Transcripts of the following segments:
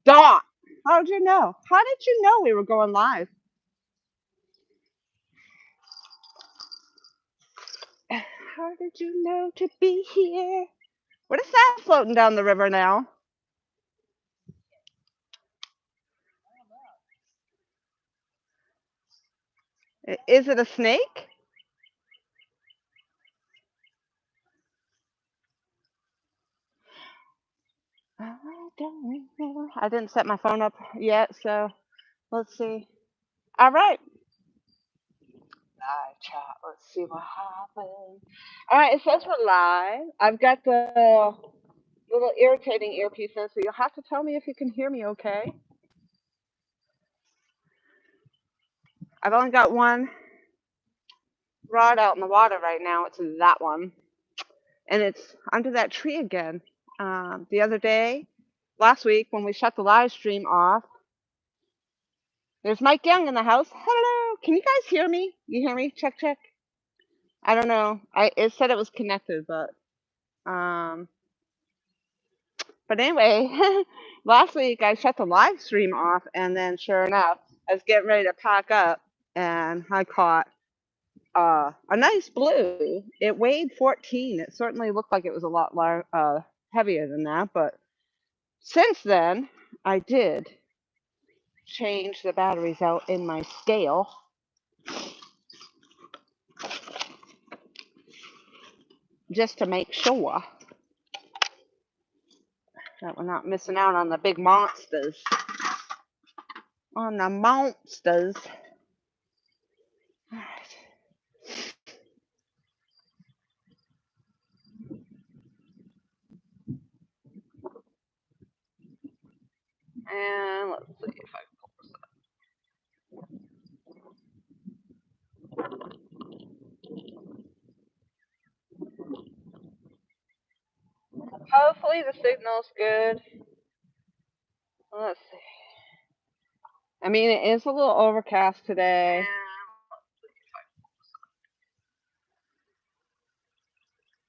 Dot. How did you know? How did you know we were going live? How did you know to be here? What is that floating down the river now? Is it a snake? I don't know. I didn't set my phone up yet, so let's see. All right. Live chat. Let's see what happens. All right, it says we're live. I've got the little irritating earpiece in, so you'll have to tell me if you can hear me okay. I've only got one rod out in the water right now. It's that one. And it's under that tree again. The other day, last week, when we shut the live stream off, there's Mike Young in the house. Hello. Can you guys hear me? You hear me? Check, check. I don't know. It said it was connected, um, but anyway, last week I shut the live stream off, and then sure enough, I was getting ready to pack up, and I caught a nice blue. It weighed 14. It certainly looked like it was a lot heavier than that, but since then, I did change the batteries out in my scale. Just to make sure that we're not missing out on the big monsters. On the monsters. All right. And let's see if I hopefully the signal's good. Let's see. I mean, it is a little overcast today.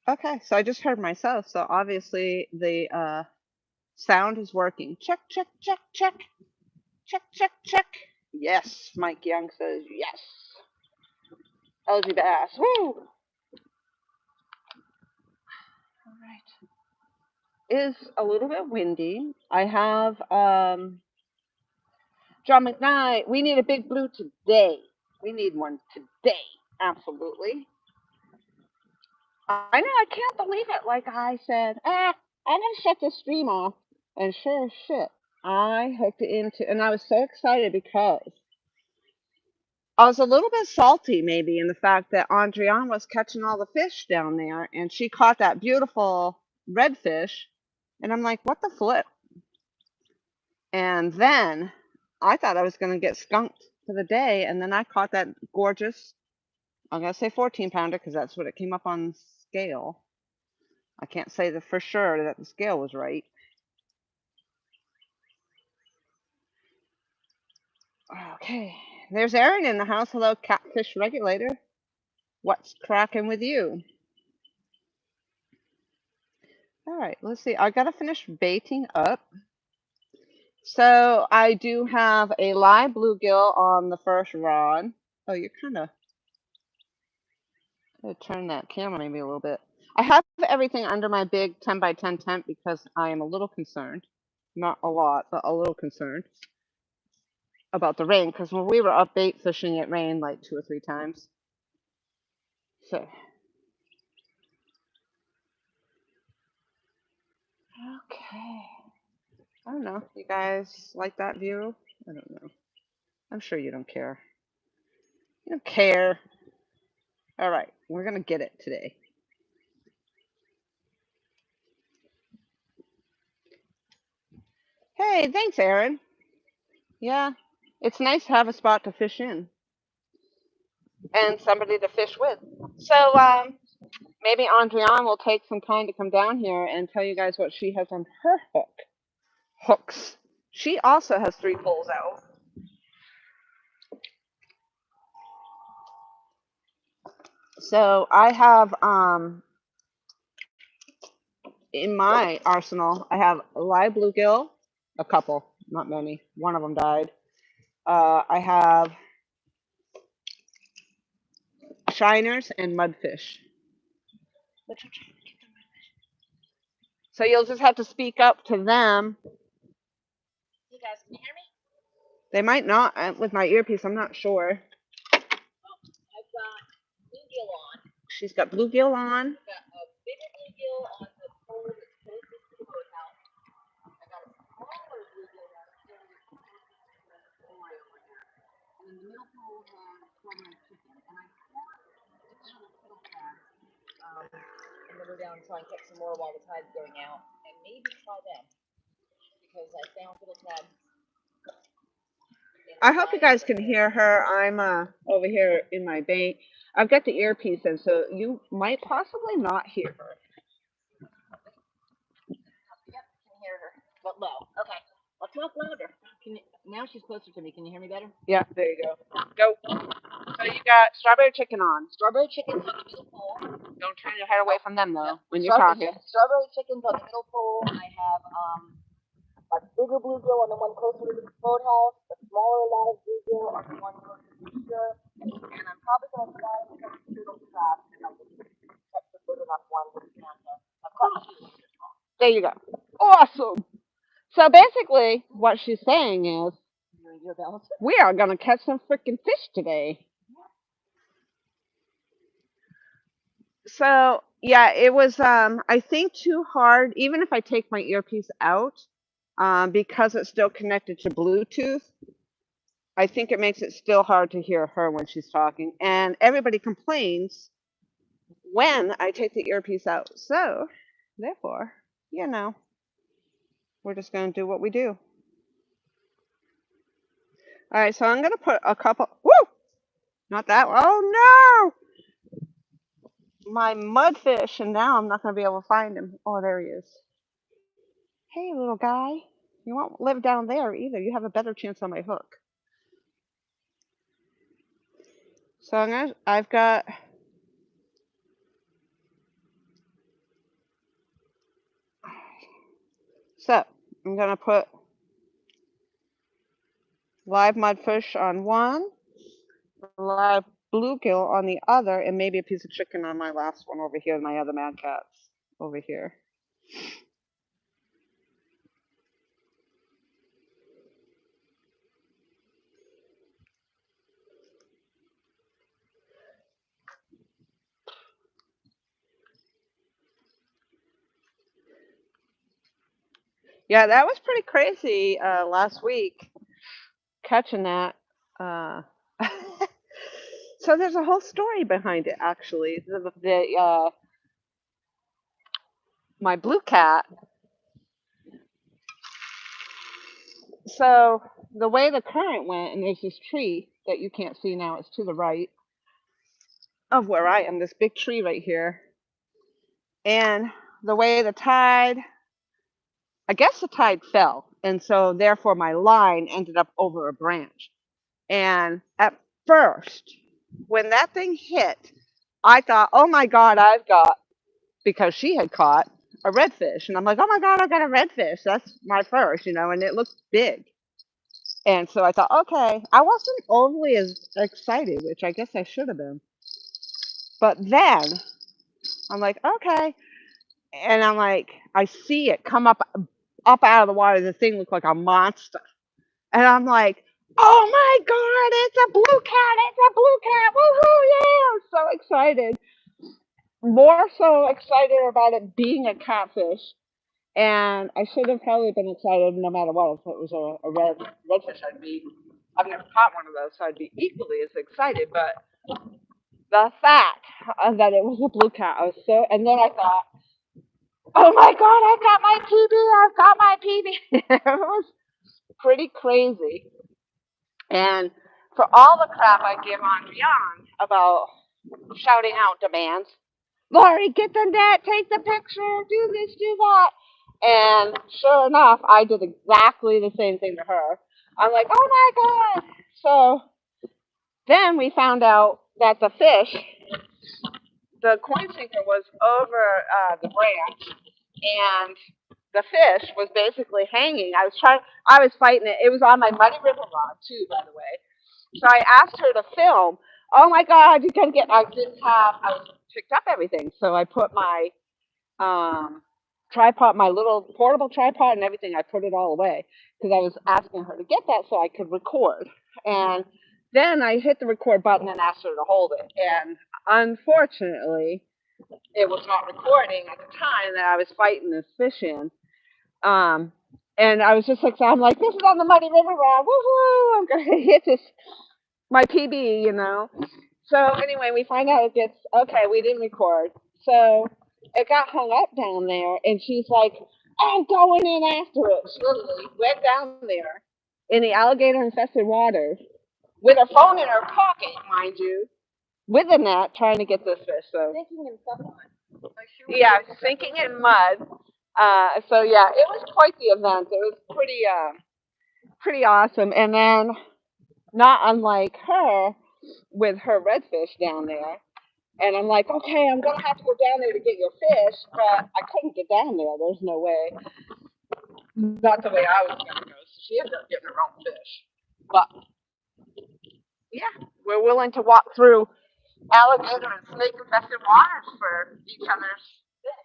Okay, so I just heard myself, so obviously the sound is working. Check, check, check, check. Check, check, check. Yes, Mike Young says yes. LG Bass. Woo! All right. Is a little bit windy. I have John McKnight. We need a big blue today. We need one today. Absolutely. I know. I can't believe it. Like I said, I'm gonna shut this stream off, and sure as shit, I hooked it into, and I was so excited because I was a little bit salty, maybe, in the fact that Andriane was catching all the fish down there, and she caught that beautiful redfish, and I'm like, what the flip? And then I thought I was going to get skunked for the day, and then I caught that gorgeous, I'm going to say 14-pounder because that's what it came up on scale. I can't say for sure that the scale was right. Okay, there's Erin in the house. Hello, catfish regulator. What's cracking with you? All right, let's see. I got to finish baiting up. So I do have a live bluegill on the first rod. Oh, you're kind of turn that camera maybe a little bit. I have everything under my big 10 by 10 tent because I am a little concerned. Not a lot, but a little concerned about the rain because when we were up bait fishing, it rained like 2 or 3 times. So, okay. I don't know. You guys like that view? I don't know. I'm sure you don't care. You don't care. All right. We're going to get it today. Hey, thanks, Aaron. Yeah. It's nice to have a spot to fish in and somebody to fish with. So, maybe Andriane will take some time to come down here and tell you guys what she has on her hooks. She also has 3 poles out. So I have in my arsenal, I have a live bluegill, a couple. not many. One of them died. I have shiners and mudfish. So you'll just have to speak up to them. You guys, can you hear me? They might not with my earpiece. I'm not sure. I've got bluegill on. She's got bluegill on. I've got a bigger bluegill on the pole that's closest to the boathouse. I got a smaller bluegill on the pole that's closest to the Oreo right now. And then the middle pole has strawberry chicken. And I thought it's on a fiddle pad. And then we're down and try and catch some more while the tide's going out. And maybe try them. Because I found fiddle tabs. I hope you guys can hear her. I'm over here in my bank. I've got the earpiece in, so you might possibly not hear her. Yep, can hear her, but low. Okay, I'll talk louder. Now she's closer to me. Can you hear me better? Yeah, there you go. Go. So you got strawberry chicken on. Strawberry chicken's on the middle pole. Don't turn your head away from them though when you're Strawberry, talking. strawberry chicken's on the middle pole. I have a bigger bluegill on the one closer to the boathouse, a smaller live bluegill on the one closer to the shore, and I'm probably gonna try to catch a turtle trap if I can catch the big enough one with the camera. I've caught two. There you go. Awesome. So basically, what she's saying is, we are gonna catch some freaking fish today. So yeah, it was I think too hard, even if I take my earpiece out, because it's still connected to Bluetooth. I think it makes it still hard to hear her when she's talking, and everybody complains when I take the earpiece out. So therefore, you know, we're just gonna do what we do. All right, so I'm gonna put a couple. Woo! Not that one. Oh no! My mudfish, and now I'm not gonna be able to find him. Oh, there he is. Hey, little guy. You won't live down there either. You have a better chance on my hook. So I've got so I'm gonna put live mudfish on one, live bluegill on the other, and maybe a piece of chicken on my last one over here, and my other mad cats over here. Yeah, that was pretty crazy last week catching that. Uh, so there's a whole story behind it, actually. My blue cat. So the way the current went, and there's this tree that you can't see now. It's to the right of where I am. This big tree right here, and the way the tide. I guess the tide fell, and so therefore my line ended up over a branch. And at first, when that thing hit, I thought, oh my God, I've got, because she had caught a redfish. And I'm like, oh my God, I got a redfish. That's my first, and it looked big. And so I thought, okay, I wasn't overly as excited, which I guess I should have been. But then I'm like, okay. And I'm like, I see it come up out of the water. The thing looked like a monster. And I'm like, oh my God, it's a blue cat. It's a blue cat. Woohoo, yeah. I'm so excited. More so excited about it being a catfish. And I should have probably been excited no matter what. If it was a redfish, I've never caught one of those, so I'd be equally as excited. But the fact that it was a blue cat, I was so, and then I thought, oh my God, I've got my PB, I've got my PB. It was pretty crazy. And for all the crap I give on Beyond about shouting out demands, Lori, get the net, take the picture, do this, do that. And sure enough, I did exactly the same thing to her. I'm like, oh my God. So then we found out that the fish, the coin sinker was over the branch, and the fish was basically hanging. I was fighting it. It was on my Muddy River rod too, by the way. So I asked her to film. Oh my God, you gotta get, I picked up everything. So I put my tripod, my little portable tripod and everything, I put it all away because I was asking her to get that so I could record. And then I hit the record button and asked her to hold it. And unfortunately, it was not recording at the time that I was fighting this fish in. And I was just like, I'm like, this is on the Muddy River Rod. Woohoo! I'm going to hit this, my PB, you know. So anyway, we find out okay, we didn't record. So it got hung up down there, and she's like, I'm going in after it. She literally went down there in the alligator-infested waters with her phone in her pocket, mind you, with a net trying to get this fish. So Sinking in someone. yeah, sinking in mud. So yeah, it was quite the event. It was pretty awesome. And then, not unlike her, with her redfish down there. And I'm like, okay, I'm gonna have to go down there to get your fish, but I couldn't get down there. There's no way. Not the way I was gonna go. So she ended up getting her own fish. But yeah, we're willing to walk through alligator and snake infested waters for each other's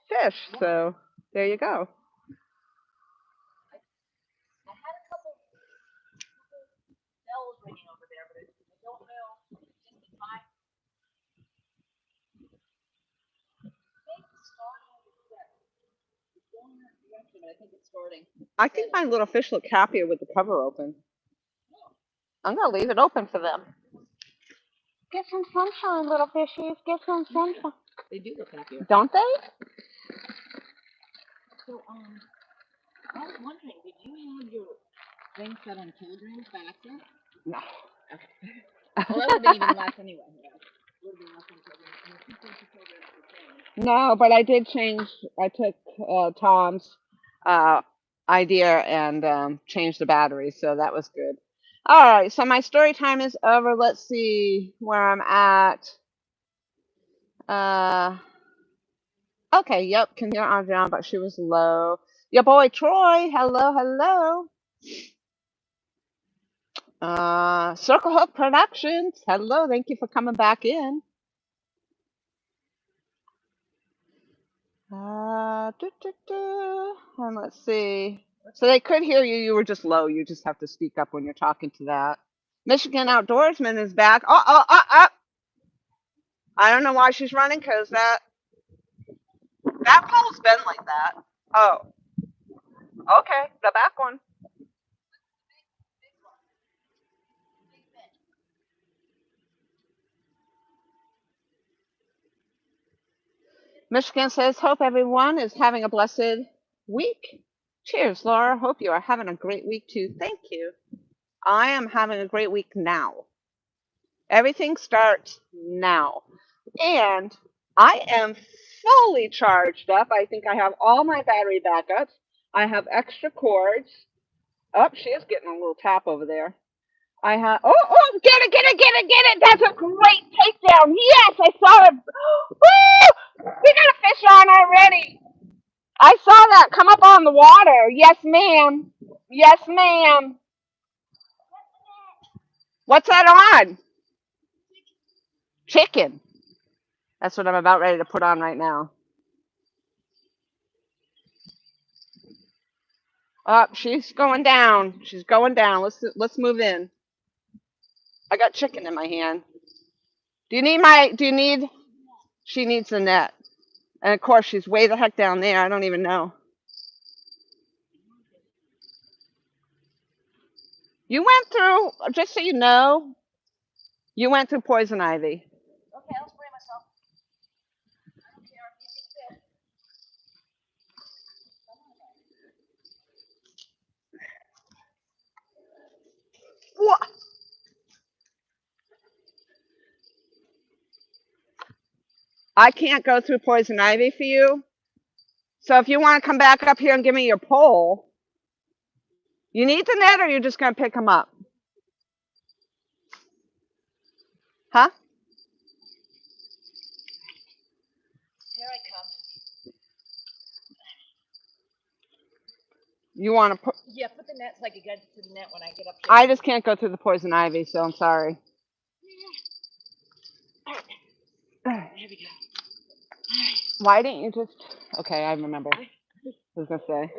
fish. So there you go. I had a couple bells ringing over there, but I don't know just the time. I think it's starting. It's going in that direction, but I think it's starting. I think my little fish look happier with the cover open. I'm gonna leave it open for them. Get some sunshine, little fishies. Get some sunshine. They do look happier. Don't they? So, I was wondering, did you have your thing set on kilograms by accident? No. Okay. Well, that would have been even less anyway. Yeah. Would have been less than kilograms. And the 2.2 kilograms per pound. No, but I did change. I took Tom's idea and changed the battery, so that was good. All right, so my story time is over. Let's see where I'm at. Okay, yep, can hear Adriana, but she was low. Your boy Troy, hello, hello. Circle Hook Productions, hello, thank you for coming back in. And let's see. So they could hear you. You were just low. You just have to speak up when you're talking to that. Michigan Outdoorsman is back. Oh. I don't know why she's running because that pole's been like that. Oh, okay. The back one. Michigan says, hope everyone is having a blessed week. Cheers, Laura. Hope you are having a great week too. Thank you. I am having a great week now. Everything starts now. And I am fully charged up. I think I have all my battery backups. I have extra cords. Oh, she is getting a little tap over there. I have, get it. That's a great takedown. Yes, I saw it. Woo! We got a fish on already. I saw that come up on the water. Yes, ma'am. Yes, ma'am. What's that on? Chicken. That's what I'm about ready to put on right now. Oh, she's going down. She's going down. Let's move in. I got chicken in my hand. Do you need she needs the net. And of course she's way the heck down there. I don't even know. You went through, just so you know, you went through poison ivy. Okay, I'll spray myself. I don't care if you can fit. What? I can't go through poison ivy for you. So if you want to come back up here and give me your pole, you need the net or you're just going to pick them up? Huh? Here I come. You want to put? Yeah, put the net so I can get to the net when I get up there. I just can't go through the poison ivy, so I'm sorry. There we go. Why didn't you just? Okay, I remember. I was gonna say.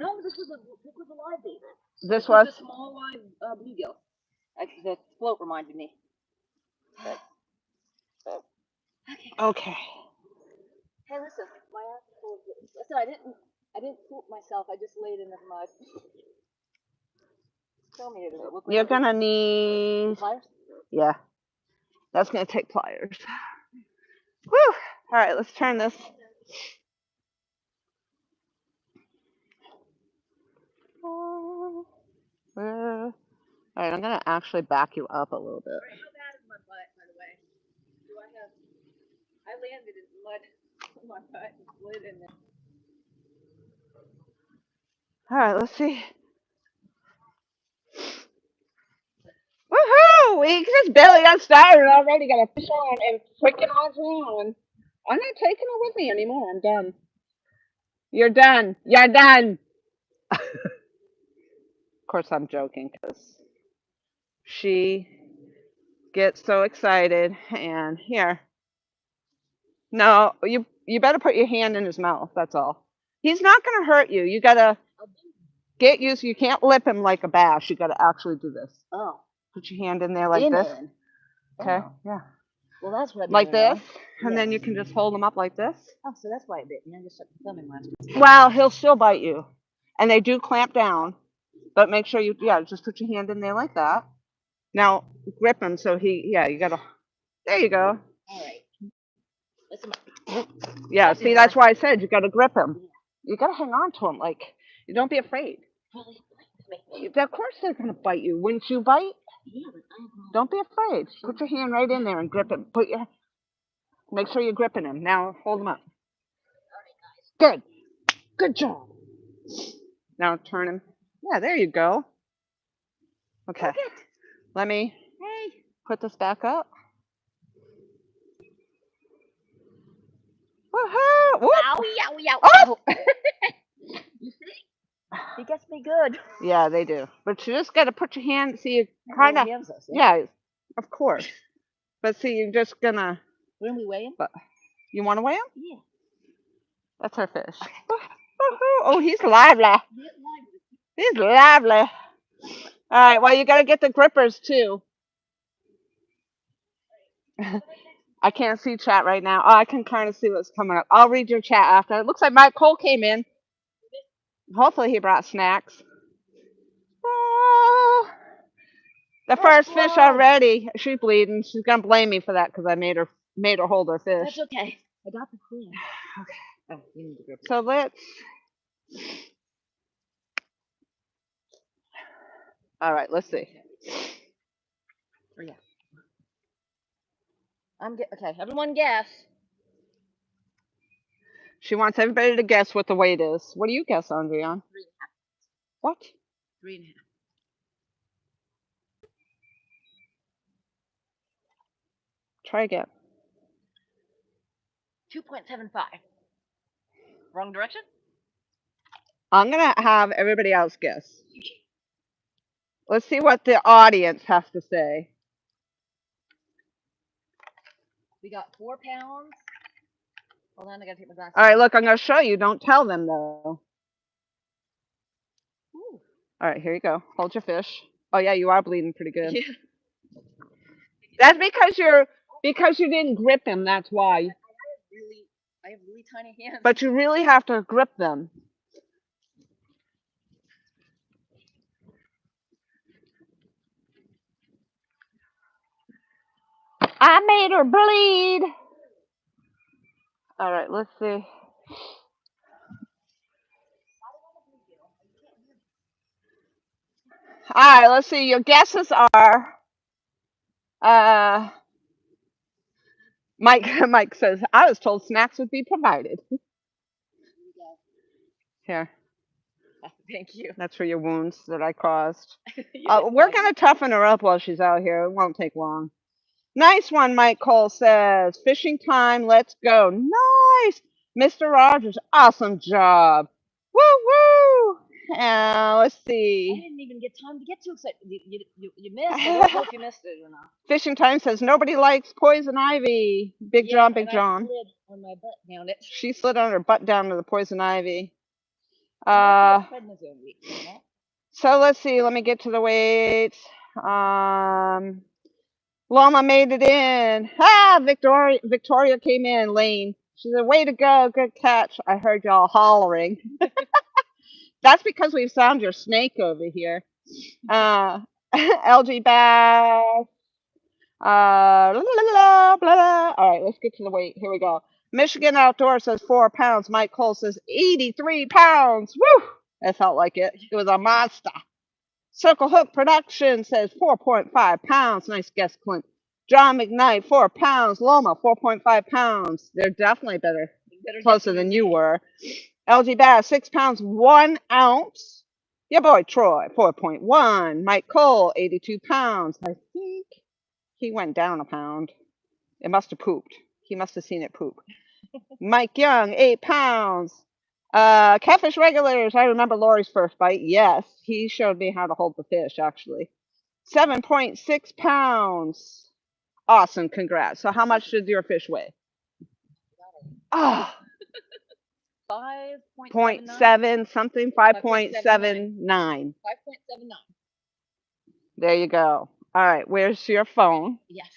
No, this was a live bait. This was a small live bluegill. The float reminded me. okay. Hey, listen, my ass is full of this. Listen, I didn't fool myself. I just laid in the mud. Tell me, does it look like You're gonna need. pliers? Yeah, that's gonna take pliers. Woo! All right, let's turn this. All right, I'm gonna actually back you up a little bit. How bad is my butt, by the way? I landed in mud. My butt slid in there. All right, let's see. Woohoo! We just barely got started and already got a fish on and freaking on drown. I'm not taking it with me anymore. I'm done. You're done. You're done. Of course, I'm joking because she gets so excited. And here, no, you better put your hand in his mouth. That's all. He's not gonna hurt you. You gotta get used. You can't lip him like a bass. You gotta actually do this. Oh. Put your hand in there like this. Okay. Oh. Yeah. Well, that's what Like this, and then you can just hold him up like this. Oh, so that's why it bit me. I just stuck the thumb in last week. Well, he'll still bite you, and they do clamp down, but make sure you, just put your hand in there like that. Now grip him so you gotta. There you go. All right. Listen. Yeah. See, that's why I said you gotta grip him. You gotta hang on to him, like you don't be afraid. Of course they're gonna bite you. Wouldn't you bite? Don't be afraid. Put your hand right in there and grip him. Make sure you're gripping him. Now hold him up. Good. Good job. Now turn him. Yeah, there you go. Okay. Let me put this back up. Woohoo! Whoop. Owie, owie, owie. Oh! You see? He gets me good. Yeah, they do. But you just got to put your hand, see, you kind of, Yeah, of course. But see, you're just going to. When we weigh him? You want to weigh him? Yeah. That's our fish. Oh, he's lively. He's lively. All right, well, you got to get the grippers, too. I can't see chat right now. Oh, I can kind of see what's coming up. I'll read your chat after. It looks like Mike Cole came in. Hopefully he brought snacks. Oh, the first fish already. She's bleeding. She's gonna blame me for that because I made her hold her fish. That's okay. I got the clean. Okay. Oh, you need to grip it. So let's. All right. Let's see. Oh, yeah. Okay. Everyone guess. She wants everybody to guess what the weight is. What do you guess, Andrian? 3.5. What? 3.5. Try again. 2.75. Wrong direction? I'm gonna have everybody else guess. Let's see what the audience has to say. We got 4 pounds. Hold on, I gotta take my glasses. All right, look, I'm gonna show you. Don't tell them though. Ooh. All right, here you go. Hold your fish. Oh yeah, you are bleeding pretty good. Yeah. That's because you didn't grip him. That's why. I have really tiny hands. But you really have to grip them. I made her bleed. All right, let's see. All right, let's see. Your guesses are. Mike says, I was told snacks would be provided. Here. Thank you. That's for your wounds that I caused. We're going to toughen her up while she's out here. It won't take long. Nice one, Mike Cole says. Fishing time. Let's go. Nice. Mr. Rogers, awesome job. Woo woo. Let's I see. didn't even get time to get too excited. You missed. I don't know if you missed it or not. Fishing Time says nobody likes poison ivy. Big John, Big and John. I slid on my butt down it. She slid on her butt down to the poison ivy. Prednisone week, you know? So let's see. Let me get to the weights. Loma made it in. Ah, Victoria came in. Lane. She said, "Way to go, good catch." I heard y'all hollering. That's because we've found your snake over here. LG Bass. Blah, blah, blah, blah. All right, let's get to the weight. Here we go. Michigan Outdoor says 4 pounds. Mike Cole says 83 pounds. Woo! That felt like it. It was a monster. Circle Hook Production says 4.5 pounds. Nice guess, Clint. John McKnight, 4 pounds. Loma, 4.5 pounds. They're definitely better, closer than you were. LG Bass, 6 pounds, 1 ounce. Your boy Troy, 4.1. Mike Cole, 82 pounds. I think he went down a pound. It must have pooped. He must have seen it poop. Mike Young, 8 pounds. Catfish Regulars. I remember Lori's first bite. Yes, he showed me how to hold the fish, actually. 7.6 pounds. Awesome. Congrats. So how much did your fish weigh? Oh, 5.7 something. 5.79. 5.79. There you go. All right. Where's your phone? Yes.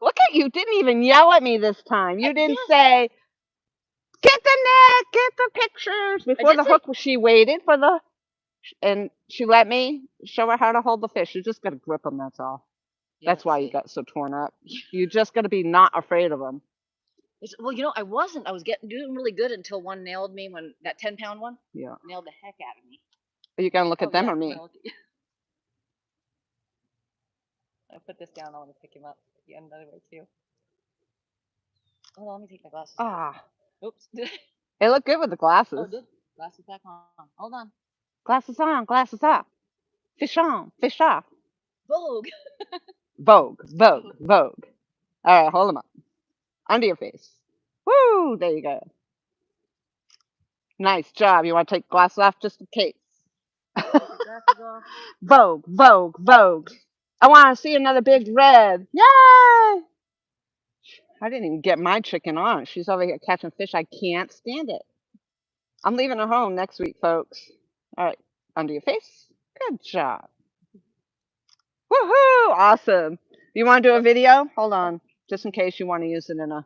Look at you. Didn't even yell at me this time. You didn't Yes. say, "Get the net, get the pictures." Before the hook, she waited for the, and she let me show her how to hold the fish. You just got to grip them, that's all. Yeah, That's why you got so torn up. You just got to be not afraid of them. Well, you know, I wasn't. I was doing really good until one nailed me, when that 10-pound one Yeah. nailed the heck out of me. Are you going to look at them or me? I'll put this down. I want to pick him up again another way too. Hold on, let me take my glasses. Ah. Oops. They look good with the glasses. Oh, good. Glasses back on. Hold on. Glasses on, glasses off. Fish on, fish off. Vogue. Vogue, Vogue, Vogue. All right, hold them up. Under your face. Woo! There you go. Nice job. You want to take glasses off just in case? Glasses off. Vogue, Vogue, Vogue. I want to see another big red. Yay! I didn't even get my chicken on. She's over here catching fish. I can't stand it. I'm leaving her home next week, folks. All right, under your face. Good job. Woohoo! Awesome. You want to do a video? Hold on, just in case you want to use it in a.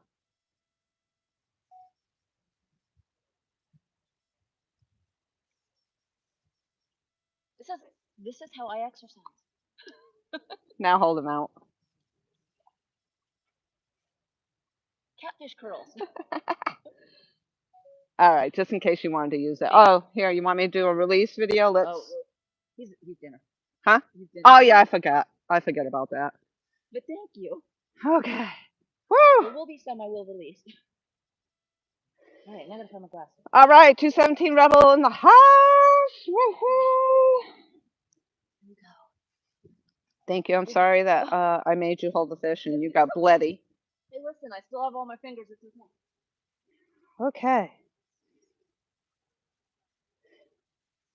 This is how I exercise. Now hold them out. Catfish curls. All right, just in case you wanted to use it. Oh, here, you want me to do a release video? Let's. Oh, he's dinner. Huh? He's dinner. Oh yeah, I forgot. I forget about that. But thank you. Okay. There Woo! will be some I will release. All right, now I gotta find my glasses. All right, 217 Rebel in the house. Woohoo! Here we go. Thank you. I'm sorry that I made you hold the fish and you got bloody. Hey, listen, I still have all my fingers. It's okay. Okay.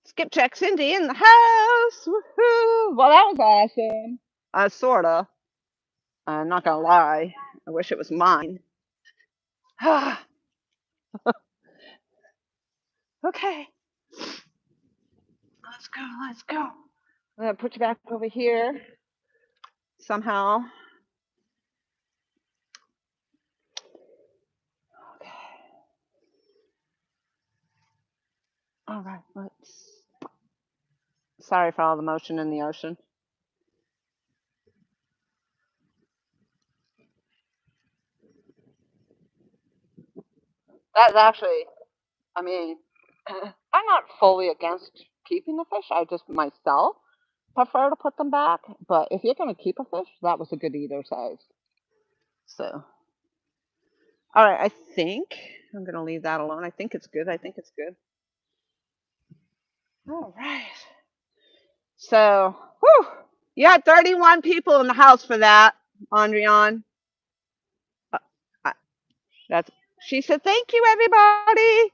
Skip Check Cindy in the house. Woohoo! Well, that was awesome. Sorta. I'm not gonna lie. I wish it was mine. Okay. Let's go. Let's go. I'm gonna put you back over here somehow. Okay. All right. Let's. Sorry for all the motion in the ocean. That's actually, I mean, I'm not fully against keeping the fish. I just myself prefer to put them back. But if you're going to keep a fish, that was a good eater size. So, all right, I think I'm going to leave that alone. I think it's good. I think it's good. All right. So, whew, you had 31 people in the house for that, Andrian. That's She said, "Thank you, everybody.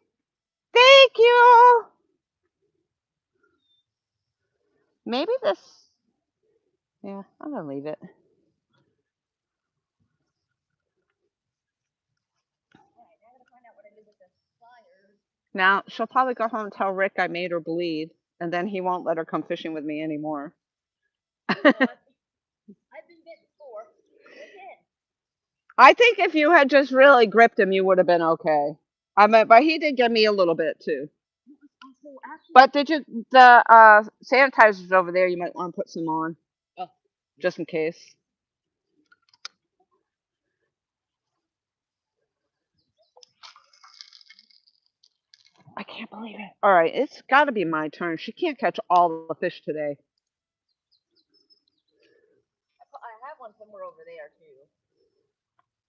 Thank you." Maybe this. Yeah, I'm gonna leave it. Now she'll probably go home and tell Rick I made her bleed, and then he won't let her come fishing with me anymore. I've been bit before. Again. I think if you had just really gripped him, you would have been okay. I mean, but he did give me a little bit too. So actually, But did you the sanitizers over there? You might want to put some on, oh, just in case. I can't believe it. All right, it's got to be my turn. She can't catch all the fish today. I have one somewhere over there too.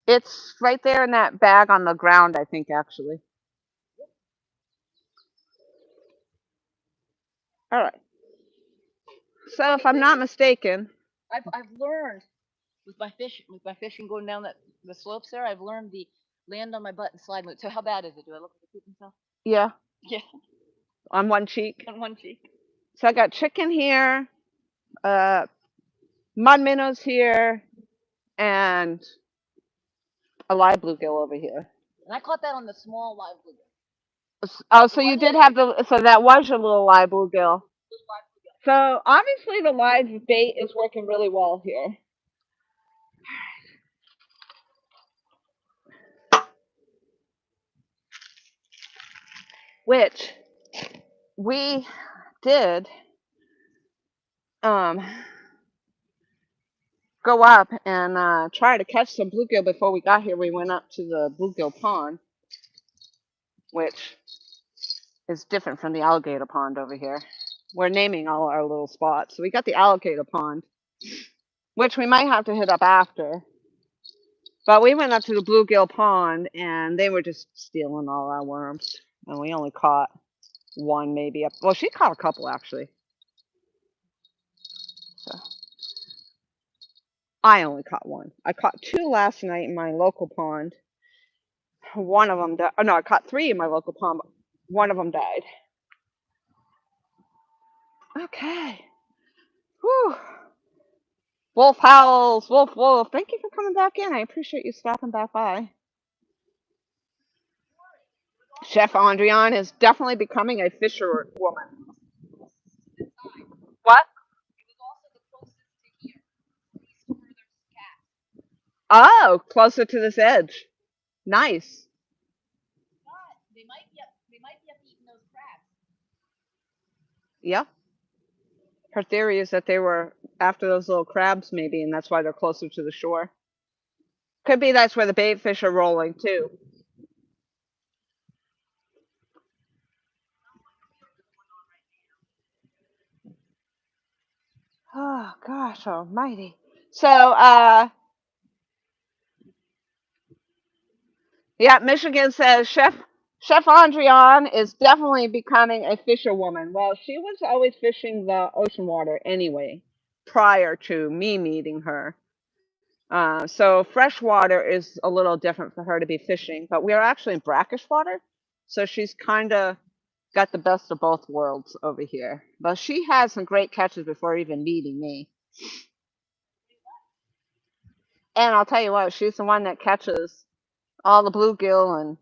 It's right there in that bag on the ground, I think, actually. All right. So if I'm not mistaken, I've learned with my fishing going down the slopes there. I've learned the land on my butt and slide move. So how bad is it? Do I look like a poop myself? yeah, Yeah, on one cheek. on one cheek. So I got chicken here, mud minnows here, and a live bluegill over here. And I caught that on the small live bluegill. Oh, so you did have so that was your little live bluegill. So obviously the live bait is working really well here. Which we did um, go up and try to catch some bluegill before we got here. We went up to the bluegill pond, which is different from the alligator pond over here. We're naming all our little spots. So we got the alligator pond, which we might have to hit up after. But we went up to the bluegill pond and they were just stealing all our worms. And we only caught one, maybe. Well, she caught a couple actually. So I only caught one. I caught two last night in my local pond. One of them died. Oh, no, I caught three in my local pond, but one of them died. Okay. Whew. Wolf howls. Wolf, wolf. Thank you for coming back in. I appreciate you stopping back by. Chef Andrian is definitely becoming a fisher woman. What? It was also the closest to here. East further cat. Oh, closer to this edge. Nice. But they might be up. They might be up eating those crabs. Yeah. Her theory is that they were after those little crabs, maybe, and that's why they're closer to the shore. Could be that's where the bait fish are rolling, too. Oh, gosh almighty. So, yeah, Michigan says Chef Andrian is definitely becoming a fisherwoman. Well, she was always fishing the ocean water anyway, prior to me meeting her. So freshwater is a little different for her to be fishing, but we are actually in brackish water, so she's kind of got the best of both worlds over here. But she had some great catches before even meeting me. And I'll tell you what, she's the one that catches all the bluegill and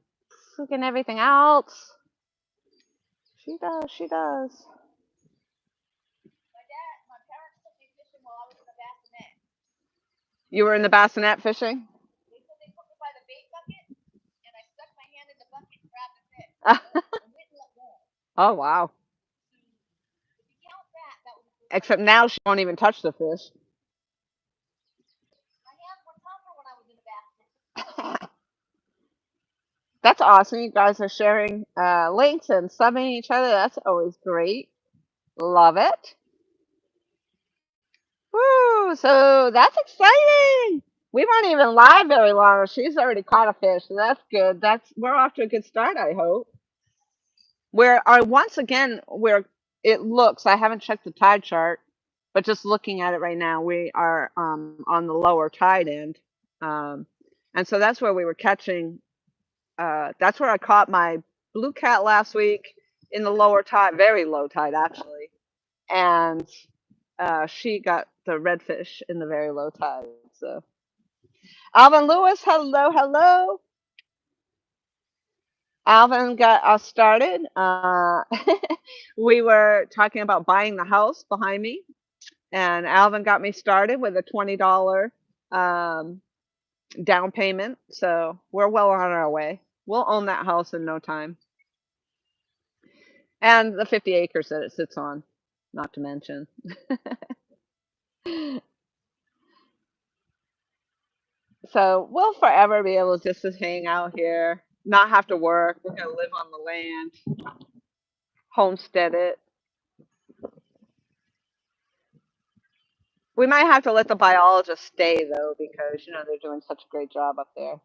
freaking everything else. She does, she does. My parents took me fishing while I was in the bassinet. You were in the bassinet fishing? They said they put me by the bait bucket, and I stuck my hand in the bucket and grabbed the fish. And wouldn't let go. Oh, wow. If you count that, that was. Except now she won't even touch the fish. My hands were tougher when I was in the bassinet. That's awesome. You guys are sharing links and subbing each other. That's always great. Love it. Woo! So that's exciting. We weren't even live very long. She's already caught a fish, so that's good. We're off to a good start, I hope. Where are once again where it looks, I haven't checked the tide chart, but just looking at it right now, we are on the lower tide end. And so that's where we were catching That's where I caught my blue cat last week in the lower tide, very low tide actually, and she got the redfish in the very low tide. So, Alvin Lewis, hello, hello. Alvin got us started. We were talking about buying the house behind me, and Alvin got me started with a $20 um, down payment. So we're well on our way. We'll own that house in no time, and the 50 acres that it sits on, not to mention. So we'll forever be able just to hang out here, not have to work. We're gonna live on the land, homestead it. We might have to let the biologists stay though, because they're doing such a great job up there.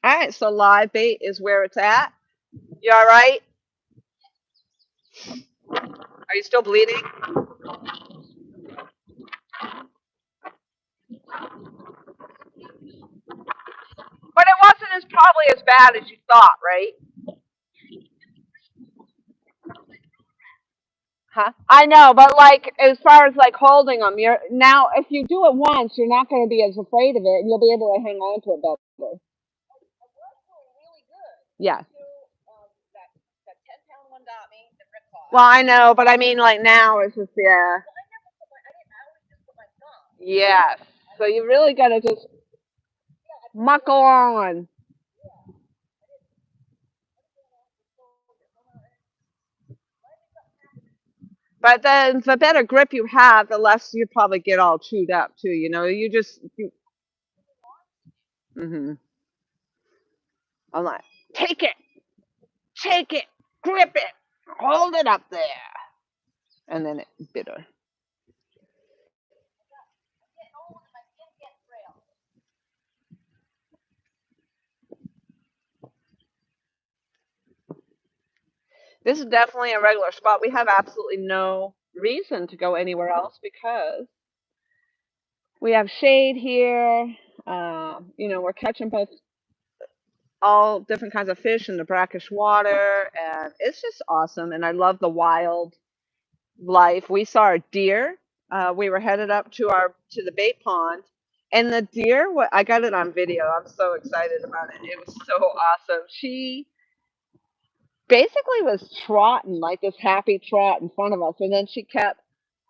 All right, so live bait is where it's at. You all right? Are you still bleeding? But it wasn't as probably as bad as you thought, right? Huh? I know, but like as far as like holding them, you're now if you do it once, you're not going to be as afraid of it, and you'll be able to hang on to it better. Yeah. Well, I know, but I mean, like now it's just yeah. Yes. So you really got to just muckle on. But then the better grip you have, the less you probably get all chewed up too. You just hmm I'm like, take it, grip it, hold it up there, and then it bit her. This is definitely a regular spot. We have absolutely no reason to go anywhere else because we have shade here. We're catching both all different kinds of fish in the brackish water, and it's just awesome. And I love the wild life. We saw a deer. We were headed up to the bait pond, and the deer. I got it on video. I'm so excited about it. It was so awesome. She basically was trotting like this happy trot in front of us, and then she kept.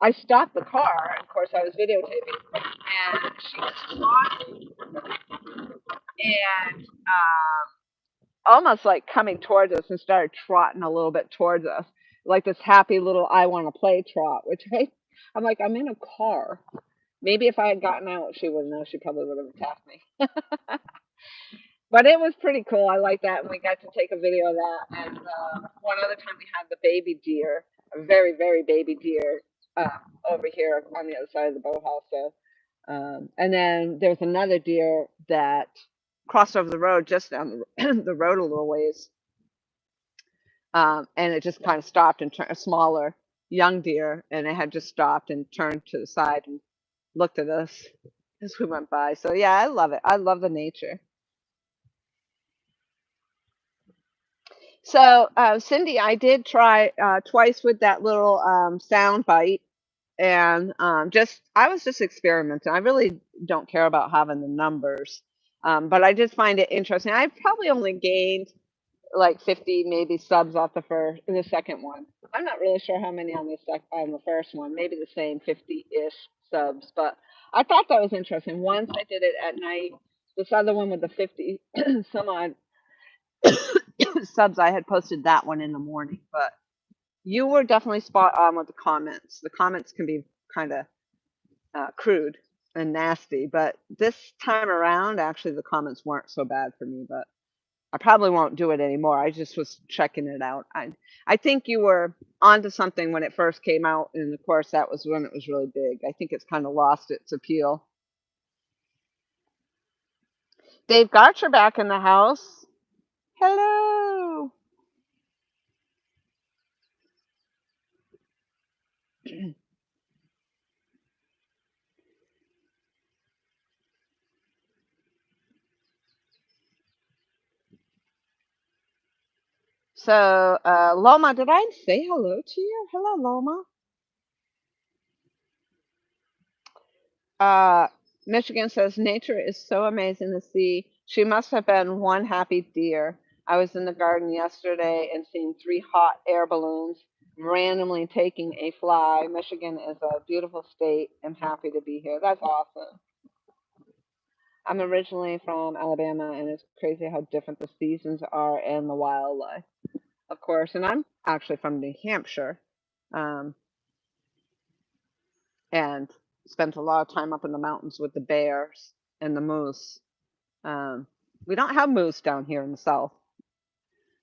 I stopped the car. Of course, I was videotaping, and she was trotting, and almost like coming towards us and started trotting a little bit towards us, like this happy little I want to play trot, I'm like, I'm in a car. Maybe if I had gotten out, she wouldn't know. She probably would have attacked me. But it was pretty cool. I like that. And we got to take a video of that. And one other time we had the baby deer, a very, very baby deer over here on the other side of the boathouse. So, and then there was another deer that crossed over the road just down the road a little ways. And it just kind of stopped and turned a smaller young deer. And it had just stopped and turned to the side and looked at us as we went by. So, yeah, I love it. I love the nature. So, Cindy, I did try twice with that little sound bite, and I was just experimenting. I really don't care about having the numbers, but I did find it interesting. I probably only gained like 50 maybe subs off the second one. I'm not really sure how many on the first one. Maybe the same 50-ish subs, but I thought that was interesting. Once I did it at night. This other one with the 50 some odd subs, I had posted that one in the morning, but you were definitely spot on with the comments. The comments can be kind of crude and nasty, but this time around, actually, the comments weren't so bad for me. But I probably won't do it anymore. I just was checking it out. I think you were onto something when it first came out, and of course, that was when it was really big. I think it's kind of lost its appeal. Dave Garcher back in the house. Hello. So, Loma, did I say hello to you? Hello, Loma. Uh, Michigan says nature is so amazing to see. She must have been one happy deer. I was in the garden yesterday and seeing three hot air balloons randomly taking a fly. Michigan is a beautiful state. I'm happy to be here. That's awesome. I'm originally from Alabama, and it's crazy how different the seasons are and the wildlife, of course. And I'm actually from New Hampshire, um, and spent a lot of time up in the mountains with the bears and the moose. Um, we don't have moose down here in the south,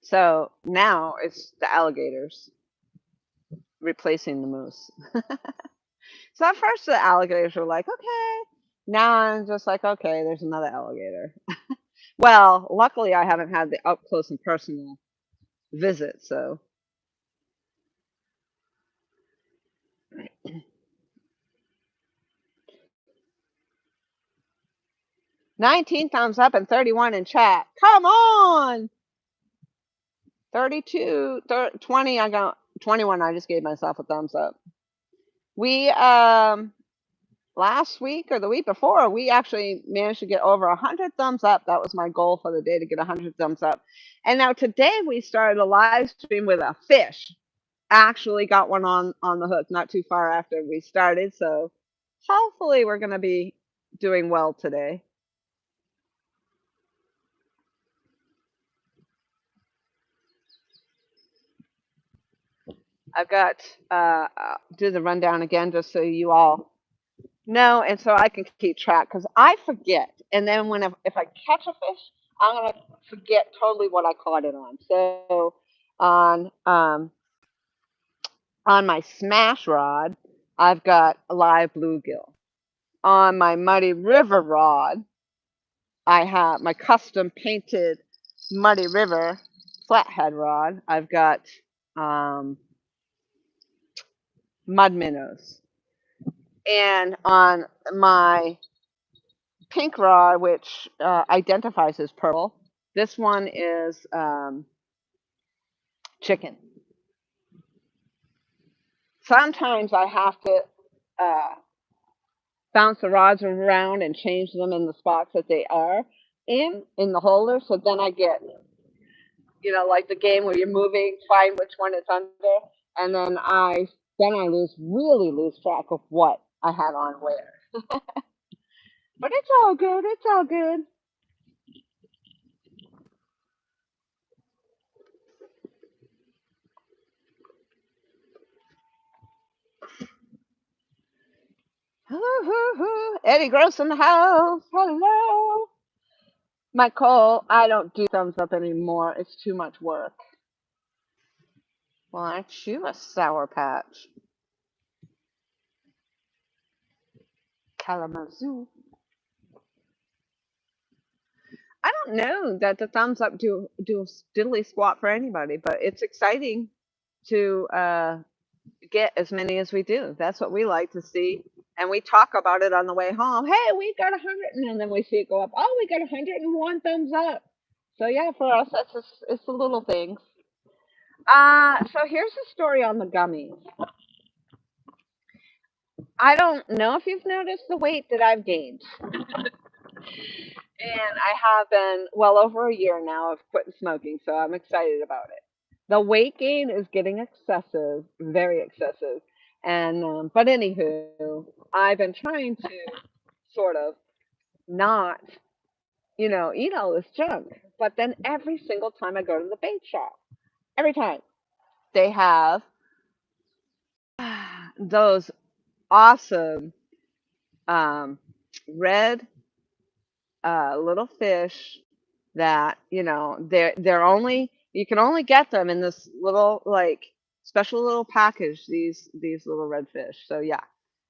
so now it's the alligators replacing the moose. So at first the alligators were like, okay. Now I'm just like, okay, there's another alligator. Well, luckily I haven't had the up close and personal visit, so 19 thumbs up and 31 in chat. Come on. 32, 20, I got 21. I just gave myself a thumbs up. We last week or the week before, we actually managed to get over 100 thumbs up. That was my goal for the day, to get 100 thumbs up. And now today we started a live stream with a fish. Actually got one on the hook not too far after we started. So hopefully we're going to be doing well today. I've got do the rundown again just so you all know, and so I can keep track, because I forget. And then if I catch a fish, I'm gonna forget totally what I caught it on. So on um, on my smash rod, I've got a live bluegill. On my muddy river rod, I have my custom painted muddy river flathead rod. I've got um, mud minnows. And on my pink rod, which identifies as purple, this one is chicken. Sometimes I have to uh, bounce the rods around and change them in the spots that they are in the holder. So then I get, like the game where you're moving, find which one it's under, and then I really lose track of what I had on where. But it's all good. It's all good. Hoo, hoo, hoo. Eddie Gross in the house. Hello. Michael, I don't do thumbs up anymore. It's too much work. Well, aren't you a sour patch? Kalamazoo. I don't know that the thumbs up do diddly squat for anybody, but it's exciting to get as many as we do. That's what we like to see. And we talk about it on the way home. Hey, we got 100, and then we see it go up. Oh, we got 101 thumbs up. So yeah, for us, it's the little things. So here's the story on the gummies. I don't know if you've noticed the weight that I've gained. And I have been well over a year now of quitting smoking, so I'm excited about it. The weight gain is getting excessive, very excessive. And but anywho, I've been trying to sort of not, eat all this junk. But then every single time I go to the bait shop, every time they have those awesome red little fish that they're only, you can only get them in this little, like, special little package, these little red fish. So yeah,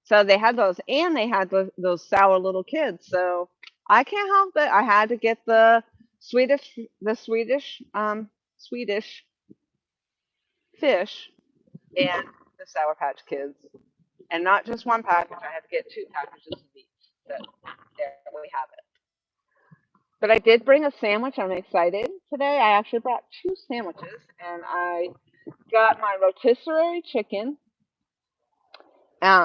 so they had those, and they had those sour little kids. So I can't help it, I had to get the Swedish fish and the Sour Patch Kids, and not just one package. I had to get two packages of each. So there we have it. But I did bring a sandwich. I'm excited today. I actually brought 2 sandwiches, and I got my rotisserie chicken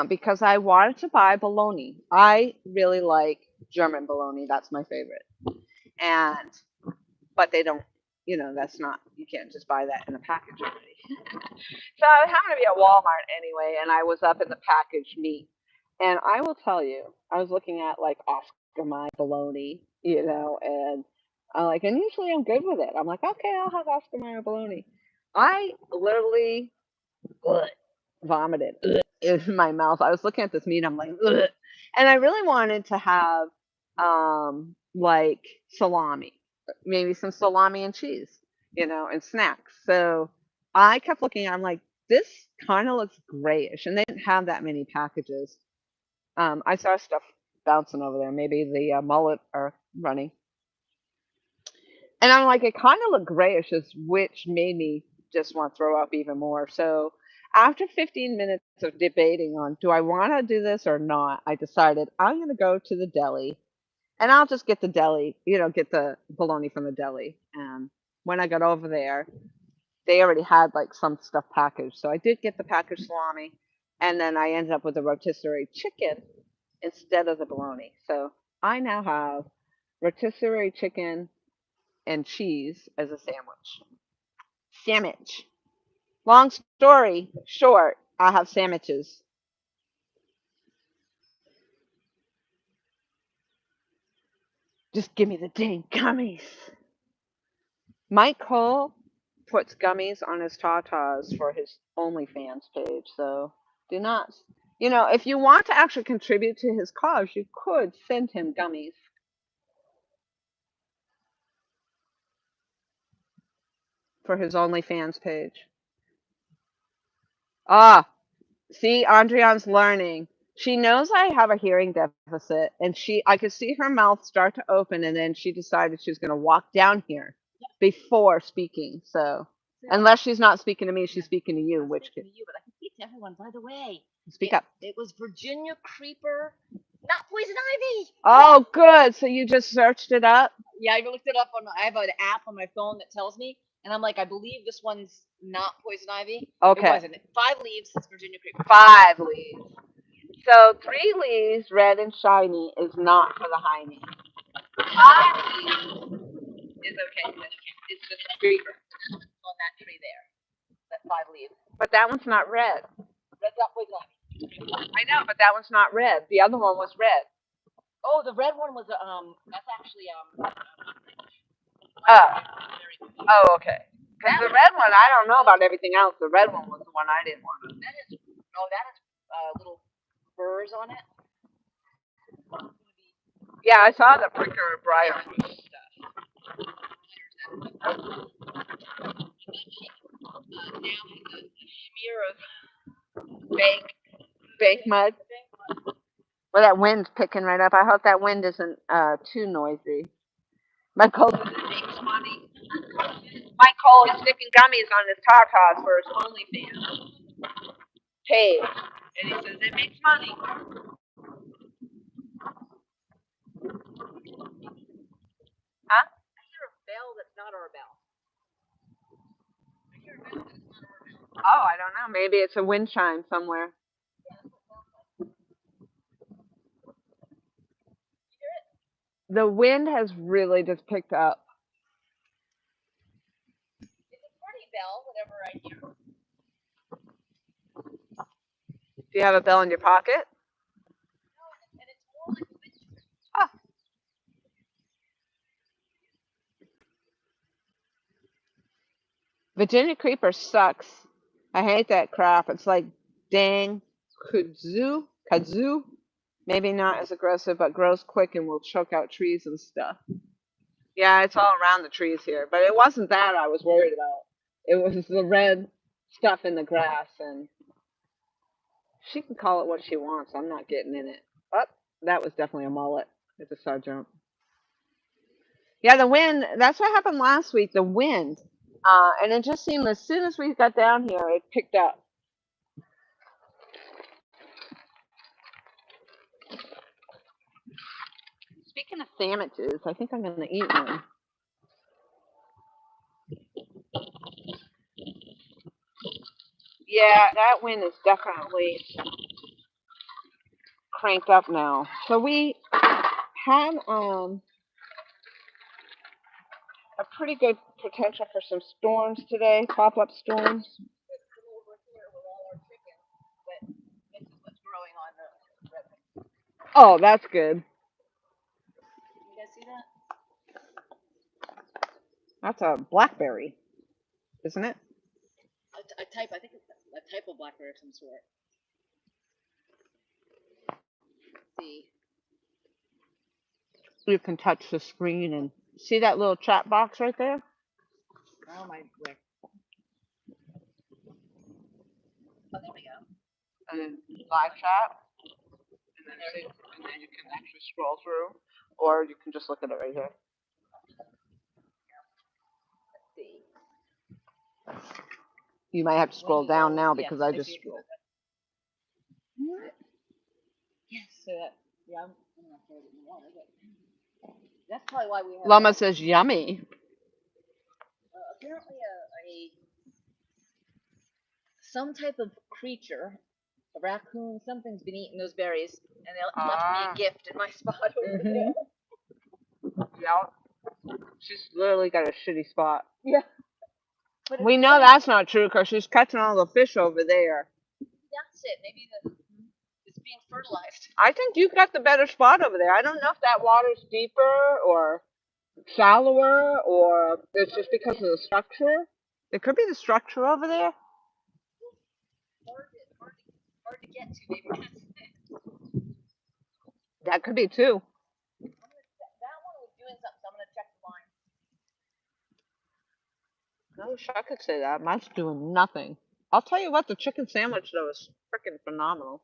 because I wanted to buy bologna. I really like German bologna. That's my favorite. And but they don't, that's not, you can't just buy that in a package already. So I happened to be at Walmart anyway, and I was up in the packaged meat. And I will tell you, I was looking at like Oscar Mayer bologna, and I'm like, and usually I'm good with it. I'm like, okay, I'll have Oscar Mayer bologna. I literally ugh, vomited in my mouth. I was looking at this meat, I'm like, ugh. And I really wanted to have like salami, maybe some salami and cheese, and snacks. So I kept looking, I'm like, this kind of looks grayish, and they didn't have that many packages. I saw stuff bouncing over there. Maybe the mullet are running. And I'm like, it kind of looked grayish, which made me just want to throw up even more. So after 15 minutes of debating on do I want to do this or not, I decided I'm going to go to the deli and I'll just get the deli, get the bologna from the deli. And when I got over there, they already had like some stuff packaged. So I did get the packaged salami, and then I ended up with a rotisserie chicken instead of the bologna. So I now have rotisserie chicken and cheese as a sandwich. Sandwich. Long story short, I have sandwiches. Just give me the dang gummies. Mike Cole puts gummies on his tatas for his OnlyFans page, so do not. If you want to actually contribute to his cause, you could send him gummies for his OnlyFans page. Ah, see, Andrian's learning. She knows I have a hearing deficit, and I could see her mouth start to open, and then she decided she was going to walk down here before speaking. So, unless she's not speaking to me, she's speaking to you. Which to you, but I can speak to everyone. By the way, speak up. It was Virginia creeper, not poison ivy. Oh, good. So you just searched it up? Yeah, I looked it up on. I have an app on my phone that tells me, and I'm like, I believe this one's not poison ivy. Okay. It wasn't. 5 leaves. It's Virginia creeper. 5 leaves. So 3 leaves, red and shiny, is not for the high knee. 5 leaves is okay. It's just a creeper On that tree there. That 5 leaves. but that one's not red. Red's not poison ivy. I know, but that one's not red. The other one was red. Oh, the red one was That's actually Oh, okay. Because the red one, I don't know about everything else. The red one was the one I didn't want. That is little burrs on it. Yeah, I saw the pricker briar stuff. Now a smear of Bank mud. Well, that wind's picking right up. I hope that wind isn't too noisy. My cold makes money. My cold is sticking gummies on his tatas for his OnlyFans page, and he says it makes money. Huh? I hear a bell that's not our bell. Oh, I don't know. Maybe it's a wind chime somewhere. The wind has really just picked up. It's a pretty bell, whatever I hear. Do you have a bell in your pocket? No, and it's more like a wind. Ah. Virginia creeper sucks. I hate that crap. It's like dang kudzu. Maybe not as aggressive, but grows quick and will choke out trees and stuff. Yeah, it's all around the trees here, but it wasn't that I was worried about. It was the red stuff in the grass, and she can call it what she wants. I'm not getting in it. Oh, that was definitely a mullet. It's a sergeant. Yeah, the wind. That's what happened last week. The wind, and it just seemed as soon as we got down here, it picked up. Speaking of sandwiches, I think I'm going to eat one. Yeah, that wind is definitely cranked up now. So we had a pretty good potential for some storms today, pop-up storms. Oh, that's good. You guys see that? That's a blackberry, isn't it? I think it's a type of blackberry of some sort. Let's see. You can touch the screen and see that little chat box right there? Oh my, where? Oh, there we go. And then live chat. And then you can actually scroll through, or you can just look at it right here. Let's see. You might have to scroll down now because I just scrolled. Yes, so that, yeah, I'm not sure what you want, but that's probably why we have. Llama says yummy. Apparently some type of creature, a raccoon, something's been eating those berries, and they left me a gift in my spot over there. Yeah. She's literally got a shitty spot. Yeah. But We know that's not true because she's catching all the fish over there. That's it. Maybe it's being fertilized. I think you've got the better spot over there. I don't know if that water's deeper or shallower or it's just because of the structure. It could be the structure over there. Hard to get to. Maybe that's it. That could be too. That one was doing something, so I'm gonna check the line. I wish I could say that. Mine's doing nothing. I'll tell you what, the chicken sandwich though is freaking phenomenal.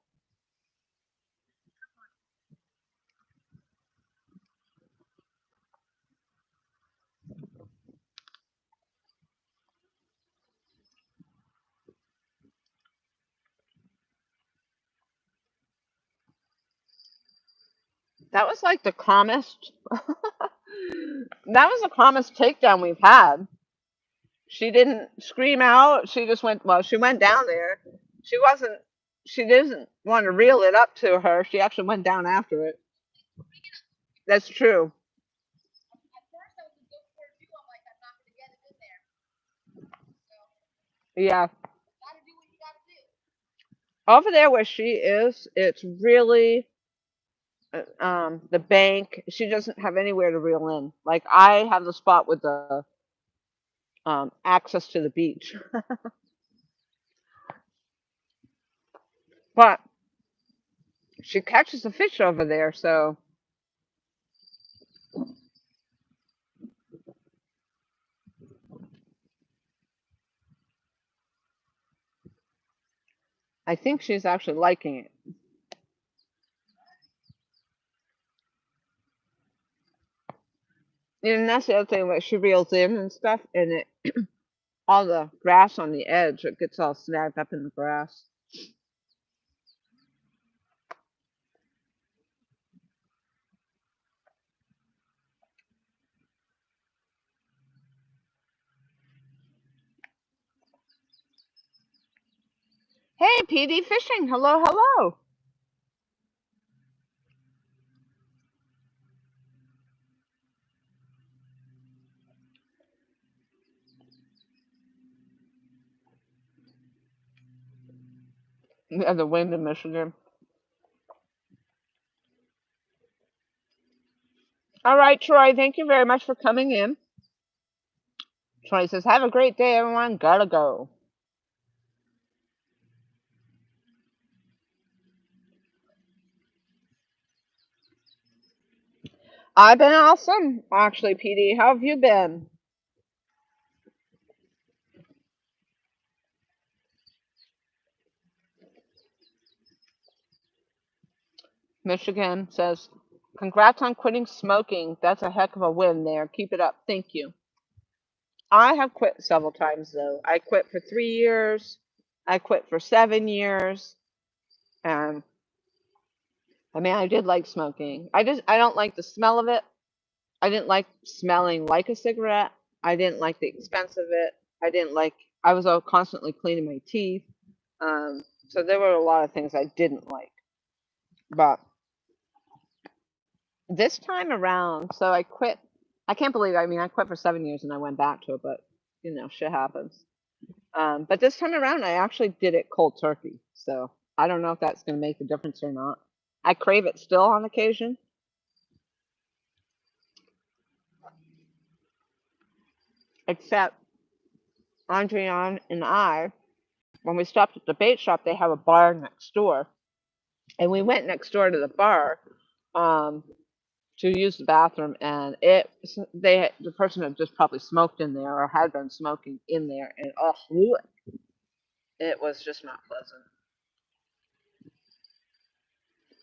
That was like the calmest. That was the calmest takedown we've had. She didn't scream out. She just went. Well, she went down there. She wasn't. She didn't want to reel it up to her. She actually went down after it. That's true. At first, I was a good for you. I'm like, I'm not gonna get it in there. So, Yeah. gotta do what you gotta do. Over there where she is, it's really the bank. She doesn't have anywhere to reel in. Like I have the spot with the access to the beach. But she catches the fish over there, so I think she's actually liking it. And that's the other thing, like she reels in and stuff, and it all the grass on the edge, it gets all snagged up in the grass. Hey, PD Fishing, hello, hello. Yeah, the wind in Michigan. All right, Troy, thank you very much for coming in. Troy says, have a great day, everyone. Gotta go. I've been awesome, actually, PD. How have you been? Michigan says, congrats on quitting smoking. That's a heck of a win there. Keep it up. Thank you. I have quit several times, though. I quit for 3 years. I quit for 7 years. And I mean, I did like smoking. I don't like the smell of it. I didn't like smelling like a cigarette. I didn't like the expense of it. I didn't like, I was constantly cleaning my teeth. So there were a lot of things I didn't like. But this time around, so I quit. I can't believe, I mean, I quit for 7 years and I went back to it, but shit happens. But this time around, I actually did it cold turkey. So I don't know if that's going to make a difference or not. I crave it still on occasion, except Andrian and I, when we stopped at the bait shop, they have a bar next door. And we went next door to the bar um, to use the bathroom, and the person had just probably smoked in there or had been smoking in there, and oh, it was just not pleasant.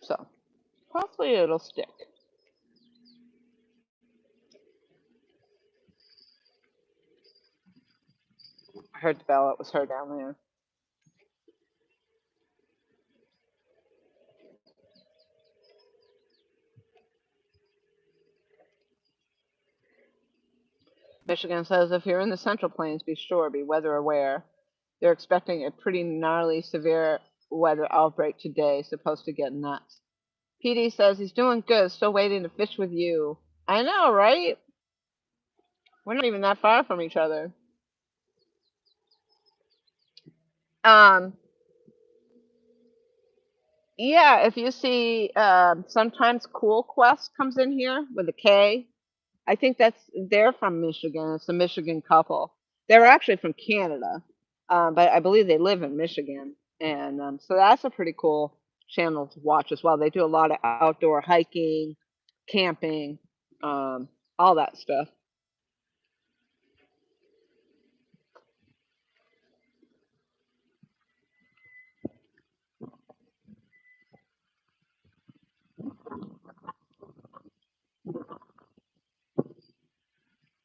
So hopefully it'll stick. I heard the bell. It was her down there. Michigan says if you're in the Central Plains, be weather aware. They're expecting a pretty gnarly, severe weather outbreak today. Supposed to get nuts. PD says he's doing good. Still waiting to fish with you. I know, right? We're not even that far from each other. Um, yeah, if you see, sometimes Cool Quest comes in here with a K. I think they're from Michigan. It's a Michigan couple. They're actually from Canada, but I believe they live in Michigan, and so that's a pretty cool channel to watch as well. They do a lot of outdoor hiking, camping, all that stuff.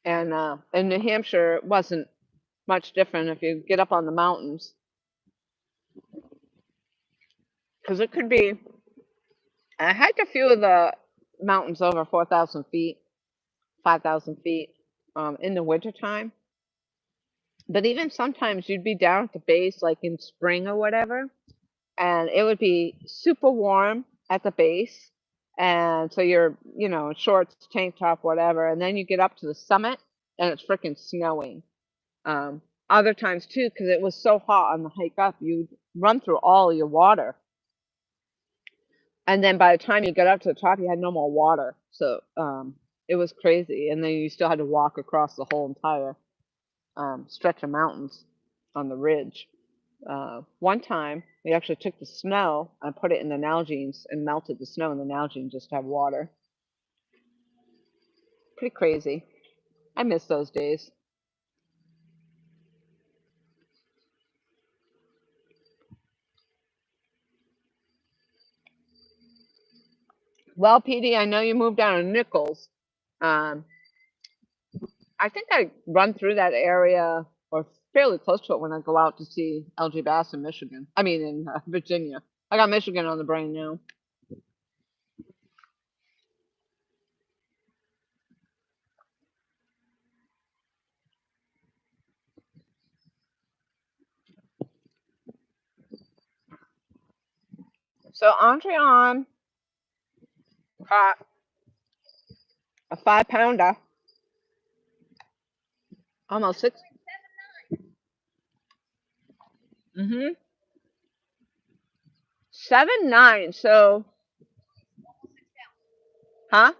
And in New Hampshire, it wasn't much different if you get up on the mountains, because it could be. I hiked a few of the mountains over 4,000 feet, 5,000 feet in the wintertime. But even sometimes you'd be down at the base, like in spring or whatever, and it would be super warm at the base. And so you're, shorts, tank top, whatever. And then you get up to the summit and it's freaking snowing. Um, Other times too, because it was so hot on the hike up, you'd run through all your water. And then by the time you got up to the top, you had no more water. So it was crazy. And then you still had to walk across the whole entire stretch of mountains on the ridge. One time, we actually took the snow and put it in the Nalgene's and melted the snow in the Nalgene just to have water. Pretty crazy. I miss those days. Well, PD, I know you moved down to Nichols. Um, I think I run through that area or fairly close to it when I go out to see LG Bass in Michigan. I mean, in Virginia. I got Michigan on the brain now. So Andreon caught a 5 pounder, almost six. Mm-hmm. 7.9. So, huh? 5.79,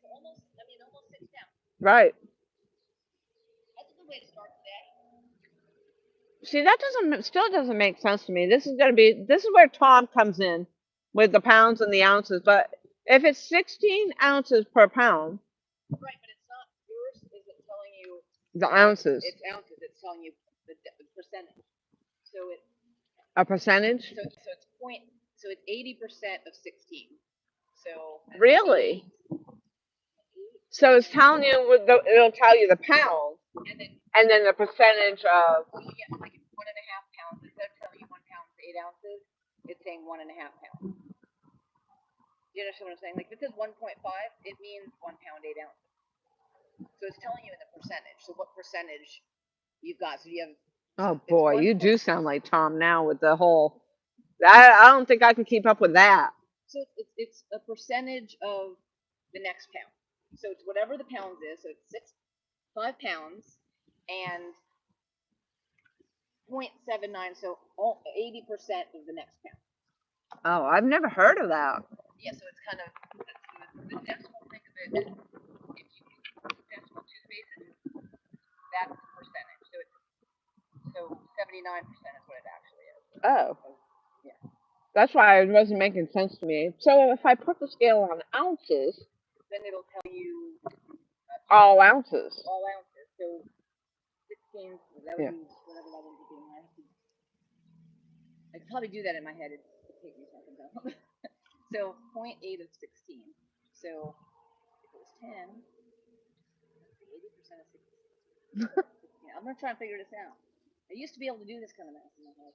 so almost 6 pounds. Right. That's a good way to start today. See, that still doesn't make sense to me. This is where Tom comes in with the pounds and the ounces. But if it's 16 ounces per pound, Right, but it's not yours. Is it telling you the ounces, it's ounces? It's telling you the percentage. So a percentage? so it's point. So it's 80% of 16. So Really? So it's telling you, it'll tell you the pound, and then the percentage of. you get like 1.5 pounds. Instead of telling you 1 pound is 8 ounces, it's saying 1.5 pounds. You understand what I'm saying? Like if it says 1.5, it means 1 pound 8 ounces. So it's telling you in the percentage. So what percentage you've got? So you have. Oh It's boy, you 1. do sound like Tom now with the whole. I don't think I could keep up with that. So it's a percentage of the next pound. So it's whatever the pounds is. So it's 5 pounds and 0.79. So 80% of the next pound. Oh, I've never heard of that. Yeah. So it's kind of the decimal. Think of it as if you put decimal 2 spaces, that's the percentage. So 79% is what it actually is. Oh, Yeah. that's why it wasn't making sense to me. So if I put the scale on ounces, Then it'll tell you all ounces. all ounces. So 16. That would Yeah. be whatever that would be. I could probably do that in my head. It'd take me a second though. So 0.8 of 16. So if it was 10, 80% of 16. I'm gonna try and figure this out. I used to be able to do this kind of math in my head.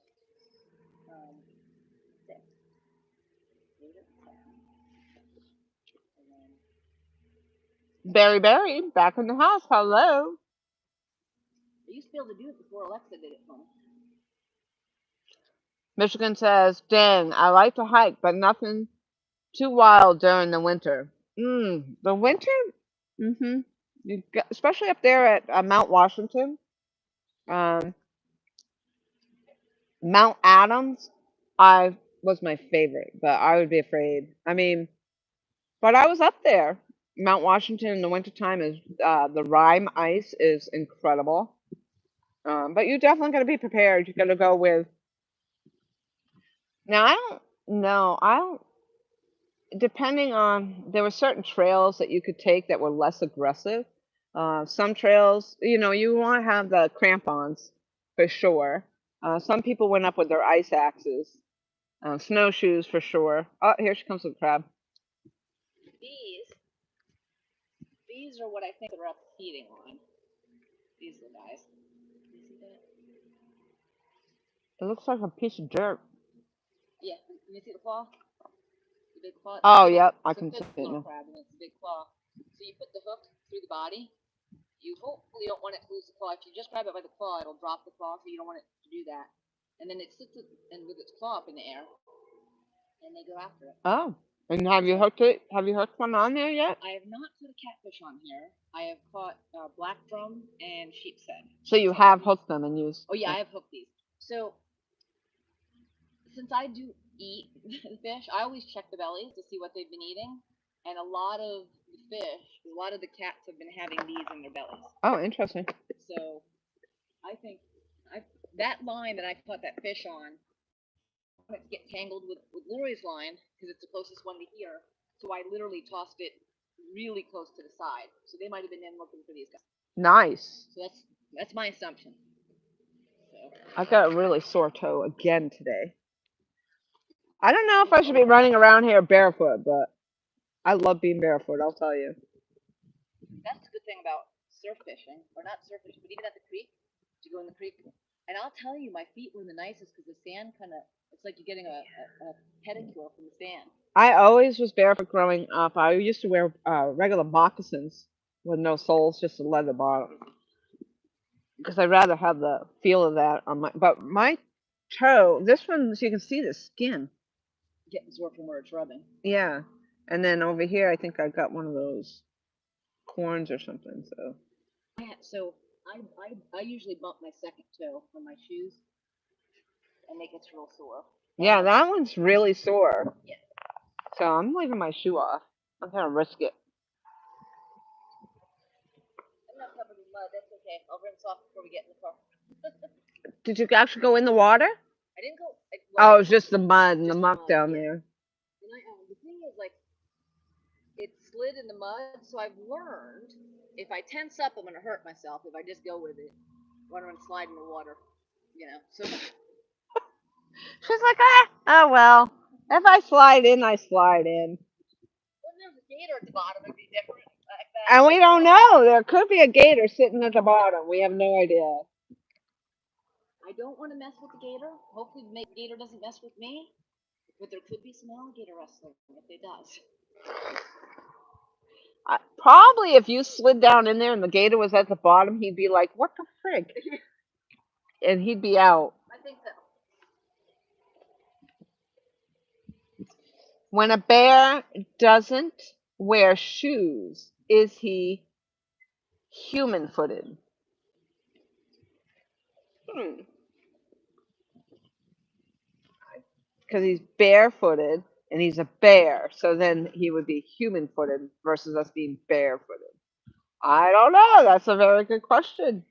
6. 8 of 10. And then Berry, back in the house. Hello. I used to be able to do it before Alexa did it for me. Michigan says, dang, I like to hike, but nothing too wild during the winter. The winter? Mm-hmm. Especially up there at Mount Washington. Um, Mount Adams, I was my favorite, but I would be afraid. I mean, but I was up there. Mount Washington in the wintertime is the rime ice is incredible. But you definitely got to be prepared. You got to go with. Now I don't know. I don't. Depending on there were certain trails that you could take that were less aggressive. Some trails, you want to have the crampons for sure. Some people went up with their ice axes, snowshoes for sure. Oh, here she comes with the crab. These are what I think are up feeding on. These are the guys. You see that? It looks like a piece of dirt. Yeah. Can you see the claw? The big claw. Oh, It's yep, I a can see fifth it little now. crab, and it's a big claw. So you put the hook through the body. You hopefully don't want it to lose the claw. If you just grab it by the claw, it'll drop the claw, so you don't want it to do that. And then it sits and with its claw up in the air, and they go after it. Oh, and have you hooked it? Have you hooked one on there yet? I have not put a catfish on here. I have caught black drum and sheepshead. So you have hooked them and used. Oh yeah, I have hooked these. So since I do eat the fish, I always check the bellies to see what they've been eating. And a lot of the fish, a lot of the cats have been having these in their bellies. Oh, interesting. So I think that line that I caught that fish on, I want it to get tangled with Lori's line because it's the closest one to here. So I literally tossed it really close to the side. So they might have been in looking for these guys. Nice. So that's my assumption. So. I got a really sore toe again today. I don't know if I should be running around here barefoot, but I love being barefoot, I'll tell you. That's the good thing about surf fishing, or not surf fishing, but even at the creek, you go in the creek, and I'll tell you, my feet were the nicest because the sand kind of, it's like you're getting a pedicure from the sand. I always was barefoot growing up. I used to wear regular moccasins with no soles, just a leather bottom. Because I'd rather have the feel of that on my toe, this one, so you can see the skin. Getting sore from where it's rubbing. Yeah. And then over here, I think I got one of those corns or something, so. So I usually bump my second toe on my shoes, and it gets real sore. Yeah, that one's really sore. Yeah. So I'm leaving my shoe off. I'm gonna risk it. I'm not covered in mud. That's okay. I'll rinse off before we get in the car. Did you actually go in the water? I didn't go. Oh, it was just the mud and the muck down there. And the thing is, like, it slid in the mud, so I've learned if I tense up, I'm gonna hurt myself. If I just go with it, when I'm slide in the water, So She's like, oh well. If I slide in, I slide in. when there's a gator at the bottom, it'd be different like that. And we don't know. There could be a gator sitting at the bottom. We have no idea. I don't want to mess with the gator. Hopefully, the gator doesn't mess with me. But there could be some alligator rustling if it does. Probably if you slid down in there and the gator was at the bottom, he'd be like, "What the frig?" And he'd be out. I think so. When a bear doesn't wear shoes, is he human-footed? Because he's barefooted and he's a bear, so then he would be human-footed versus us being barefooted. I don't know. That's a very good question.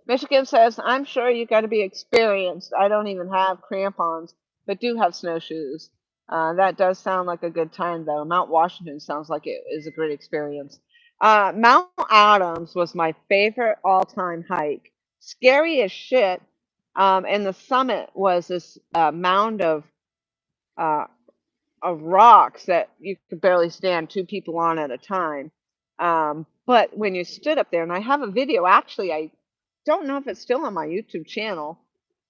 Michigan says, I'm sure you got to be experienced. I don't even have crampons, but do have snowshoes. That does sound like a good time, though. Mount Washington sounds like it is a great experience. Mount Adams was my favorite all time hike. Scary as shit. And the summit was this mound uh, of rocks that you could barely stand two people on at a time. But when you stood up there, and I have a video, actually, I don't know if it's still on my YouTube channel,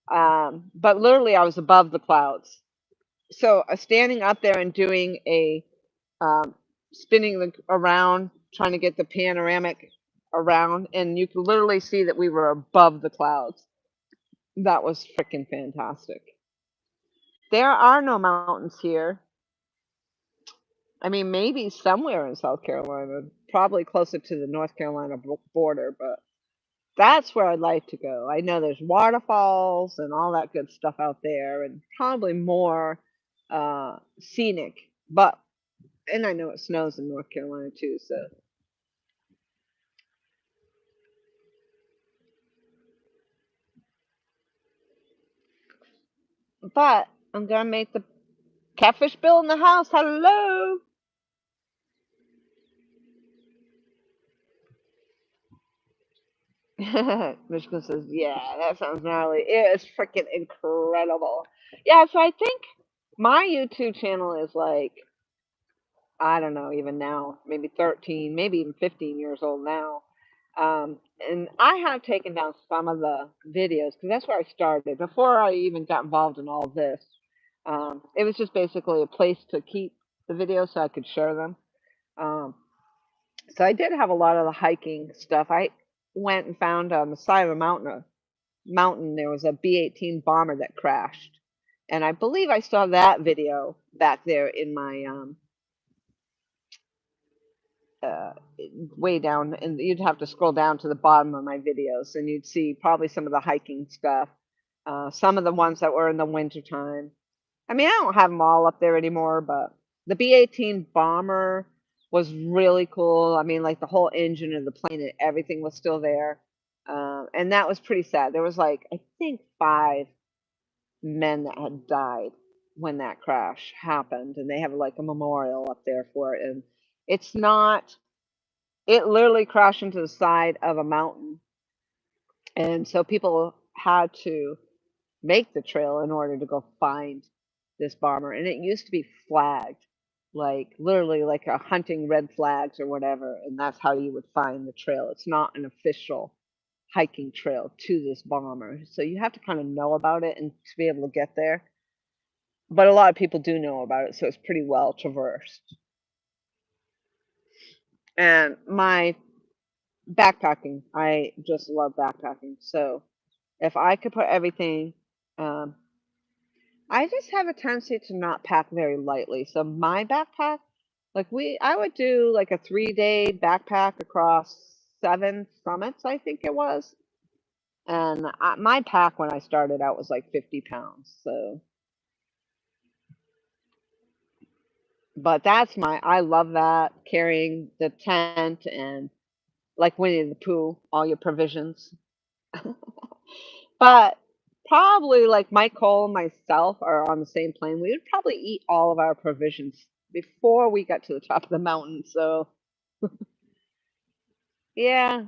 but literally I was above the clouds. So standing up there and doing a spinning around, trying to get the panoramic around, and you could literally see that we were above the clouds. That was freaking fantastic. There are no mountains here. I mean, maybe somewhere in South Carolina, probably closer to the North Carolina border, but that's where I'd like to go. I know there's waterfalls and all that good stuff out there, and probably more scenic. But and I know it snows in North Carolina too, so. But I'm gonna make the catfish bill in the house. Hello. Michigan says, "Yeah, that sounds gnarly. It is freaking incredible." Yeah, so I think my YouTube channel is like, I don't know, even now, maybe 13, maybe even 15 years old now. And I have taken down some of the videos because that's where I started before I even got involved in all this. It was just basically a place to keep the videos so I could share them. Um, so I did have a lot of the hiking stuff. I went and found on the side of a mountain there was a B-18 bomber that crashed, and I believe I saw that video back there in my uh, way down, and you'd have to scroll down to the bottom of my videos, and you'd see probably some of the hiking stuff, some of the ones that were in the winter time. I mean, I don't have them all up there anymore, but the B-18 bomber was really cool. I mean, like the whole engine of the plane and everything was still there. And that was pretty sad. There was like, I think 5 men that had died when that crash happened, and they have like a memorial up there for it. And it's not, it literally crashed into the side of a mountain. And so people had to make the trail in order to go find this bomber. And it used to be flagged, like literally like a hunting red flags or whatever. And that's how you would find the trail. It's not an official hiking trail to this bomber. So you have to kind of know about it and to be able to get there. But a lot of people do know about it, so it's pretty well traversed. And my backpacking, I just love backpacking. So if I could put everything, um, I just have a tendency to not pack very lightly. So my backpack, like I would do like a 3 day backpack across 7 summits, I think it was. And my pack when I started out was like 50 pounds. So, but I love that carrying the tent and like Winnie the Pooh, all your provisions. But probably like Mike Cole and myself are on the same plane. We would probably eat all of our provisions before we got to the top of the mountain. So yeah,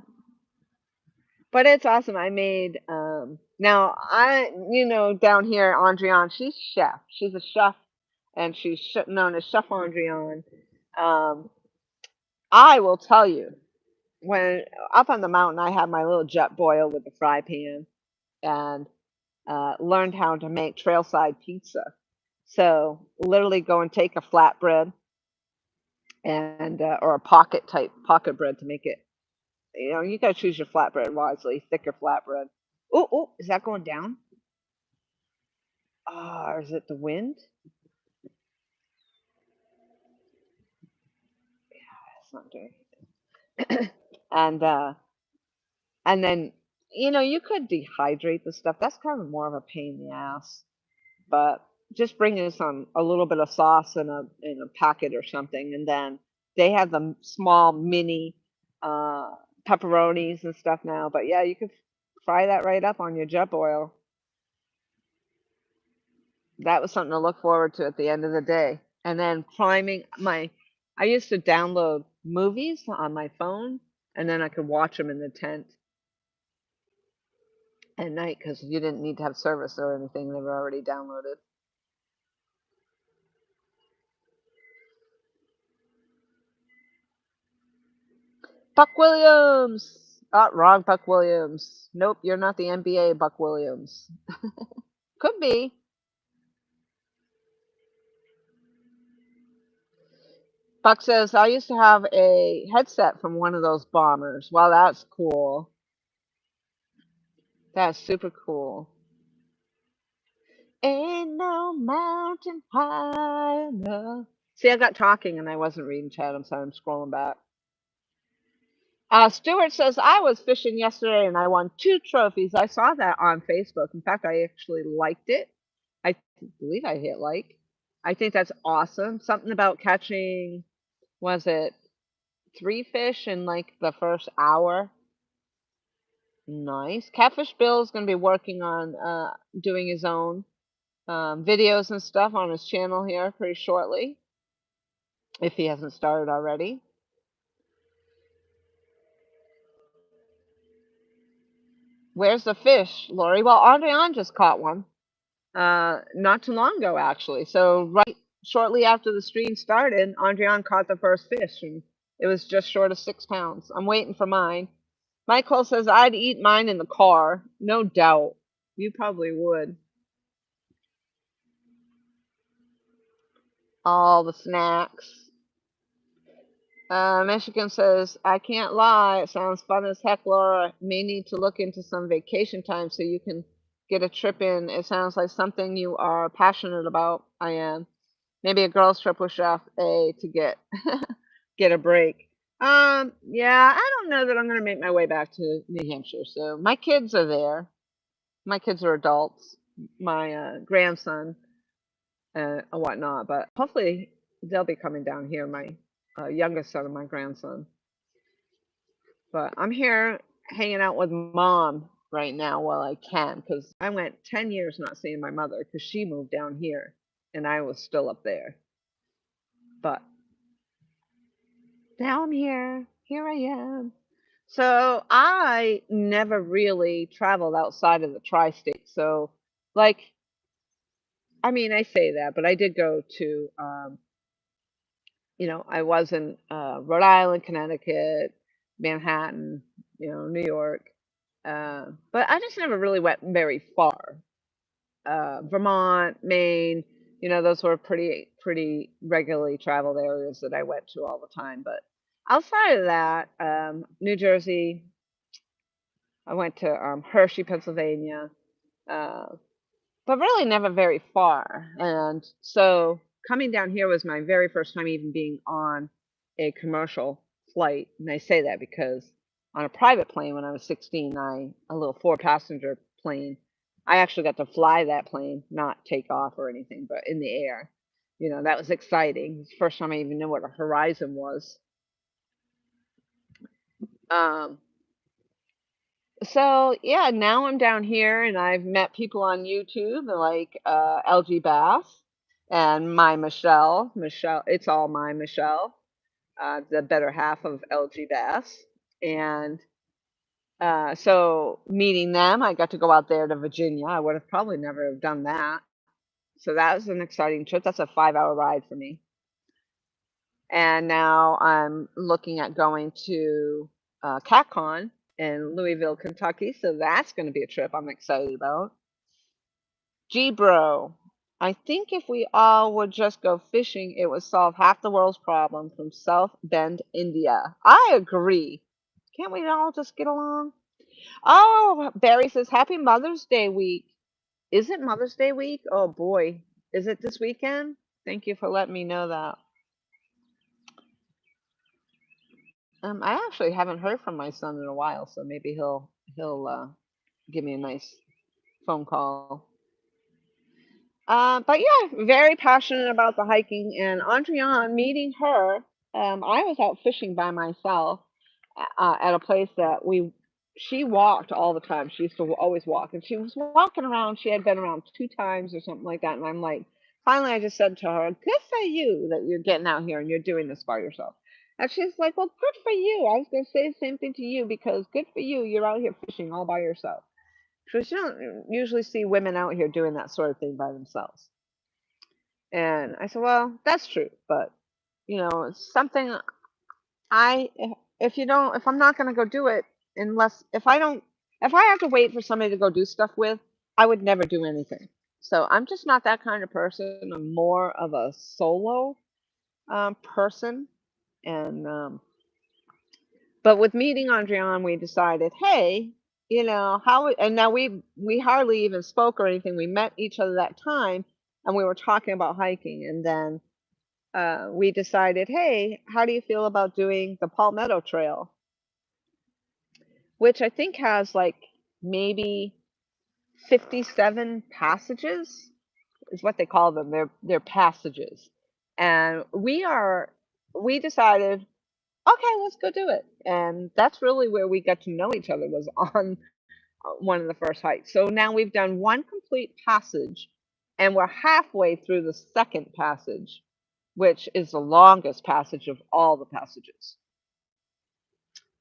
but it's awesome. I made now down here Andrian, she's chef. She's a chef, and she's known as Chef Andrian. Um, I will tell you when up on the mountain, I had my little jet boil with the fry pan, and learned how to make trailside pizza. So literally go and take a flatbread and or a pocket bread to make it. You know, you gotta choose your flatbread wisely, thicker flatbread. Oh, oh, is that going down? Ah, or is it the wind? That's not doing it. And then you could dehydrate the stuff. That's kind of more of a pain in the ass. But just bring in some a little bit of sauce in a packet or something, and then they have the small mini uh, pepperonis and stuff now. But yeah, you could fry that right up on your jet oil. That was something to look forward to at the end of the day. And then I used to download movies on my phone, and then I could watch them in the tent at night because you didn't need to have service or anything; they were already downloaded. Buck Williams. Oh, wrong, Buck Williams. Nope, you're not the NBA Buck Williams. Could be. Buck says, I used to have a headset from one of those bombers. Wow, that's cool. That's super cool. Ain't no mountain high enough. See, I got talking and I wasn't reading chat. I'm sorry, I'm scrolling back. Stuart says, I was fishing yesterday and I won 2 trophies. I saw that on Facebook. In fact, I actually liked it. I believe I hit like. I think that's awesome. Something about catching, was it 3 fish in like the first hour? Nice. Catfish Bill is going to be working on doing his own videos and stuff on his channel here pretty shortly, if he hasn't started already. Where's the fish, Lori? Well, Andreon just caught one not too long ago, actually. So right shortly after the stream started, Andreon caught the first fish, and it was just short of 6 pounds. I'm waiting for mine. Michael says I'd eat mine in the car. No doubt. You probably would. All the snacks. Michigan says, I can't lie. It sounds fun as heck, Laura. May need to look into some vacation time so you can get a trip in. It sounds like something you are passionate about. I am. Maybe a girls' trip with Chef A to get get a break. Yeah, I don't know that I'm gonna make my way back to New Hampshire. So my kids are there. My kids are adults. My grandson and whatnot, but hopefully they'll be coming down here. My youngest son and my grandson. But I'm here hanging out with mom right now while I can, because I went 10 years not seeing my mother because she moved down here and I was still up there. But now I'm here. Here I am. So I never really traveled outside of the tri-state. So, like, I mean, I say that, but I did go to, I was in Rhode Island, Connecticut, Manhattan, New York. But I just never really went very far. Vermont, Maine, those were pretty regularly traveled areas that I went to all the time. But outside of that, New Jersey, I went to Hershey, Pennsylvania, uh, but really never very far. And so coming down here was my very first time even being on a commercial flight. And I say that because on a private plane when I was 16, a little 4-passenger plane, I actually got to fly that plane, not take off or anything, but in the air. That was exciting. It's the first time I even knew what a horizon was. Um, So yeah, now I'm down here and I've met people on YouTube like LG Bass and my Michelle. Michelle, it's all my Michelle, the better half of LG Bass. And so meeting them, I got to go out there to Virginia. I would have probably never have done that. So that was an exciting trip. That's a 5-hour ride for me. And now I'm looking at going to CatCon in Louisville, Kentucky. So that's going to be a trip I'm excited about. G Bro. I think if we all would just go fishing, it would solve half the world's problems from South Bend, India. I agree. Can't we all just get along? Oh, Barry says, Happy Mother's Day week. Is it Mother's Day week? Oh boy. Is it this weekend? Thank you for letting me know that. I actually haven't heard from my son in a while, so maybe he'll give me a nice phone call. But yeah, very passionate about the hiking. And Andriane, meeting her, I was out fishing by myself at a place that she walked all the time. She used to always walk, and she was walking around. She had been around 2 times or something like that. And I'm like, finally, I just said to her, "Good for you that you're getting out here and you're doing this by yourself." And she's like, "Well, good for you. I was going to say the same thing to you because good for you. You're out here fishing all by yourself." Because you don't usually see women out here doing that sort of thing by themselves. And I said, well, that's true, but it's something I if I'm not gonna go do it unless if I have to wait for somebody to go do stuff with, I would never do anything. So I'm just not that kind of person. I'm more of a solo person, and but with meeting Andrian, we decided, hey, and now we hardly even spoke or anything. We met each other that time, and we were talking about hiking, and then we decided, hey, how do you feel about doing the Palmetto Trail, which I think has like maybe 57 passages, is what they call them. They're passages, and we decided, okay, let's go do it, and that's really where we got to know each other was on one of the first hikes. So now we've done one complete passage, and we're halfway through the second passage, which is the longest passage of all the passages.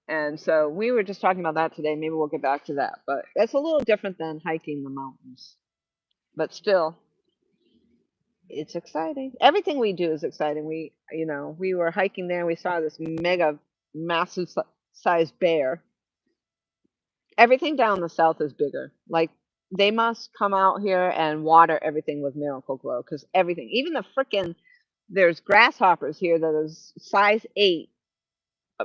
And so we were just talking about that today. Maybe we'll get back to that. But it's a little different than hiking the mountains. But still, it's exciting. Everything we do is exciting. We were hiking there. We saw this mega, massive sized bear. Everything down the south is bigger. Like they must come out here and water everything with Miracle Grow because everything, even the frickin' there's grasshoppers here that is size 8,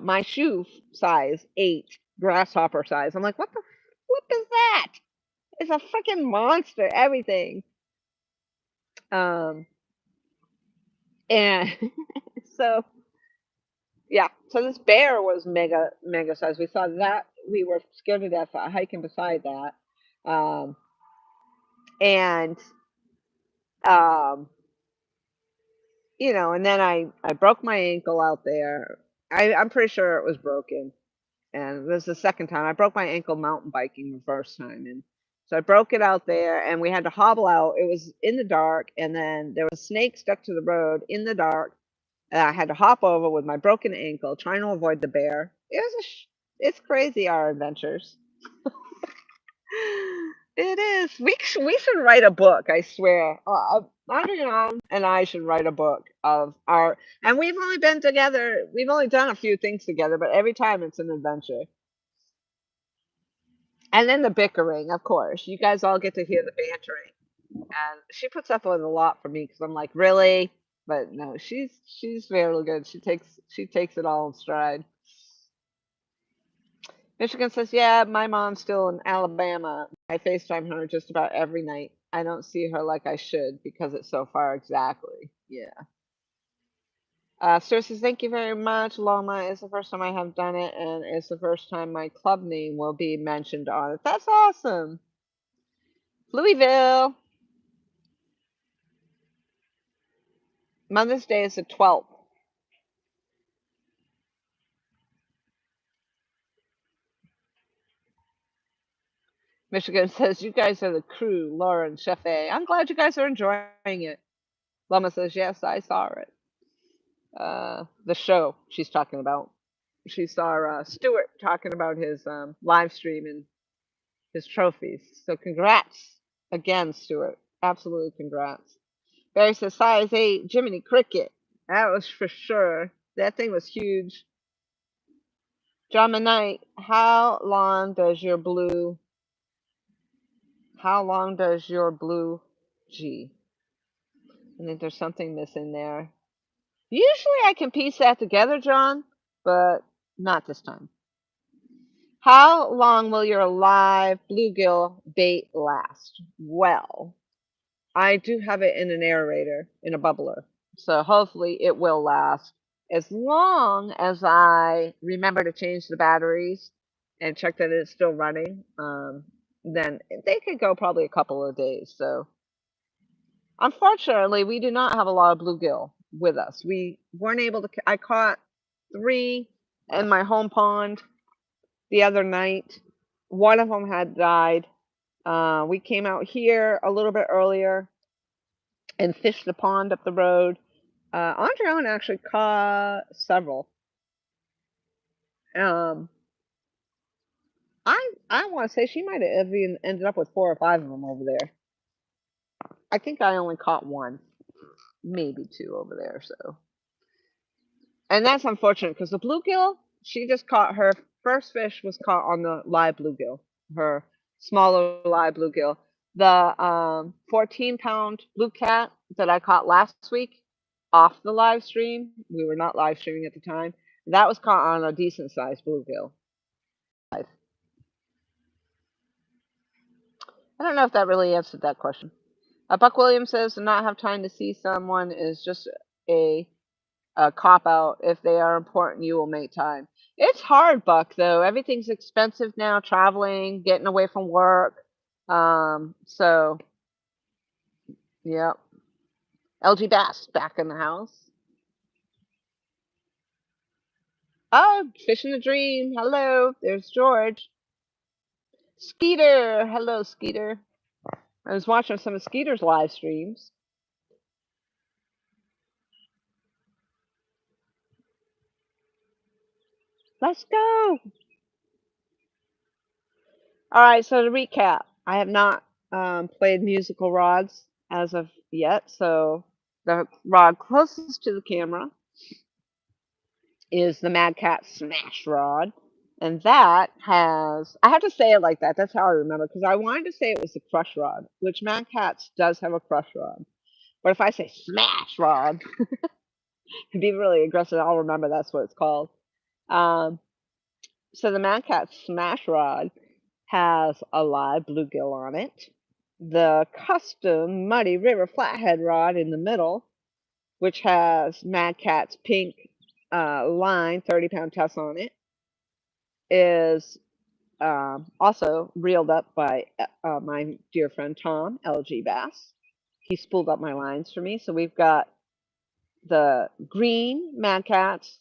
my shoe size 8, grasshopper size. I'm like, what the flip is that? It's a freaking monster. Everything. Um, and so yeah, so this bear was mega size. We saw that. We were scared to death hiking beside that. Um, and um, and then I broke my ankle out there. I'm pretty sure it was broken. And this is the second time. I broke my ankle mountain biking the first time, and so I broke it out there, and we had to hobble out. It was in the dark, and then there was snakes stuck to the road in the dark, and I had to hop over with my broken ankle, trying to avoid the bear. It's crazy our adventures. It is. We should write a book. I swear. Adrian and I should write a book of our. And we've only been together. We've only done a few things together, but every time it's an adventure. And then the bickering, of course. You guys all get to hear the bantering. And she puts up with a lot for me because I'm like, really? But no, she's very good. She takes it all in stride. Michigan says, yeah, my mom's still in Alabama. I FaceTime her just about every night. I don't see her like I should because it's so far exactly. Yeah. Sir says, thank you very much. Loma is the first time I have done it, and it's the first time my club name will be mentioned on it. That's awesome. Louisville. Mother's Day is the 12th. Michigan says, you guys are the crew, Laura and Chef A. I'm glad you guys are enjoying it. Loma says, yes, I saw it. The show she's talking about. She saw Stuart talking about his live stream and his trophies. So congrats again, Stuart. Absolutely congrats. Barry says, size 8, Jiminy Cricket. That was for sure. That thing was huge. John Knight, how long does your blue Gee, I think there's something missing there. Usually I can piece that together, John, but not this time. How long will your live bluegill bait last? Well, I do have it in an aerator, in a bubbler. So hopefully it will last as long as I remember to change the batteries and check that it's still running. Then they could go probably a couple of days. So unfortunately, we do not have a lot of bluegill with us. We weren't able to. I caught 3 in my home pond the other night. One of them had died. We came out here a little bit earlier and fished the pond up the road. Andreon actually caught several. Um, I want to say she might have even ended up with 4 or 5 of them over there. I think I only caught 1, maybe 2 over there. So, and that's unfortunate because the bluegill, she just caught her first fish was caught on the live bluegill, her smaller live bluegill. The 14-pound blue cat that I caught last week off the live stream, we were not live streaming at the time. That was caught on a decent sized bluegill. I don't know if that really answered that question. Buck Williams says to not have time to see someone is just a a cop out. If they are important, you will make time. It's hard, Buck, though. Everything's expensive now, traveling, getting away from work. So, yeah. LG Bass back in the house. Oh, Fishing the Dream. Hello. There's George. Skeeter. Hello, Skeeter. I was watching some of Skeeter's live streams. Let's go. All right, so to recap, I have not played musical rods as of yet. So the rod closest to the camera is the Mad Cat Smash Rod. And that has, I have to say it like that. That's how I remember, because I wanted to say it was the Crush Rod, which Mad Cats does have a Crush Rod. But if I say Smash Rod, to be really aggressive, I'll remember that's what it's called. Um, so the Mad Cat Smash Rod has a live bluegill on it. The custom Muddy River Flathead Rod in the middle, which has Mad Cat's pink line 30-pound test on it, is also reeled up by my dear friend Tom, LG Bass. He spooled up my lines for me. So we've got the green Mad Cats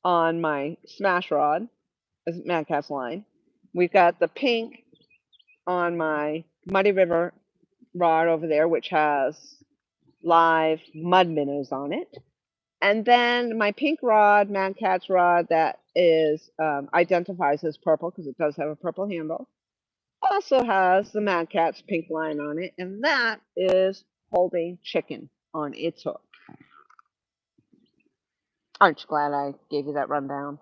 on my Smash Rod, Mad Cat's line. We've got the pink on my Muddy River rod over there, which has live mud minnows on it. And then my pink rod, Mad Cat's rod, that is identifies as purple because it does have a purple handle, also has the Mad Cat's pink line on it, and that is holding chicken on its hook. Aren't you glad I gave you that rundown?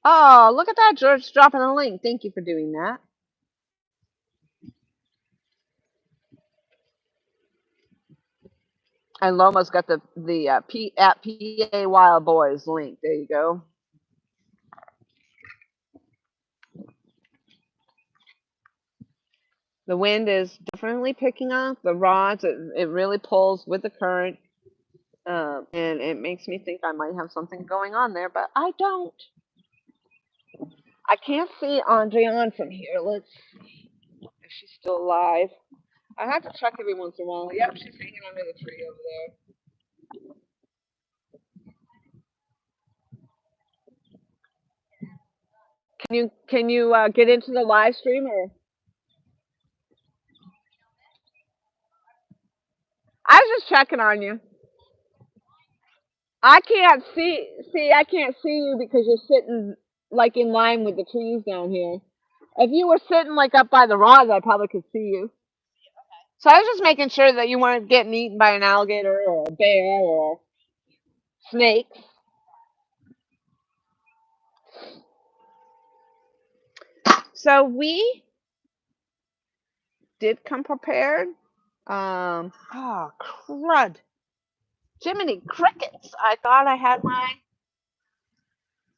Oh, look at that, George dropping a link. Thank you for doing that. And Loma's got the at PA Wild Boys link. There you go. The wind is definitely picking up. The rods, it really pulls with the current. And it makes me think I might have something going on there, but I don't. I can't see Andreon from here. Let's see if she's still alive. I have to check every once in a while. Yep, she's hanging under the tree over there. Can you get into the live stream or? I was just checking on you. I can't see. I can't see you because you're sitting like in line with the trees down here. If you were sitting like up by the rods, I probably could see you. So I was just making sure that you weren't getting eaten by an alligator or a bear or snakes. So we did come prepared. Oh, crud. Jiminy crickets. I thought I had my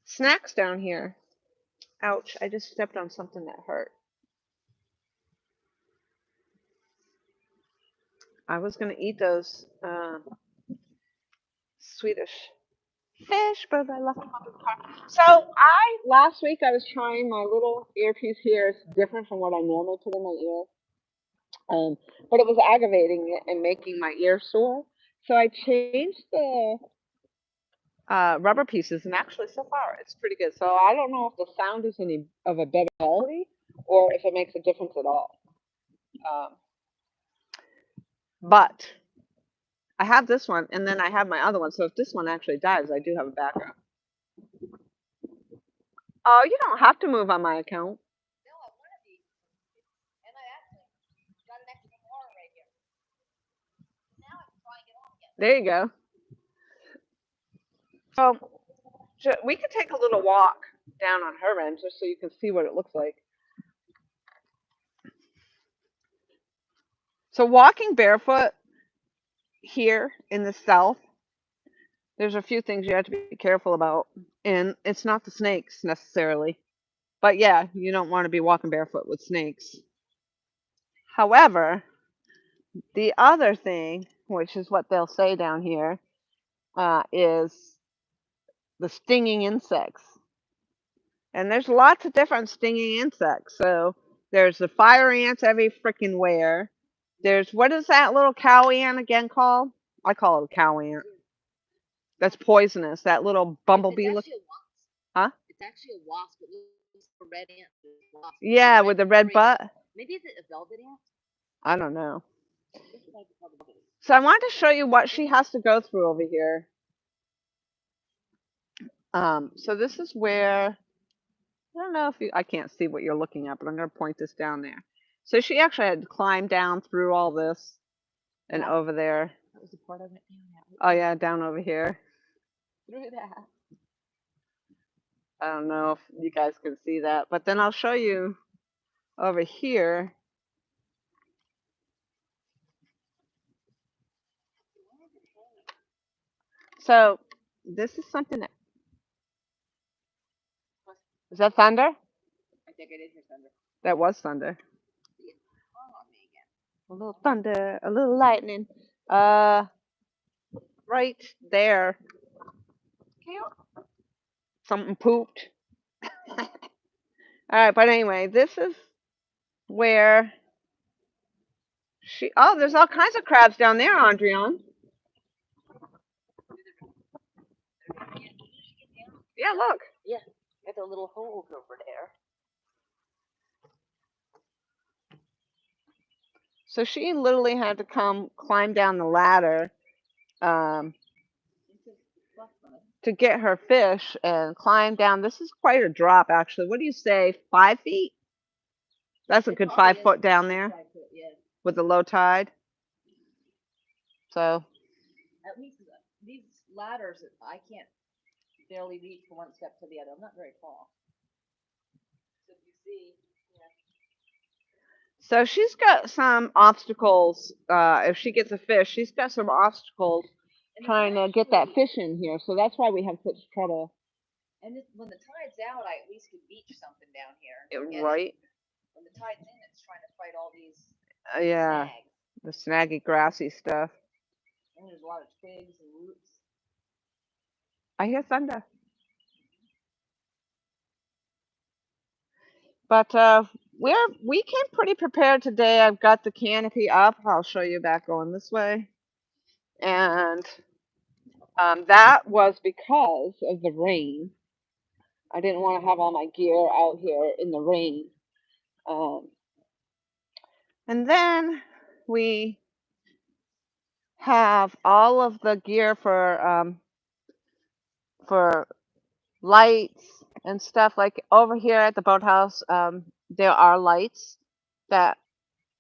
snacks down here. Ouch, I just stepped on something that hurt. I was going to eat those Swedish fish, but I left them up in the car. So last week I was trying my little earpiece here. It's different from what I normally put in my ear. But it was aggravating it and making my ear sore. So I changed the rubber pieces, and actually, so far, it's pretty good. So I don't know if the sound is any of a better quality or if it makes a difference at all. But I have this one, and then I have my other one. So if this one actually dies, I do have a backup. Oh, you don't have to move on my account. No, I want to be. And I actually got an extra bar right here. Now I can try and get on again. There you go. So we could take a little walk down on her end just so you can see what it looks like. So walking barefoot here in the south, there's a few things you have to be careful about. And it's not the snakes necessarily. But yeah, you don't want to be walking barefoot with snakes. However, the other thing, which is what they'll say down here, is the stinging insects. And there's lots of different stinging insects. So there's the fire ants every freaking where. There's, what is that little cow ant again called? I call it a cow ant. That's poisonous. That little bumblebee It's look. actually a wasp. Huh? It's actually a wasp. It looks like a red ant. Wasp. Yeah, with the red green. butt. Maybe is it a velvet ant? I don't know. Looks like a velvet. So I wanted to show you what she has to go through over here. So this is where, I don't know if you, I can't see what you're looking at, but I'm going to point this down there. So she actually had to climb down through all this and over there. That was the part I went down at. Oh yeah, down over here. Through that. I don't know if you guys can see that, but then I'll show you over here. So this is something that, is that thunder? I think I did hear thunder. That was thunder. Oh, on me again. A little thunder, a little lightning. Right there. Something pooped. All right, but anyway, this is where she. Oh, there's all kinds of crabs down there, Andrian. Yeah, look. Yeah, got the little holes over there. So she literally had to climb down the ladder to get her fish and climb down. This is quite a drop, actually. What do you say, 5 feet? That's a good 5 foot down there 5 foot, yeah. with the low tide. So At least these ladders, I can't barely reach from one step to the other. I'm not very tall. So if you see, yeah. So she's got some obstacles. If she gets a fish, she's got some obstacles trying to get that fish in here. So that's why we have such trouble. And when the tide's out, I at least could beach something down here. Right? When the tide's in, it's trying to fight all these Yeah, snags. the snaggy, grassy stuff. And there's a lot of twigs and roots. I hear thunder. But we came pretty prepared today. I've got the canopy up. I'll show you back going this way. And that was because of the rain. I didn't want to have all my gear out here in the rain. And then we have all of the gear for lights and stuff. Like over here at the boathouse, there are lights that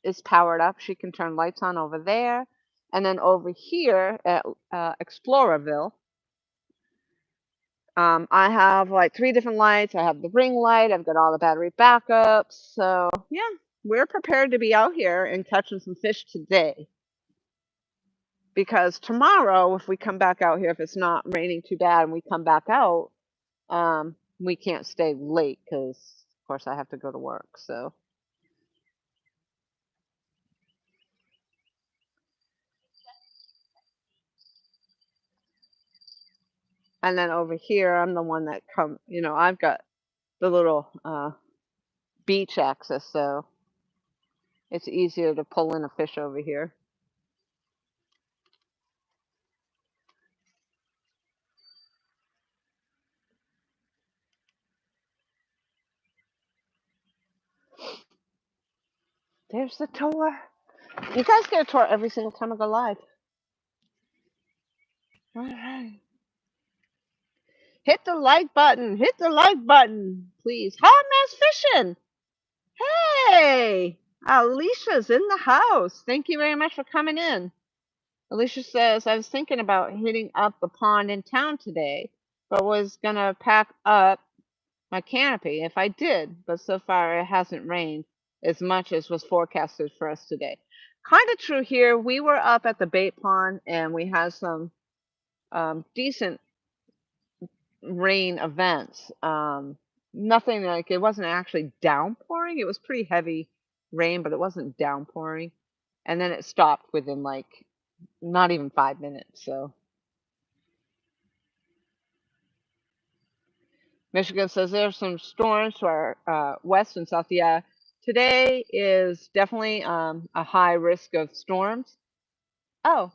is powered up. She can turn lights on over there. And then over here at Explorerville, I have like 3 different lights. I have the ring light. I've got all the battery backups. So yeah, we're prepared to be out here and catching some fish today. Because tomorrow, if we come back out here, if it's not raining too bad and we come back out, we can't stay late because, of course, I have to go to work. So, and then over here, I'm the one that I've got the little beach access, so it's easier to pull in a fish over here. There's the tour. You guys get a tour every single time I go live. All right. Hit the like button. Hit the like button, please. Hot Mess Fishing. Hey, Alicia's in the house. Thank you very much for coming in. Alicia says, I was thinking about hitting up the pond in town today, but was going to pack up my canopy if I did. But so far it hasn't rained as much as was forecasted for us today. Kind of true here. We were up at the bait pond and we had some decent rain events. Nothing like it wasn't actually downpouring. It was pretty heavy rain, but it wasn't downpouring. And then it stopped within like not even 5 minutes. So Michigan says there's some storms to our west and south. Yeah, today is definitely a high risk of storms. Oh,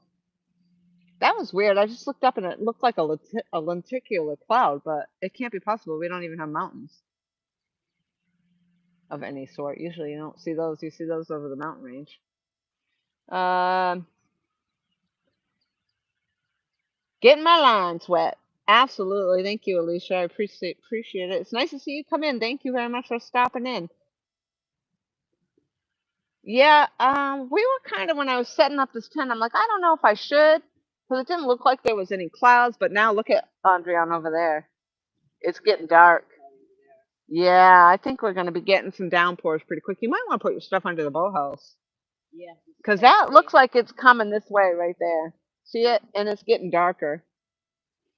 that was weird. I just looked up and it looked like a lenticular cloud, but it can't be possible. We don't even have mountains of any sort. Usually you don't see those. You see those over the mountain range. Getting my lines wet. Absolutely. Thank you, Alicia. I appreciate it. It's nice to see you come in. Thank you very much for stopping in. Yeah, we were kind of when I was setting up this tent, I'm like, I don't know if I should, because it didn't look like there was any clouds, but now look at Andrian over there. It's getting dark. Yeah, I think we're going to be getting some downpours pretty quick. You might want to put your stuff under the boathouse. Yeah. Because that looks like it's coming this way right there. See it? And it's getting darker.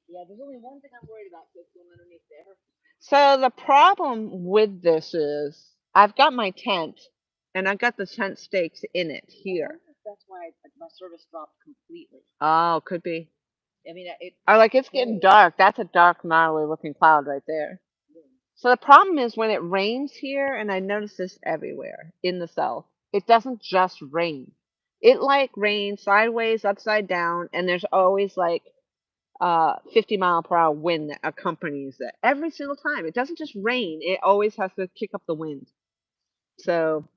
Yeah, there's only one thing I'm worried about, so it's going underneath there. So the problem with this is I've got my tent and I've got the tent stakes in it here. That's why my service dropped completely. Oh, could be. I mean, Or like it's getting dark. That's a dark, gnarly looking cloud right there. So the problem is when it rains here, and I notice this everywhere in the south, it doesn't just rain. It like rains sideways, upside down, and there's always like 50-mile-per-hour wind that accompanies it every single time. It doesn't just rain. It always has to kick up the wind. So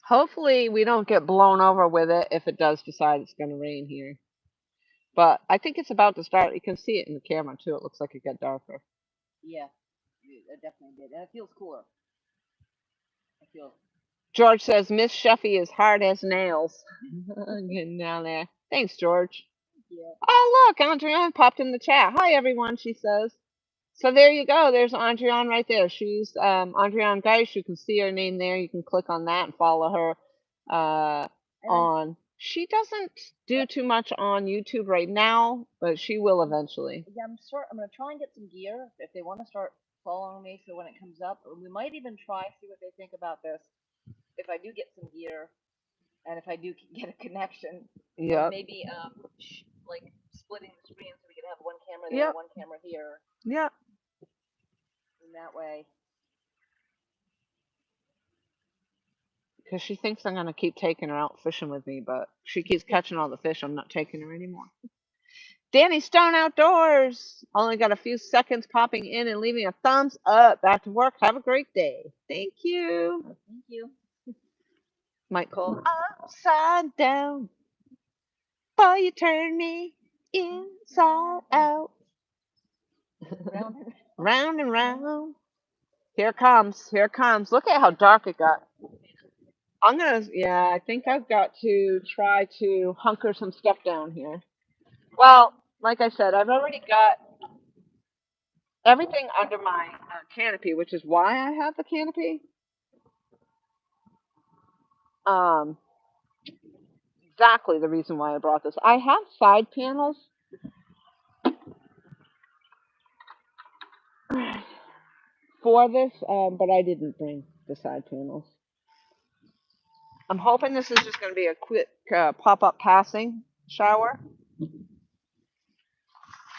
hopefully we don't get blown over with it if it does decide it's going to rain here. But I think it's about to start. You can see it in the camera too. It looks like it got darker. Yeah, it definitely did. And it feels cooler. George says Miss Sheffy is hard as nails. Getting down there. Thanks, George. Yeah. Oh, look, Andrian popped in the chat. Hi, everyone, she says. So there you go. There's Andrian right there. She's Andrian Geis. You can see her name there. You can click on that and follow her on. She doesn't do too much on YouTube right now, but she will eventually. Yeah, I'm gonna try and get some gear if they want to start following me. So when it comes up, we might even try see what they think about this. If I do get some gear, and if I do get a connection, Yeah. Maybe like splitting the screen so we can have one camera there, one camera here. Yeah. In that way. Because she thinks I'm going to keep taking her out fishing with me, but she keeps catching all the fish. I'm not taking her anymore. Danny Stone Outdoors. Only got a few seconds popping in and leaving a thumbs up. Back to work. Have a great day. Thank you. Thank you. Might call upside down. Boy, you turn me inside out. Round and round. Here it comes. Here it comes. Look at how dark it got. I think I've got to try to hunker some stuff down here. Well, like I said, I've already got everything under my canopy, which is why I have the canopy. Um, exactly the reason why I brought this. I have side panels for this, but I didn't bring the side panels. I'm hoping this is just going to be a quick pop-up passing shower.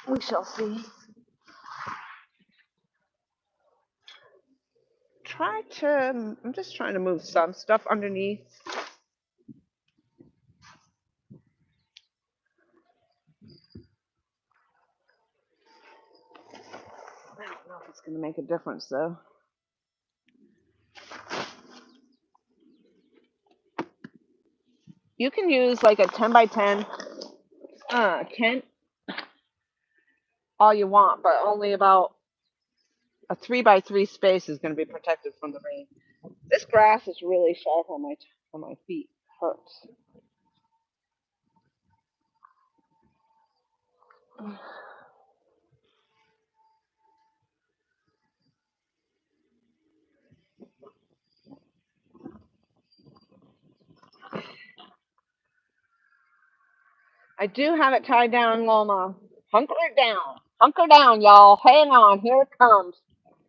We shall see. I'm just trying to move some stuff underneath. I don't know if it's going to make a difference though. You can use like a 10 by 10 tent all you want, but only about a 3 by 3 space is going to be protected from the rain. This grass is really sharp on my feet. It hurts. I do have it tied down, Loma. Hunker it down. Hunker down, y'all. Hang on. Here it comes.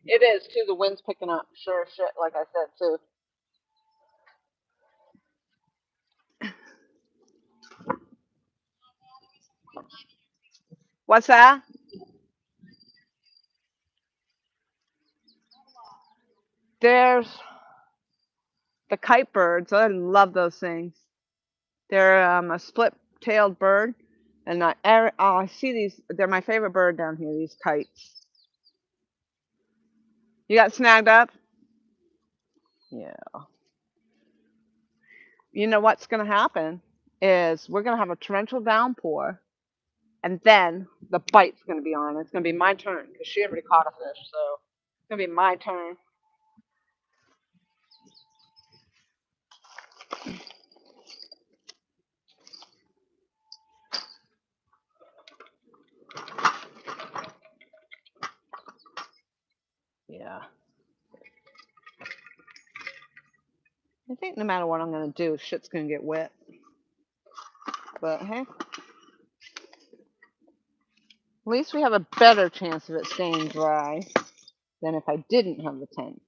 It is, too. The wind's picking up. Sure as shit, like I said, too. What's that? There's the kite birds. I love those things. They're a split-tailed bird. And I see these. They're my favorite bird down here, these kites. You got snagged up? Yeah. You know what's going to happen is we're going to have a torrential downpour, and then the bite's going to be on. It's going to be my turn because she already caught a fish, so it's going to be my turn. Yeah. I think no matter what I'm going to do, shit's going to get wet. But hey, at least we have a better chance of it staying dry than if I didn't have the tent.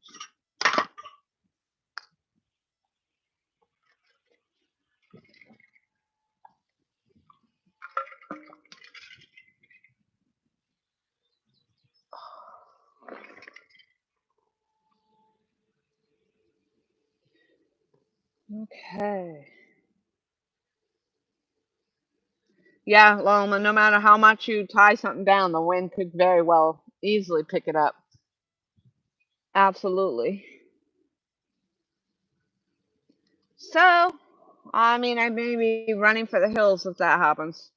Okay. Yeah, Loma, no matter how much you tie something down, the wind could very well easily pick it up. Absolutely. So, I mean, I may be running for the hills if that happens.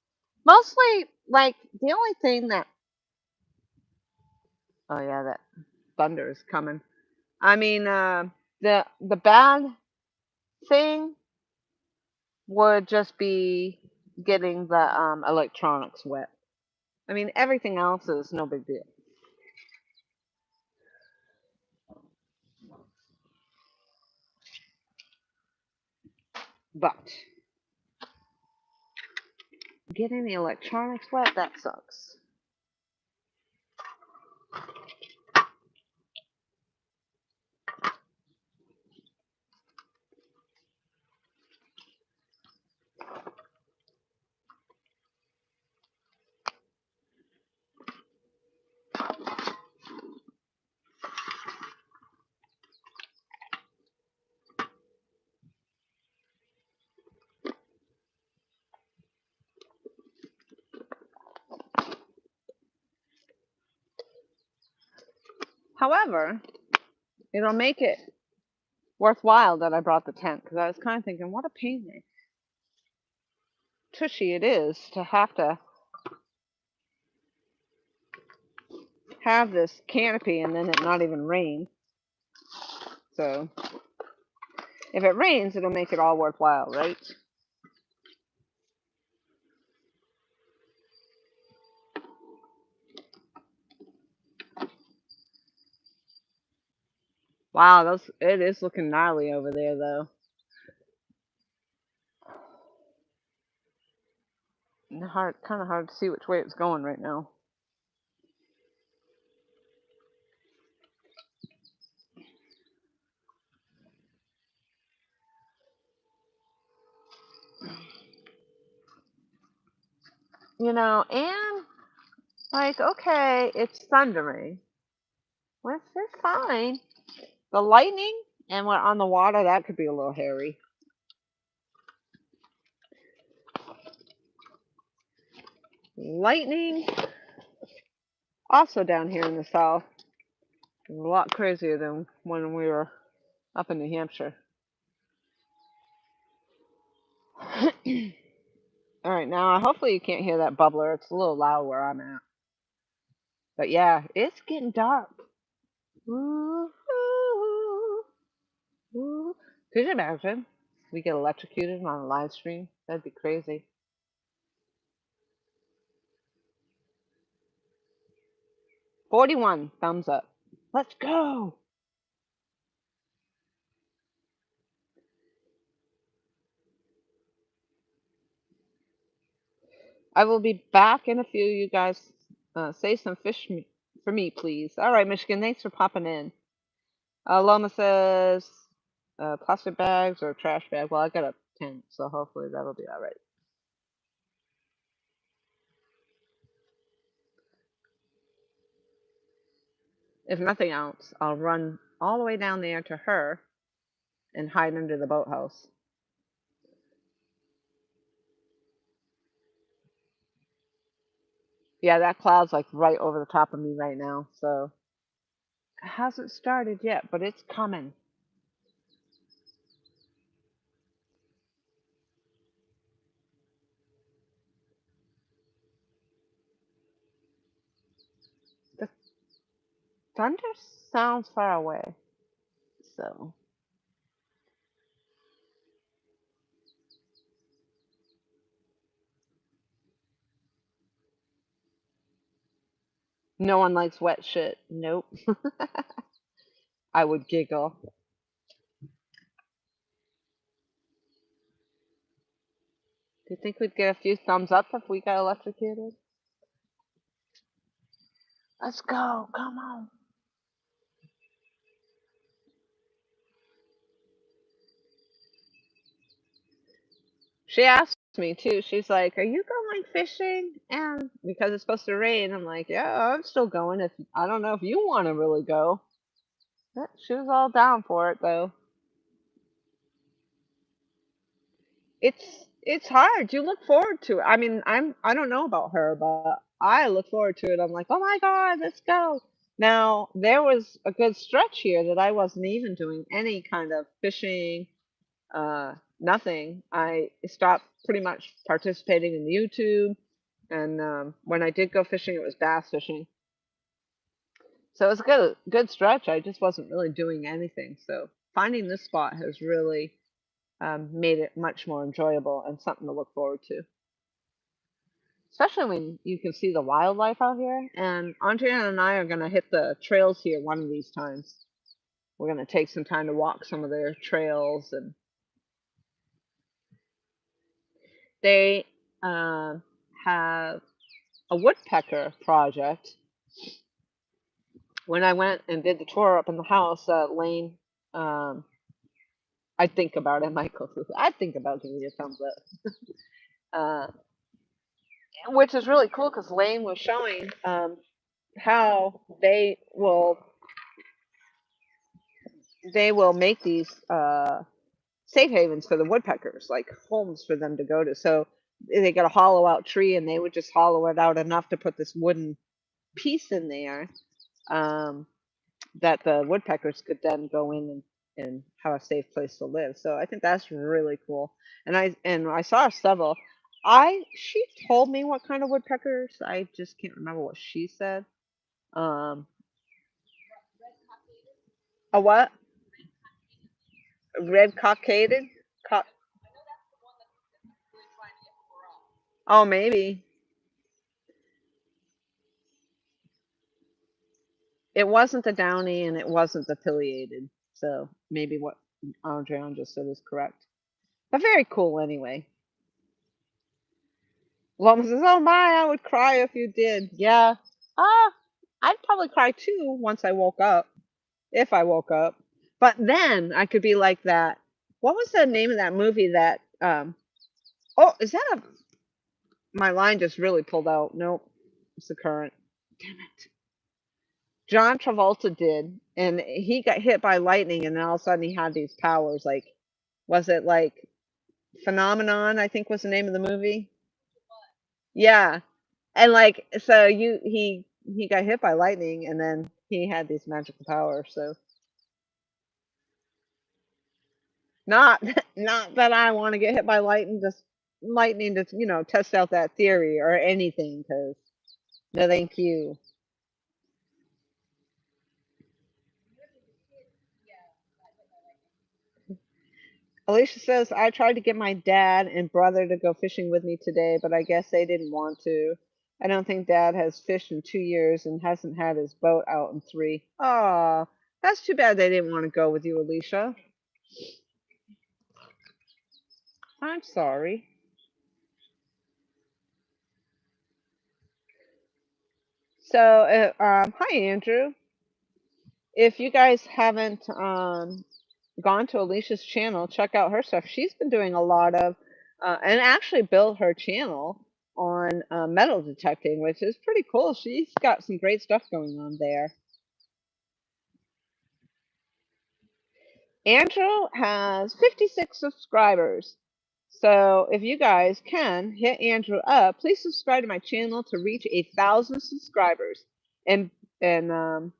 Mostly, like, the only thing that. Oh, yeah, that thunder is coming. I mean, the bad thing would just be getting the electronics wet. I mean, everything else is no big deal. But getting the electronics wet, that sucks. However, it'll make it worthwhile that I brought the tent because I was kind of thinking, what a pain in tushy it is to have this canopy and then it not even rain. So if it rains, it'll make it all worthwhile, right? Wow, it is looking gnarly over there though. kind of hard to see which way it's going right now. You know, and like, okay, it's thundering, which is fine. The lightning and we're on the water, that could be a little hairy. Lightning, also down here in the south, is a lot crazier than when we were up in New Hampshire. All right, now hopefully you can't hear that bubbler. It's a little loud where I'm at. But yeah, it's getting dark. Ooh, ooh, ooh. Could you imagine we get electrocuted on a live stream? That'd be crazy. 41 thumbs up. Let's go. I will be back in a few. You guys say some fish for me, please. All right, Michigan, thanks for popping in. Loma says plastic bags or trash bag. Well, I got a tent, so hopefully that'll be all right. If nothing else, I'll run all the way down there to her and hide under the boathouse. Yeah, that cloud's like right over the top of me right now, so it hasn't started yet, but it's coming. The thunder sounds far away, so no one likes wet shit. Nope. I would giggle. Do you think we'd get a few thumbs up if we got electrocuted? Let's go. Come on. She asked me too. She's like, "Are you going fishing?" And because it's supposed to rain, I'm like, "Yeah, I'm still going. If I don't know if you want to really go." But she was all down for it though. It's hard. You look forward to it. I mean, I don't know about her, but I look forward to it. I'm like, "Oh my God, let's go." Now, there was a good stretch here that I wasn't even doing any kind of fishing, nothing. I stopped pretty much participating in YouTube, and when I did go fishing, it was bass fishing. So it was a good stretch. I just wasn't really doing anything. So finding this spot has really made it much more enjoyable and something to look forward to. Especially when you can see the wildlife out here. And Andrea and I are going to hit the trails here one of these times. We're going to take some time to walk some of their trails. And they have a woodpecker project. When I went and did the tour up in the house, Lane, I think about it, Michael. I think about giving you a thumbs up. Uh, which is really cool because Lane was showing how they will make these safe havens for the woodpeckers, like homes for them to go to. So they got a hollow out tree, and they would just hollow it out enough to put this wooden piece in there that the woodpeckers could then go in and have a safe place to live. So I think that's really cool. And I saw several. She told me what kind of woodpeckers. I just can't remember what she said. Um, a what? Red cockaded? Co- oh, maybe. It wasn't the downy and it wasn't the pileated. So maybe what Andreon just said is correct. But very cool anyway. Loma says, "Oh my, I would cry if you did." Yeah. Ah, I'd probably cry too once I woke up, if I woke up. But then I could be like that. What was the name of that movie that oh, is that a my line just really pulled out. Nope. It's the current. Damn it. John Travolta did, and he got hit by lightning, and then all of a sudden he had these powers. Like, was it like Phenomenon? I think was the name of the movie. Yeah, and like, so he got hit by lightning, and then he had these magical powers. So not not that I want to get hit by lightning, just lightning to test out that theory or anything. Because no, thank you. Alicia says, I tried to get my dad and brother to go fishing with me today, but I guess they didn't want to. I don't think dad has fished in 2 years and hasn't had his boat out in three. Aw, that's too bad they didn't want to go with you, Alicia. I'm sorry. So, hi, Andrew. If you guys haven't gone to Alicia's channel, check out her stuff. She's been doing a lot of, and actually built her channel on metal detecting, which is pretty cool. She's got some great stuff going on there. Andrew has 56 subscribers. So if you guys can hit Andrew up, please subscribe to my channel to reach 1,000 subscribers, and and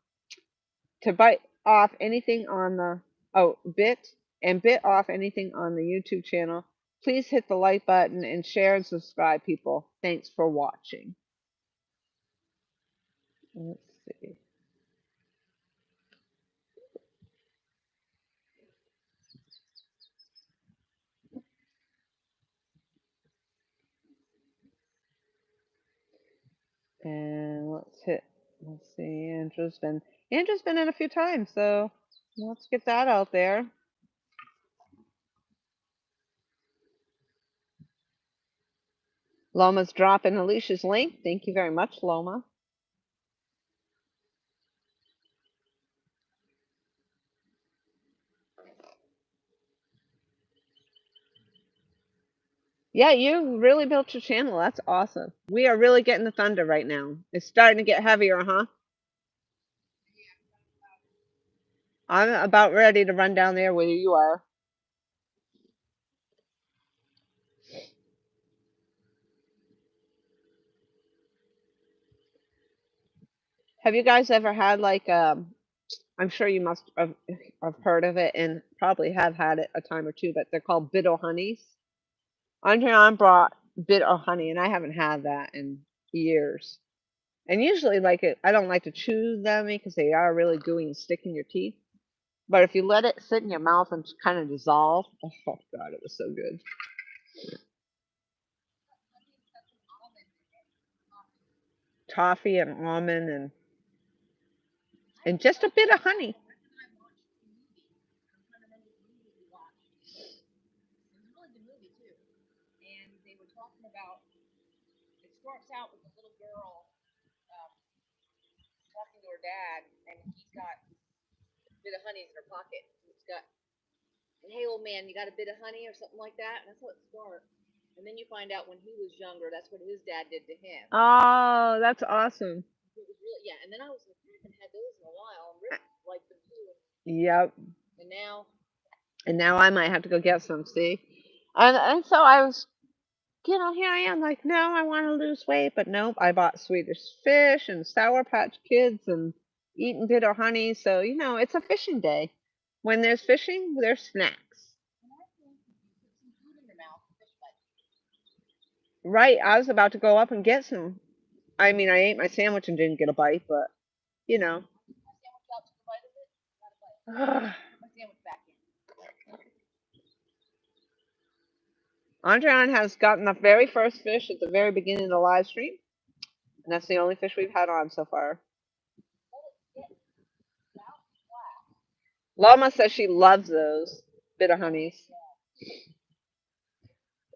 to bite off anything on the bit off anything on the YouTube channel, please hit the like button and share and subscribe, people. Thanks for watching. Let's see. And let's see. Andrew's been in a few times, so let's get that out there. Loma's dropping Alicia's link. Thank you very much, Loma. Yeah, you really built your channel. That's awesome. We are really getting the thunder right now. It's starting to get heavier, huh? I'm about ready to run down there where you are. Have you guys ever had like I'm sure you must have heard of it and probably have had it a time or two, but they're called bitter honeys. Andreon brought bitter honey, and I haven't had that in years. And usually, I don't like to chew them because they are really gooey and stick in your teeth. But if you let it sit in your mouth and kind of dissolve, oh god, it was so good. Toffee and almond and just a bit of honey. It starts out with a little girl talking to her dad, and he's got a bit of honey in her pocket. It's got, hey, old man, you got a bit of honey or something like that? And that's how it starts. And then you find out when he was younger, that's what his dad did to him. Oh, that's awesome. It was really, yeah. And then I was like, I haven't had those in a while. And Rick liked them too. Yep. And now, I might have to go get some. See, and so I was, here I am, like, no, I want to lose weight, but nope. I bought Swedish fish and Sour Patch Kids and eating bitter honey. So it's a fishing day. When there's fishing, there's snacks. Right. I was about to go up and get some. I mean, I ate my sandwich and didn't get a bite, but you know. Andreon has gotten the very first fish at the very beginning of the live stream, and that's the only fish we've had on so far. Lama says she loves those bitter honeys.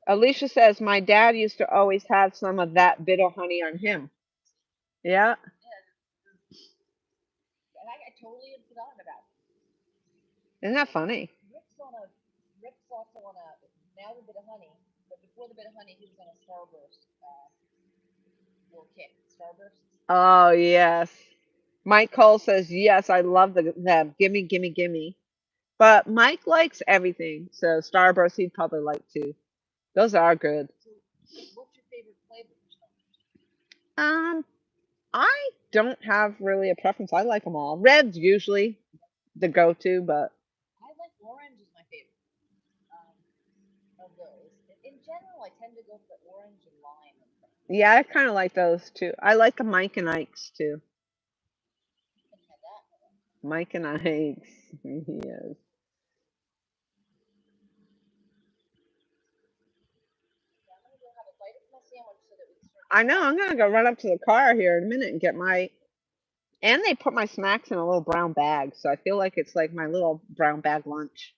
Alicia says my dad used to always have some of that bitter honey on him. Yeah. And I totally had forgotten about it. Isn't that funny? Rick's also on a, now the bit of honey, but before the bit of honey, he was on a Starburst little kick. Starburst. Oh, yes. Mike Cole says, yes, I love them. Gimme, gimme, gimme. But Mike likes everything, so Starburst he'd probably like too. Those are good. So, what's your favorite flavor for Starburst? I don't have really a preference. I like them all. Red's usually the go-to, but I like orange is my favorite of those. In general, I tend to go for orange and lime. yeah, I kind of like those too. I like the Mike and Ike's too. You can have that. Mike and Ike's. Yes. Yeah, I'm gonna go have a bite of my sandwich so that we can start I getting know. I'm gonna go run up to the car here in a minute and get my. And they put my snacks in a little brown bag, so I feel like it's like my little brown bag lunch.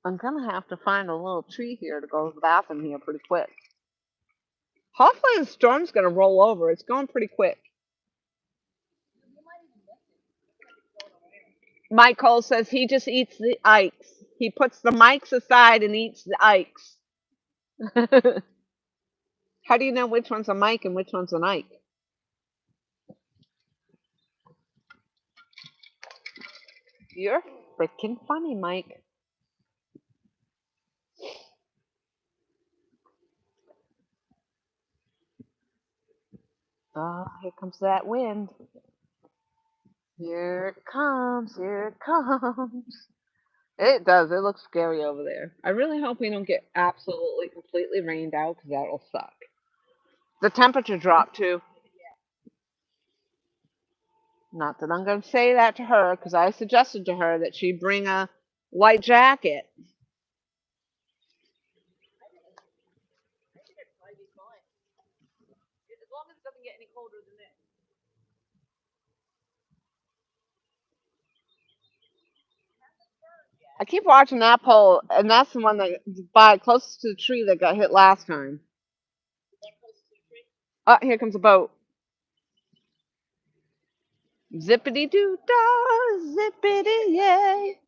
I'm gonna have to find a little tree here to go to the bathroom here pretty quick. Hopefully the storm's gonna roll over. It's going pretty quick. You might even miss it. Mike Cole says he just eats the Ikes. He puts the mics aside and eats the Ikes. How do you know which one's a Mike and which one's an Ike? You're freaking funny, Mike. Oh, here comes that wind. Here it comes. Here it comes. It does. It looks scary over there. I really hope we don't get absolutely completely rained out because that'll suck. The temperature dropped too. Not that I'm going to say that to her because I suggested to her that she bring a light jacket. I think it'd probably be fine. As long as it doesn't get any colder than this. I keep watching that pole, and that's the one that by closest to the tree that got hit last time. Oh, here comes a boat. Zippity doo dah, zippity yay.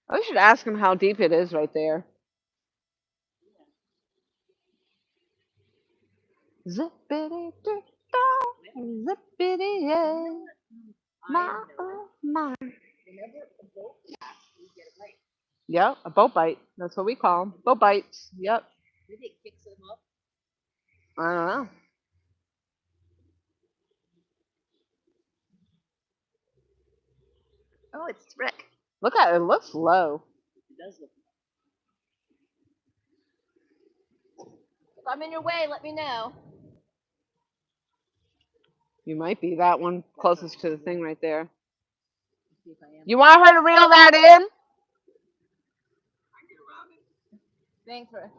I should ask him how deep it is right there. Zippity doo dah, zippity yay. My, oh, my. Whenever a boat, you get it right. Yep, a boat bite. That's what we call them. Boat bites. Yep. Maybe it kicks them up. I don't know. Oh, it's Rick. Look at it. It looks low. It does look. If I'm in your way, let me know. You might be that one closest to the thing right there. See if I am. You want her to reel that in? Thanks, Rick.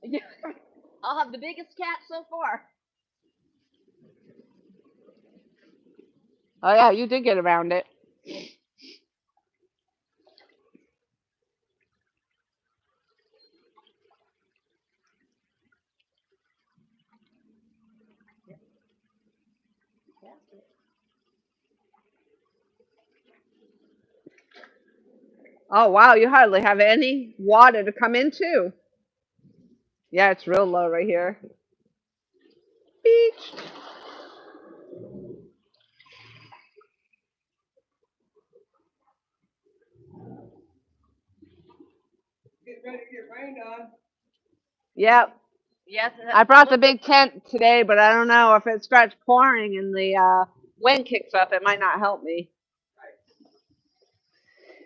Yeah. I'll have the biggest catch so far. Oh yeah, you did get around it. Oh wow, you hardly have any water to come into. Yeah, it's real low right here. Beach. Getting ready to get rained on. Yep. Yes. I brought the big tent today, but I don't know if it starts pouring and the wind kicks up, it might not help me.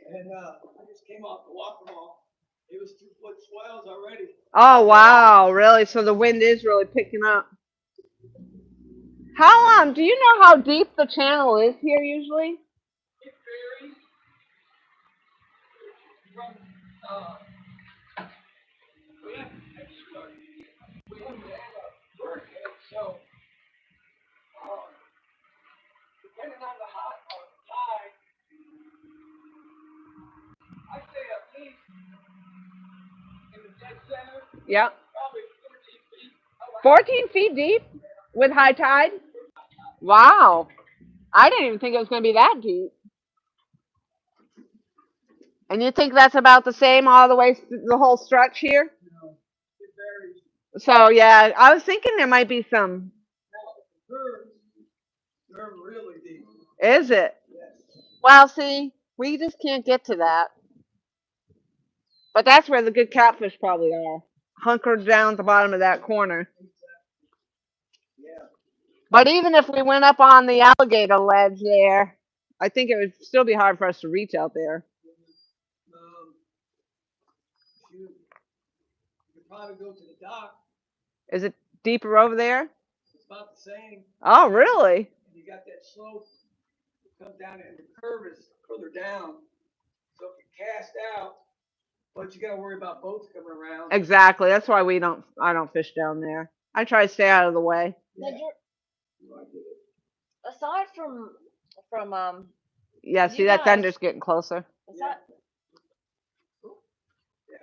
And I just came off the walk wall. It was 2-foot swells already. Oh wow, really? So the wind is really picking up. How do you know how deep the channel is here usually? It varies from we So, depending on the tide, I say at least in the dead center, Yep. probably 14 feet deep with high tide? Wow. I didn't even think it was going to be that deep. And you think that's about the same all the way the whole stretch here? it varies. So yeah, I was thinking there might be some. They're really deep. Is it? Yes. Well, see, we just can't get to that. But that's where the good catfish probably are, hunkered down at the bottom of that corner. Yeah. But even if we went up on the alligator ledge there, I think it would still be hard for us to reach out there. You could probably go to the dock. Is it deeper over there? It's about the same. Oh, really? And you got that slope that comes down, and the curve is further down. So if you cast out, but you got to worry about boats coming around. Exactly. That's why I don't fish down there. I try to stay out of the way. Now, aside from Yeah, you see that guys, thunder's getting closer. aside, Yeah,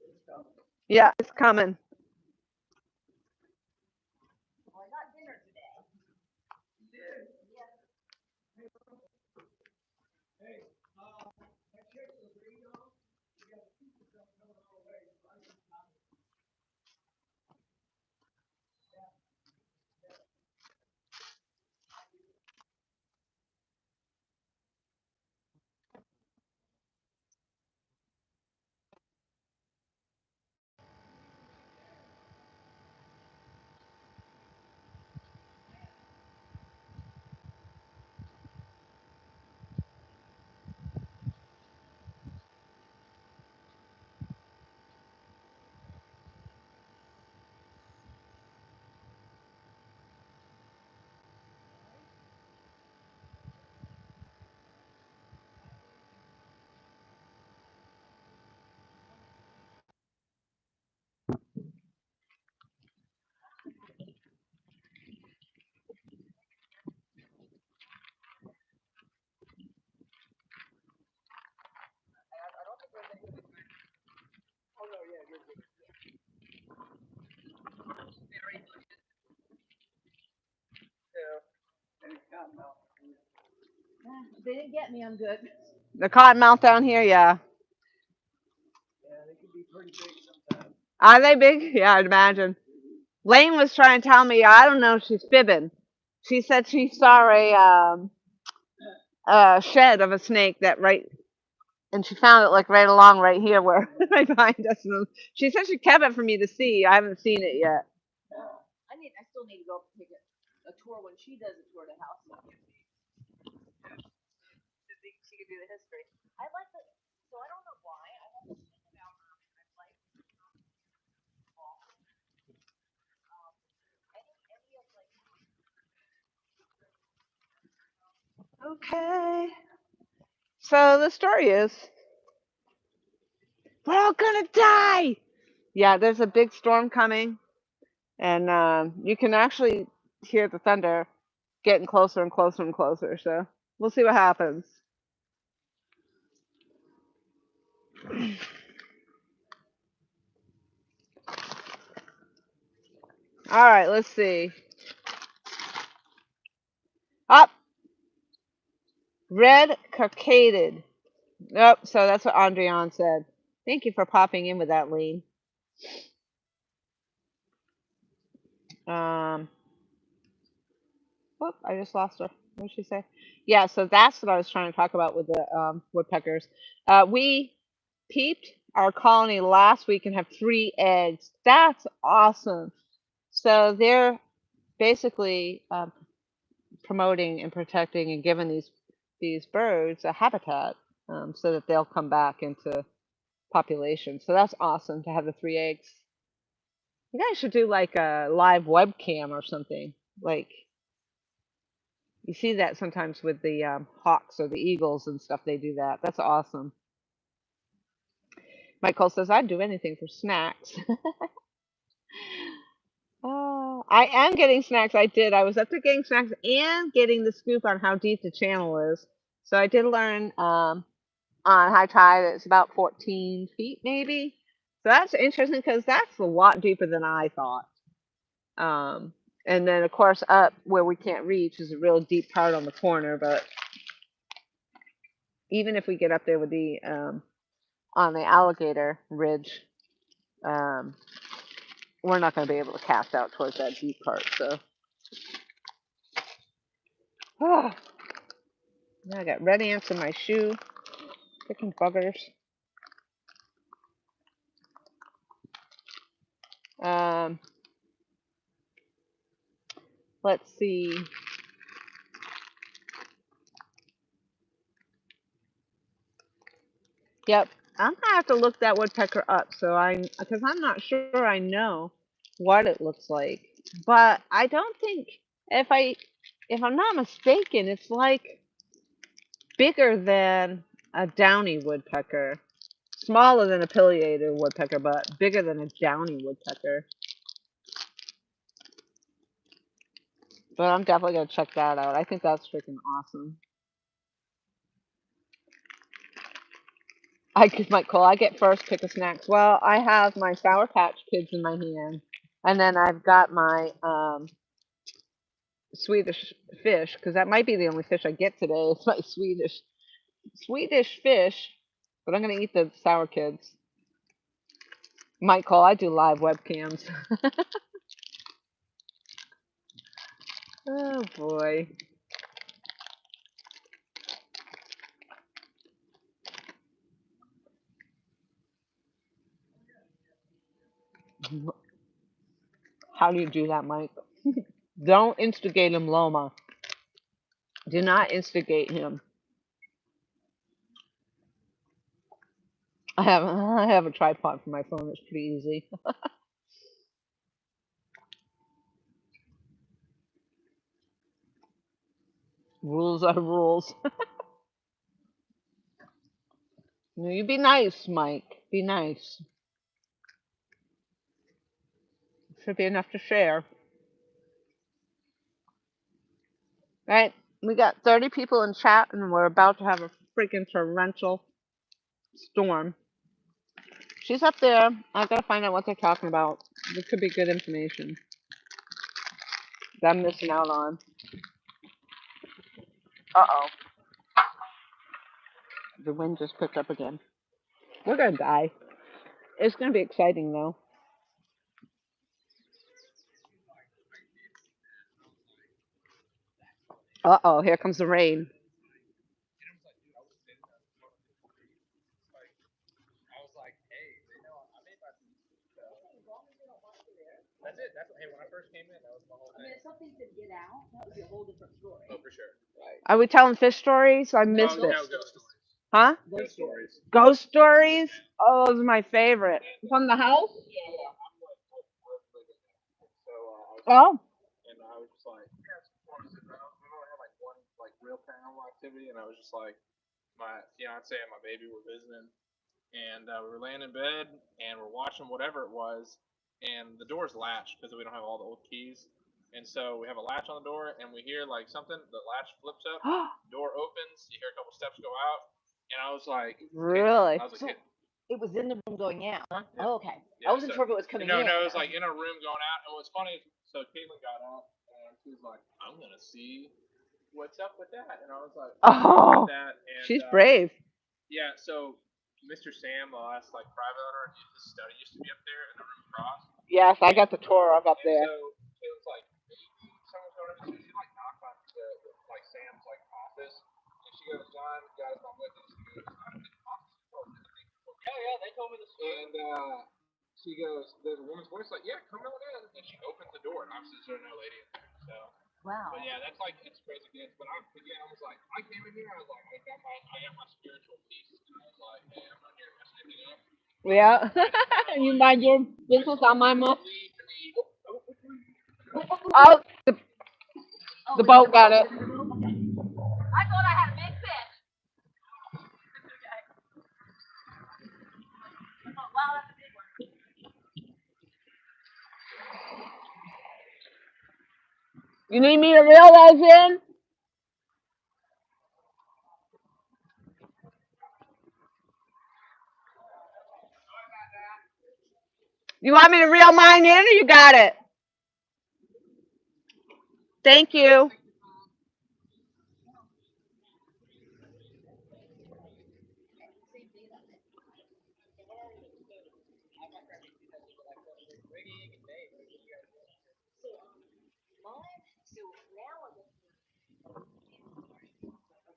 it's coming. Yeah, it's coming. well, I got dinner today. Hey, I checked the radio. You got people coming our way. If they didn't get me, I'm good. The cottonmouth down here, yeah. Yeah, they can be pretty big sometimes. Are they big? Yeah, I'd imagine. Lane was trying to tell me, I don't know if she's fibbing. She said she saw a shed of a snake and she found it like right along right here where right behind us. And she said she kept it for me to see. I haven't seen it yet. I still need to go take a tour when she does a tour of the house. She could do the history. I like the. So I don't know why. I have this thing about her. I like any of like. Okay. So the story is, we're all gonna die. Yeah, there's a big storm coming, and you can actually hear the thunder getting closer and closer and closer. So we'll see what happens. All right, let's see. Up, red cockaded. Nope. So that's what Andrian said. Thank you for popping in with that, Lee. Um, whoop, I just lost her. What did she say? Yeah, so that's what I was trying to talk about with the woodpeckers. We peeped our colony last week and have 3 eggs. That's awesome. So they're basically promoting and protecting and giving these birds a habitat so that they'll come back into population. So that's awesome to have the 3 eggs. You guys should do like a live webcam or something. Like you see that sometimes with the hawks or the eagles and stuff. They do that. That's awesome. Michael says I'd do anything for snacks. I am getting snacks. I did. I was up to getting snacks and getting the scoop on how deep the channel is. So I did learn on high tide it's about 14 feet maybe. So that's interesting because that's a lot deeper than I thought. Um, and then of course up where we can't reach is a real deep part on the corner. But even if we get up there with the on the alligator ridge, um, we're not going to be able to cast out towards that deep part. So. Now I got Radiance in my shoe. Freaking buggers. Um, let's see. Yep, I'm gonna have to look that woodpecker up because I'm not sure I know what it looks like. But I don't think if I if I'm not mistaken, it's like bigger than a downy woodpecker. Smaller than a pileated woodpecker, but bigger than a downy woodpecker. But I'm definitely gonna check that out. I think that's freaking awesome. Might call. I get first pick of snacks. Well, I have my Sour Patch Kids in my hand, and then I've got my Swedish fish because that might be the only fish I get today. It's my Swedish fish, but I'm gonna eat the Sour Kids. Might call. I do live webcams. Oh boy. How do you do that, Mike? Don't instigate him, Loma. Do not instigate him. I have a tripod for my phone. It's pretty easy. Rules are rules. No, you be nice, Mike. Be nice. Should be enough to share. Right? We got 30 people in chat, and we're about to have a freaking torrential storm. She's up there. I gotta find out what they're talking about. This could be good information that I'm missing out on. Uh oh. The wind just picked up again. We're gonna die. It's gonna be exciting though. Uh oh, here comes the rain. Are we telling fish stories? I missed it. Huh? Ghost stories? Oh, those are my favorite. From the house? Oh. Really? So it was in the room going out. Huh? Oh, okay. I wasn't sure if it was coming in. Oh. She's brave. Yes, I got the tour of up there. Yeah, they told me the story. Wow. Yeah. You mind your business on my mom? Oh, the boat got it. I thought I had a big fish. Oh, wow, that's a big one. You need me to reel those in? You want me to reel mine in, or you got it? Thank you.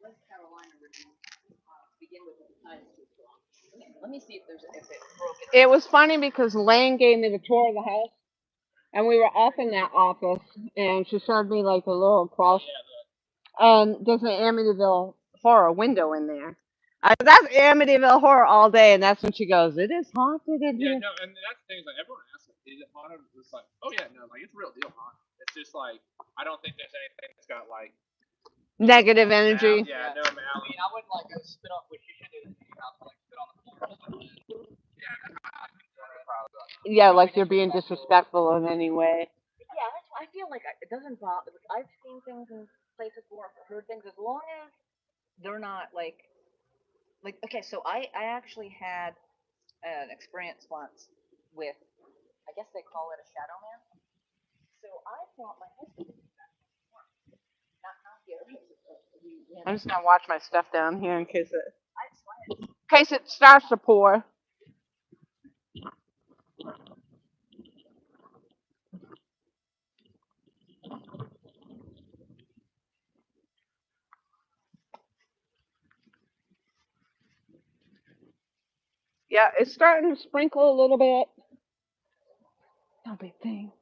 West Carolina review to begin with the size too strong. Okay, let me see if it broke it. It was funny because Lane gave me the tour of the house, and we were up in that office, and she showed me like a little cross, and there's an Amityville horror window in there. I said, that's Amityville horror all day, and that's when she goes, it is haunted in Yeah, here. no, and that's the thing is like everyone asks like, is it haunted? It's like, oh yeah, no, like it's real deal haunted. It's just like I don't think there's anything that's got like Negative energy. yeah, no I malady. mean, I wouldn't like go spit on, which you should do this in your house, like spit on the floor. Yeah, like you're being disrespectful in any way. Yeah, that's why I feel like it doesn't bother. Like, I've seen things in places before, heard things, as long as they're not like okay. So I actually had an experience once with, I guess they call it a shadow man. So I thought my husband would be back. Not here. I'm just gonna watch my stuff down here in case I it starts to pour. Yeah, it's starting to sprinkle a little bit. No big thing.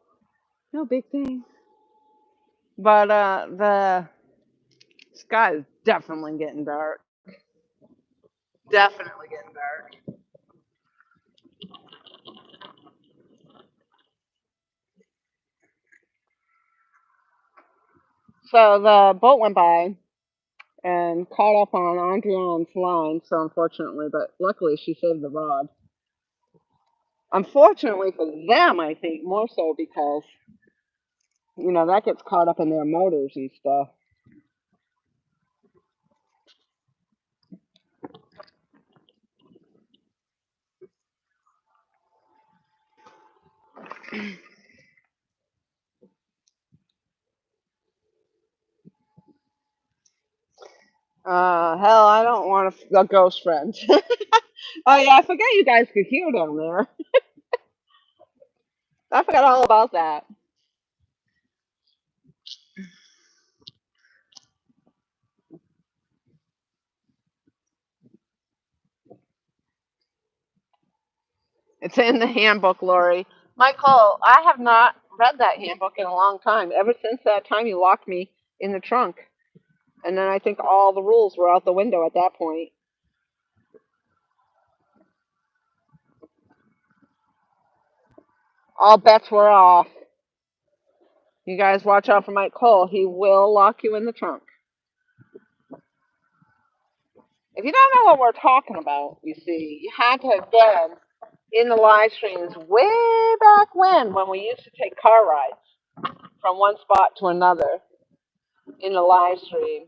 No big thing. But the sky is definitely getting dark. Definitely getting dark. So the boat went by and caught up on Andrian's line, so unfortunately, but luckily she saved the rod. Unfortunately for them, I think, more so because, that gets caught up in their motors and stuff. Hell, I don't want a ghost friend. Oh yeah, I forgot you guys could hear down there. I forgot all about that. It's in the handbook, Lori. Michael, I have not read that handbook in a long time. Ever since that time you locked me in the trunk. And then I think all the rules were out the window at that point. All bets were off. You guys watch out for Mike Cole. He will lock you in the trunk. If you don't know what we're talking about, you see, you had to have been in the live streams way back when we used to take car rides from one spot to another in the live stream.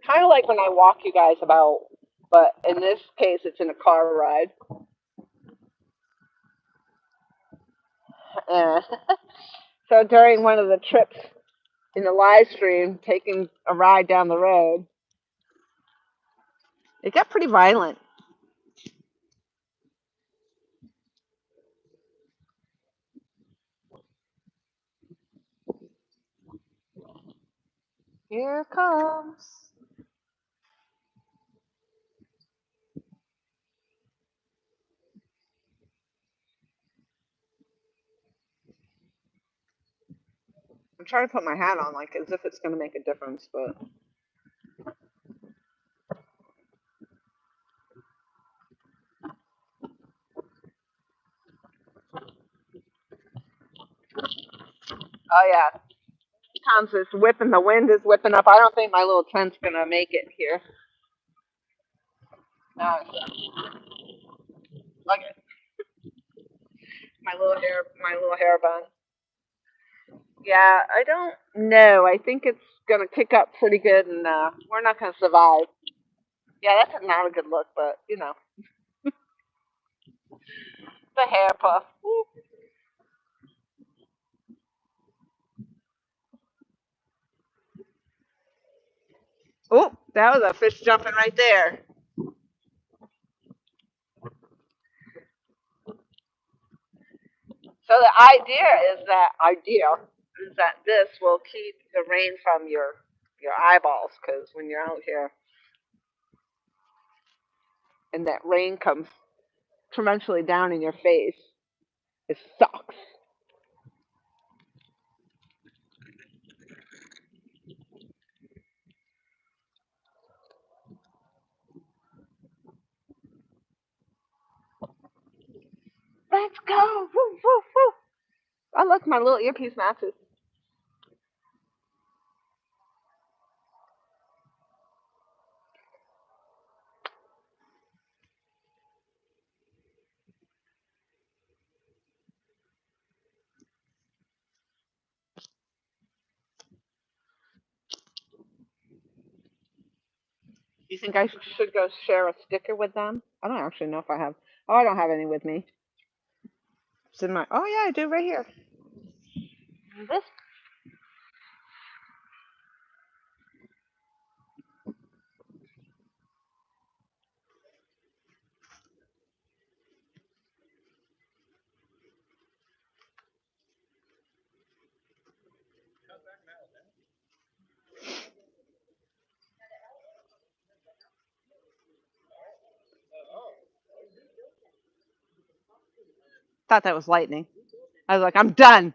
Kind of like when I walk you guys about, but in this case, it's in a car ride. Uh, so during one of the trips in the live stream, taking a ride down the road, it got pretty violent. Here it comes. I'm trying to put my hat on, like as if it's going to make a difference, but oh yeah, Tom's is whipping. The wind is whipping up. I don't think my little tent's going to make it here. No, look at my little hair bun. Yeah, I don't know. I think it's gonna kick up pretty good, and we're not gonna survive. Yeah, that's not a good look, but you know, the hair puff. Ooh. Oh, that was a fish jumping right there. So the idea is that this will keep the rain from your eyeballs, because when you're out here and that rain comes torrentially down in your face, it sucks. Let's go! Woo, woo, woo. I like my little earpiece matches. You think I should go share a sticker with them? I don't actually know if I have. Oh, I don't have any with me. It's in my. Oh yeah, I do right here. This. Thought that was lightning. I was like, I'm done.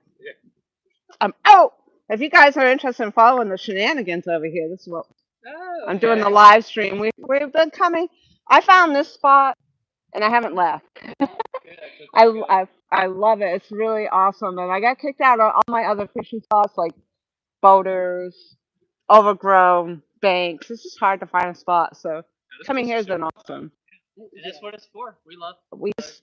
I'm out. If you guys are interested in following the shenanigans over here, this is what I'm doing the live stream. We've been coming. I found this spot and I haven't left. I love it. It's really awesome. And I got kicked out of all my other fishing spots like boaters, overgrown banks. It's just hard to find a spot. So coming here has been awesome. It is what it's for. We love. We It's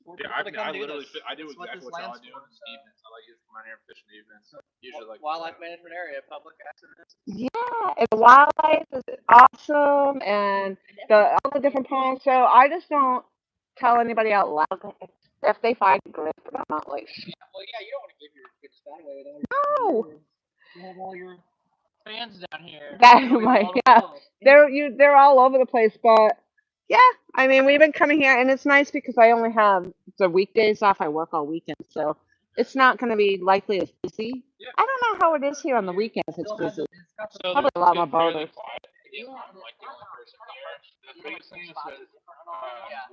for people to come do this. I do That's what exactly this what y'all land's do for. in the evenings. I like to come out here and fish in the evenings. Usually like Wildlife management area, public access. Yeah, and the wildlife is awesome, and all the different ponds. So I just don't tell anybody out loud if they find it great, but I'm not like, Well, yeah, you don't want to give your kids that away. no. You have all your fans down here. That You know, like all the yeah, love. they're all over the place, but yeah, I mean we've been coming here, and it's nice because I only have the weekdays off. I work all weekend, so it's not going to be likely as busy. yeah. I don't know how it is here on the weekends. It's busy. So Probably a lot more it's fairly boaters. quiet. Yeah, I'm like the only person here. The biggest thing is that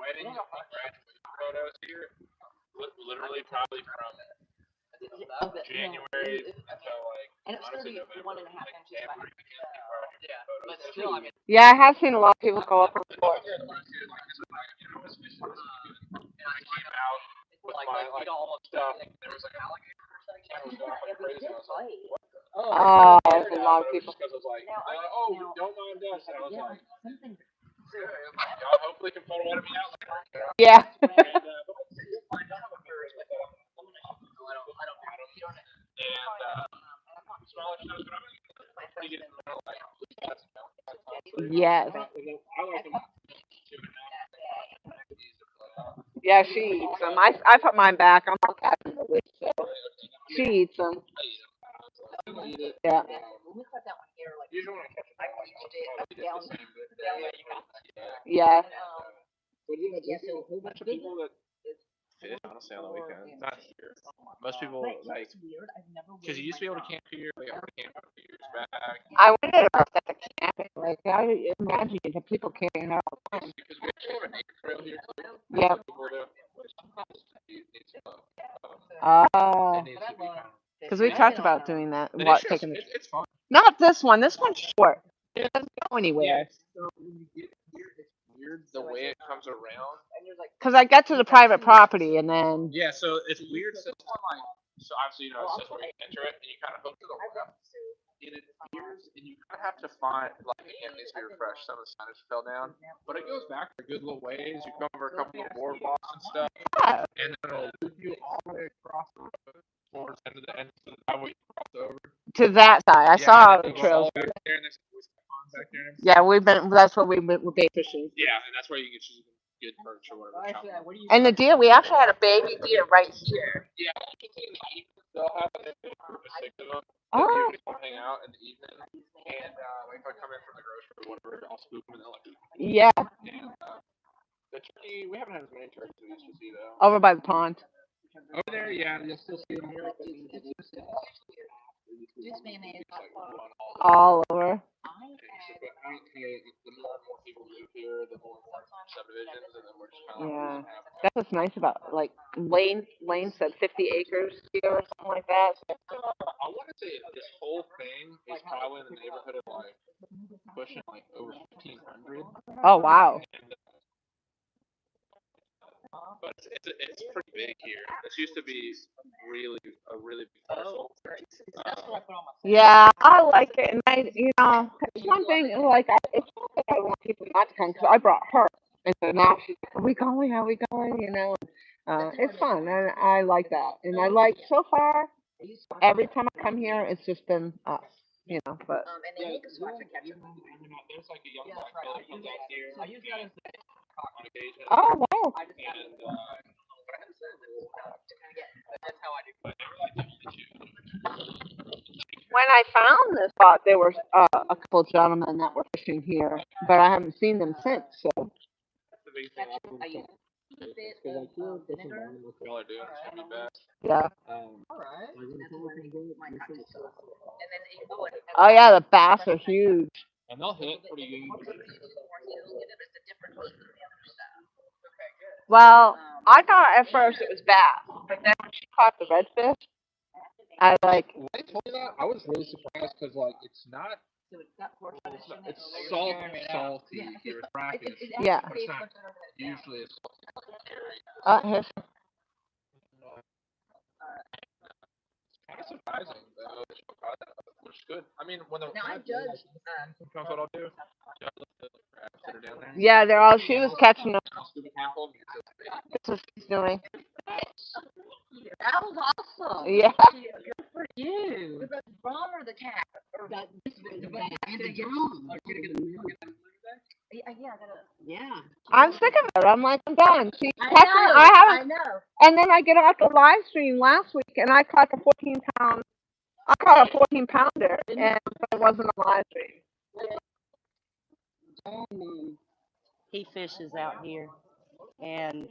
weddings and graduation photos here, literally probably from January until like honestly November. Like every weekend people are taking photos. But still, I mean, Yeah, I have seen a lot of people go up on sports. I came out with my like stuff. There was like a alligator I was going like crazy. I was like, what? Oh, there's a lot of people. Because I was like, oh, don't mind us. And I was like, y'all hopefully can photo edit me out later. Yeah. Yes. Yeah, she eats them. I put mine back. I'm not catching the week, so she eats them. Yeah. Yeah. But you know, there's a whole bunch of people that fish honestly on the weekends. Not here. Most people like because you used to be able to camp here. Like I camped a few years back. I wondered about that camping. Like I imagine the people camping out all the time. Because we actually have a nature trail here. Yeah. Oh. Because we talked about doing that. What taking the It's fun. not this one. This one's short. It doesn't go anywhere. So when you get here, it's weird the way it comes around. Because I get to the private property and then. Yeah, so it's weird. So it's like, so obviously, you know, it says where you enter it, and you kind of hook to the left, and it appears, and you kind of have to find, like, again, it needs to be refreshed. Some of the signage fell down, but it goes back a good little ways. You come over a couple of boardwalks and stuff, Yeah. and then it'll loop you all the way across the road. towards the end of the driveway crossed over. To that side. I Yeah, saw and the it goes trails. all back there, and there's a pond back there. And Yeah, that's where we're bait fishing. yeah, and that's where you get good perch or whatever. And the deer, we actually had a baby deer right here. Yeah, they'll have six of them. Oh. They usually come hang out in the evening, and like if I come in from the grocery or whatever, I'll spook them and they'll like. Yeah. And the turkey, we haven't had as many turkeys as we used to see though. Over by the pond. Over there, yeah, you'll still see them here. All over. The more and more people move here, the more and more subdivisions, and then we're just kind of Yeah, that's what's nice about like Lane said 50 acres here or something like that. I want to say this whole thing is probably in the neighborhood of like pushing like over 1,500. Oh wow. But it's pretty big here. This used to be a really big parcel. Yeah, I like it, and it's one thing like it's not that I want people not to come because I brought her, and so now she's like, are we going? Are we going? It's fun, and I like that, and I like so far. Every time I come here, it's just been us, But There's like a young black fella comes out here on occasion. oh wow. And that's how I do. But they were like the only two. When I found this spot, there were a couple of gentlemen that were fishing here, but I haven't seen them since. So. That's the big thing. Y'all are doing should be best. Yeah. Oh yeah, the bass are huge. And they'll hit pretty good. Well, I thought at first it was bass, but then when she caught the redfish, I like. When they told me that, I was really surprised because like it's not. It's salty. Here with brackish. Yeah. But it's not usually as salty. Here's. Kind of surprising though, which is good. I mean, when the sometimes what I'll do, crabs that are down there. Yeah, they're all. She was catching them. That's what she's doing. That was awesome. Yeah. Good for you. The drum or the cat? Or the drum. Yeah. I'm sick of it. I'm like, I'm done. She's I catching. know. I haven't. I know. And then I get off the live stream last week, and I caught the 14-pound. I caught a 14-pounder, and it wasn't a live stream. He fishes out here, and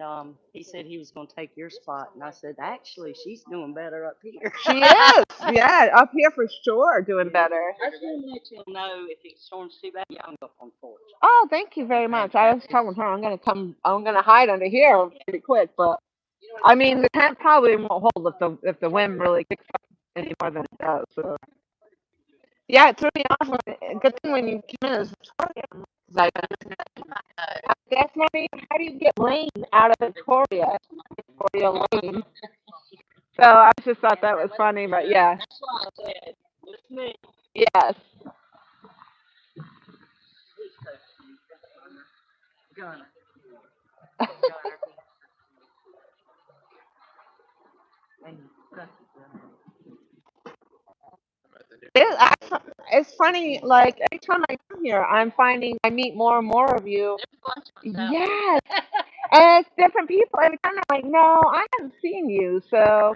he said he was going to take your spot, and I said, actually, she's doing better up here. She is, yeah, up here for sure, doing better. I just want to let you know if it storms too bad, I'm up on the porch. Oh, thank you very much. I was telling her I'm gonna hide under here pretty quick, but I mean the tent probably won't hold if the wind really kicks up any more than it does. So. Yeah, it threw me off. Good thing when you came in, like, that's not me. How do you get Lane out of Victoria Lane? So I just thought that was funny, but yeah. That's why I said, it's me. Yes. It's funny, like, every time I come here, I'm finding I meet more and more of you. Yes. And it's different people. Every time I'm like, no, I haven't seen you. So,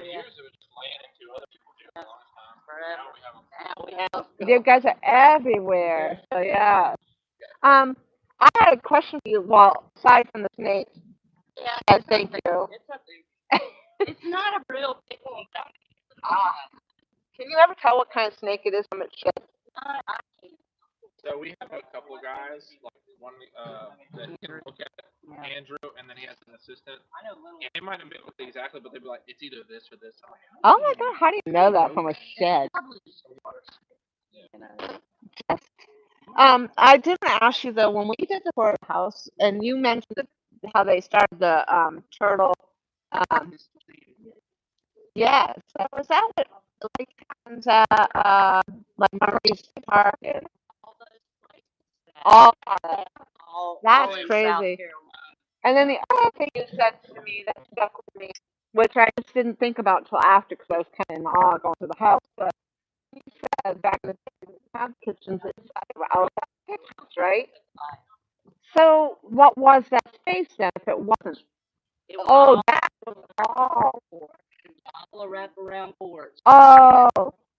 you guys are everywhere. So, yeah. I had a question for you, well, aside from the snakes. Yeah, Thank you. It's not a real big one. Can you ever tell what kind of snake it is from its shape? So we have a couple of guys, like one that can look at Andrew, and then he has an assistant. And they might not be able to say exactly, but they'd be like, it's either this or this. Oh my God, how do you know that from a shed? I didn't ask you though, when we did the courthouse, and you mentioned how they started the turtle. Yes, so was that what like happens at like Murray's Park and all that? That's crazy. And then the other thing you said to me that stuck with me which I just didn't think about till after because I was kind of in awe going to the house. But he said back in the day, we didn't have kitchens inside of our kitchens, right? So what was that space then if it wasn't? It was Oh, that was all. all a wraparound porch. Oh,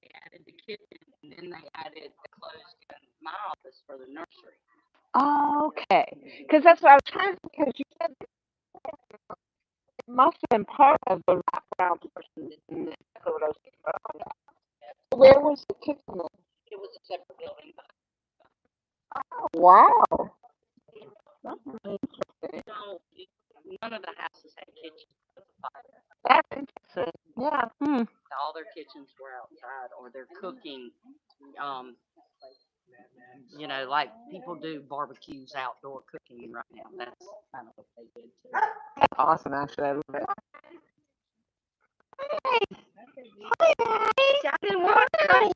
They added the kitchen, and then they added the closed in my office for the nursery. okay. Because that's what I was trying to. Because you said it must have been part of the wraparound portion. And that's what I was thinking about. Where was the kitchen? It was a separate building. Oh, wow. That's really interesting. So none of the houses had kitchens. That's interesting. Yeah. All their kitchens were outside, or they're cooking. You know, like people do barbecues outdoor cooking right now. That's kind of what they did too. That's awesome, actually. I love it. Hi, guys. I've been watching.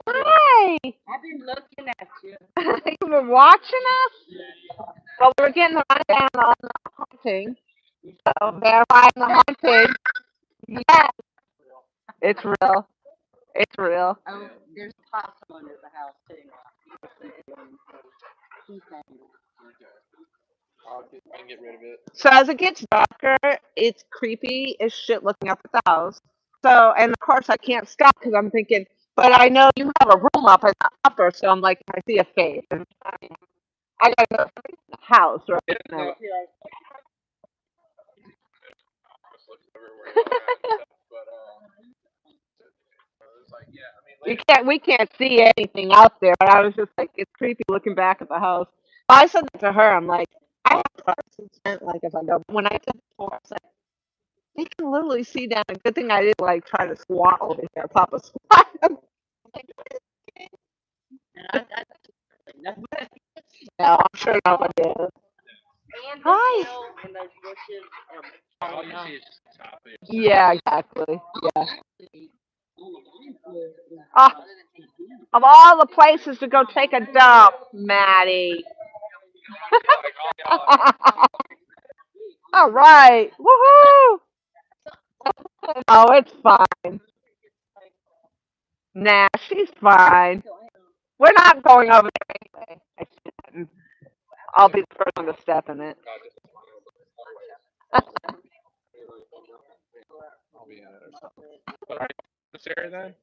Hi. I've been looking at you. You've been watching us? Well, we're getting the rundown on the haunting. So, verifying the haunting. Yes. It's real. It's real. Oh, there's a possum under the house too. I can get rid of it. So as it gets darker, it's creepy as shit looking up at the house. So, and of course I can't stop because I'm thinking, but I know you have a room up in the upper, so I'm like, I see a face. And I gotta go in the house right now. We can't see anything out there, but I was just like, it's creepy looking back at the house. I said that to her. I'm like, I have privacy tent, like if I go. When I did before, I was like, you can literally see down. A good thing I didn't like try to squat over here, Papa squat. No, I'm sure nobody is. Hi. And those bushes All you see is just the top there. Yeah, exactly. Yeah. Of all the places to go take a dump, Maddie. All right. Woohoo! Oh, it's fine. Nah, she's fine. We're not going over there anyway. I'll be the first one to step in it. I'll be in it or something. But are you in this area then?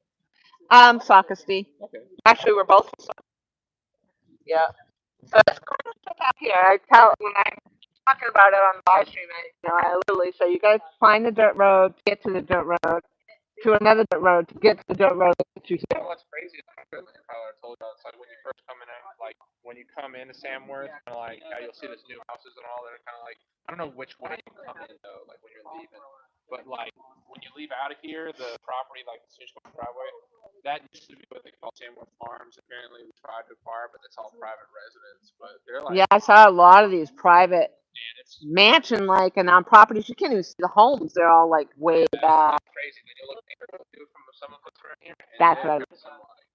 Sockesty. Okay. Actually, we're both from Sockesty. Yeah. So it's kind of stuff out here. I tell when I'm talking about it on the live stream, I literally say you guys find the dirt road, get to the dirt road, to another dirt road, to get to the dirt road that gets you You here. know what's crazy? I told you, it's like when you first come in, like when you come into Samworth, kind of like you'll see this new houses and all that are kind of like I don't know which way you come in though, like when you're leaving, but like when you leave out of here, the property like the Sunshine driveway, that used to be what they call Samworth Farms. Apparently, we tried to acquire, but it's all private residence. But they're like, Yeah, I saw a lot of these private man, it's mansion like and on properties. You can't even see the homes. They're all like way back. crazy. Then you look from some of us around here, and That's they've what got some like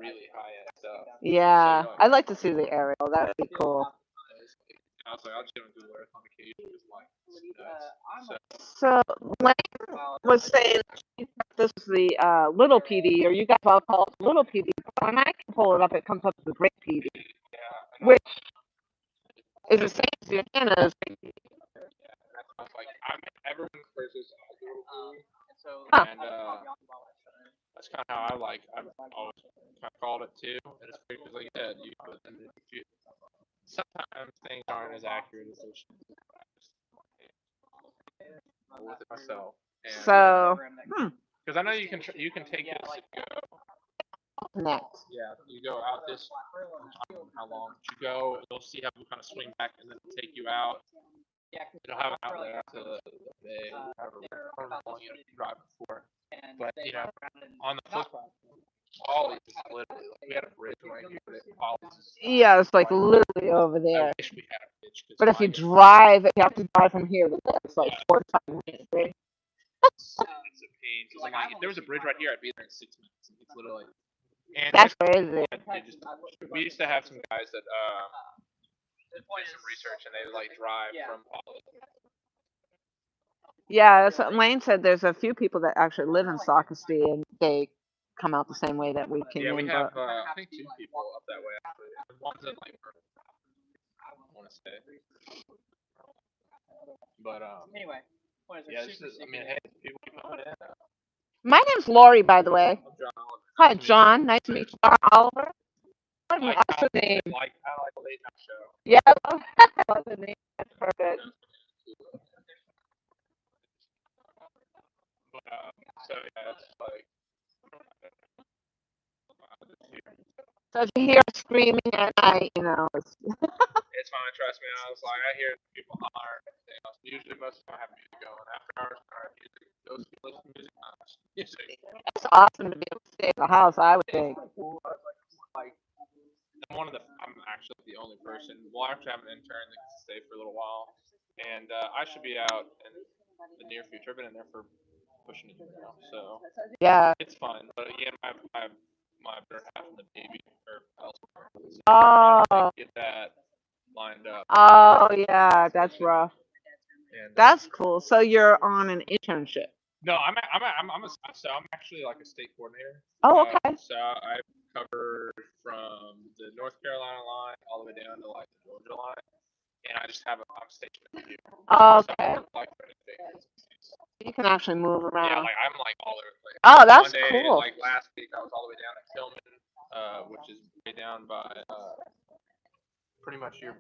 really high end stuff. Yeah, I'd like to see the aerial. That would be cool. I was like, I'll check on Google Earth on occasion. It's like nuts. So Lane was saying this is the little PD, or you guys all call it little PD. But when I can pull it up, it comes up as the great PD, which is the same as the antennas. Like everyone refers to Huh. and that's kind of how I've always kind of called it too. And it's because, like you said, sometimes things aren't as accurate as they should be. With it myself. And, So, because I know you can take this and go. next. Yeah, you go out this. I don't know how long you go. You'll see how you kind of swing back and then take you out. It'll have an outlet out to the bay, however long you drive before. But on the flip side, Ollie's is literally we had a bridge right here. Ollie's is Yeah, it's like literally over I there. wish we had a bridge. But if you drive, you have to drive from here to there. It's like 4 times. Right? It's a pain. Cause like, if there was a bridge right here, I'd be there in 6 minutes. It's literally. And that's crazy. We used to have some guys that did some research and they like drive from Ollie. Yeah, that's what Lane said. There's a few people that actually live in Socastee, and they come out the same way that we came Yeah, we in. have But I think 2 people up that way actually. And one's in like I want to say, but Anyway, what is it? yeah, this is, I mean, hey, people keep coming in. my name's Lori, by the way. I'm John Oliver. Hi, John. Nice to meet you. Oliver. What an I awesome name. like a late night show. Yeah, I love the name. That's perfect. But so yeah, it's like So if you hear screaming at night, it's it's fine. Trust me. I was like, I hear people holler and everything else. Usually, most of them have music going. After hours, music. Those who listen to music, music. it's awesome to be able to stay at the house, I would think. Like I'm actually the only person. Well, I actually have an intern that can stay for a little while, and I should be out in the near future. I've been in there for pushing a year now, so Yeah. it's fun. But again, my better half and the baby are elsewhere. So Oh. get that lined up. Oh, yeah, that's rough. And That's cool. So you're on an internship. no, I'm actually like a state coordinator. Oh, okay. So I cover from the North Carolina line all the way down to like the Georgia line, and I'm stationed here. Okay. So like, You can actually move yeah, around. like I'm like all over the place. Oh, that's One day, cool. like last week, I was all the way down at Tillman, which is way down by pretty much you're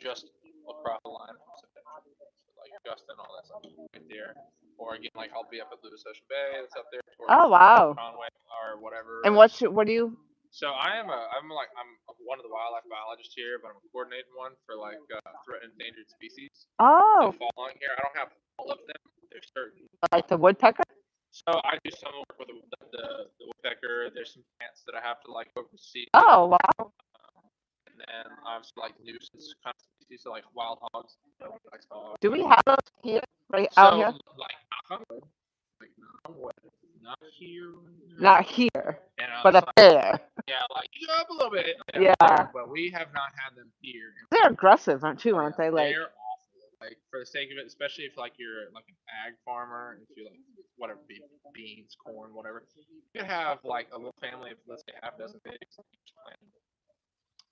just across the line from Sebastian. So like Justin, all that stuff right there. Or again, like I'll be up at Lewis Ocean Bay, that's up there towards Oh, wow. Conway or whatever. And what do you? So I'm one of the wildlife biologists here, but I'm coordinating one for like threatened endangered species Oh, that fall on here. I don't have all of them. There's certain. like the woodpecker? So I do some work with the woodpecker. There's some plants that I have to like oversee. Oh, wow. And then obviously like nuisance kind of species, so like wild hogs, like hogs. Do we have those here, right So out here? like not here. Not here, And but up like, there. yeah, like up a little bit. Yeah. There, but we have not had them here. They're aggressive, aren't they? Like, They're awful. Like for the sake of it, especially if like you're like an ag farmer, if you like whatever beans, corn, whatever, you could have like a little family of let's say half a dozen pigs, each plant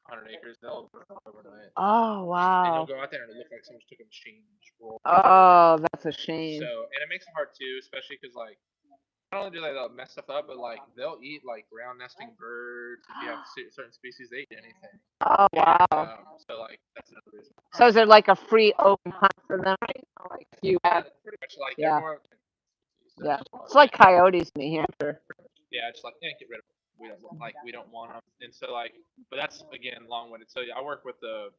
100 acres. They'll overnight. oh, And wow. you'll go out there and it look like someone took a machine and just rolled. Oh, that's a shame. So and it makes it hard too, especially because like not only do they mess stuff up, but like they'll eat like ground nesting birds. If you have certain species, they eat anything. Oh, wow. So like that's another reason. So is it like a free open hunt for them? Like you have, Pretty much like yeah. more, Yeah. It's like coyotes in New Hampshire. yeah, just like get rid of them. We don't want them, and so like, but that's again long-winded. So yeah, I work with the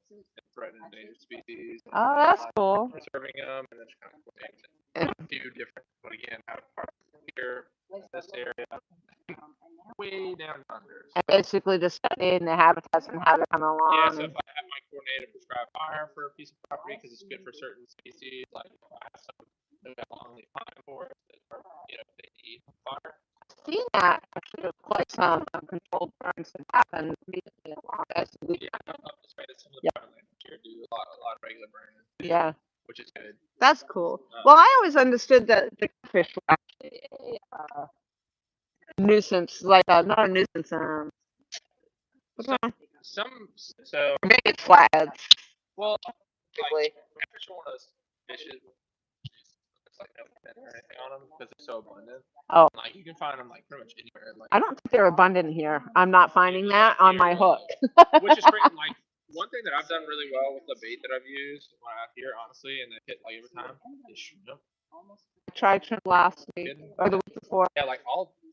threatened and endangered species. Oh, that's cool. Preserving them, and then just kind of coordinating a few different, but again, have parts here, this area, way down under. And basically just studying the habitats and how they're coming along. Yeah, so if I have my coordinator prescribe fire for a piece of property because it's good for certain species, like if I have some that got long leaf pine forests that are, they need fire. I've seen that actually quite some controlled burns that happen recently along SUV. Yeah, up this way, some of the private land here do a lot of regular burning. Yeah. Which is good. That's cool. Well, I always understood that the fish were actually a nuisance, like not a nuisance. So maybe it's flatheads. Well, like catfish are one of those fishes. It's like no percent or anything on them because they're so abundant. Oh. Like you can find them like pretty much anywhere. Like I don't think they're abundant here. I'm not finding that on my hook. Which is great. Like one thing that I've done really well with the bait that I've used when I'm out here, honestly, and I hit like every time is shrimp. I tried shrimp last week or the week before. Yeah, like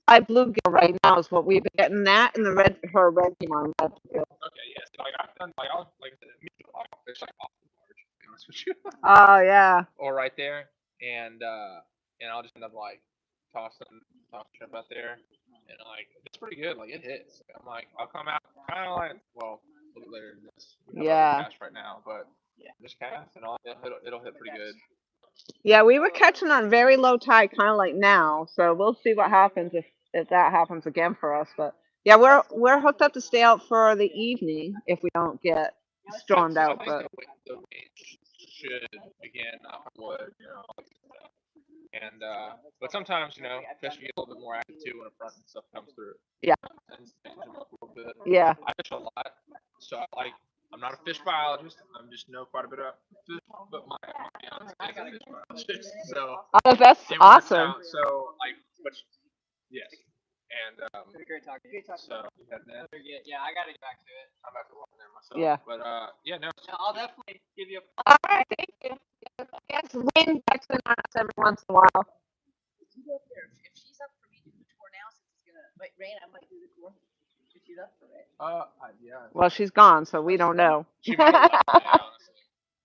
I bluegill right now is what we've been getting, that and the red one. Okay, yes. Like I've done like I'll like I said, fish like off the barge, to be honest with you. Oh yeah. Or right there, and I'll just end up like tossing shrimp out there, and like it's pretty good. Like it hits. I'm like I'll come out kind of like a little later than this. Yeah. Cast right now, but just cast and it'll hit pretty good. Yeah, we were catching on very low tide, kind of like now. So we'll see what happens if that happens again for us. But yeah, we're hooked up to stay out for the evening if we don't get stormed out. I think the wind should again knock on wood, And but sometimes fish get a little bit more active too when a front and stuff comes through. Yeah. And change them up a little bit. Yeah. I fish a lot, so I'm not a fish biologist. I'm just know quite a bit about fish, but my fiance is a fish biologist, so Oh, that's it works awesome. out. So but yes, and Great talking. Great talking. so Yeah, I gotta get back to it. I'm about to walk there myself. Yeah. But yeah, no. I'll definitely give you a. All right, thank you. Yes, Lynn texting on us every once in a while. You go up there. If she's up for me to do the tour now, since it's gonna rain, I might do the tour. If she's up for it. Yeah. Well, she's gone, so we don't know. She might have left today, honestly.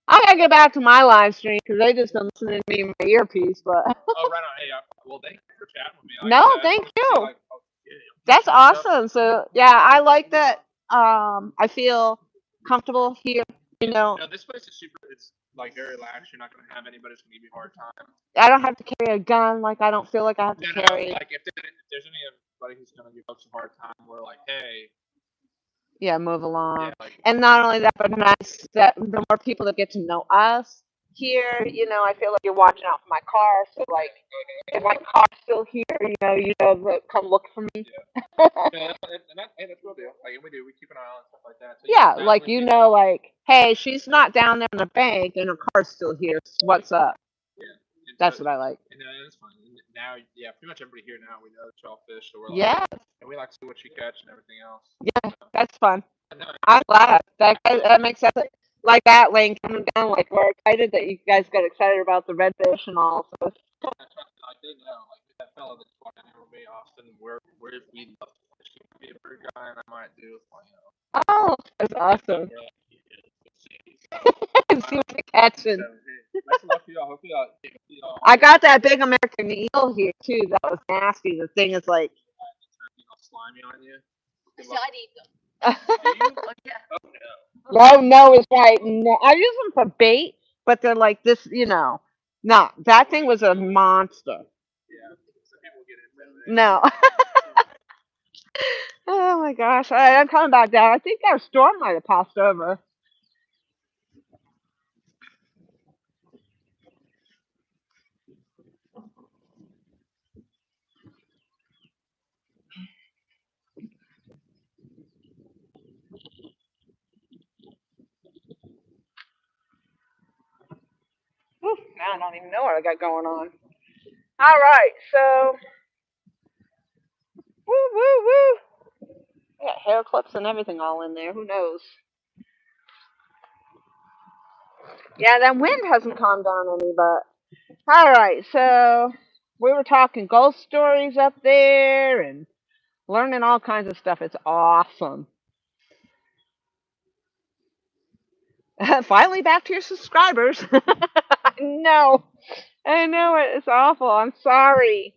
I gotta get back to my live stream because they just been listening to me in my earpiece. But Oh, right on. Hey, well, thank you for chatting with me. Like no, I said, thank I just wanted to see, you. That's awesome. So yeah, I like that. I feel comfortable here. This place is super. It's very lax. You're not gonna have anybody who's gonna give you a hard time. I don't have to carry a gun. Like I don't feel like I have to carry. Like if there's anybody who's gonna give folks a hard time, we're like, hey. Yeah, move along. Yeah, and not only that, but nice that the more people that get to know us here, I feel like you're watching out for my car. So like, if my car's still here, come look for me. Yeah, and that's real deal. Like we do, we keep an eye on stuff like that. So yeah, like like, hey, she's not down there in the bank, and her car's still here. What's up? Yeah, that's what I like. And that's fine. Now, yeah, pretty much everybody here now we know that y'all fish, so we're like, and we like to see what you catch and everything else. Yeah, that's fun. I'm glad that makes sense. Like that lane coming down, like we're excited that you guys got excited about the redfish and all. So. I did know, like that fella that's walking over me, Austin. Where we love to fish. He could be a bird guy, and I might do. Oh, that's awesome. See what you're catching. Best of luck to y'all. Hope y'all. I got that big American eel here too. That was nasty. The thing is like slimy on you. I'd eat them. Oh no. Oh no is right. No, I use them for bait, but they're like this. No, that thing was a monster. Yeah, some people get it. No. Oh my gosh! All right, I'm coming back down. I think our storm might have passed over. Whew, now I don't even know what I got going on. All right, so woo. Yeah, hair clips and everything all in there. Who knows? Yeah, that wind hasn't calmed down any, but all right. So we were talking ghost stories up there and learning all kinds of stuff. It's awesome. Finally back to your subscribers. No. I know it. It's awful. I'm sorry.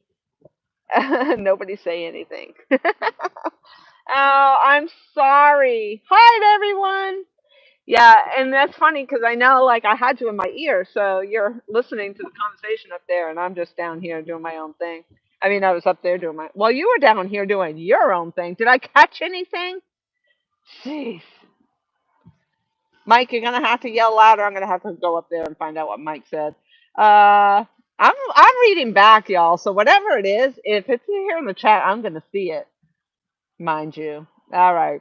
Nobody say anything. Oh, I'm sorry. Hi, everyone. Yeah, and that's funny because I know, like, I had you in my ear, so you're listening to the conversation up there, and I'm just down here doing my own thing. I mean, I was up there doing well, you were down here doing your own thing. Did I catch anything? Jeez. Mike, you're gonna have to yell louder. I'm gonna have to go up there and find out what Mike said. I'm reading back, y'all. So whatever it is, if it's here in the chat, I'm gonna see it, mind you. All right.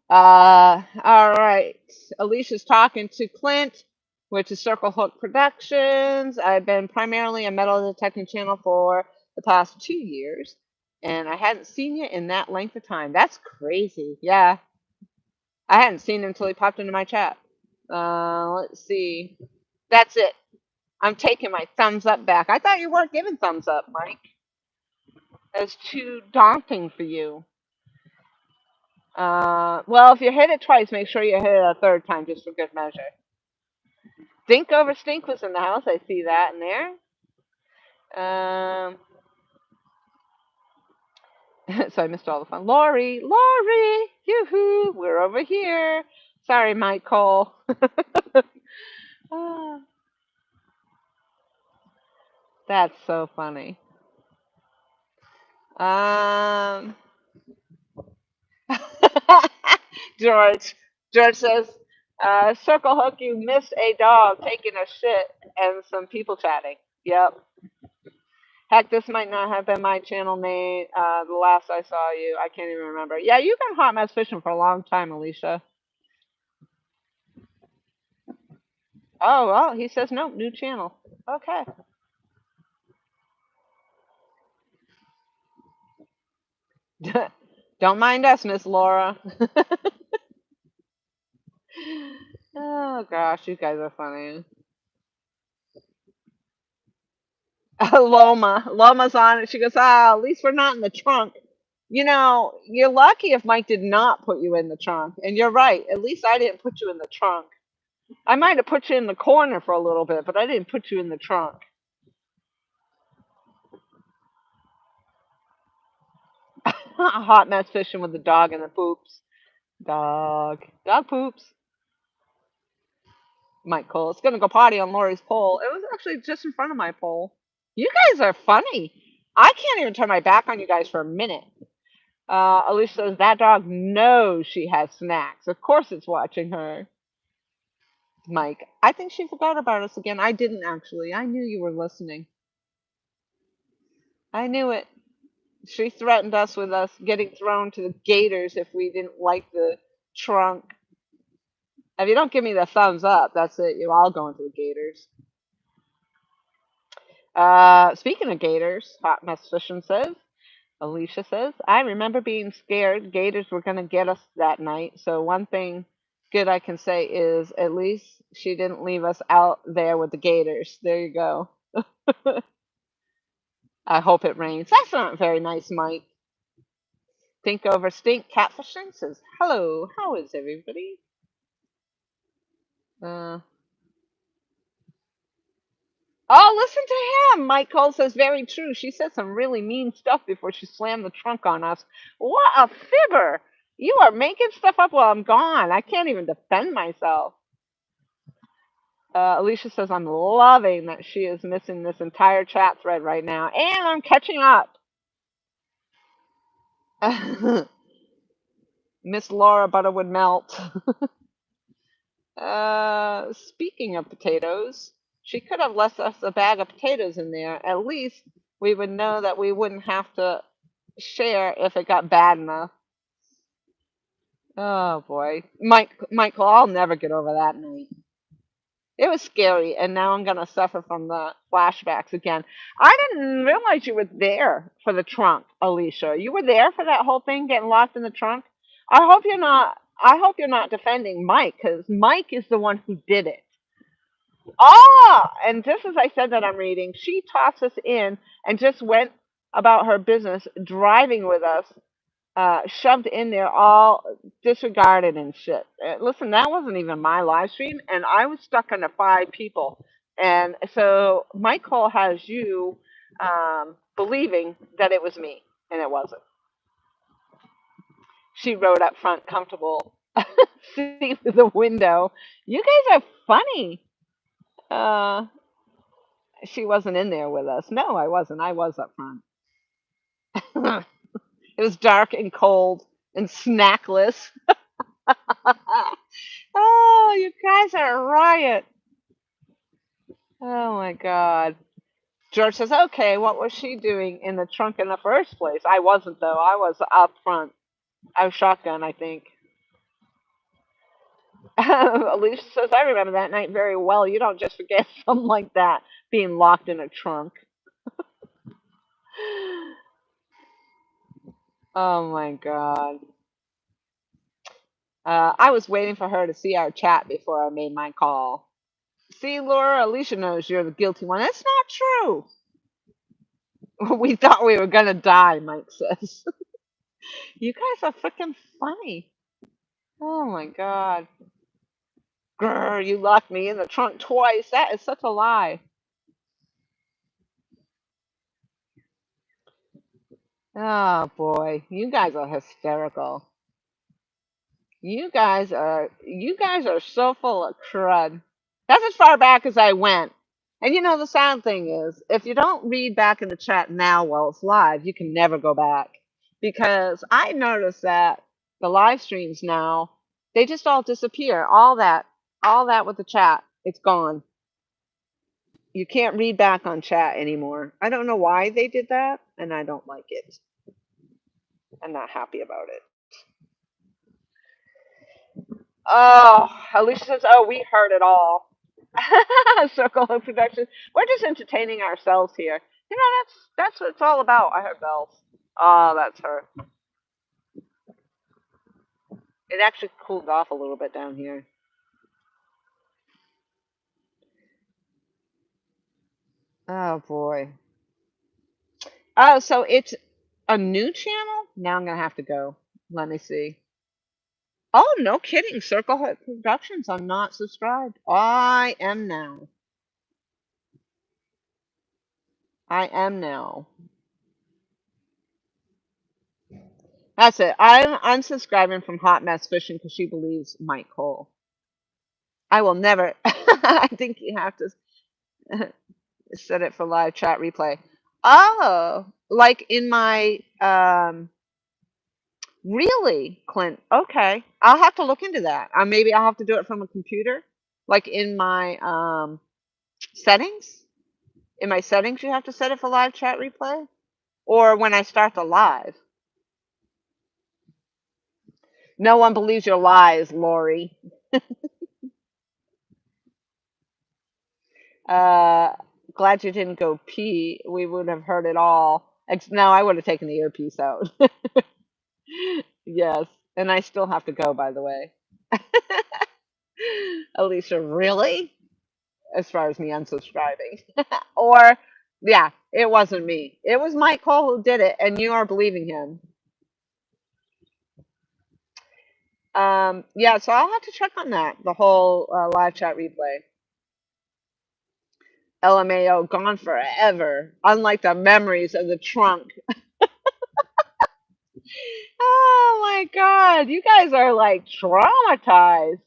All right. Alicia's talking to Clint, which is Circle Hook Productions. I've been primarily a metal detecting channel for the past 2 years, and I hadn't seen you in that length of time. That's crazy. Yeah. I hadn't seen him until he popped into my chat. Let's see. That's it. I'm taking my thumbs up back. I thought you weren't giving thumbs up, Mike. That's too daunting for you. Well, if you hit it twice, make sure you hit it a third time just for good measure. Think over Stink was in the house. I see that in there. So I missed all the fun. Lori, yoo-hoo, we're over here. Sorry, Mike Cole. That's so funny. George says, Circle Hook, you missed a dog taking a shit and some people chatting. Yep. Heck, this might not have been my channel name. The last I saw you, I can't even remember. Yeah, you've been hot mess fishing for a long time, Alicia. Oh, well, he says nope, new channel. Okay. Don't mind us, Miss Laura. Oh gosh, you guys are funny. Loma's on it. She goes, ah, at least we're not in the trunk. You know, you're lucky if Mike did not put you in the trunk. And you're right. At least I didn't put you in the trunk. I might have put you in the corner for a little bit, but I didn't put you in the trunk. Hot mess fishing with the dog and the poops. Dog poops. Mike Cole. It's gonna go potty on Lori's pole. It was actually just in front of my pole. You guys are funny. I can't even turn my back on you guys for a minute. Alicia says that dog knows she has snacks. Of course it's watching her. Mike, I think she forgot about us again. I didn't actually. I knew you were listening. I knew it. She threatened us with us getting thrown to the gators if we didn't like the trunk. If you don't give me the thumbs up, that's it. You're all going to the gators. Speaking of gators, Hot Mess Fishing says, Alicia says, I remember being scared gators were going to get us that night. So one thing good I can say is at least she didn't leave us out there with the gators. There you go. I hope it rains. That's not very nice, Mike. Think over stink catfishing says, hello, how is everybody? Uh, oh, listen to him. Mike Cole says, very true. She said some really mean stuff before she slammed the trunk on us. What a fibber. You are making stuff up while I'm gone. I can't even defend myself. Alicia says, I'm loving that she is missing this entire chat thread right now. And I'm catching up. Miss Laura Butter would melt. Speaking of potatoes, she could have left us a bag of potatoes in there. At least we would know that we wouldn't have to share if it got bad enough. Oh boy, Michael, I'll never get over that night. It was scary, and now I'm gonna suffer from the flashbacks again. I didn't realize you were there for the trunk, Alicia. You were there for that whole thing, getting locked in the trunk. I hope you're not. I hope you're not defending Mike, because Mike is the one who did it. Ah, and just as I said that I'm reading, she tossed us in and just went about her business, driving with us, shoved in there, all disregarded and shit. Listen, that wasn't even my live stream, and I was stuck under 5 people. And so Michael has you believing that it was me, and it wasn't. She rode up front, comfortable, see through the window. You guys are funny. Uh, she wasn't in there with us. No, I wasn't. I was up front. It was dark and cold and snackless. Oh, you guys are a riot. Oh my God. George says, okay, what was she doing in the trunk in the first place? I wasn't, though. I was up front. I was shotgun, I think. Alicia says, I remember that night very well. You don't just forget something like that being locked in a trunk. Oh my God. I was waiting for her to see our chat before I made my call. See, Laura, Alicia knows you're the guilty one. That's not true. We thought we were going to die, Mike says. You guys are freaking funny. Oh my God. Grr, you locked me in the trunk twice. That is such a lie. Oh boy, you guys are hysterical. You guys are so full of crud. That's as far back as I went. And you know the sad thing is, if you don't read back in the chat now while it's live, you can never go back. Because I noticed that the live streams now, they just all disappear. All that with the chat, it's gone. You can't read back on chat anymore. I don't know why they did that, and I don't like it. I'm not happy about it. Oh, Alicia says, "Oh, we heard it all." Circle of Production. We're just entertaining ourselves here. You know, that's what it's all about. I heard bells. Oh, that's her. It actually cooled off a little bit down here. Oh boy. Oh, so it's a new channel? Now I'm gonna have to go. Let me see. Oh, no kidding. Circle Hut Productions. I'm not subscribed. I am now. I am now. That's it. I'm unsubscribing from Hot Mess Fishing because she believes Mike Cole. I will never. I think you have to set it for live chat replay. Oh, like in my really, Clint. Okay, I'll have to look into that. Maybe I'll have to do it from a computer, like in my settings. In my settings, you have to set it for live chat replay, or when I start the live. No one believes your lies, Lori. Glad you didn't go pee. We would have heard it all. No, I would have taken the earpiece out. Yes, and I still have to go, by the way. Alicia, really? As far as me unsubscribing. Or, yeah, it wasn't me. It was Mike Cole who did it, and you are believing him. Yeah, so I'll have to check on that, the whole live chat replay. LMAO, gone forever, unlike the memories of the trunk. Oh my God, you guys are like traumatized.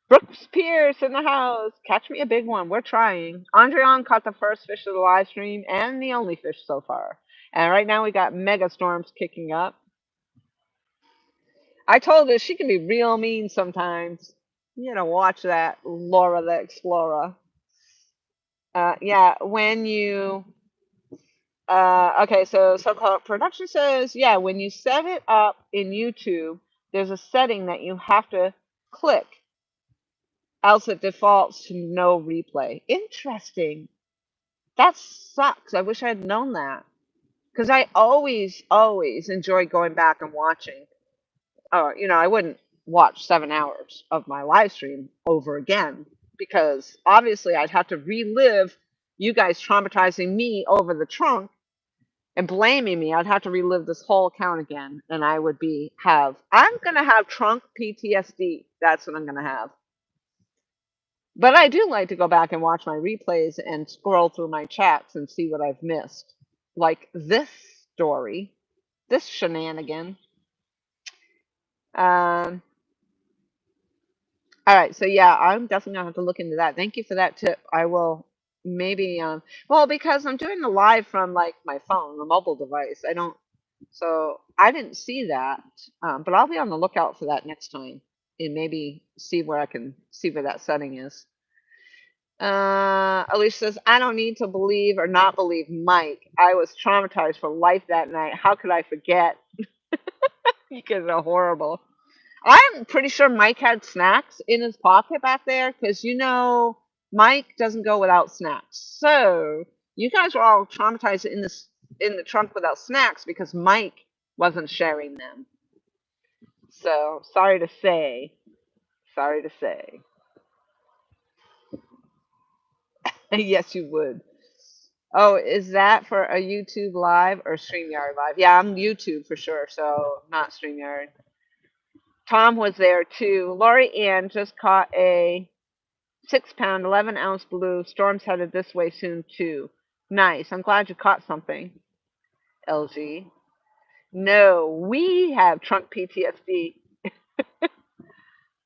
Brooks Pierce in the house. Catch me a big one. We're trying. Andreon caught the first fish of the live stream and the only fish so far. And right now we got mega storms kicking up. I told her she can be real mean sometimes. You know, watch that, Laura the Explorer. Yeah, when you okay, so so-called production says, yeah, when you set it up in YouTube, there's a setting that you have to click, else it defaults to no replay. Interesting. That sucks. I wish I had known that. Because I always enjoy going back and watching. You know, I wouldn't watch 7 hours of my live stream over again because obviously I'd have to relive you guys traumatizing me over the trunk and blaming me. I'd have to relive this whole account again, and I would I'm gonna have trunk PTSD. That's what I'm gonna have. But I do like to go back and watch my replays and scroll through my chats and see what I've missed. Like this story, this shenanigan. Um, all right, so yeah, I'm definitely gonna have to look into that. Thank you for that tip. I will maybe well, because I'm doing the live from like my phone, a mobile device. So I didn't see that. But I'll be on the lookout for that next time and maybe see where I can see where that setting is. Alicia says, I don't need to believe or not believe Mike. I was traumatized for life that night. How could I forget? You guys are horrible. I'm pretty sure Mike had snacks in his pocket back there because you know Mike doesn't go without snacks. So you guys were all traumatized in the trunk without snacks because Mike wasn't sharing them. So sorry to say. Sorry to say. Yes, you would. Oh, is that for a YouTube live or StreamYard live? Yeah, I'm YouTube for sure, so not StreamYard. Tom was there too. Lori Ann just caught a 6-pound, 11-ounce blue. Storm's headed this way soon too. Nice. I'm glad you caught something, LG. No, we have trunk PTSD.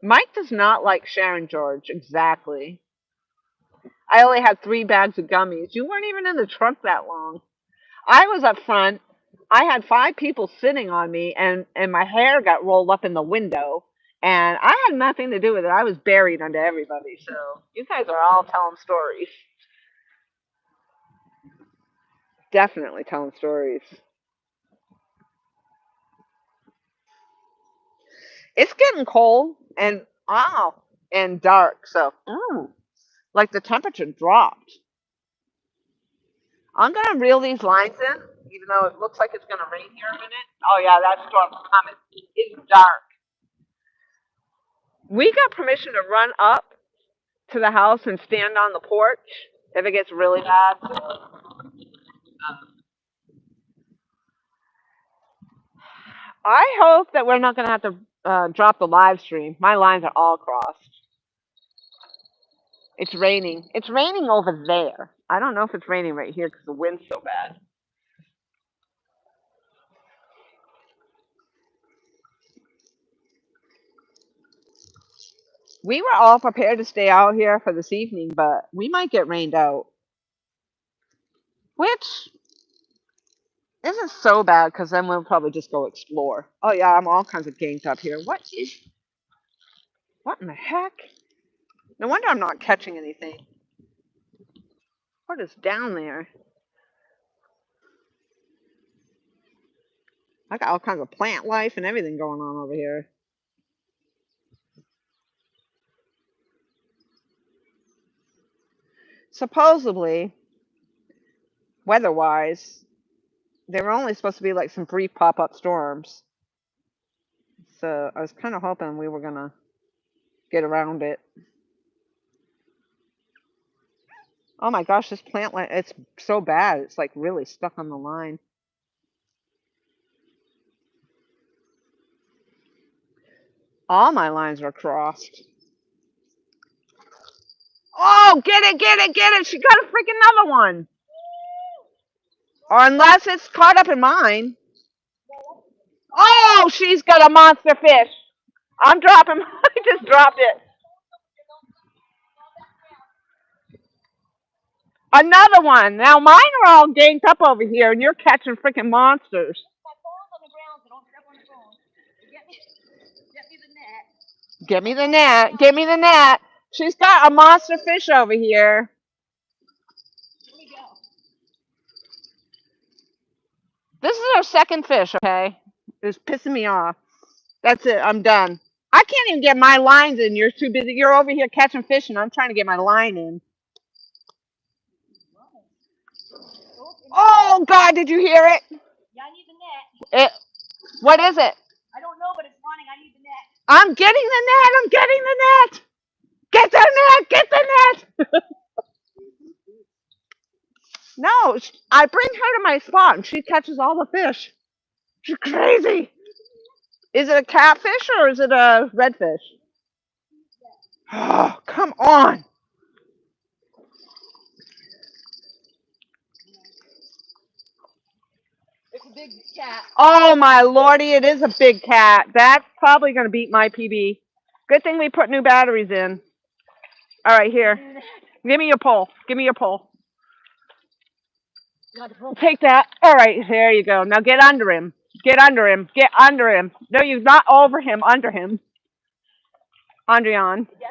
Mike does not like Sharon George. Exactly. I only had 3 bags of gummies. You weren't even in the trunk that long. I was up front. I had 5 people sitting on me, and my hair got rolled up in the window, and I had nothing to do with it. I was buried under everybody. So you guys are all telling stories. Definitely telling stories. It's getting cold and and dark, so like the temperature dropped. I'm gonna reel these lines in, even though it looks like it's gonna rain here in a minute. Oh yeah, that storm's coming. It's dark. We got permission to run up to the house and stand on the porch if it gets really bad. I hope that we're not gonna have to drop the live stream. My lines are all crossed. It's raining. It's raining over there. I don't know if it's raining right here because the wind's so bad. We were all prepared to stay out here for this evening, but we might get rained out. Which isn't so bad because then we'll probably just go explore. Oh yeah, I'm all kinds of ganked up here. What in the heck? No wonder I'm not catching anything. What is down there? I got all kinds of plant life and everything going on over here. Supposedly, weather-wise, they were only supposed to be like some brief pop-up storms. So I was kind of hoping we were gonna get around it. Oh my gosh, this plant line, it's so bad. It's like really stuck on the line. All my lines are crossed. Oh, get it, get it, get it. She got a freaking another one. Or unless it's caught up in mine. Oh, she's got a monster fish. I'm dropping. I just dropped it. Another one. Now mine are all ganked up over here, and you're catching freaking monsters. Get me the net. Get me the net. She's got a monster fish over here. This is our second fish, okay? It's pissing me off. That's it. I'm done. I can't even get my lines in. You're too busy. You're over here catching fish, and I'm trying to get my line in. Oh, God, did you hear it? Yeah, I need the net. What is it? I don't know, but it's running. I need the net. I'm getting the net. I'm getting the net. Get the net. Get the net. No, I bring her to my spot, and she catches all the fish. She's crazy. Is it a catfish or is it a redfish? Oh, come on. It's a big cat. Oh, my lordy, it is a big cat. That's probably going to beat my PB. Good thing we put new batteries in. All right, here. Give me your pole. Give me your pole. Take that. All right, there you go. Now get under him. Get under him. Get under him. No, you're not over him. Under him. Andrian. Yeah,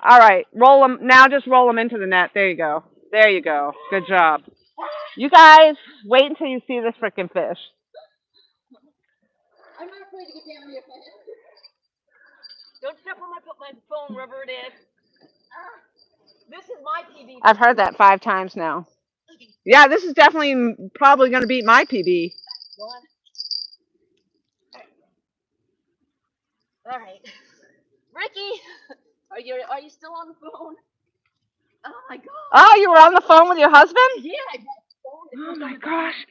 All right, roll him. Now just roll him into the net. There you go. There you go. Good job. You guys, wait until you see this freaking fish. I'm not afraid to get down here. Don't step on my phone, wherever it is. This is my PB. I've heard that 5 times now. Yeah, this is definitely probably going to beat my PB. One. All right. Ricky, are you still on the phone? Oh my God. Oh, you were on the phone with your husband? Yeah, I got the phone. Oh my gosh.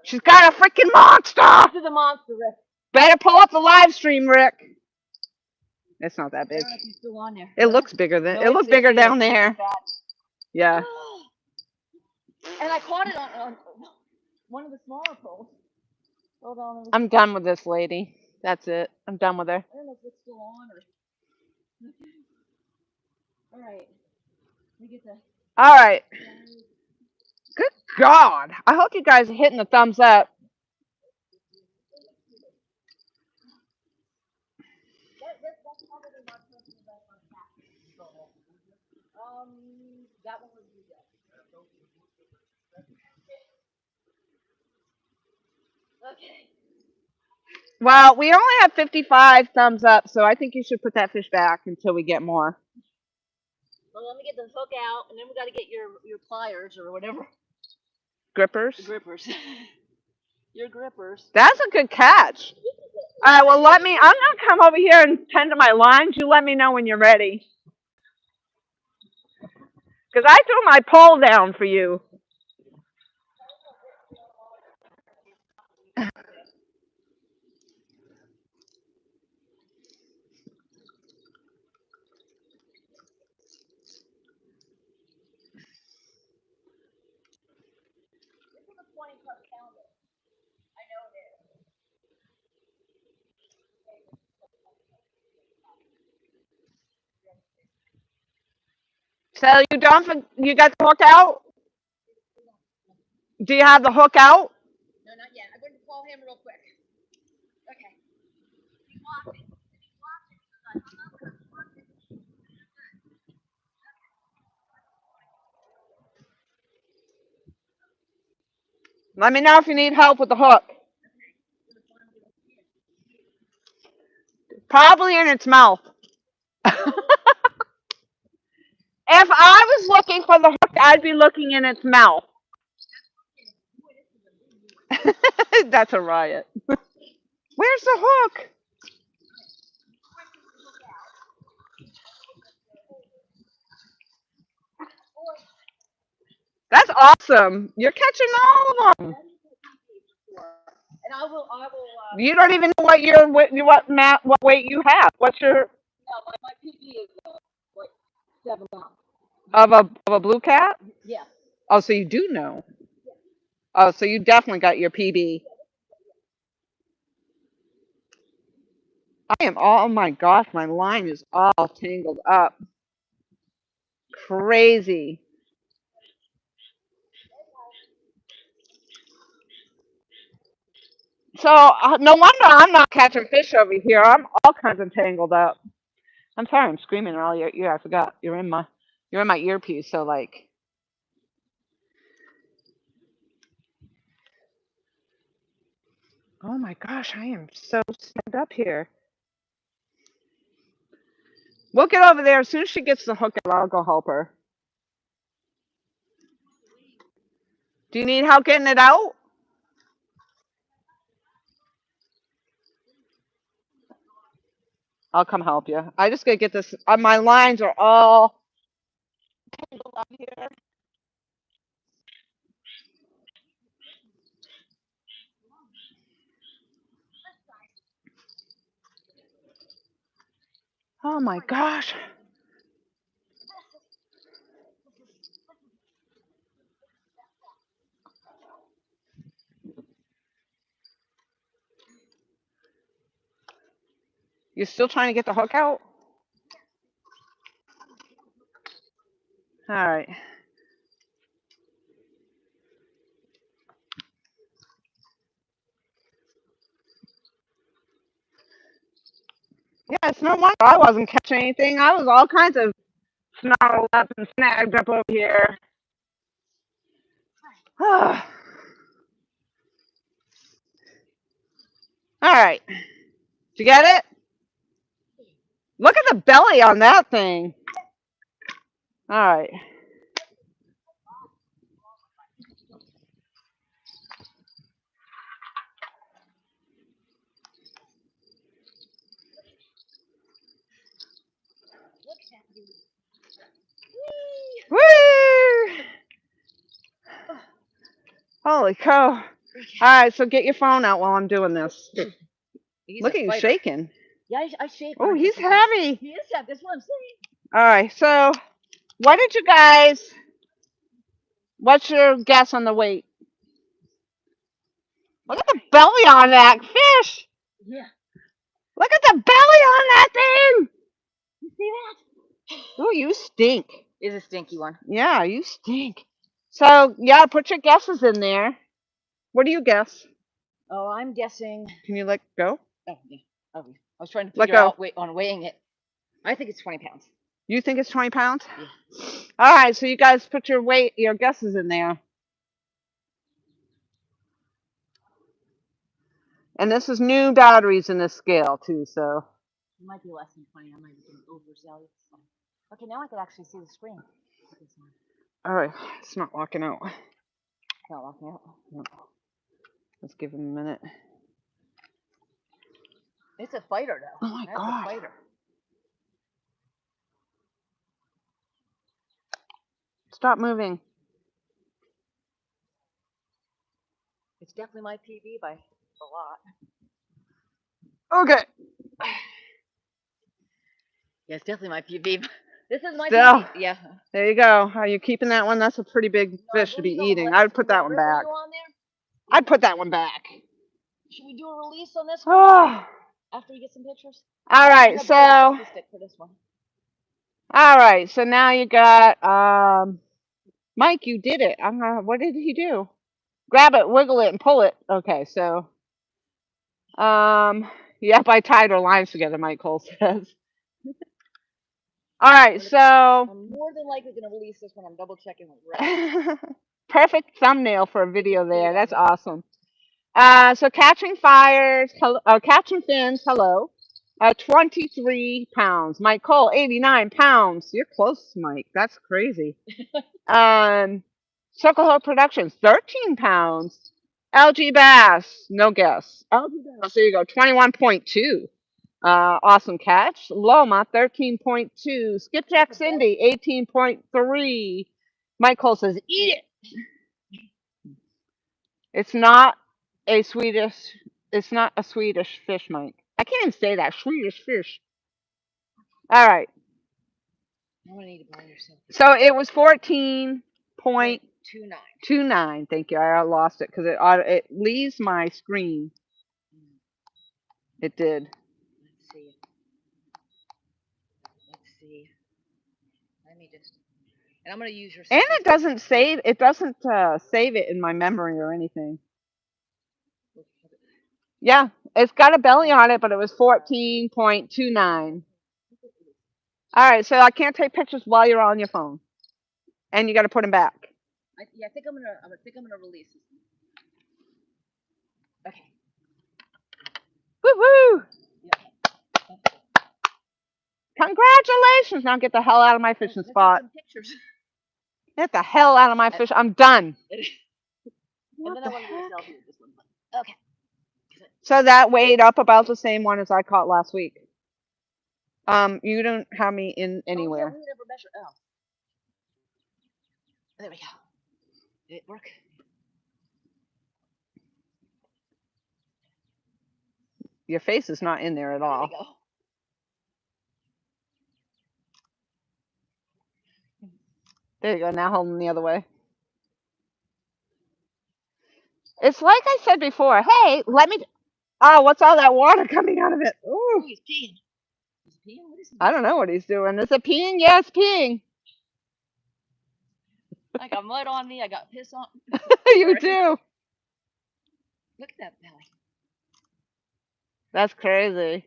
She's got a freaking monster. This is a monster, Rick. Better pull up the live stream, Rick. It's not that I big. don't know if he's still on there. It looks bigger than No, it looked bigger down there. Bad. Yeah. And I caught it on one of the smaller poles. Hold on. I'm done with this lady. That's it. I'm done with her. I don't know if it's still on or. All right. Let me get the. All right. Good God. I hope you guys are hitting the thumbs up. That's probably my personal best on that. That one was good. Okay. Well, we only have 55 thumbs up, so I think you should put that fish back until we get more. Well, let me get the hook out, and then we got to get your pliers or whatever. Grippers? The grippers. Your grippers. That's a good catch. All right, well, I'm going to come over here and tend to my lines. You let me know when you're ready. Because I threw my pole down for you. So you don't, you got the hook out? Do you have the hook out? No, not yet. I'm going to call him real quick. Okay. He's watching. He's watching. Let me know if you need help with the hook. Probably in its mouth. If I was looking for the hook, I'd be looking in its mouth. That's a riot. Where's the hook? That's awesome. You're catching all of them. And I will. You don't even know what weight you have. What's your No, my PB is like 7 pounds. of a blue cat? Yeah. Oh, so you do know. Oh, so you definitely got your PB. Oh my gosh, my line is all tangled up. Crazy. So no wonder I'm not catching fish over here. I'm all kinds of tangled up. I'm sorry, I'm screaming in all your ear. I forgot you're in my earpiece. So like, oh my gosh, I am so stand up here. We'll get over there as soon as she gets the hook out. I'll go help her. Do you need help getting it out? I'll come help you. I just gotta get this. My lines are all tangled up here. Oh my gosh. You're still trying to get the hook out? All right. Yeah, it's no wonder I wasn't catching anything. I was all kinds of snarled up and snagged up over here. All right. Did you get it? Look at the belly on that thing. All right. Woo! Holy cow. All right, so get your phone out while I'm doing this. Look at you shaking. Yeah, I shake. Oh, he's heavy. He is heavy. That's what I'm saying. All right, so what's your guess on the weight? Look at the belly on that fish. Yeah. Look at the belly on that thing. You see that? Oh, you stink. Is a stinky one. Yeah, you stink. So, yeah, put your guesses in there. What do you guess? Oh, I'm guessing. Can you let go? Oh, yeah. Oh, I was trying to Let figure go. out on weighing it. I think it's 20 pounds. You think it's 20 pounds? Yeah. All right, so you guys put your guesses in there. And this is new batteries in this scale too, so. It might be less than 20. I might be getting overzealous. Okay, now I can actually see the screen. All right, it's not locking out. It's not locking out. No. Let's give him a minute. It's a fighter though. Oh my That's God. a fighter. Stop moving. It's definitely my PV by a lot. Okay. Yeah, it's definitely my PV. This is my Still. PV. Yeah. There you go. Are you keeping that one? That's a pretty big fish to be eating. I would put that one back. I'd put that one back. Should we do a release on this one Oh. after we get some pictures? All right, so. For this one. All right, so now you got Mike. You did it. What did he do? Grab it, wiggle it, and pull it. Okay, so yep, I tied our lines together. Mike Cole says. All right, so I'm more than likely gonna release this one. I'm double checking with Red. perfect thumbnail for a video there. That's awesome. So catching fires, catching fins. Hello. 23 pounds. Mike Cole, 89 pounds. You're close, Mike. That's crazy. Circle Hill Productions, 13 pounds. LG Bass, no guess. LG Bass, there you go, 21.2. Awesome catch. Loma, 13.2. Skipjack Cindy, 18.3. Mike Cole says, eat it. It's not a Swedish fish, Mike. I can't even say that. Swedish fish. All right. I'm gonna need to buy yourself. So it was 14.29. 29. Thank you. I lost it because it leaves my screen. It did. Let's see. Let's see. Let me just. And I'm gonna use your. And it doesn't save. It doesn't save it in my memory or anything. Yeah, it's got a belly on it, but it was 14.29. All right, so I can't take pictures while you're on your phone, and you got to put them back. Yeah, I think I'm gonna release this. Okay. Woo woo! Congratulations! Now get the hell out of my fishing spot. Some pictures. Get the hell out of my fish. I'm done. And then I want to do a selfie with this one. Okay. So that weighed up about the same one as I caught last week. You don't have me in anywhere. Oh, yeah, we never measure. Oh. There we go. Did it work? Your face is not in there at all. There we go. There you go. Now hold them the other way. It's like I said before. Hey, let me. Oh, what's all that water coming out of it? Ooh. He's peeing. He's peeing? What is he doing? I don't know what he's doing. Is it peeing? Yes, peeing. I got mud on me. I got piss on. You do. Look at that belly. That's crazy.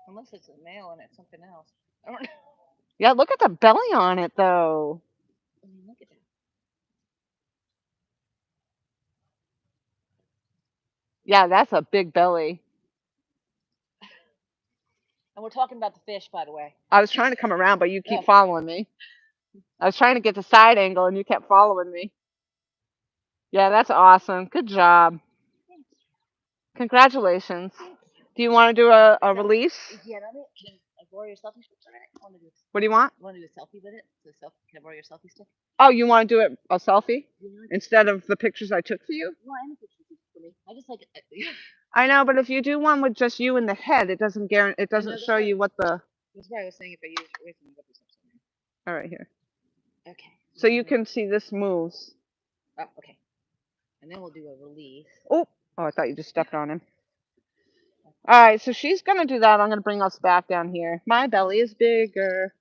Unless it's a male and it's something else. I don't know. Yeah, look at the belly on it, though. I mean, look at that. Yeah, that's a big belly. And we're talking about the fish, by the way. I was trying to come around, but you keep following me. I was trying to get the side angle, and you kept following me. Yeah, that's awesome. Good job. Congratulations. Do you want to do a release? Yeah, can I borrow your selfie stick? What do you want? Want to do a selfie with it? Can I borrow your selfie stick? Oh, you want to do it a selfie instead of the pictures I took for you? No, I have pictures for me. I just like it. I know, but if you do one with just you in the head, it doesn't guarantee. It doesn't show you what the. That's why I was saying if I use it with me, what this up. All right, here. Okay. So you can see this moves. Oh, okay. And then we'll do a release. Oh, I thought you just stepped on him. All right, so she's gonna do that. I'm gonna bring us back down here. My belly is bigger.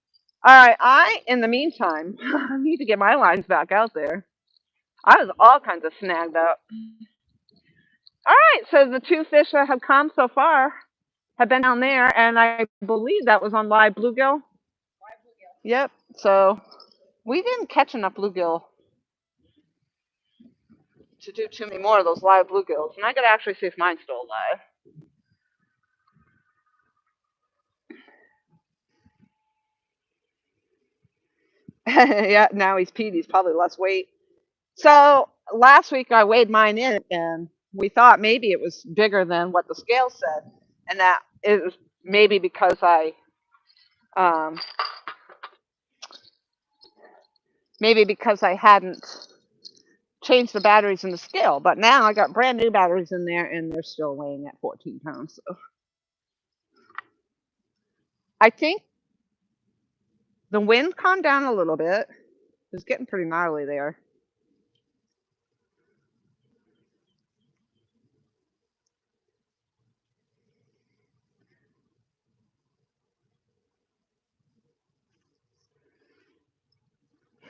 All right, in the meantime, I need to get my lines back out there. I was all kinds of snagged up. All right, so the two fish that have come so far have been down there, and I believe that was on live bluegill. Yep, so we didn't catch enough bluegill to do too many more of those live bluegills. And I gotta actually see if mine's still alive. Yeah, now he's peed. He's probably less weight. So last week I weighed mine in, and we thought maybe it was bigger than what the scale said, and that is maybe because um, I hadn't changed the batteries in the scale. But now I got brand new batteries in there, and they're still weighing at 14 pounds. So I think the wind calmed down a little bit. It's getting pretty gnarly there.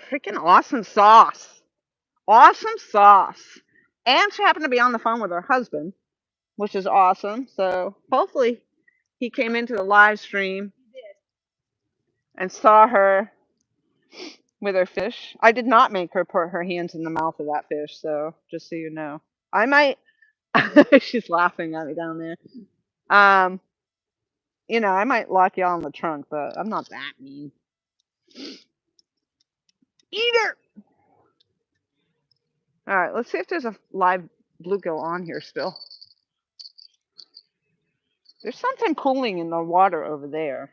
Freaking awesome sauce. Awesome sauce. And she happened to be on the phone with her husband, which is awesome. So hopefully he came into the live stream and saw her with her fish. I did not make her put her hands in the mouth of that fish, so just so you know. I might she's laughing at me down there. Um, I might lock y'all in the trunk, but I'm not that mean. Eat her! Alright, let's see if there's a live bluegill on here still. There's something cooling in the water over there.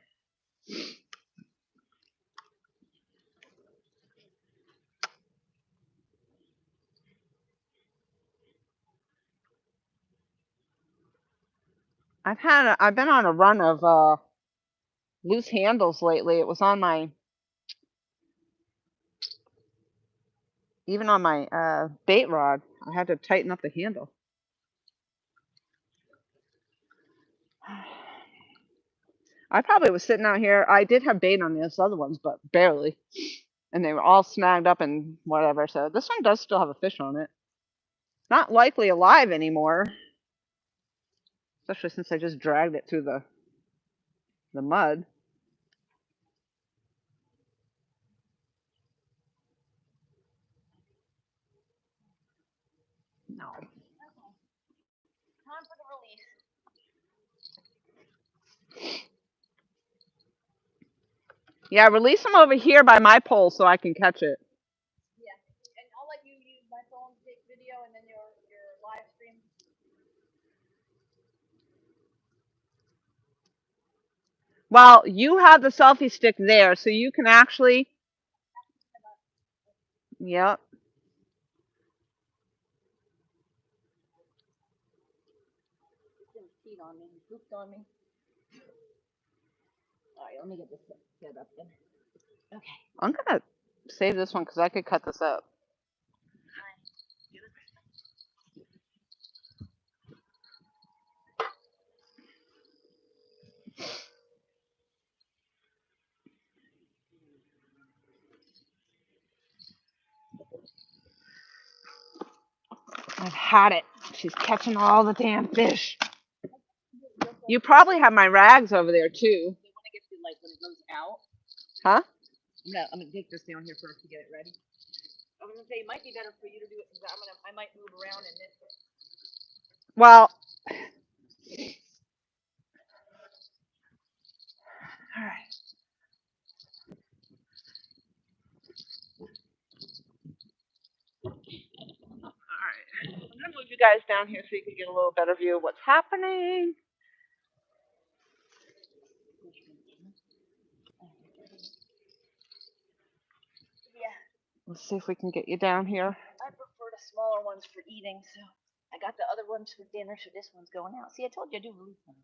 I've been on a run of loose handles lately. It was on my even on my bait rod. I had to tighten up the handle. I probably was sitting out here. I did have bait on those other ones, but barely. And they were all snagged up and whatever. So this one does still have a fish on it. Not likely alive anymore. Especially since I just dragged it through the mud. No. Time for the release. Yeah, release them over here by my pole so I can catch it. Yeah, and I'll let you use my phone to take video and then your live stream. Well, you have the selfie stick there, so you can actually. Yep. He peed on me. He pooped on me. All right, let me get this set up then. Okay. I'm gonna save this one because I could cut this up. I've had it. She's catching all the damn fish. You probably have my rags over there too. They want to get to like when it goes out. Huh? I'm gonna take this down here first to get it ready. I was gonna say it might be better for you to do it because I might move around and miss it. Well. All right. Alright, I'm gonna move you guys down here so you can get a little better view of what's happening. Yeah. Let's see if we can get you down here. I prefer the smaller ones for eating, so I got the other ones for dinner, so this one's going out. See, I told you I do release them.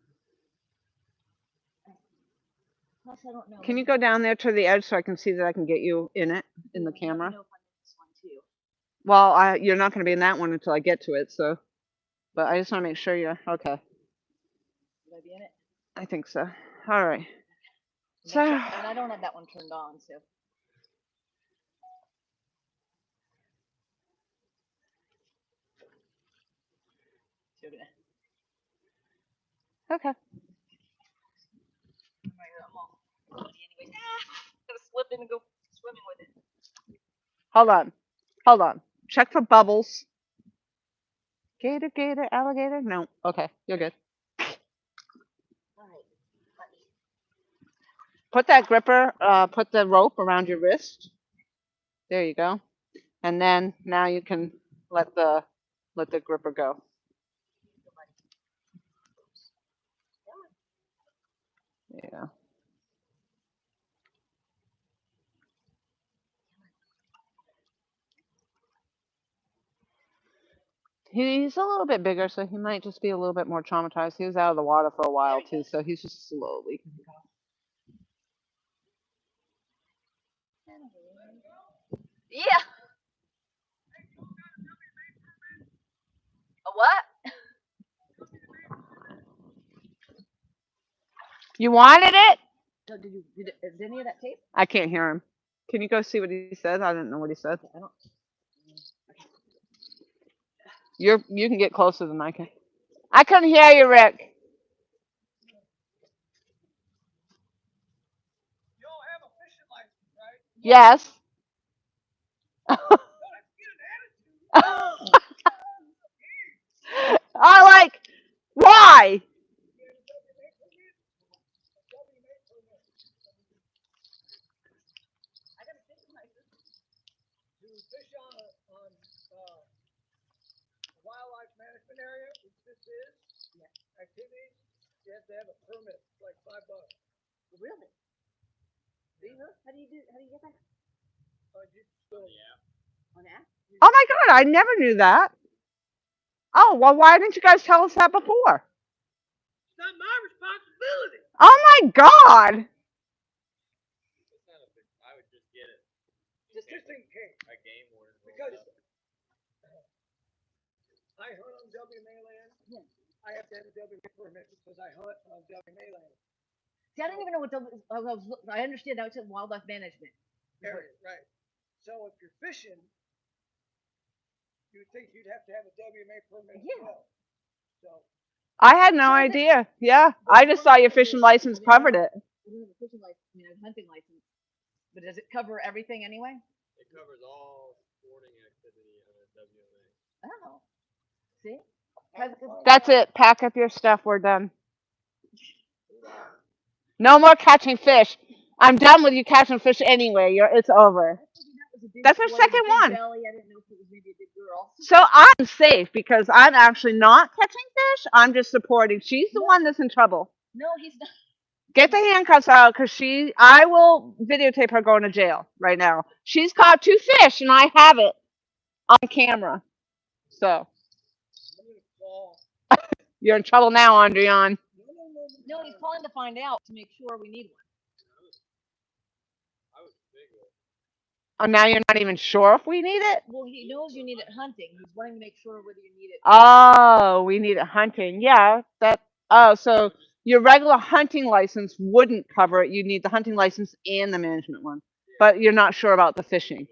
Plus, I don't know. Can you go down there to the edge so I can see that I can get you in it, in the camera? I know if I'm in this one too. Well, you're not going to be in that one until I get to it, so. But I just want to make sure you're okay. Would I be in it? I think so. All right. So. Sure, and I don't have that one turned on, so. Okay. I'm all bloody anyway. Gonna slip in and go swimming with it. Hold on. Hold on. Check for bubbles. Gator, gator, alligator. No. Okay, you're good. Put that gripper, put the rope around your wrist. There you go. And then now you can let the gripper go. Yeah. He's a little bit bigger, so he might just be a little bit more traumatized. He was out of the water for a while too, so he's just slowly. Yeah. A what? You wanted it? So is any of that tape? I can't hear him. Can you go see what he says? I didn't know what he said. I don't. You can get closer than I can. I couldn't hear you, Rick. You all have a fishing license, right? Yes. You don't have to get an attitude. I like. Why? I got a fishing license. To fish on wildlife management area, which this is, activities, you have to have a permit, it's like $5. Really? Do you know? How do you get that? Just go. On the app? Oh my God! I never knew that. Oh well, why didn't you guys tell us that before? It's not my responsibility. Oh my God! I would just get it. Just in case. A game warden. Because I hunt on WMA land. Yeah. I have to have a WMA permit because I hunt on WMA land. See, I don't even know what I understand now. It's in wildlife management. Area, right. So if you're fishing, you would think you'd have to have a WMA permit as Yeah. well. So I had no idea. Yeah, I just thought your fishing license covered it. I don't have a fishing license. I mean, I have a hunting license. But does it cover everything anyway? It covers all sporting activity under WMA. Oh. See? That's it. Pack up your stuff. We're done. No more catching fish. I'm done with you catching fish anyway. It's over. That's our second one. Belly. I didn't know if it was maybe a big girl. So I'm safe because I'm actually not catching fish. I'm just supporting. She's the one that's in trouble. No, he's not. Get the handcuffs out because I will videotape her going to jail right now. She's caught 2 fish and I have it on camera. So I'm gonna call. you're in trouble now, Andrian. No, he's calling to find out to make sure we need one. I was big one. Oh, now you're not even sure if we need it? Well, he knows you need it hunting. He's wanting to make sure whether you need it. Oh, we need it hunting. Yeah, so your regular hunting license wouldn't cover it. You need the hunting license and the management one. But you're not sure about the fishing.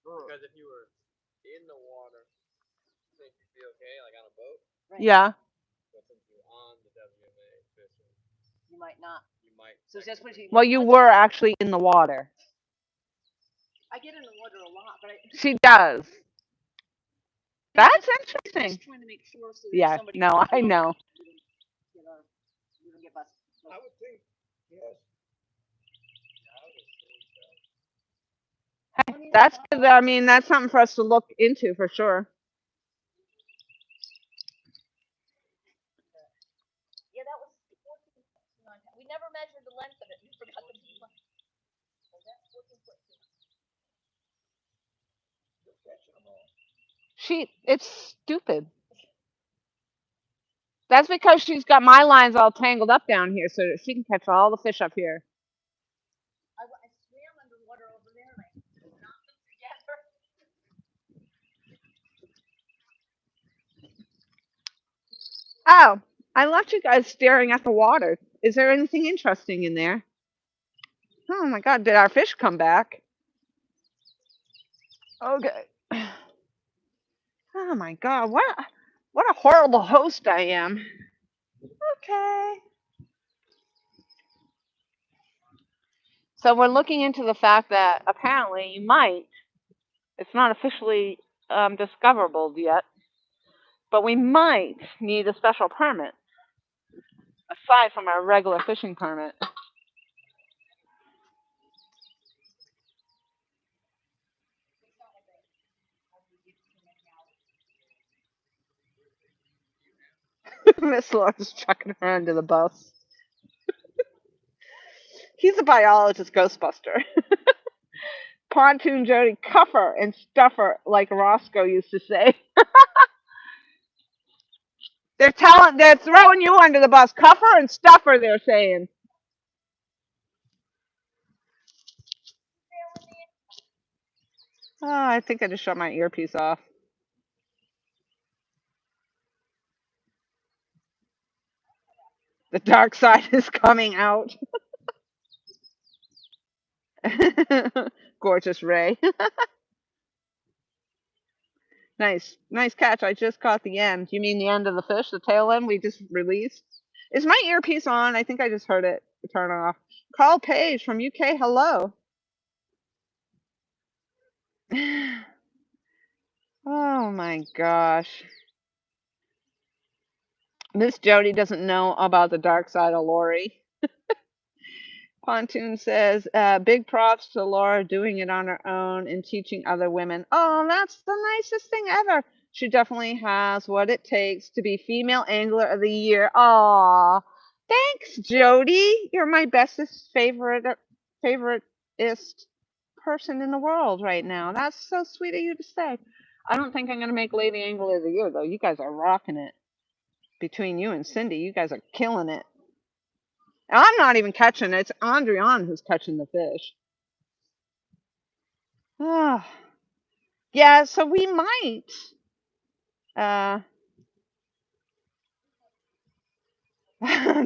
Because if you were in the water, I think you'd be okay, like on a boat. Right. Yeah. But since you're on the WMA fishing, You might not. you might. So that's what he. Well, you were actually in the water. I get in the water a lot, but She does. That's interesting. just trying to make sure so that Yeah, somebody no, I know. we don't get busted. I would think, yes. That's good. I mean, that's something for us to look into for sure. Yeah, that was 14. We never measured the length of it. We forgot the length. So that's 14.2. It's stupid. That's because she's got my lines all tangled up down here so that she can catch all the fish up here. I swam underwater over there and I knocked them together. Oh, I left you guys staring at the water. Is there anything interesting in there? Oh my God, did our fish come back? Okay. Oh my God, what a horrible host I am. Okay. So we're looking into the fact that apparently you might. It's not officially discoverable yet, But we might need a special permit aside from our regular fishing permit. Miss Laura's chucking her under the bus. He's a biologist ghostbuster. Pontoon Jody, cuff her and stuff her, like Roscoe used to say. They're throwing you under the bus. Cuff her and stuff her, they're saying. Oh, I think I just shut my earpiece off. The dark side is coming out. Gorgeous Ray. Nice catch. I just caught the end. You mean the end of the fish, the tail end we just released? Is my earpiece on? I think I just heard it turn off. Carl Page from UK, hello. Oh my gosh. Miss Jody doesn't know about the dark side of Lori. Pontoon says, big props to Laura doing it on her own and teaching other women. Oh, that's the nicest thing ever. She definitely has what it takes to be Female Angler of the Year. Aw, thanks, Jody. You're my bestest favoriteest person in the world right now. That's so sweet of you to say. I don't think I'm going to make Lady Angler of the Year, though. You guys are rocking it. Between you and Cindy, you guys are killing it. I'm not even catching it. It's Andrian who's catching the fish. Oh, yeah, so we might.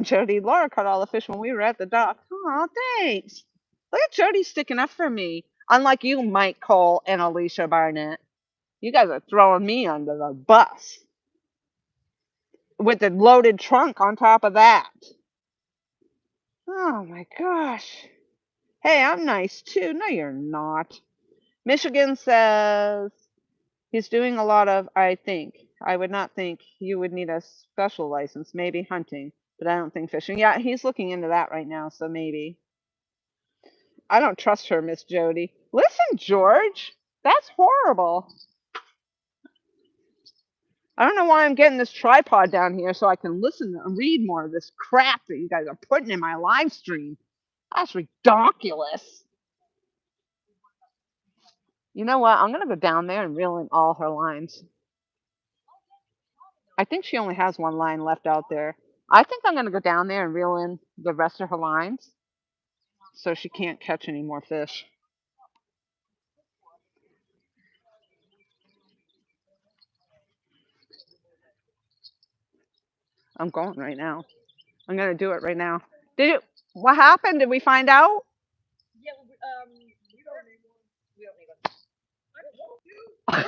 Jody, Laura caught all the fish when we were at the dock. Oh, thanks. Look at Jody sticking up for me. Unlike you, Mike Cole and Alicia Barnett. You guys are throwing me under the bus. With the loaded trunk on top of that. Oh my gosh. Hey, I'm nice too. No, you're not. Michigan says he's doing a lot of, I think. I would not think you would need a special license, maybe hunting, but I don't think fishing. Yeah, he's looking into that right now, so maybe. I don't trust her, Miss Jody. Listen, George, that's horrible. I don't know why I'm getting this tripod down here so I can listen and read more of this crap that you guys are putting in my live stream. That's ridiculous. You know what? I'm going to go down there and reel in all her lines. I think she only has one line left out there. I think I'm going to go down there and reel in the rest of her lines so she can't catch any more fish. I'm going right now. I'm going to do it right now. What happened? Did we find out? Yeah, we don't need one.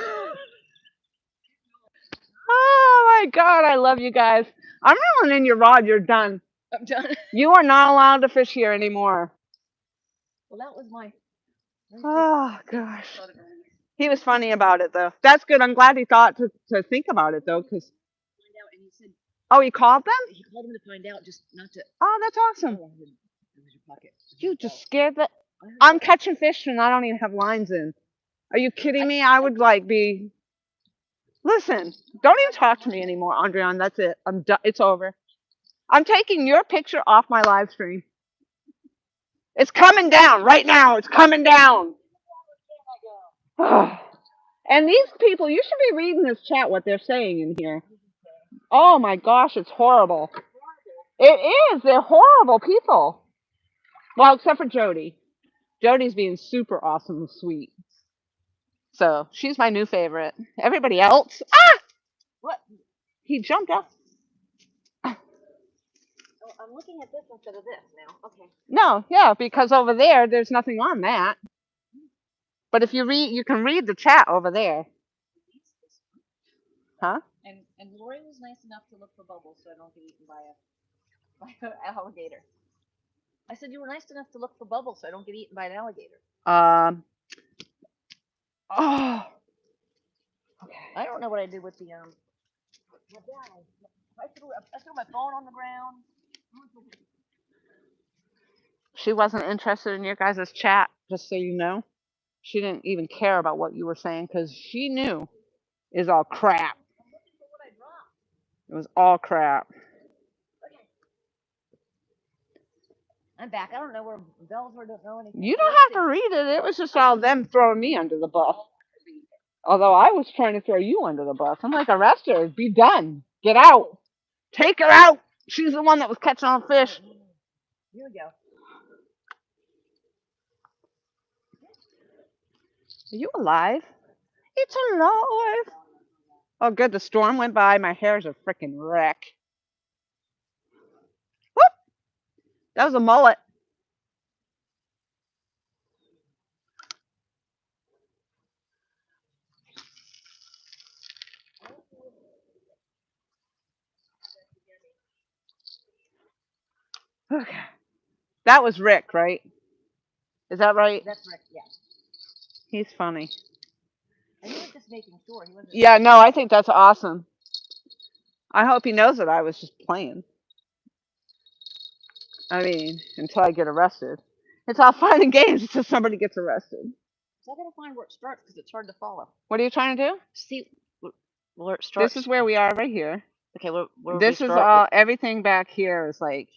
Oh my God, I love you guys. I'm reeling in your rod. You're done. I'm done. You are not allowed to fish here anymore. Well, that was my. Oh gosh. He was funny about it though. That's good. I'm glad he thought to think about it though, because. Find out, and he said Oh, he called them? he called him to find out, just not to. Oh, that's awesome. Oh, it was your pocket. You just scared the. I'm catching fish and I don't even have lines in. Are you kidding me? I would like be. Listen, don't even talk to me anymore, Andrian. That's it. I'm done. It's over. I'm taking your picture off my live stream. It's coming down right now. It's coming down. And these people, you should be reading this chat, what they're saying in here. Oh my gosh, it's horrible. It is. They're horrible people. Well, except for Jody. Jody's being super awesome and sweet. So she's my new favorite. Everybody else. Ah! What? He jumped up. Oh, I'm looking at this instead of this now. Okay. No, yeah, because over there, there's nothing on that. But if you read, you can read the chat over there. Huh? And Lori was nice enough to look for bubbles so I don't get eaten by an alligator. I said you were nice enough to look for bubbles so I don't get eaten by an alligator. Oh. Okay. I don't know what I did with the I threw my phone on the ground. She wasn't interested in your guys' chat, just so you know. She didn't even care about what you were saying because she knew it was all crap. It was all crap. I'm back. I don't know where Velvet don't know anything. You don't have to read it. It was just all them throwing me under the bus. Although I was trying to throw you under the bus. I'm like, arrest her. Be done. Get out. Take her out. She's the one that was catching all the fish. Here we go. Are you alive? It's alive. Oh, good. The storm went by. My hair's a freaking wreck. Whoop! That was a mullet. Okay. That was Rick, right? Is that right? That's Rick, yeah. He's funny. And he was just making sure he wasn't. Yeah, no, I think that's awesome. I hope he knows that I was just playing. I mean, until I get arrested. It's all fun and games until somebody gets arrested. So I gotta find where it starts because it's hard to follow. What are you trying to do? See where it starts. This is where we are right here. Okay, where This we is start all, with. everything back here is like,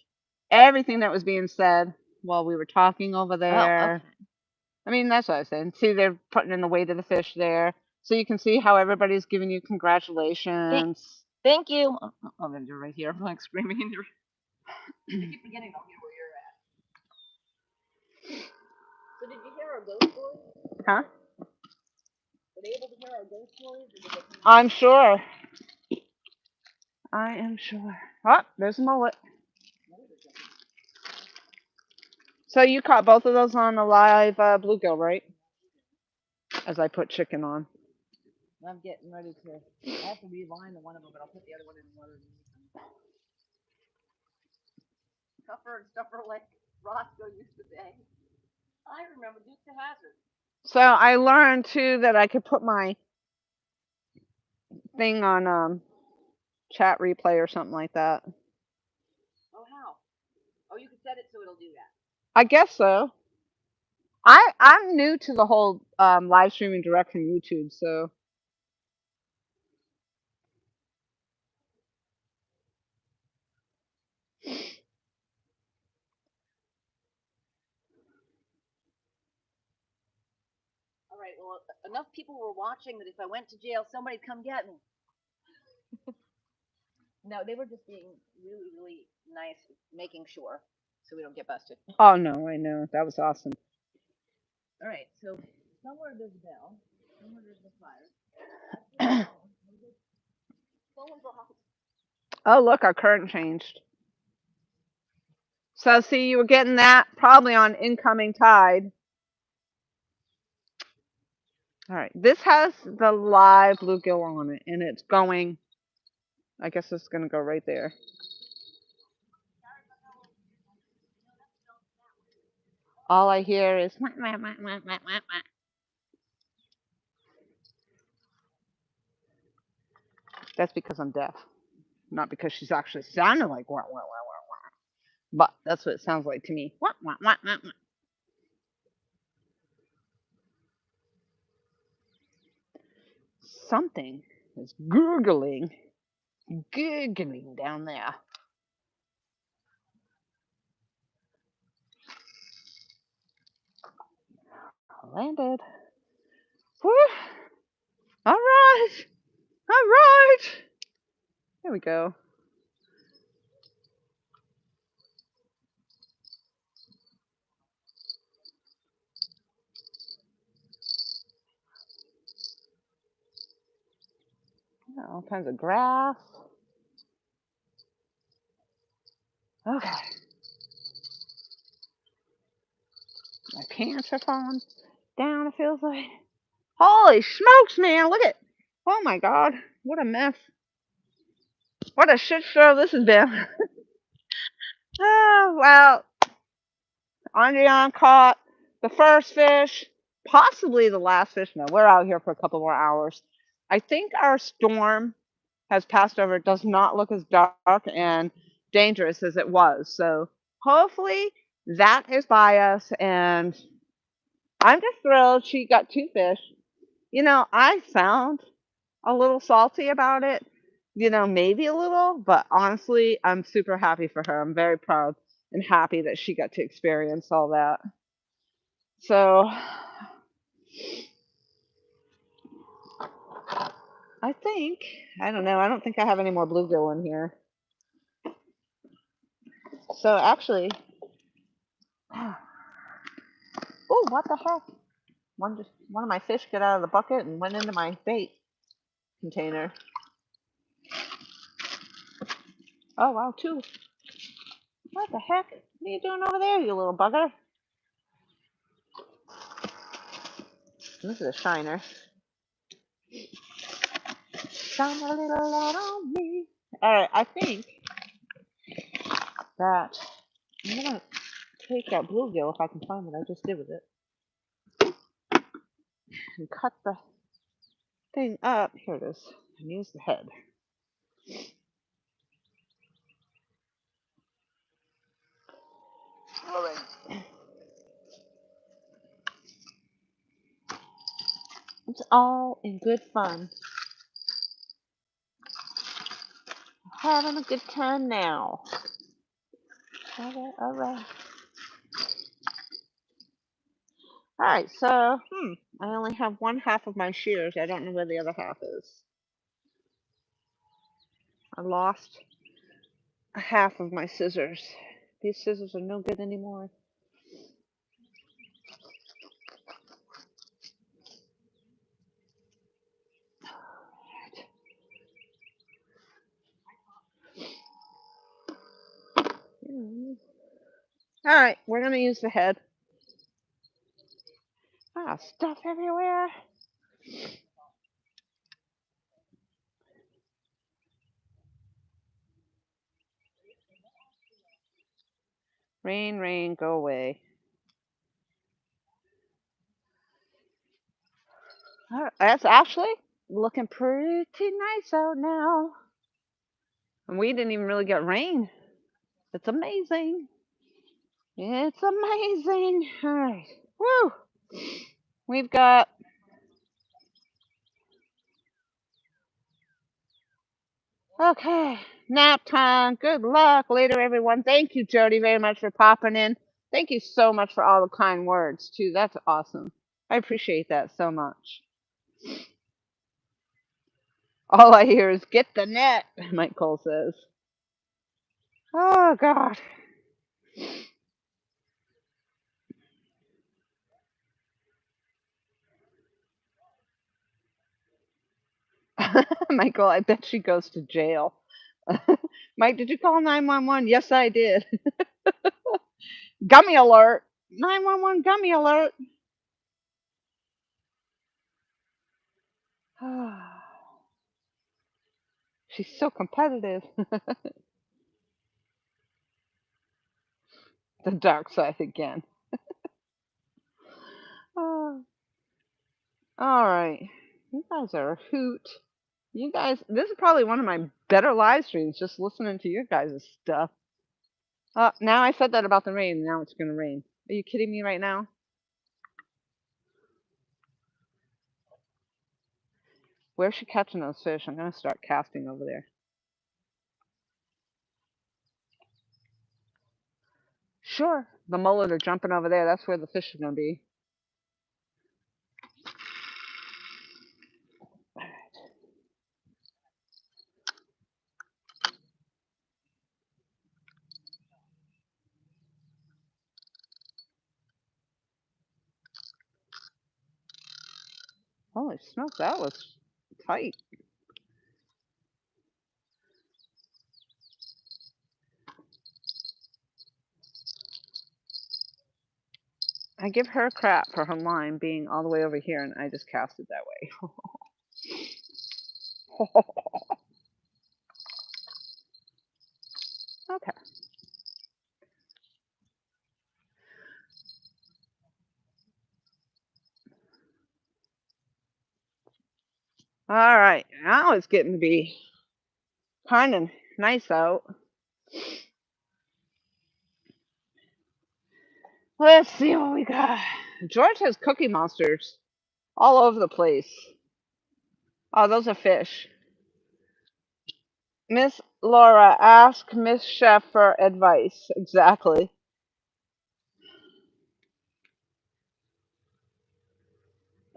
everything that was being said while we were talking over there. Oh, okay. I mean, that's what I was saying. See, they're putting in the weight of the fish there. So you can see how everybody's giving you congratulations. Thank you. Oh, I'm gonna do it right here. I'm like screaming in your. I keep forgetting I'll hear where you're at. So did you hear our ghost stories? Huh? Were they able to hear our ghost stories? Or did they I'm sure. I am sure. Oh, there's a mullet. So you caught both of those on a live bluegill, right? As I put chicken on. I'm getting ready to. I have to reline the one of them, but I'll put the other one in the water. Tougher and stuffer like Roscoe used to say. I remember Duke the Hazard. So I learned too that I could put my thing on chat replay or something like that. Oh, how? Oh, you could set it so it'll do that. I guess so. I'm new to the whole live streaming direct from YouTube, so All right. Well, enough people were watching that if I went to jail, somebody'd come get me. No, they were just being really, really nice, making sure so we don't get busted. oh no, I know. That was awesome. All right. So somewhere there's a bell. Somewhere there's a fire. Oh, look, our current changed. So see, you were getting that probably on incoming tide. All right, this has the live bluegill on it, and it's going. I guess it's gonna go right there. All I hear is wah, wah, wah, wah, wah, wah, wah. That's because I'm deaf, not because she's actually sounding like wah, wah, wah, wah, wah. But that's what it sounds like to me. Wah, wah, wah, wah, wah. Something is gurgling down there. I landed. Whew. All right. All right. There we go. All kinds of grass. Okay. My pants are falling down, it feels like. Holy smokes, man. Look at. Oh my God. What a mess. What a shit show this has been. Oh, well. Andrian caught the first fish, possibly the last fish. No, we're out here for a couple more hours. I think our storm has passed over. It does not look as dark and dangerous as it was. So hopefully that is by us. And I'm just thrilled she got 2 fish. You know, I sound a little salty about it, you know, maybe a little, but honestly, I'm super happy for her. I'm very proud and happy that she got to experience all that. So I think, I don't know, I don't think I have any more bluegill in here. So actually, oh, what the heck? One of my fish got out of the bucket and went into my bait container. Oh, wow, 2. What the heck? What are you doing over there, you little bugger? This is a shiner. Shine a little light on me. All right, I think that I'm gonna take that bluegill if I can find what I just did with it and cut the thing up. Here it is. And use the head. All right. It's all in good fun. Having a good time now. All right, all right. All right, so I only have one half of my shears. I don't know where the other half is. I lost a half of my scissors. These scissors are no good anymore. All right, we're gonna use the head. Ah, stuff everywhere. Rain, rain, go away. All right, that's actually looking pretty nice out now. And we didn't even really get rain. It's amazing. It's amazing. All right. Woo! We've got. Okay. Nap time. Good luck later, everyone. Thank you, Jody, very much for popping in. Thank you so much for all the kind words, too. That's awesome. I appreciate that so much. All I hear is get the net, Mike Cole says. Oh, God. Michael, I bet she goes to jail. Mike, did you call 911? Yes, I did. Gummy alert. 911 gummy alert. She's so competitive. The dark side again. Oh, all right. You guys are a hoot. You guys, this is probably one of my better live streams, just listening to your guys' stuff. Now I said that about the rain. Now it's going to rain. Are you kidding me right now? Where's she catching those fish? I'm going to start casting over there. Sure. The mullet are jumping over there. That's where the fish are going to be. Holy smokes, that was tight. I give her crap for her line being all the way over here, and I just cast it that way. Okay. All right. Now it's getting to be Kind of nice out. Let's see what we got. George has Cookie Monsters all over the place. Oh, those are fish. Miss Laura, ask Miss Chef for advice. Exactly.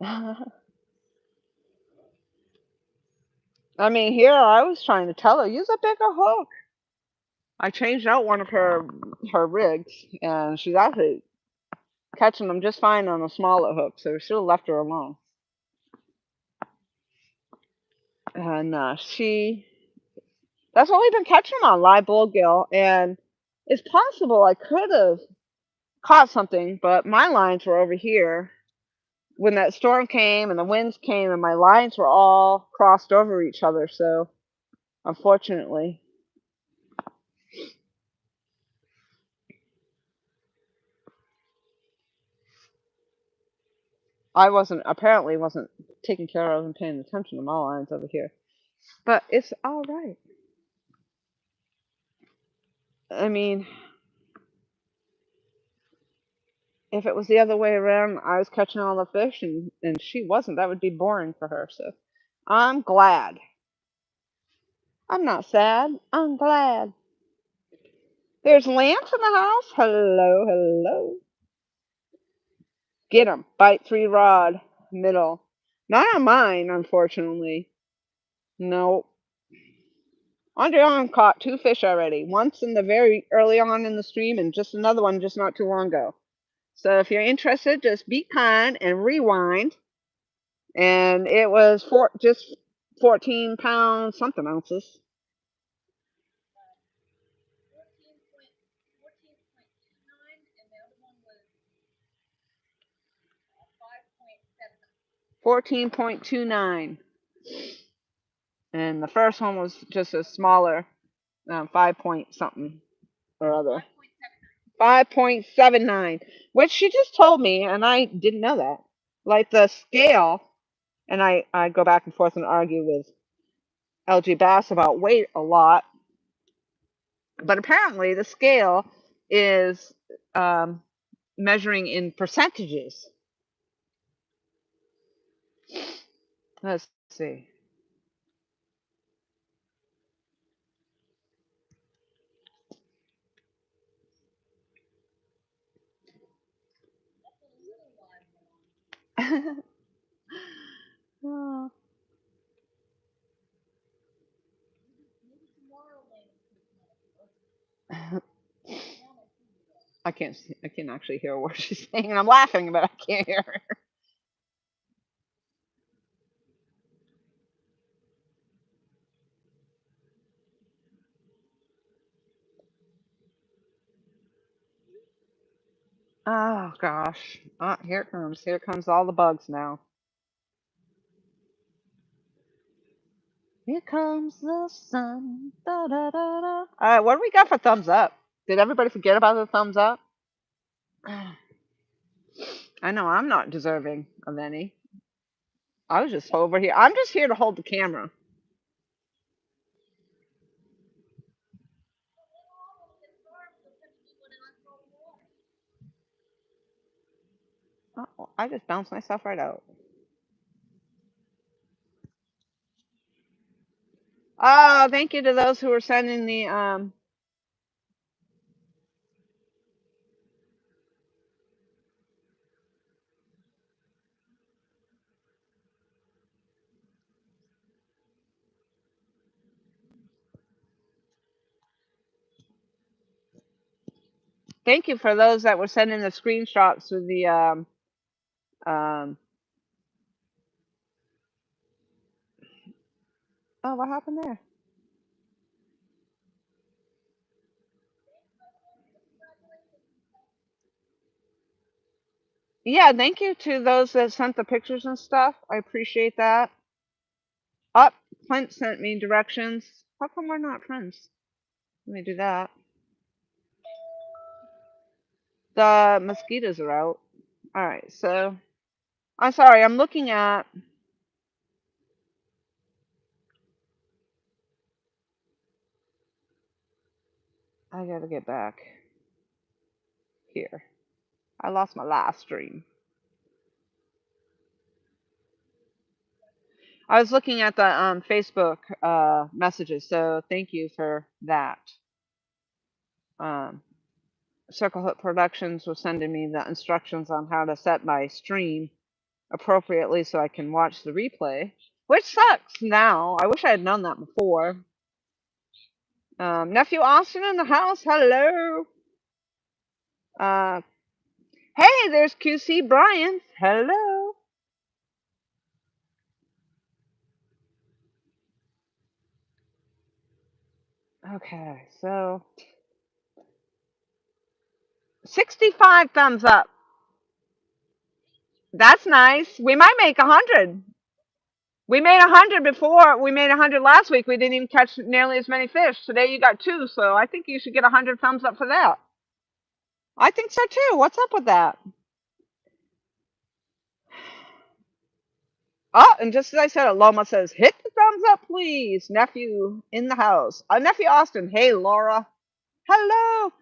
I mean, here I was trying to tell her, use a bigger hook. I changed out one of her rigs, and she's actually catching them just fine on a smaller hook, so we should have left her alone. And that's what we've been catching them on, live bullgill, and it's possible I could have caught something, but my lines were over here. When that storm came and the winds came, and my lines were all crossed over each other, so unfortunately, I wasn't taking care of and paying attention to my lines over here. But it's all right. I mean, if it was the other way around, I was catching all the fish and she wasn't, that would be boring for her. So I'm glad. I'm not sad. I'm glad. There's Lance in the house. Hello, hello. Get him. Bite 3 rod. Middle. Not on mine, unfortunately. No. Andre caught 2 fish already. Once in the very early on in the stream and just another one just not too long ago. So if you're interested, just be kind and rewind. And it was just 14 pounds something ounces. 14.29. And the first one was just a smaller 5 point something or other. 5.79, which she just told me, and I didn't know that. Like the scale, and I go back and forth and argue with LG Bass about weight a lot, but apparently the scale is measuring in percentages. Let's see. Oh. I can't. I can actually hear what she's saying, and I'm laughing, but I can't hear her. Oh gosh! Here it comes. Here comes all the bugs now. Here comes the sun. Da, da, da, da. All right, what do we got for thumbs up? Did everybody forget about the thumbs up? I know I'm not deserving of any. I was just over here. I'm just here to hold the camera. Oh, I just bounced myself right out. Oh, thank you to those who were sending the thank you for those that were sending the screenshots with the um oh, what happened there? Yeah, thank you to those that sent the pictures and stuff. I appreciate that. Up, Clint sent me directions. How come we're not friends? Let me do that. The mosquitoes are out. All right, so I'm sorry. I'm looking at I gotta get back here. I lost my live stream. I was looking at the Facebook messages, so thank you for that. Um, Circle Hook Productions was sending me the instructions on how to set my stream appropriately so I can watch the replay, which sucks now. I wish I had known that before. Nephew Austin in the house. Hello. Uh, hey, there's QC Brian. Hello. Okay, so 65 thumbs up. That's nice. We might make 100. We made 100 before. We made 100 last week. We didn't even catch nearly as many fish. Today you got 2, so I think you should get 100 thumbs up for that. I think so too. What's up with that? Oh, and just as I said it, Loma says, hit the thumbs up, please. Nephew in the house. Nephew Austin. Hey, Laura. Hello.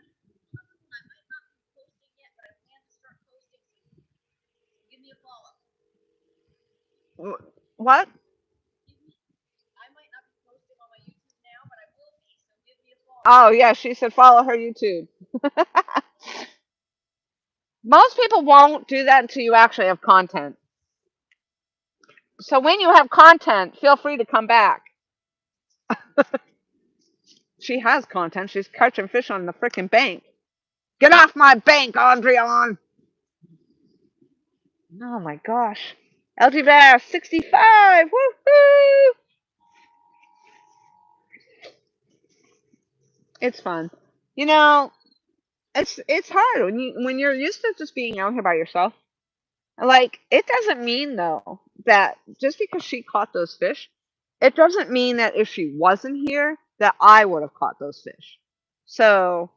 Give me a follow. What? I might not be posting on my YouTube now, but I will be, so give me a follow. Oh, yeah, she said follow her YouTube. Most people won't do that until you actually have content. So when you have content, feel free to come back. She has content. She's catching fish on the frickin' bank. Get off my bank, Andrion! Oh my gosh. LG Bear 65! Woohoo! It's fun. You know, it's hard when you're used to just being out here by yourself. Like, it doesn't mean though that just because she caught those fish, it doesn't mean that if she wasn't here that I would have caught those fish. So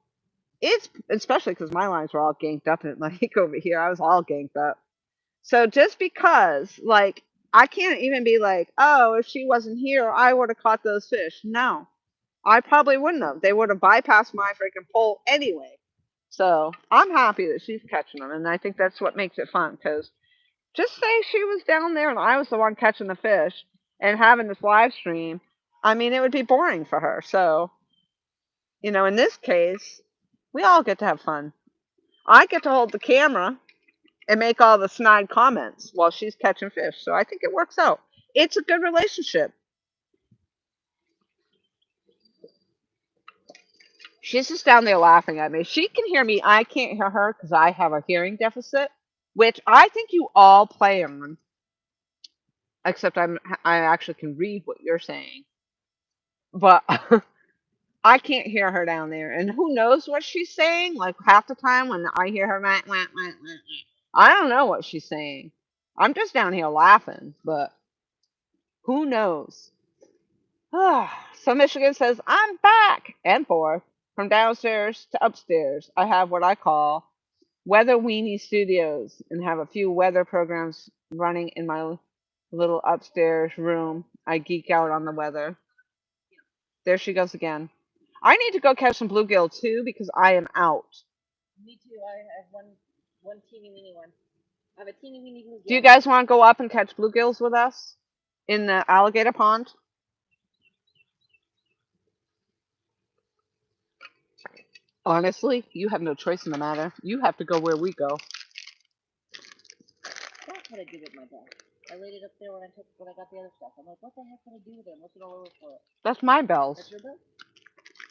it's especially because my lines were all ganked up and like over here I was all ganked up. So just because like I can't even be like, oh, if she wasn't here, I would have caught those fish. No, I probably wouldn't have. They would have bypassed my freaking pole anyway. So I'm happy that she's catching them, and I think that's what makes it fun. Because just say she was down there and I was the one catching the fish and having this live stream. I mean, it would be boring for her. So in this case, we all get to have fun. I get to hold the camera and make all the snide comments while she's catching fish. So I think it works out. It's a good relationship. She's just down there laughing at me. She can hear me. I can't hear her because I have a hearing deficit, which I think you all play on. Except I actually can read what you're saying, but I can't hear her down there. And who knows what she's saying? Like half the time when I hear her, I don't know what she's saying. I'm just down here laughing, but who knows? So Michigan says, I'm back and forth from downstairs to upstairs. I have what I call Weather Weenie Studios and have a few weather programs running in my little upstairs room. I geek out on the weather. There she goes again. I need to go catch some bluegill too because I am out. Me too. I have one teeny weeny one. I have a teeny weeny bluegill. Do you guys want to go up and catch bluegills with us in the alligator pond? Honestly, you have no choice in the matter. You have to go where we go. That's what I did with my bell. I laid it up there when I got the other stuff. I'm like, what the heck did I do with it? I'm looking all over for it. That's my bells. That's your bell?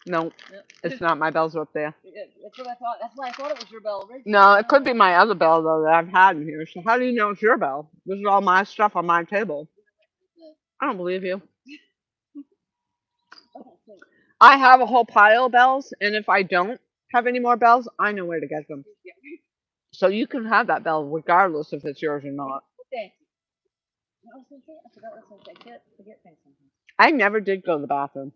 No, Yep. it's not. My bells are up there. That's what I thought. That's why I thought it was your bell originally. No, it could be my other bell though that I've had in here. So how do you know it's your bell? This is all my stuff on my table. I don't believe you. I have a whole pile of bells, and if I don't have any more bells, I know where to get them. So you can have that bell regardless if it's yours or not. Thank you. What was I going to say? I forgot what I was going to say. I forget things sometimes. I never did go to the bathroom.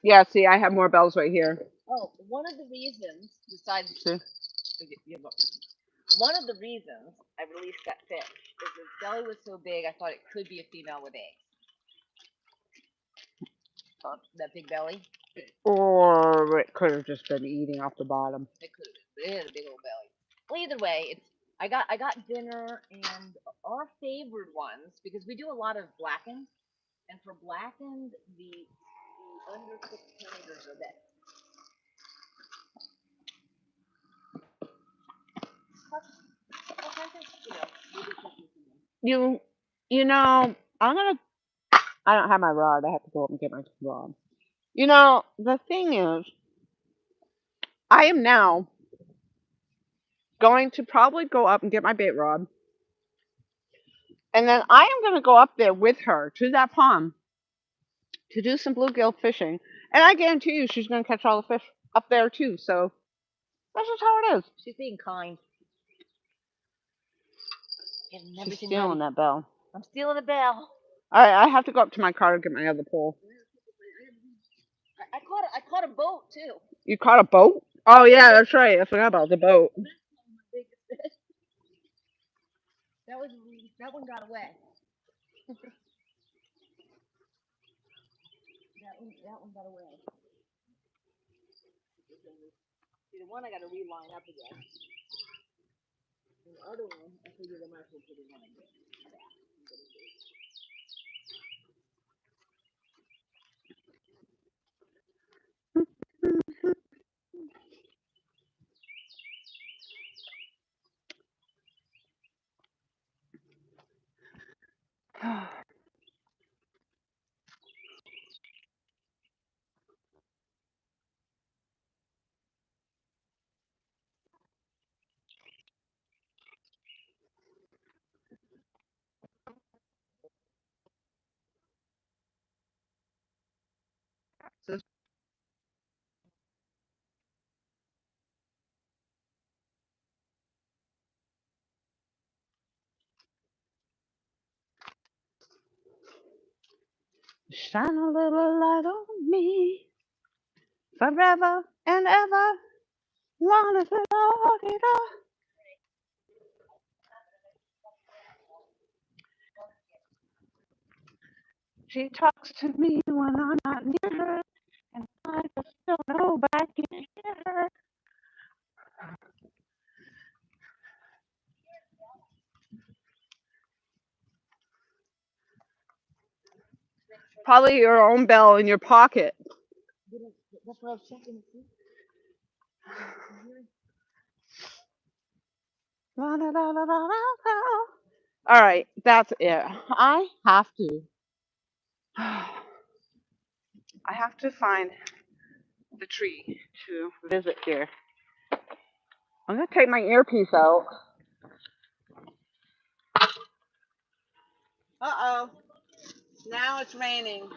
Yeah, see, I have more bells right here. Oh, one of the reasons, besides See? one of the reasons I released that fish is its belly was so big I thought it could be a female with eggs. That big belly. Or it could have just been eating off the bottom. It could have been. It had a big old belly. Well, either way, it's. I got dinner and our favored ones because we do a lot of blackened, and for blackened the undercooked tenders are best. I think we'll be cooking some. You know, I don't have my rod. I have to go up and get my rod. You know, the thing is, I am now going to probably go up and get my bait rod. And then I am going to go up there with her to that pond to do some bluegill fishing. And I guarantee you she's going to catch all the fish up there too. So that's just how it is. She's being kind. Getting She's everything stealing ready. that bell. I'm stealing a bell. All right, I have to go up to my car to get my other pole. I caught a boat too. You caught a boat? Oh, yeah, that's right. I forgot about the boat. That one got away. That one got away. See, the one I got to reline up again. And the other one, I figured I might as well put it on again. Shine a little light on me forever and ever. Long as it all it up. She talks to me when I'm not near her, and I just don't know if I can hear her. Probably your own bell in your pocket. That's what I was checking to see. La, la, la, la, la, la, la. All right, that's it. I have to. I have to find the tree to visit here. I'm gonna take my earpiece out. Uh-oh. Now it's raining.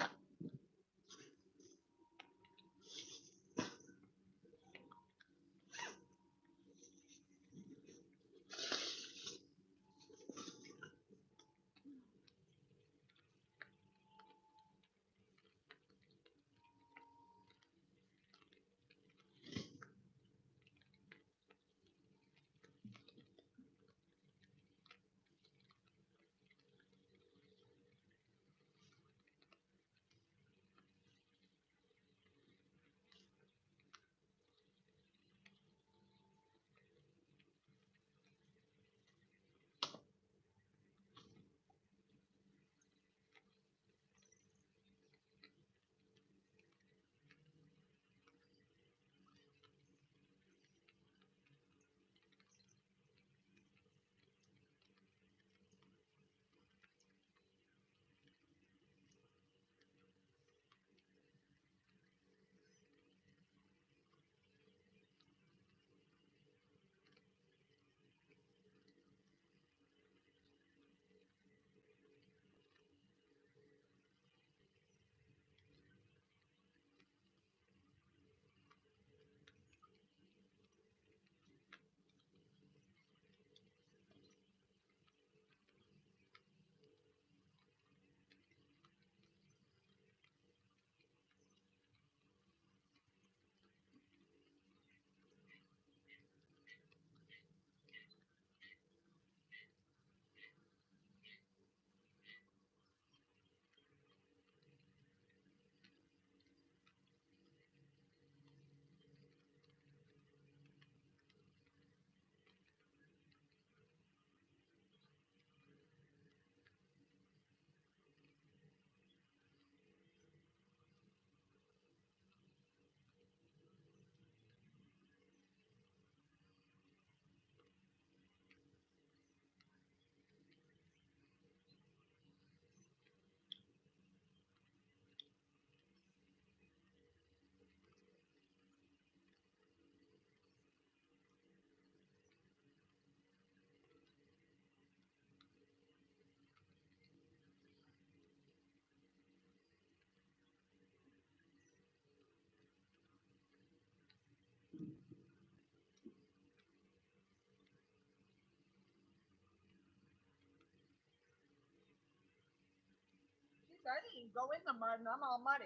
I didn't even go in the mud and I'm all muddy.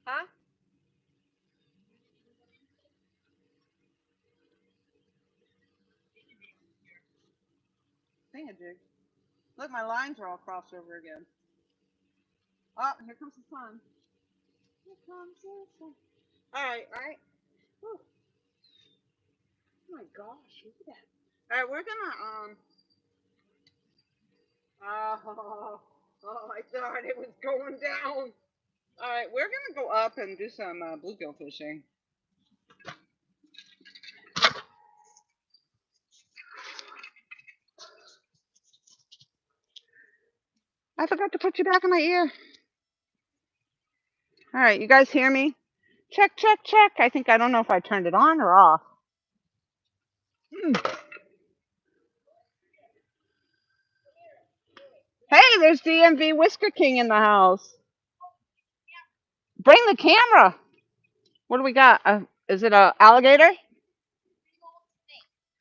Huh? Thingamajig. Look, my lines are all crossed over again. Oh, here comes the sun. Here comes the sun. Alright, alright. Oh my gosh, look at that. Alright, we're gonna, oh, I thought it was going down. Alright, we're gonna go up and do some bluegill fishing. I forgot to put you back in my ear. Alright, you guys hear me? Check, check, check. I don't know if I turned it on or off. Hey, there's DMV Whisker King in the house. Bring the camera. What do we got? Is it a alligator?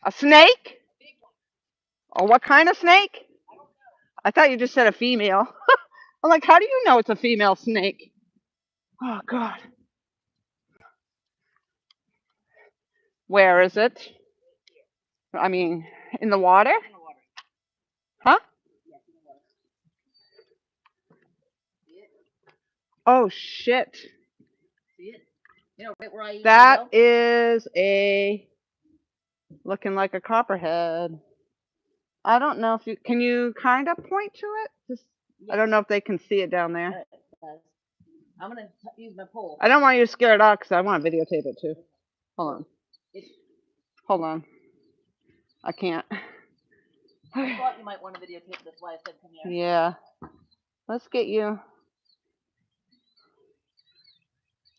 A snake? Or what kind of snake? I thought you just said a female. I'm like, how do you know it's a female snake? Oh, God. Where is it? I mean, in the water? Huh? Oh, shit. See it? You know, right where I usually That go? is a looking like a copperhead. I don't know if you can you kind of point to it. Just I don't know if they can see it down there. I'm gonna use my pole. I don't want you to scare it off because I want to videotape it too. Hold on. It's, Hold on. I can't. I thought you might want to videotape. That's why I said come here. Yeah. Let's get you.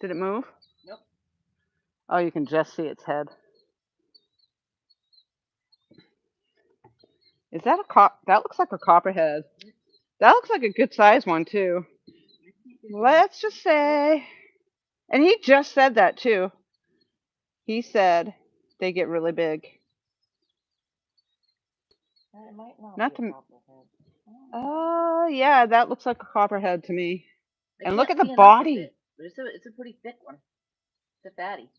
Did it move? Nope. Oh, you can just see its head. Is that a that looks like a copperhead. That looks like a good size one too. Let's just say. And he just said that too. He said they get really big. It might Not be a to. copperhead. Yeah, that looks like a copperhead to me. I And look can't at the see enough of body. it, but it's a pretty thick one. It's a fatty.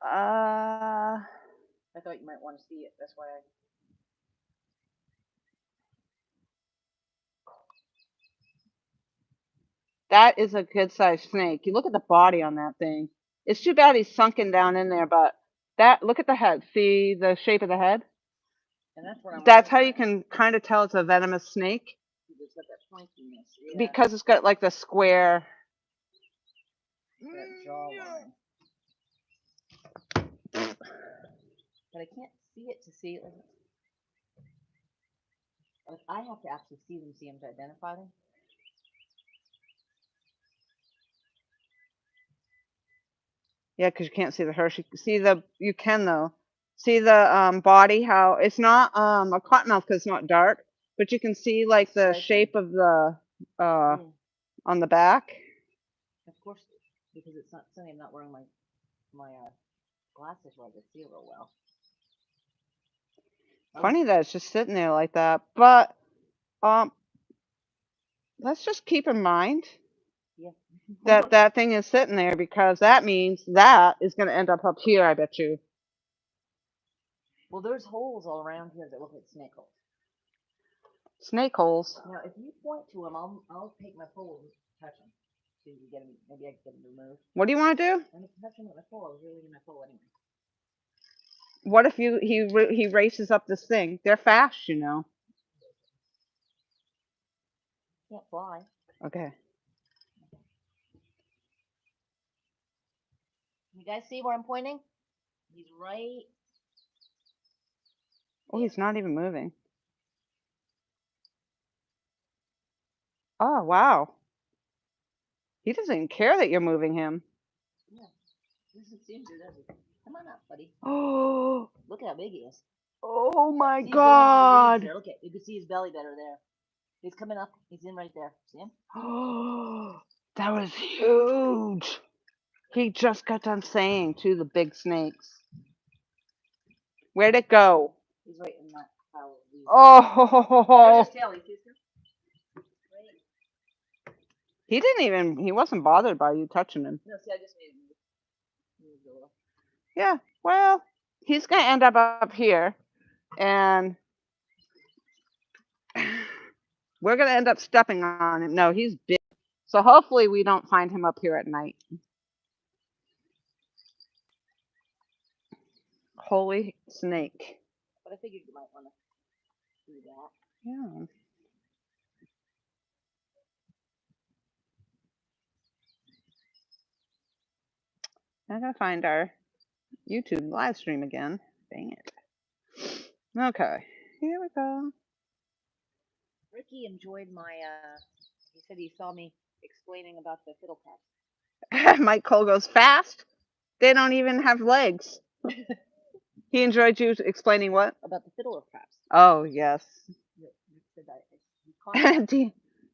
I thought you might want to see it. That's why I. That is a good sized snake. You look at the body on that thing. It's too bad he's sunken down in there, but that look at the head. See the shape of the head? And that's what I'm. That's how you can kind of tell it's a venomous snake. It's got that pointiness. Yeah. Because it's got like the square. That jawline. But I can't see it to see it. Like I have to actually see them to identify them. Yeah, because you can't see the Hershey. See the you can though. See the body how it's not a cottonmouth because it's not dark, but you can see like the shape of the on the back. Of course, because it's not sunny. I'm not wearing my glasses where I can see real well. Funny that it's just sitting there like that, but let's just keep in mind that that thing is sitting there because that means that is going to end up here, I bet you. Well, there's holes all around here that look like snake holes. Snake holes. Now, if you point to them, I'll take my pole and touch them. See if you get them. Maybe I can get them removed. What do you want to do? I'm gonna touch them with my pole. I was really in my pole anyway. What if he races up this thing? They're fast, you know. Can't fly. Okay. You guys see where I'm pointing? He's right. Oh, he's not even moving. Oh, wow. He doesn't even care that you're moving him. Yeah. Doesn't seem to, does he? Come on up, buddy. Oh. Look how big he is. Oh my See, God. there. Look at, you can see his belly better there. He's coming up. He's in right there. See him? Oh, that was huge. He just got done saying to the big snakes. Where'd it go? He's right in that pile of leaves. Oh, Where's his tail? You kissed him? he wasn't bothered by you touching him. No, see, I just made him. Yeah, well, he's going to end up here, and we're going to end up stepping on him. No, he's big. So hopefully we don't find him up here at night. Holy snake. But I figured you might want to do that. Yeah. I gotta find our YouTube live stream again. Dang it. Okay, here we go. Ricky enjoyed my, he said he saw me explaining about the fiddle caps. Mike Cole goes fast. They don't even have legs. He enjoyed you explaining what? About the fiddler caps. Oh, yes. He said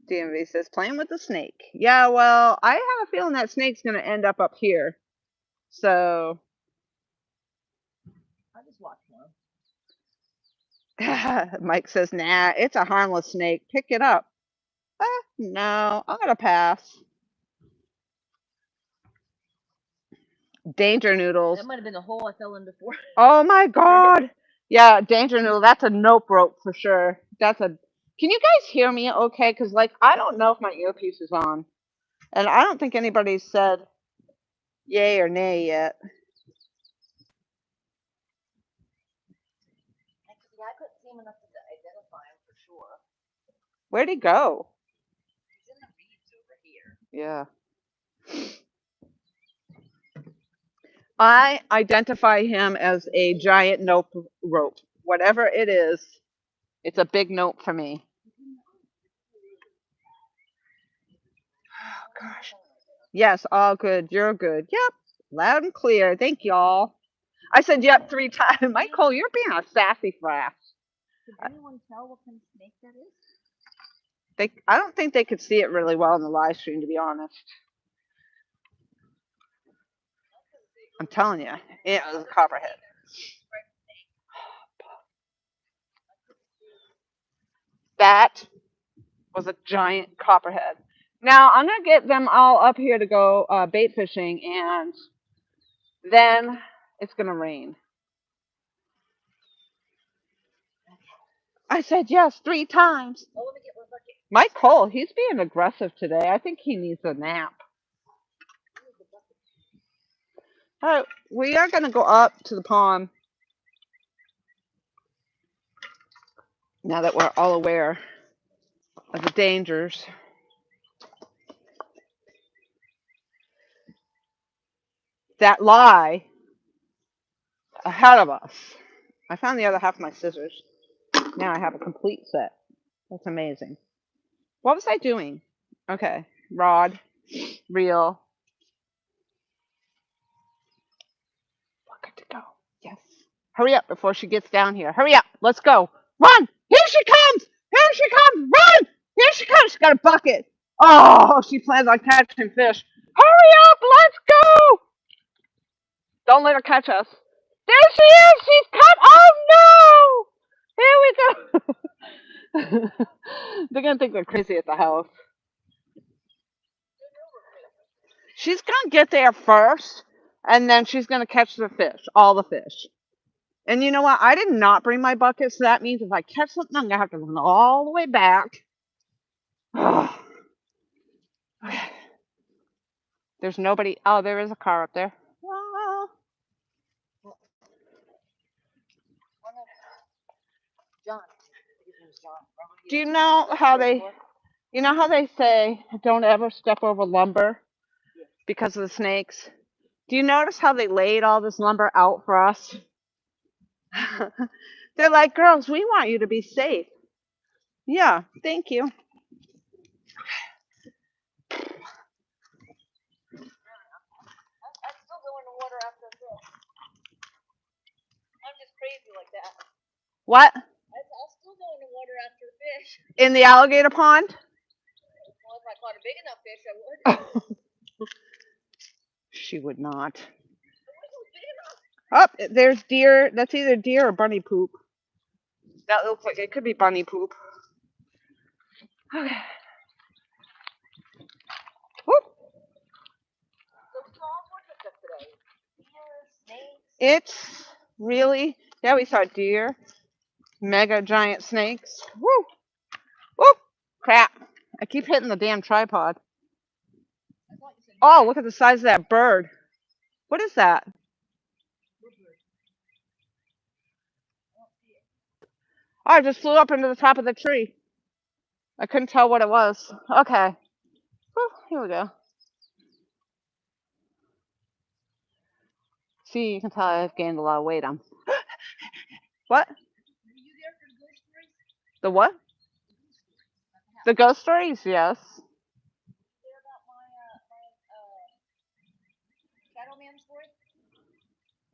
DMV says playing with the snake. Yeah, well, I have a feeling that snake's gonna end up here. So I just watched one. Mike says, nah, it's a harmless snake. Pick it up. No, I'm gonna pass. Danger noodles. That might have been the hole I fell in before. Oh my god. Yeah, danger noodle. That's a nope rope for sure. Can you guys hear me okay? Because, like, I don't know if my earpiece is on. And I don't think anybody's said yay or nay yet. Yeah, I couldn't see him enough to identify him for sure. Where'd he go? He's in the reeds over here. Yeah. I identify him as a giant nope rope. Whatever it is, it's a big nope for me. Oh, gosh. Yes, all good. You're good. Yep. Loud and clear. Thank y'all. I said yep 3 times. Michael, you're being a sassy frass. Can anyone tell what kind of snake that is? I don't think they could see it really well in the live stream, to be honest. I'm telling you, it was a copperhead. That was a giant copperhead. Now, I'm going to get them all up here to go bait fishing, and then it's going to rain. I said yes 3 times. Oh, let me get one bucket. Mike Cole, he's being aggressive today. I think he needs a nap. All right, we are going to go up to the pond now that we're all aware of the dangers. That lie ahead of us. I found the other half of my scissors. Now I have a complete set. That's amazing. What was I doing? Okay, rod, reel. We're good to go. Yes. Hurry up before she gets down here. Hurry up. Let's go. Run. Here she comes. Here she comes. Run. Here she comes. She's got a bucket. Oh, she plans on catching fish. Hurry up. Let's go. Don't let her catch us. There she is. She's come. Oh, no. Here we go. They're going to think we're crazy at the house. She's going to get there first, and then she's going to catch the fish, all the fish. And you know what? I did not bring my bucket, so that means if I catch something, I'm going to have to run all the way back. Okay. There's nobody. Oh, there is a car up there. Well, John. His name's John. do you know how they say don't ever step over lumber because of the snakes? Do you notice how they laid all this lumber out for us? They're like, girls, we want you to be safe. Yeah, thank you. I'd still go in the water after a fish. I'm just crazy like that. What? I'll still go in the water after a fish. In the alligator pond? Well, if I caught a big enough fish, I would. She would not. It wasn't big enough. Oh, there's deer. That's either deer or bunny poop. That looks like it could be bunny poop. Okay. Whoop. It's really, yeah, we saw deer, mega giant snakes. Woo! Woo! Crap. I keep hitting the damn tripod. Oh, look at the size of that bird. What is that? Oh, I just flew up into the top of the tree. I couldn't tell what it was. Okay. Whew, here we go. See, you can tell I've gained a lot of weight on. What? The what? The ghost stories? Yes.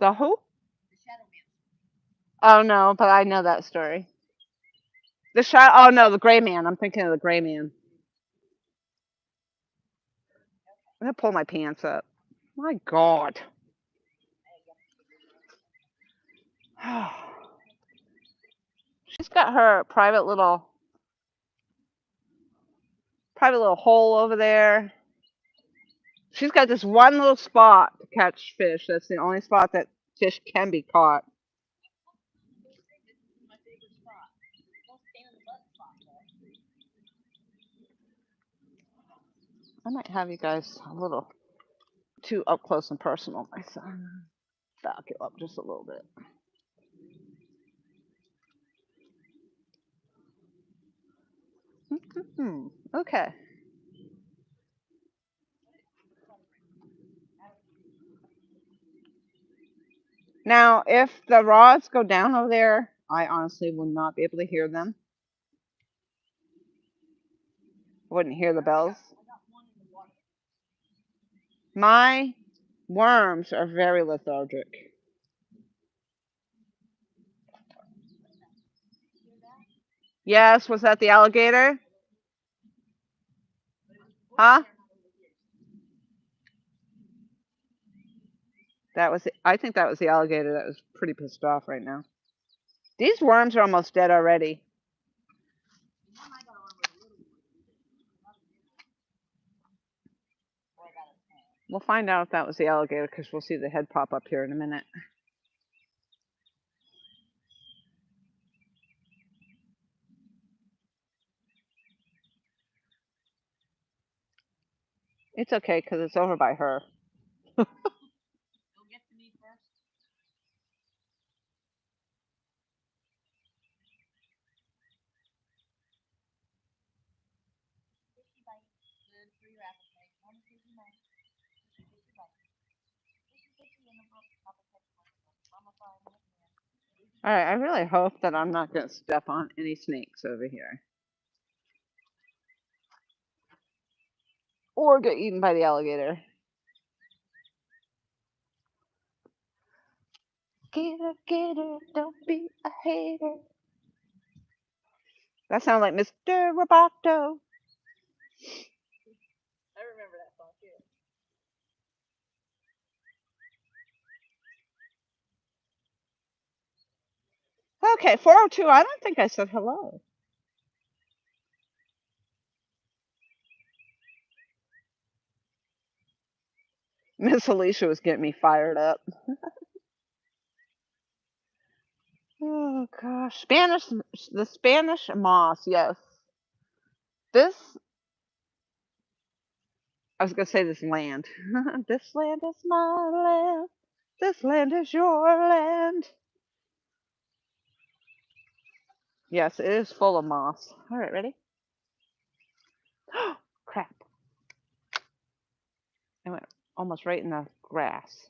The who? Oh no, but I know that story. The shot. Oh no, the gray man. I'm thinking of the gray man. I'm gonna pull my pants up. My God. She's got her private little hole over there. She's got this one little spot to catch fish. That's the only spot that fish can be caught. I might have you guys a little too up close and personal, my son. Back it up just a little bit. Okay. Now, if the rods go down over there, I honestly will not be able to hear them. I wouldn't hear the bells. My worms are very lethargic. Yes, was that the alligator? Huh? I think that was the alligator that was pretty pissed off right now. These worms are almost dead already. We'll find out if that was the alligator because we'll see the head pop up here in a minute. It's okay because it's over by her. All right, I really hope that I'm not going to step on any snakes over here. Or get eaten by the alligator. Get her, don't be a hater. That sounds like Mr. Roboto. I remember that song too. Okay, 402. I don't think I said hello. Miss Alicia was getting me fired up. Oh gosh, the Spanish moss. Yes, this. I was gonna say this land. This land is my land. This land is your land. Yes, it is full of moss. All right, ready? Crap! I went almost right in the grass.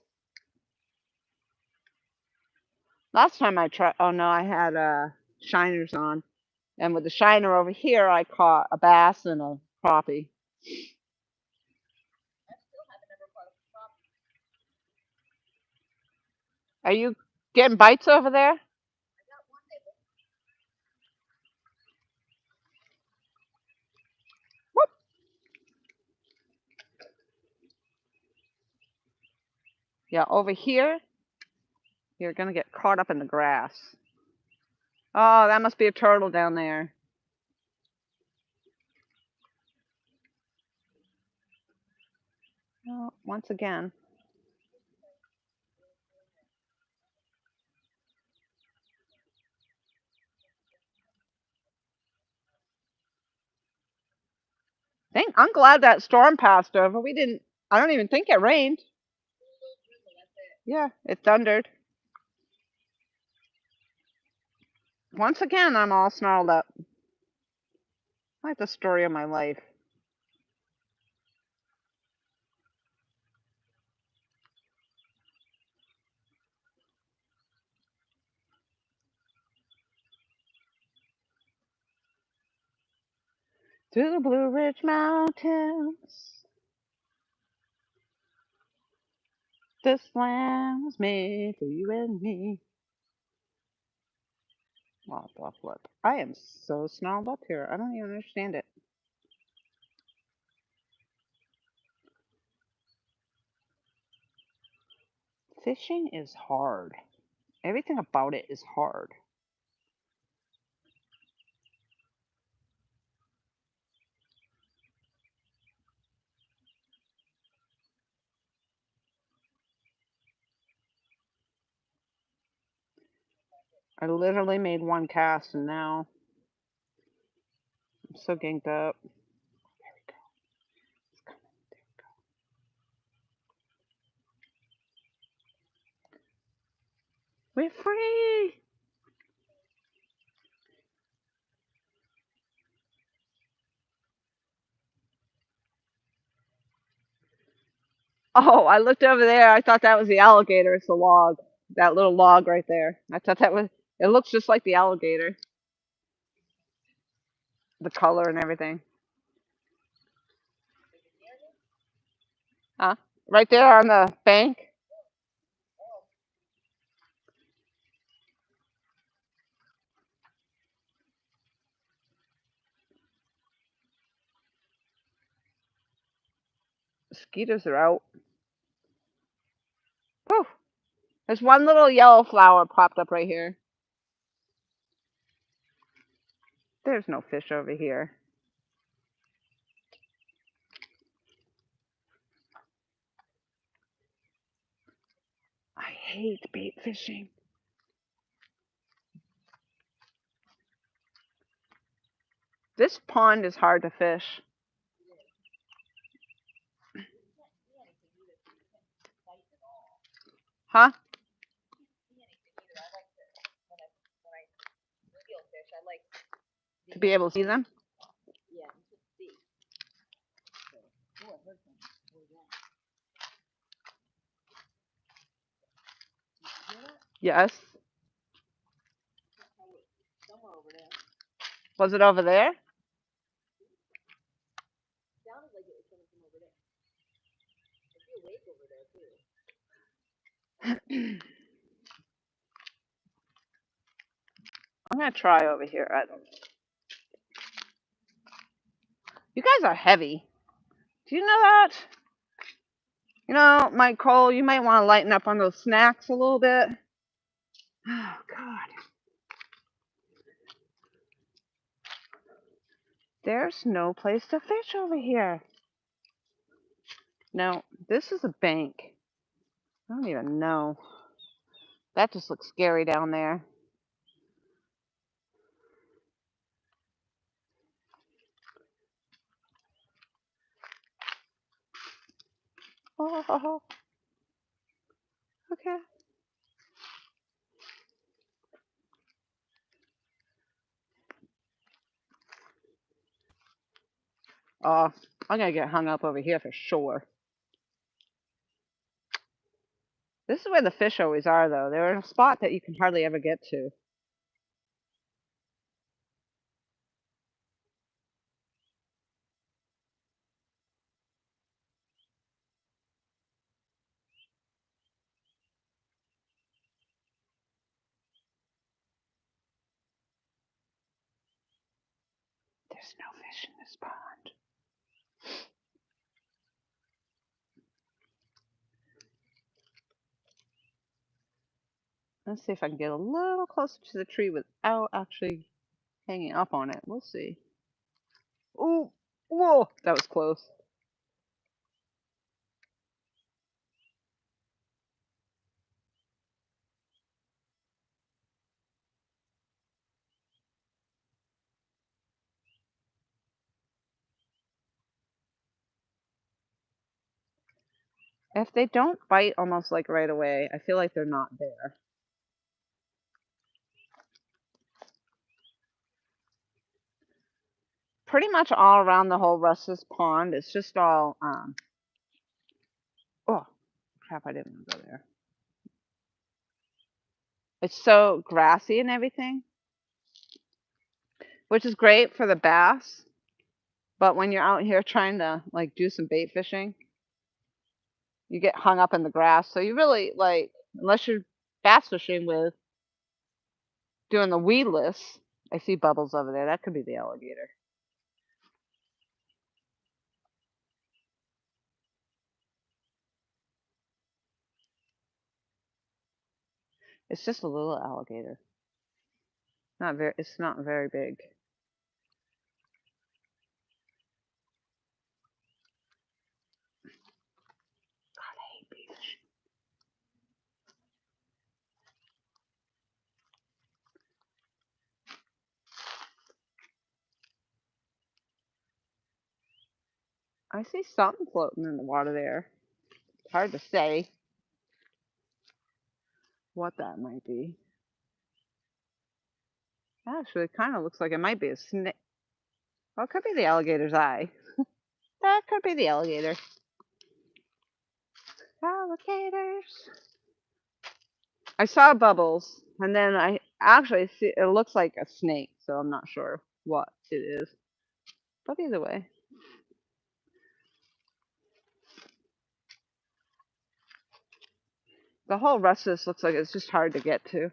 Last time I tried. Oh no, I had shiners on, and with the shiner over here, I caught a bass and a crappie. Are you getting bites over there? Whoop. Yeah, over here, you're gonna get caught up in the grass. Oh, that must be a turtle down there. Oh, once again. I'm glad that storm passed over. I don't even think it rained. Yeah, it thundered. Once again, I'm all snarled up. Like the story of my life. Through the Blue Ridge Mountains, this land was made for you and me. Oh, flip. I am so snarled up here. I don't even understand it. Fishing is hard. Everything about it is hard. I literally made one cast and now I'm so ganked up. There we go. It's coming. There we go. We're free! Oh, I looked over there. I thought that was the alligator. It's the log. That little log right there. I thought it looks just like the alligator. The color and everything. Huh? Right there on the bank. Mosquitoes are out. Whew. There's one little yellow flower popped up right here. There's no fish over here. I hate bait fishing. This pond is hard to fish. Huh? To be able to see them? Yes. Was it over there? I'm gonna try over here. I don't know. You guys are heavy. Do you know that? You know, Mike Cole, you might want to lighten up on those snacks a little bit. Oh, God. There's no place to fish over here. No, this is a bank. I don't even know. That just looks scary down there. Oh, okay. Oh, I'm gonna get hung up over here for sure. This is where the fish always are, though. They're in a spot that you can hardly ever get to. There's no fish in this pond. Let's see if I can get a little closer to the tree without actually hanging up on it. We'll see. Ooh, whoa, that was close. If they don't bite almost like right away, I feel like they're not there. Pretty much all around the whole Russ's Pond, it's just all, oh, crap, I didn't want to go there. It's so grassy and everything, which is great for the bass. But when you're out here trying to like do some bait fishing, you get hung up in the grass. So you really like, unless you're bass fishing with doing the weedless. I see bubbles over there. That could be the alligator. It's just a little alligator. Not very. It's not very big. God, I hate bait fishing. I see something floating in the water there. It's hard to say what that might be. Actually, it kind of looks like it might be a snake. Well, it could be the alligator's eye. That could be the alligator. Alligators. I saw bubbles, and then I actually see it looks like a snake, so I'm not sure what it is. But either way. The whole rest of this looks like it's just hard to get to.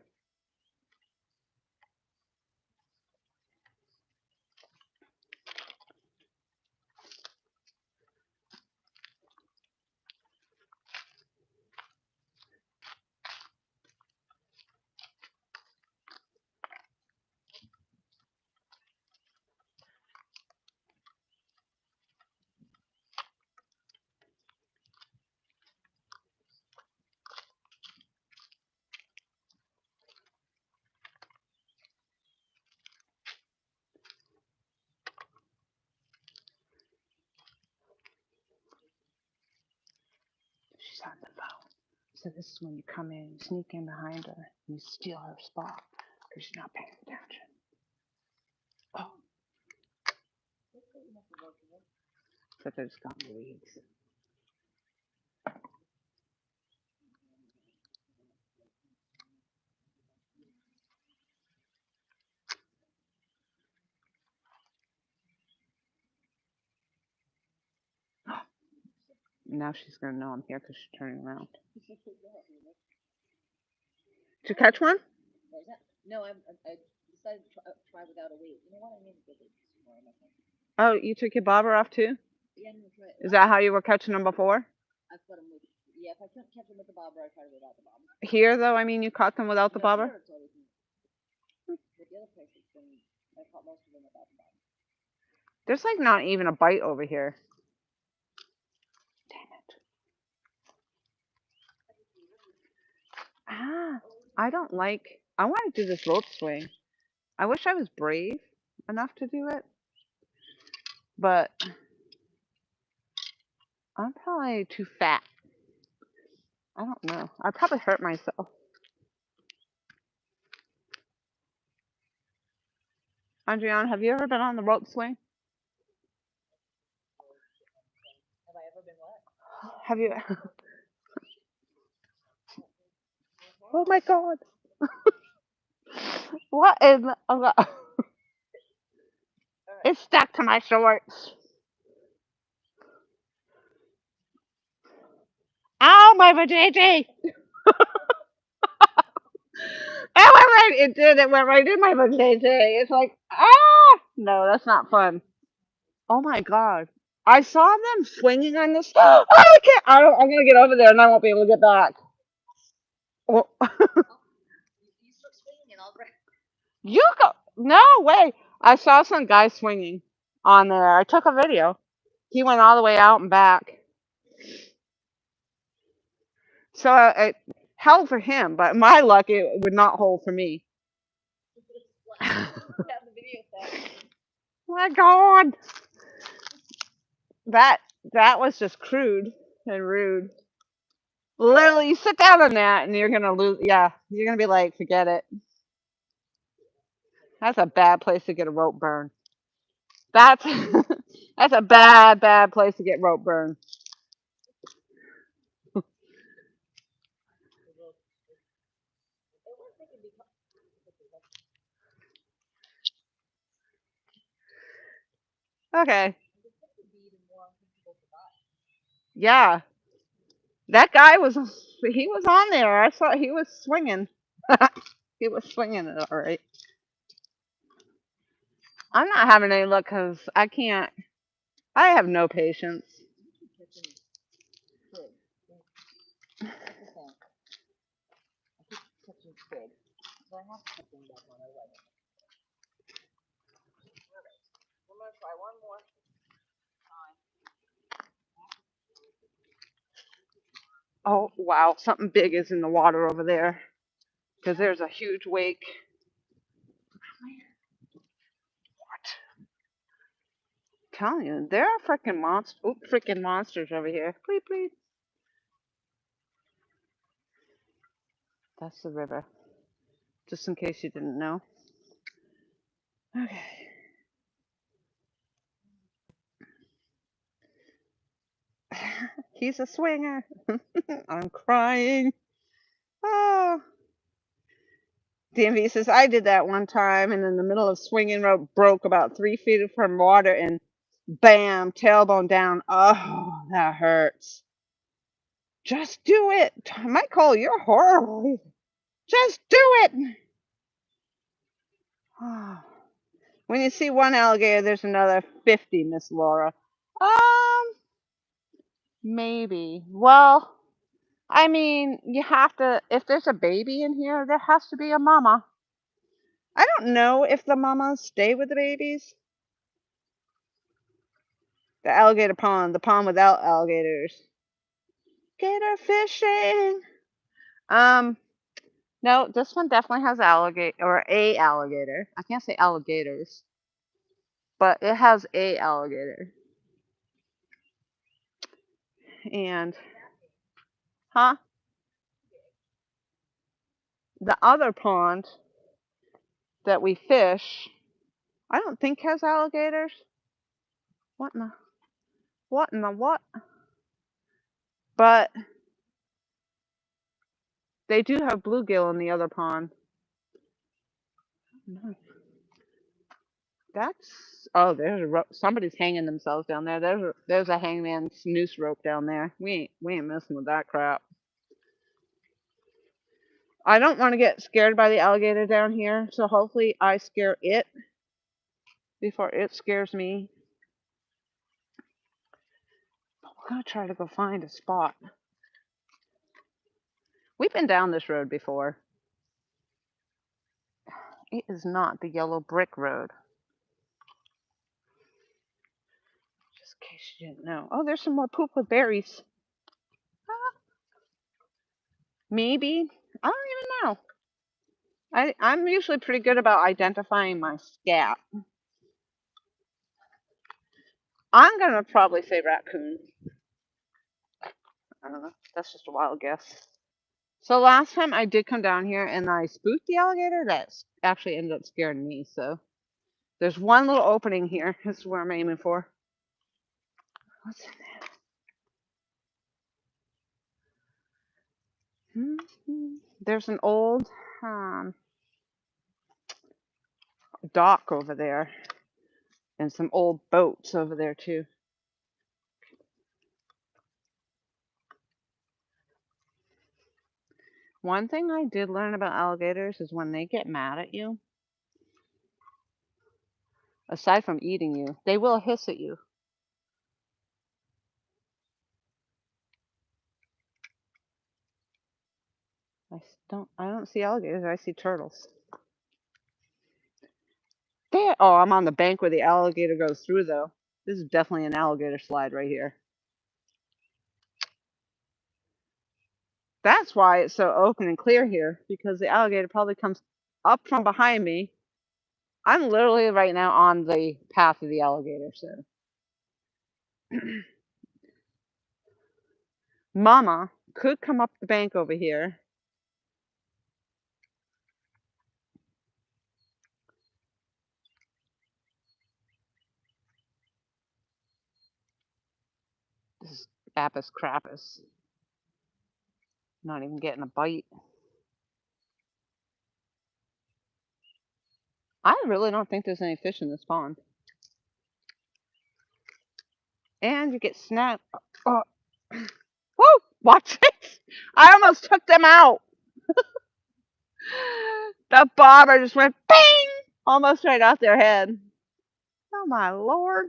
She's on the phone. So this is when you come in, you sneak in behind her, and you steal her spot because she's not paying attention. Oh. Except I just got in the weeds. Now she's gonna know I'm here because she's turning around. Did you catch one? No, I decided to try without a weight. You know what? I need to get it tomorrow. Oh, you took your bobber off too? Yeah, I'm gonna try it. Is that how you were catching them before? I've got them with. Yeah, if I can't catch them with the bobber, I try it without the bobber. Here, though, I mean, you caught them without the bobber? Here it's always but the other place it's been. I caught most of them without the bobber. There's like not even a bite over here. Damn it. Ah, I don't like. I want to do this rope swing. I wish I was brave enough to do it, but I'm probably too fat. I don't know. I'd probably hurt myself. Adriana, have you ever been on the rope swing? Have I ever been what? Have you? Oh my God. What is? Oh God. It's stuck to my shorts. Ow, my vajayjay! It went right. It did. It went right in my vajayjay. It's like ah. No, that's not fun. Oh my God. I saw them swinging on this. Oh, I can't. I'm gonna get over there and I won't be able to get back. Well, You go. No way. I saw some guy swinging on there. I took a video. He went all the way out and back. So it held for him, but my luck, it would not hold for me. Have the video set. My God, that that was just crude and rude. Literally, you sit down on that and you're gonna lose. Yeah, you're gonna be like, forget it. That's a bad place to get a rope burn. That's that's a bad place to get rope burn. Okay, yeah, that guy was he was on there. I saw he was swinging. He was swinging it all right. I'm not having any luck because I can't. I have no patience. I'm gonna try one more. Oh wow, something big is in the water over there because there's a huge wake. Telling you, there are freaking monsters over here. Please, please. That's the river. Just in case you didn't know. Okay. He's a swinger. I'm crying. Oh. DMV says I did that one time, and in the middle of swinging rope, broke about 3 feet from water, and bam, tailbone down. Oh, that hurts. Just do it, Michael. You're horrible. Just do it. When you see one alligator, there's another 50, Miss Laura. Maybe. Well, I mean, you have to, if there's a baby in here, there has to be a mama. I don't know if the mamas stay with the babies. The alligator pond, the pond without alligators. Gator fishing. Um, no, this one definitely has alligator or a alligator. I can't say alligators, but it has a alligator. And, huh? The other pond that we fish, I don't think has alligators. What in the what in the what? But they do have bluegill in the other pond. No. That's there's a rope. Somebody's hanging themselves down there. There's a hangman's noose rope down there. We ain't messing with that crap. I don't want to get scared by the alligator down here, so hopefully I scare it before it scares me. I'm gonna try to go find a spot. We've been down this road before. It is not the yellow brick road. Just in case you didn't know. Oh, there's some more poop with berries. Maybe. I don't even know. I'm usually pretty good about identifying my scat. I'm gonna probably say raccoon. I don't know. That's just a wild guess. So last time I did come down here and I spooked the alligator, that actually ended up scaring me. So there's one little opening here. This is where I'm aiming for. What's in there? There's an old dock over there and some old boats over there too. One thing I did learn about alligators is when they get mad at you, aside from eating you, they will hiss at you. I don't see alligators, I see turtles. Oh, I'm on the bank where the alligator goes through, though. This is definitely an alligator slide right here. That's why it's so open and clear here, because the alligator probably comes up from behind me. I'm literally right now on the path of the alligator, so. Mama could come up the bank over here. This is Apis crappus. Not even getting a bite. I really don't think there's any fish in this pond. And you get snapped. Oh. Woo! Watch it! I almost took them out. The bobber just went bing! Almost right off their head. Oh my lord.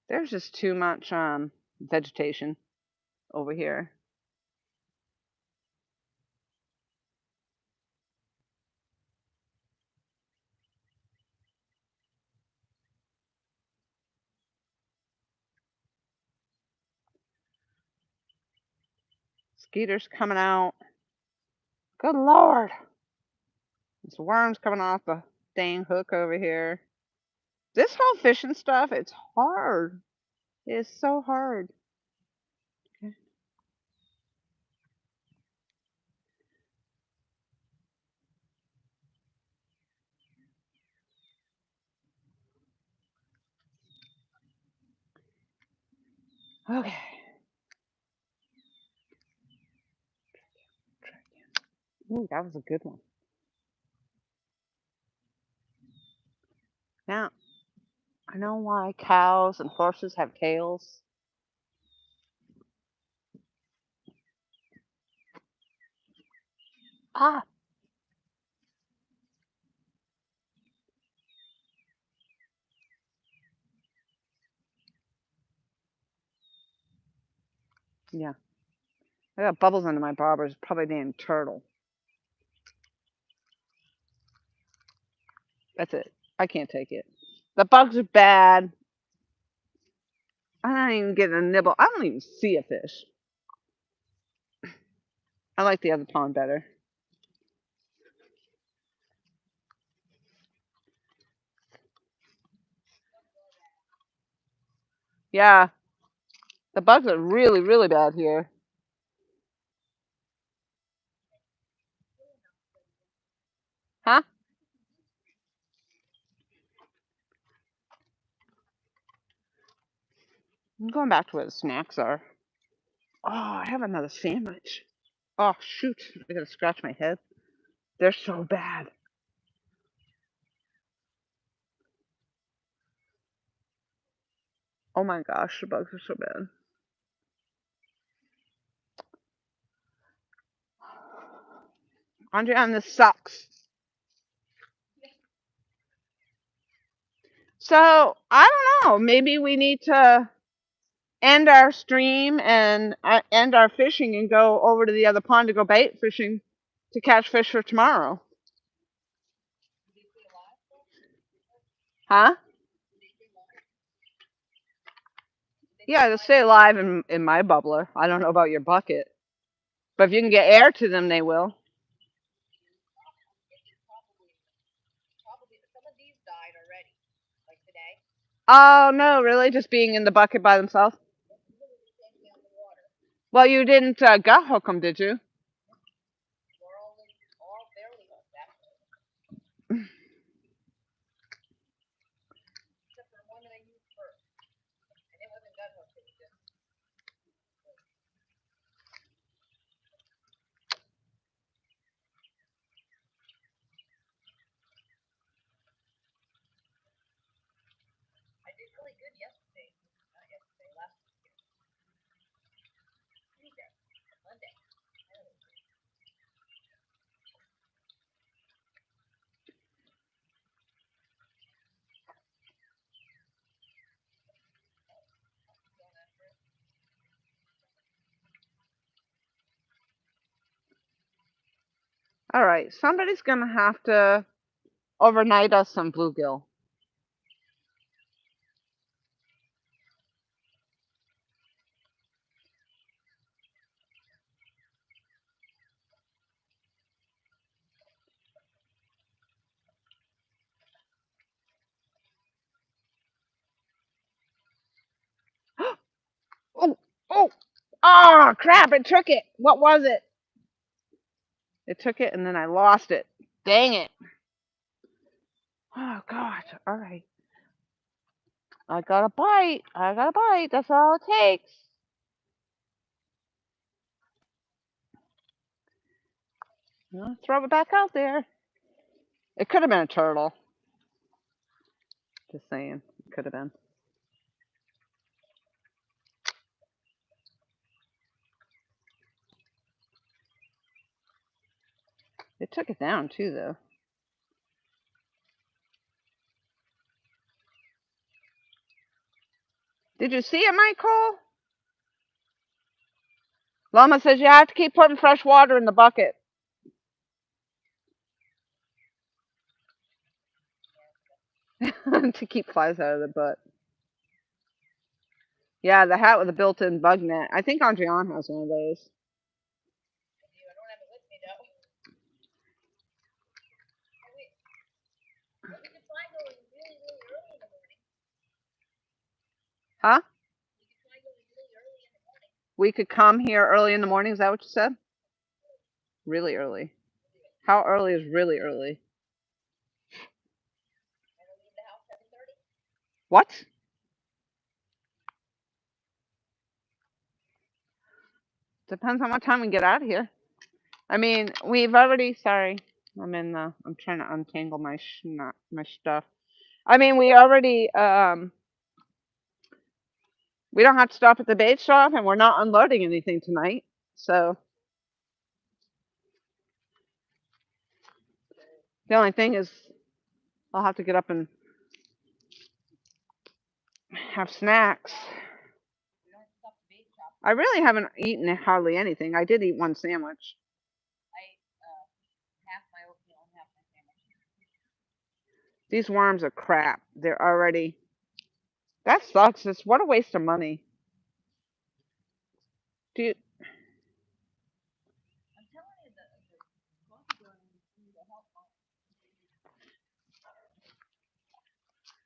There's just too much vegetation over here. Skeeter's coming out. Good lord. There's worms coming off the dang hook over here. This whole fishing stuff, it's hard. It is so hard. Okay. Ooh, that was a good one. Now, I know why cows and horses have tails. Ah, yeah. I got bubbles under my barbers. Probably named Turtle. That's it. I can't take it. The bugs are bad. I'm not even getting a nibble. I don't even see a fish. I like the other pond better. Yeah, the bugs are really, really bad here. Huh? I'm going back to where the snacks are. Oh, I have another sandwich. Oh, shoot. I gotta scratch my head. They're so bad. Oh my gosh, the bugs are so bad. Andrea, this sucks. So, I don't know. Maybe we need to end our stream and end our fishing and go over to the other pond to go bait fishing to catch fish for tomorrow. Huh? Yeah, to stay alive in my bubbler. I don't know about your bucket. But if you can get air to them, they will. Probably some of these died already, like today. Oh, no, really? Just being in the bucket by themselves? Literally standing out in the water. Well, you didn't gut hook them, did you? We're only all barely hooked actually, except for one that I used first, and it wasn't gut hooked. It was just. I did really good yesterday. Not yesterday, last Tuesday, Monday. All right, somebody's gonna have to overnight us some bluegill. Oh, oh, oh, crap! It took it. What was it? It took it, and then I lost it. Dang it! Oh gosh. All right. I got a bite. I got a bite. That's all it takes. Throw it back out there. It could have been a turtle. Just saying. It could have been. It took it down too, though. Did you see it, Michael? Llama says you have to keep putting fresh water in the bucket to keep flies out of the butt. Yeah, the hat with a built-in bug net. I think Andrian has one of those. I don't have it with me though. We could try going really, really early in the morning. Huh? We could try going really early in the morning. We could come here early in the morning. Is that what you said? Really early. How early is really early? I will leave the house 7:30. What? Depends on what time we get out of here. I mean, we've already. Sorry, I'm trying to untangle my my stuff. I mean, we already. We don't have to stop at the bait shop, and we're not unloading anything tonight. So the only thing is, I'll have to get up and have snacks. We don't have to stop the bait shop. I really haven't eaten hardly anything. I did eat one sandwich. I ate half my oatmeal and half my sandwich. These worms are crap. They're already. That sucks. It's what a waste of money. Do you, I'm telling you, the coffee grounds need to help.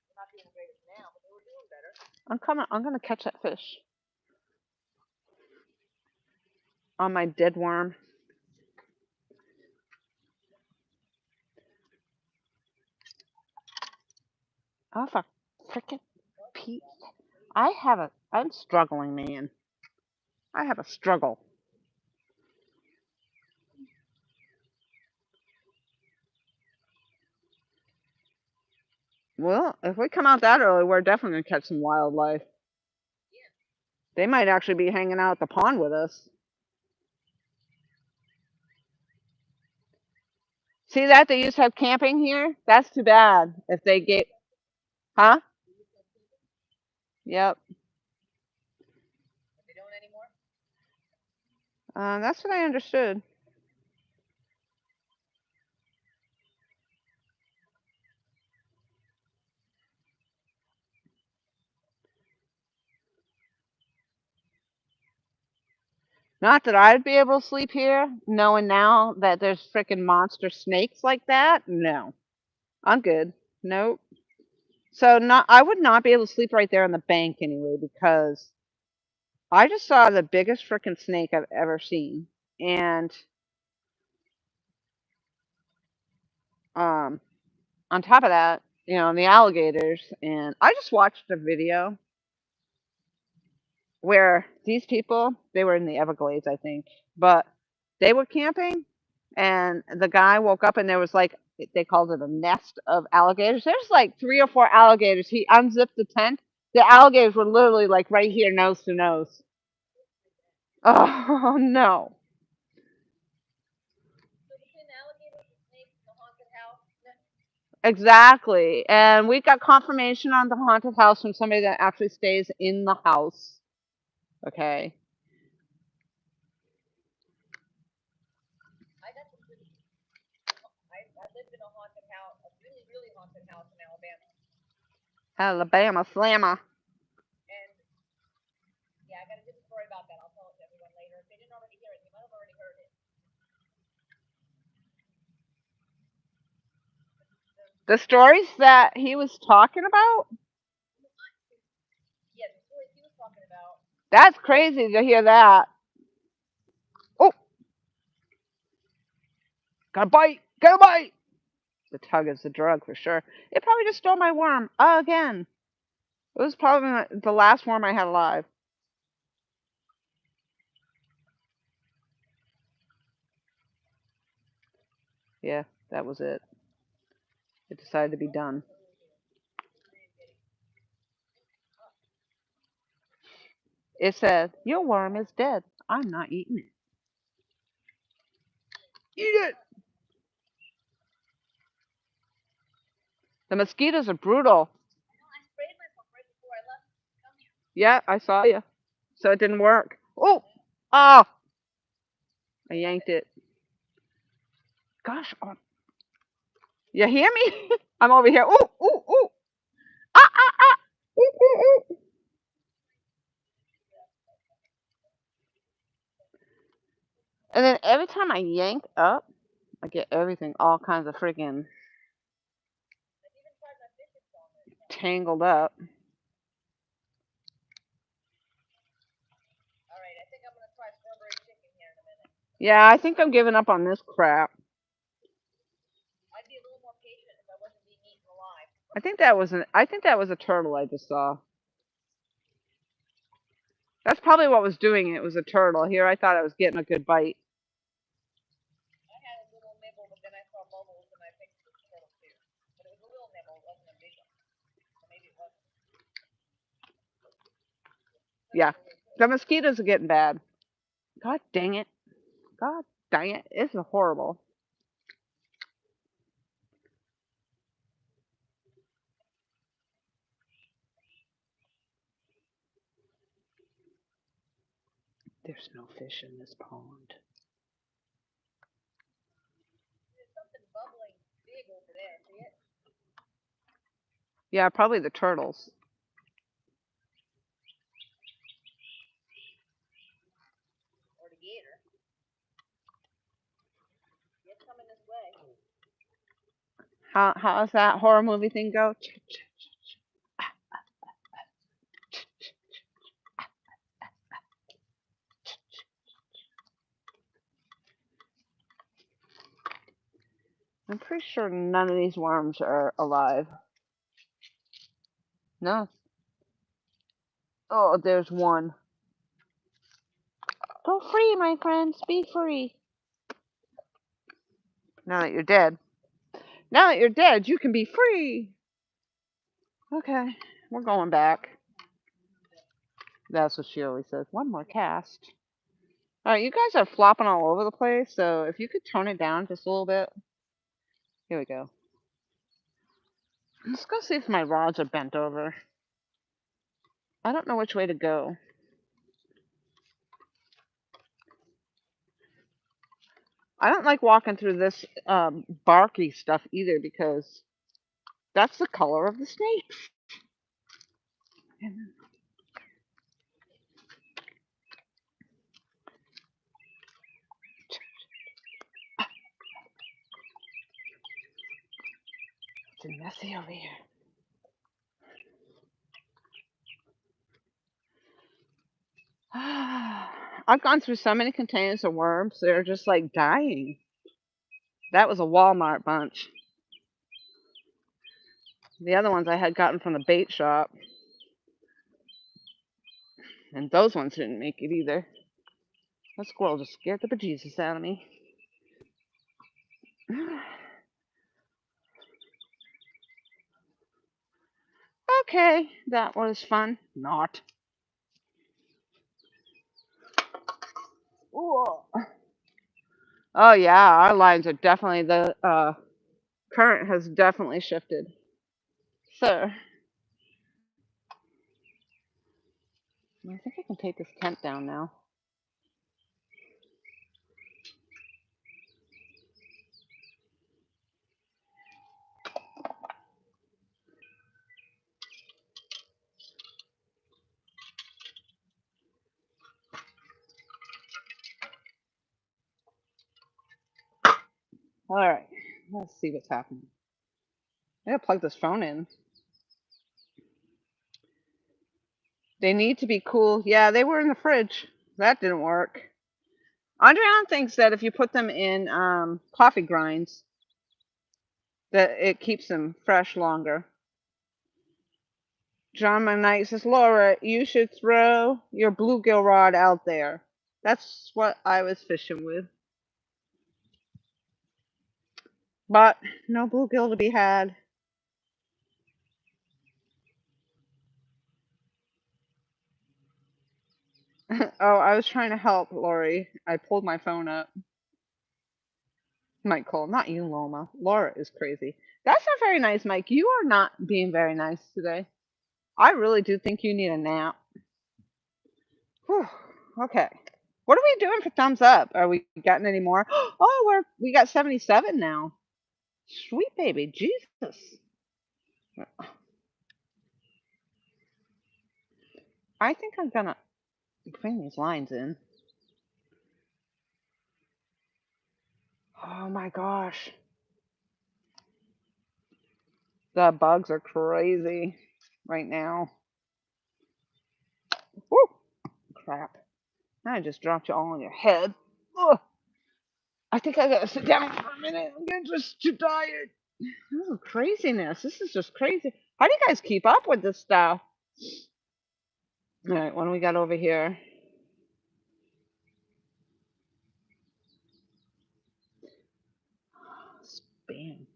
They're not doing great now, but they were doing better. I'm coming. I'm gonna catch that fish on my dead worm. Oh, for frickin' Pete! I'm struggling, man. I have a struggle. Well, if we come out that early, we're definitely gonna catch some wildlife. They might actually be hanging out at the pond with us. See that? They used to have camping here. That's too bad. If they get, huh? Yep. They don't anymore. That's what I understood. Not that I'd be able to sleep here, knowing now that there's freaking monster snakes like that. No, I'm good. Nope. So not, I would not be able to sleep right there on the bank anyway because I just saw the biggest freaking snake I've ever seen, and um, on top of that, the alligators. And I just watched a video where these people, they were in the Everglades, I think, but they were camping, and the guy woke up and there was like, they called it a nest of alligators. There's like 3 or 4 alligators. He unzipped the tent. The alligators were literally like right here, nose to nose. Oh no. So between the alligators, the snakes, and the haunted house. Exactly. And we got confirmation on the haunted house from somebody that actually stays in the house. Okay. I got some pretty house in Alabama. Alabama Slammer. And yeah, I got a good story about that. I'll tell it to everyone later. If they didn't already hear it, they might have already heard it. The stories that he was talking about? Yeah, the story he was talking about. That's crazy to hear that. Oh, got a bite. Got a bite. The tug is the drug for sure. It probably just stole my worm again. It was probably the last worm I had alive. Yeah, that was it. It decided to be done. It said, your worm is dead. I'm not eating it. Eat it! The mosquitoes are brutal. I sprayed myself right before I left. Yeah, I saw you. So it didn't work. Oh! Oh! I yanked it. Gosh. Oh. You hear me? I'm over here. Ooh, ooh, ooh. Ah, ah, ah. Ooh, ooh, ooh. And then every time I yank up, I get everything all kinds of freaking tangled up. Alright, I think I'm gonna try strawberry chicken here in a minute. Yeah, I think I'm giving up on this crap. I'd be a little more patient if I wasn't being eaten alive. I think that was a turtle I just saw. That's probably what was doing it. It was a turtle. Here I thought I was getting a good bite. I had a little nibble, but then I saw bubbles and I picked the turtle too. But it was a little nibble, it wasn't a big one. Or maybe it wasn't. Yeah. The mosquitoes are getting bad. God dang it. God dang it. It's horrible. There's no fish in this pond. There's something bubbling big over there, see it? Yeah, probably the turtles. Or the gator. It's coming this way. How's that horror movie thing go? I'm pretty sure none of these worms are alive. No. Oh, there's one. Go free, my friends. Be free. Now that you're dead. Now that you're dead, you can be free. Okay, we're going back. That's what she always says. One more cast. Alright, you guys are flopping all over the place, so if you could tone it down just a little bit. Here we go. Let's go see if my rods are bent over. I don't know which way to go. I don't like walking through this barky stuff either because that's the color of the snakes. It's messy over here. I've gone through so many containers of worms, they're just like dying. That was a Walmart bunch. The other ones I had gotten from the bait shop. And those ones didn't make it either. That squirrel just scared the bejesus out of me. Okay, that was fun. Not. Ooh. Oh yeah, our lines are definitely the current has definitely shifted. So I think I can take this tent down now. All right, let's see what's happening. I gotta plug this phone in. They need to be cool. Yeah, they were in the fridge. That didn't work. Adriana thinks that if you put them in coffee grinds, that it keeps them fresh longer. John McKnight says, Laura, you should throw your bluegill rod out there. That's what I was fishing with. But no bluegill to be had. Oh, I was trying to help Lori. I pulled my phone up. Mike Cole, not you, Loma. Laura is crazy. That's not very nice, Mike. You are not being very nice today. I really do think you need a nap. Whew. Okay. What are we doing for thumbs up? Are we getting any more? Oh, we got 77 now. Sweet baby, Jesus. I think I'm gonna bring these lines in. Oh my gosh. The bugs are crazy right now. Woo! Crap. I just dropped you all on your head. Ugh. I think I gotta sit down for a minute. I'm getting just too tired. Oh, craziness. This is just crazy. How do you guys keep up with this stuff? All right, what do we got over here? Spam.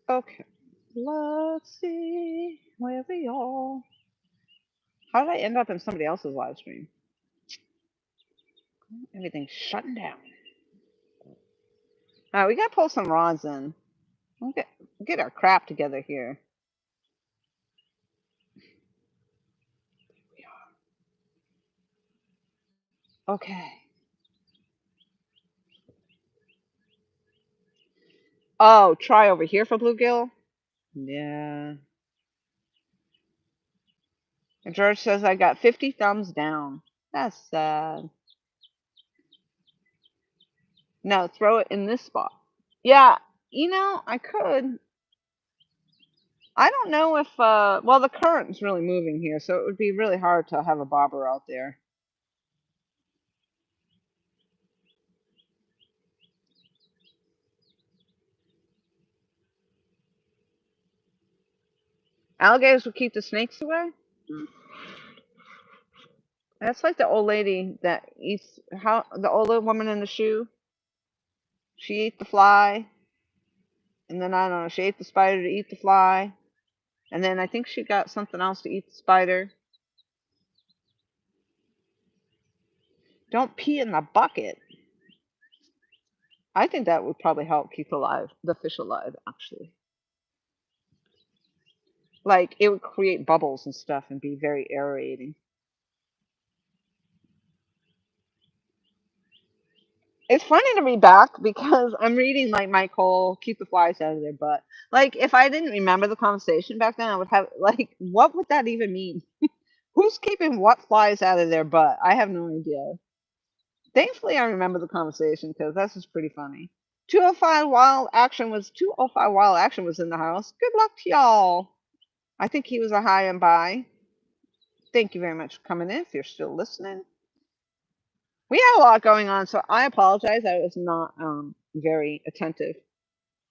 Okay, let's see where we are. How did I end up in somebody else's live stream? Everything's shutting down. All right, we gotta pull some rods in. We'll get our crap together here. Okay. Oh, try over here for bluegill? Yeah. And George says I got 50 thumbs down. That's sad. No, throw it in this spot. Yeah, I could. I don't know if, well, the current's really moving here, so it would be really hard to have a bobber out there. Alligators will keep the snakes away? That's like the old lady that eats, the older woman in the shoe. She ate the fly, and then I don't know, she ate the spider to eat the fly, and then I think she got something else to eat the spider. Don't pee in the bucket. I think that would probably help keep the fish alive, actually. Like, it would create bubbles and stuff and be very aerating. It's funny to read back because I'm reading like Michael, keep the flies out of their butt. Like, if I didn't remember the conversation back then, I would have, like, what would that even mean? Who's keeping what flies out of their butt? I have no idea. Thankfully, I remember the conversation because that's just pretty funny. 205 Wild Action was in the house. Good luck to y'all. I think he was a high and by. Thank you very much for coming in if you're still listening. We had a lot going on, so I apologize. I was not very attentive.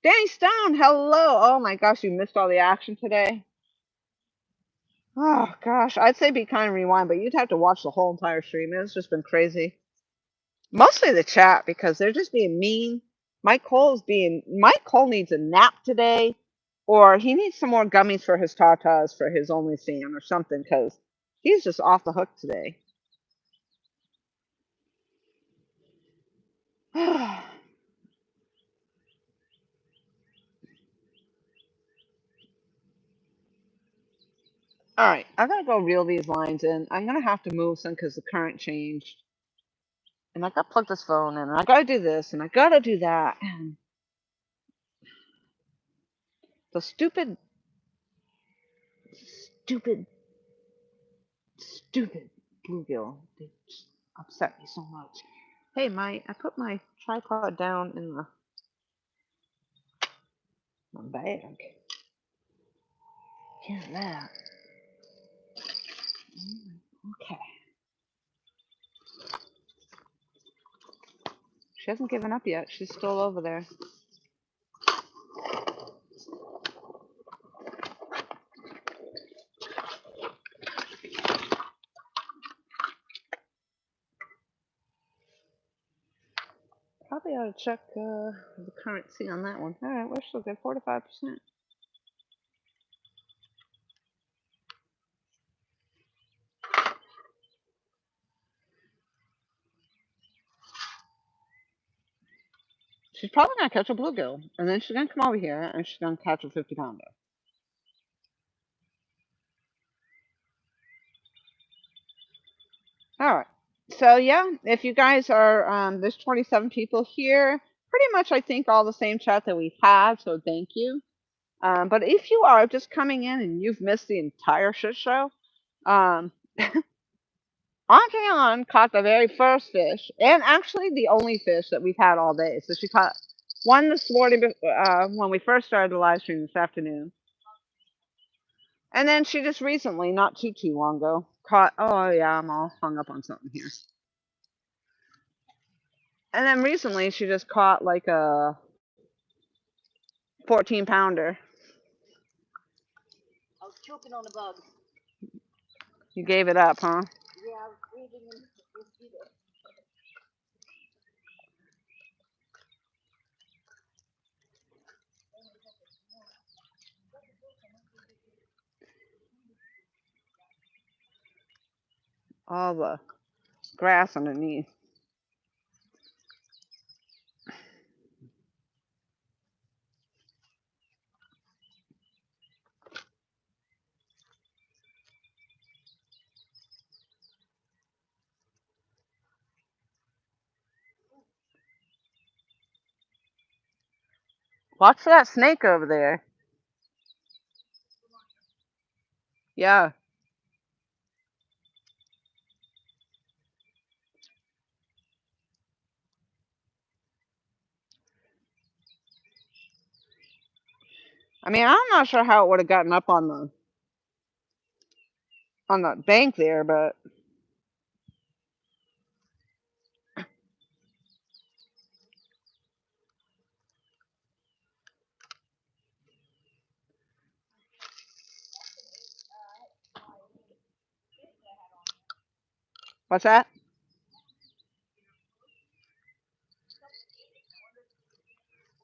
Danny Stone, hello. Oh my gosh, you missed all the action today. Oh gosh, I'd say be kind and rewind, but you'd have to watch the whole entire stream. It's just been crazy. Mostly the chat because they're just being mean. Mike Cole needs a nap today. Or he needs some more gummies for his tatas for his only fan or something, because he's just off the hook today. All right, I gotta go reel these lines in. I'm gonna have to move some because the current changed. And I gotta plug this phone in, and I gotta do this, and I gotta do that. And the stupid, stupid, stupid bluegill, they just upset me so much. Hey, I put my tripod down in my bag. Here's that. Okay. She hasn't given up yet. She's still over there. Probably ought to check the currency on that one. All right, we're still good. 45%. She's probably gonna catch a bluegill, and then she's gonna come over here and she's gonna catch a 50-pounder. All right. So yeah, if you guys are there's 27 people here, pretty much I think all the same chat that we've had. So thank you. But if you are just coming in and you've missed the entire shit show, um, Auntie caught the very first fish, and actually the only fish that we've had all day. So she caught one this morning when we first started the live stream this afternoon. And then she just recently, not too long ago, caught, oh yeah, I'm all hung up on something here. And then recently she just caught like a 14-pounder. I was choking on the bug. You gave it up, huh? Yeah, I was breathing in the mosquito. All the grass underneath. Watch for that snake over there. Yeah. I mean, I'm not sure how it would have gotten up on the bank there, but what's that?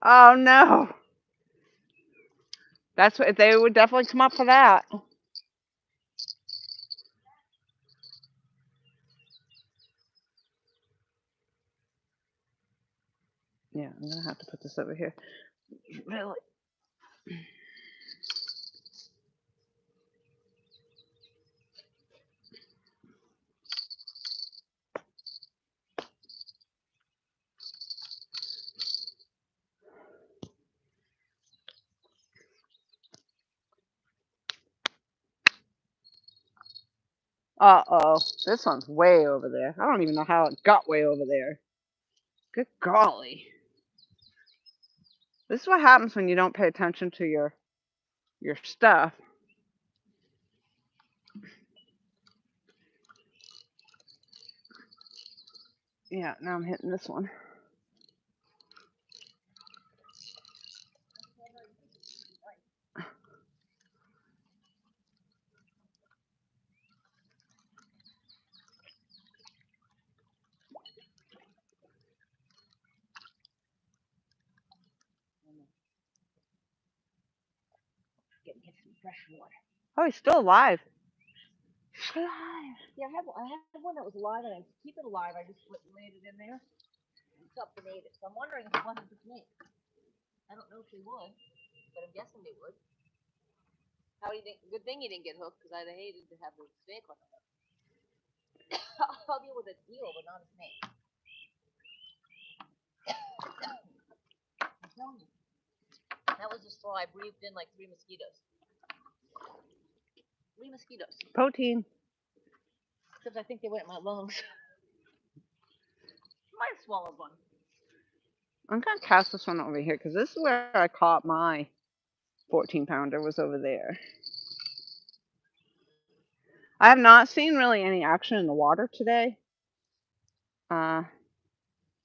Oh no. That's what they would definitely come up for that. Yeah, I'm gonna have to put this over here. Really? Uh-oh. This one's way over there. I don't even know how it got way over there. Good golly. This is what happens when you don't pay attention to your stuff. Yeah, now I'm hitting this one. fresh water. Oh, he's still alive. Yeah, I had one that was alive, and I keep it alive. I just laid it in there, and something ate it. So I'm wondering if it wasn't the snake. I don't know if they would, but I'm guessing they would. How do you think? Good thing you didn't get hooked, because I'd have hated to have the snake on the hook. I'll deal with an eel, but not a snake. I'm telling you. That was the straw I breathed in like 3 mosquitoes. 3 mosquitoes. Protein. Except I think they went in my lungs. Might have swallowed one. I'm gonna cast this one over here because this is where I caught my 14-pounder, was over there. I have not seen really any action in the water today.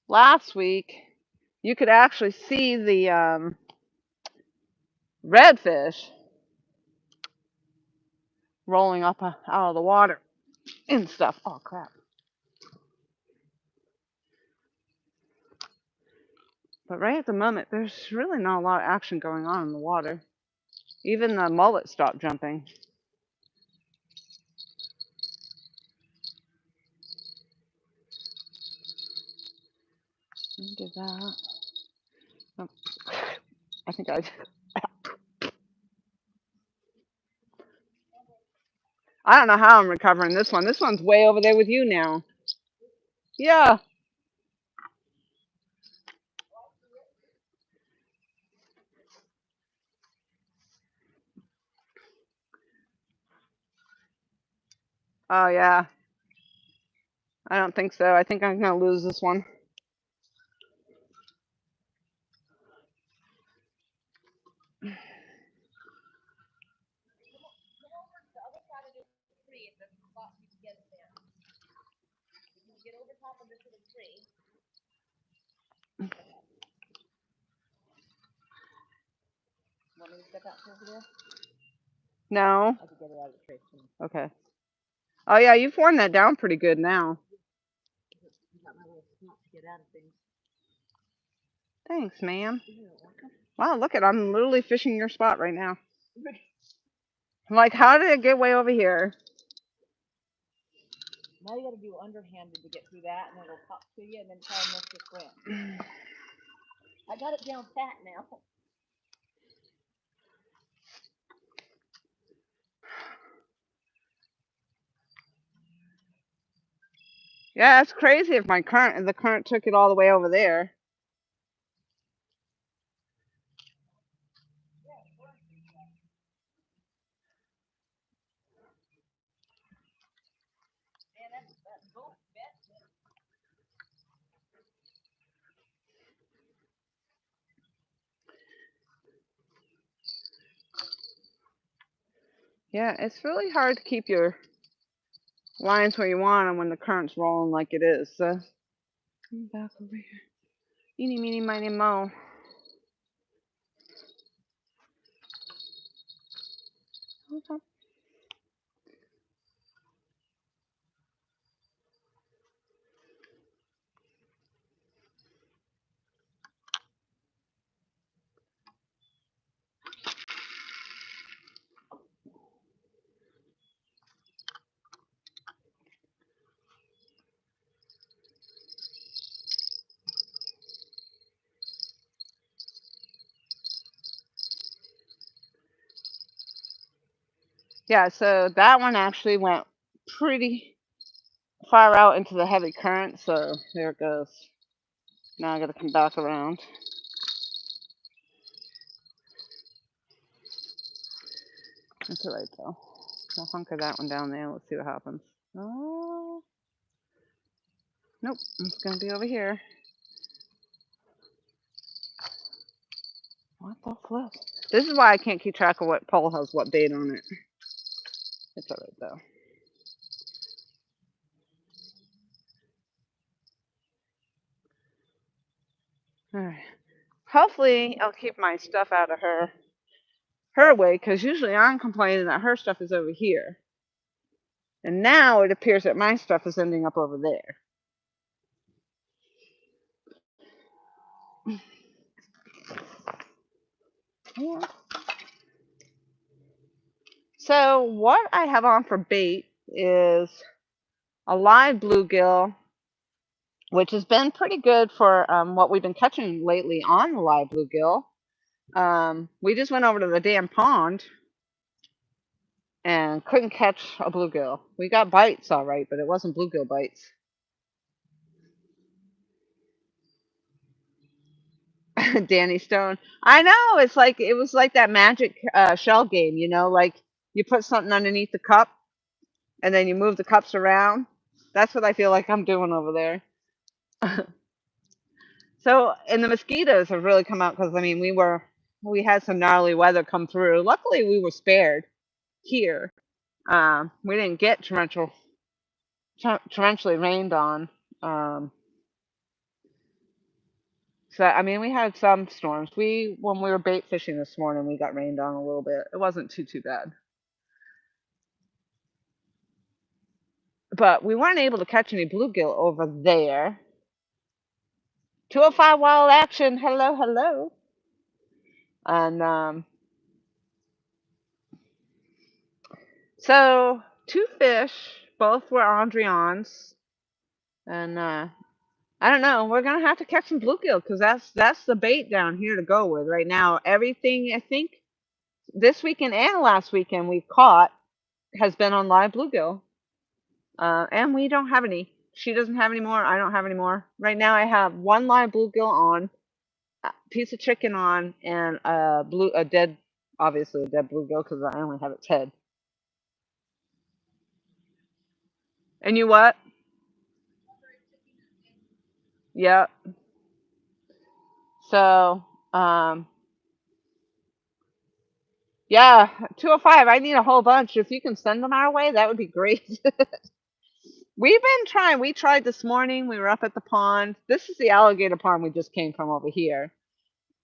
Last week you could actually see the redfish rolling up out of the water and stuff. Oh crap. But right at the moment, there's really not a lot of action going on in the water. Even the mullet stopped jumping. Let me do that. Oh, I think I don't know how I'm recovering this one. This one's way over there with you now. Yeah. Oh yeah. I don't think so. I think I'm gonna lose this one. Come over to the other side of this tree, and there's a spot you can get it there. You can get over top of this little tree. Want me to step out over there? No. I can get it out of the tree. Okay. Oh yeah, you've worn that down pretty good now. I got my little spot to get out of things. Thanks, ma'am. You're welcome. Wow, look at, I'm literally fishing your spot right now. I'm like, how did it get way over here? Now you got to do underhanded to get through that, and then it'll pop to you, and then try and miss the swim. I got it down pat now. Yeah, it's crazy if the current took it all the way over there. Man, that boat bent. Yeah, it's really hard to keep your lines where you want them when the current's rolling like it is. So, come back over here. Eeny, meeny, miny, mo. Okay. Yeah, so that one actually went pretty far out into the heavy current, so there it goes. Now I gotta come back around. That's alright though. I'll hunker that one down there. Let's see what happens. Oh, nope. It's gonna be over here. What the flip? This is why I can't keep track of what pole has what date on it. It's alright though. Alright. Hopefully I'll keep my stuff out of her way, because usually I'm complaining that her stuff is over here. And now it appears that my stuff is ending up over there. Yeah. So what I have on for bait is a live bluegill, which has been pretty good for what we've been catching lately on the live bluegill. We just went over to the damn pond and couldn't catch a bluegill. We got bites all right, but it wasn't bluegill bites. Danny Stone. I know, it's like it was like that magic shell game, you know, like you put something underneath the cup and then you move the cups around. That's what I feel like I'm doing over there. So, and the mosquitoes have really come out because I mean we had some gnarly weather come through. Luckily, we were spared here. We didn't get torrentially rained on. Um, so I mean, we had some storms. When we were bait fishing this morning, we got rained on a little bit. It wasn't too bad, but we weren't able to catch any bluegill over there. 205 wild action. Hello, hello. And so two fish, both were Andrians, and I don't know. We're gonna have to catch some bluegill because that's the bait down here to go with right now. Everything I think this weekend and last weekend we've caught has been on live bluegill, and we don't have any. She doesn't have any more. I don't have any more. Right now I have one live bluegill on, a piece of chicken on, and obviously a dead bluegill because I only have its head. And you what? Yep. So, yeah, 205. I need a whole bunch. If you can send them our way, that would be great. We've been trying. We tried this morning. We were up at the pond. This is the alligator pond we just came from over here.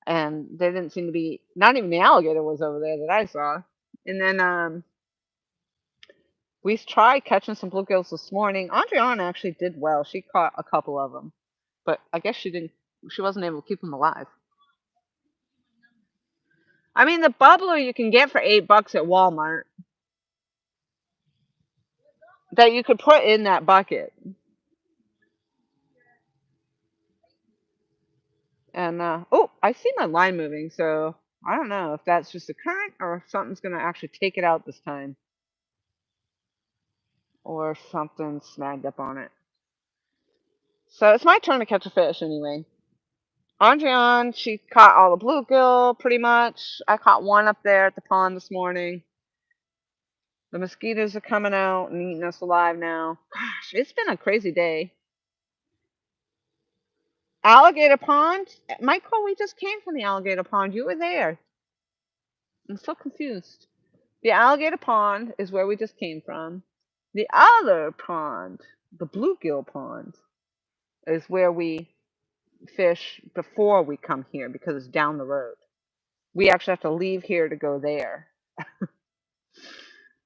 And there didn't seem to be, not even the alligator was over there that I saw. And then we tried catching some bluegills this morning. Andriana actually did well. She caught a couple of them. But I guess she wasn't able to keep them alive. I mean, the bubbler you can get for $8 at Walmart that you could put in that bucket. And oh, I see my line moving, so I don't know if that's just a current or if something's gonna actually take it out this time, or if something snagged up on it. So it's my turn to catch a fish anyway. Andrian, she caught all the bluegill pretty much. I caught one up there at the pond this morning. The mosquitoes are coming out and eating us alive now. Gosh, it's been a crazy day. Alligator Pond? Michael, we just came from the alligator pond. You were there. I'm so confused. The alligator pond is where we just came from. The other pond, the bluegill pond, is where we fish before we come here because it's down the road. We actually have to leave here to go there.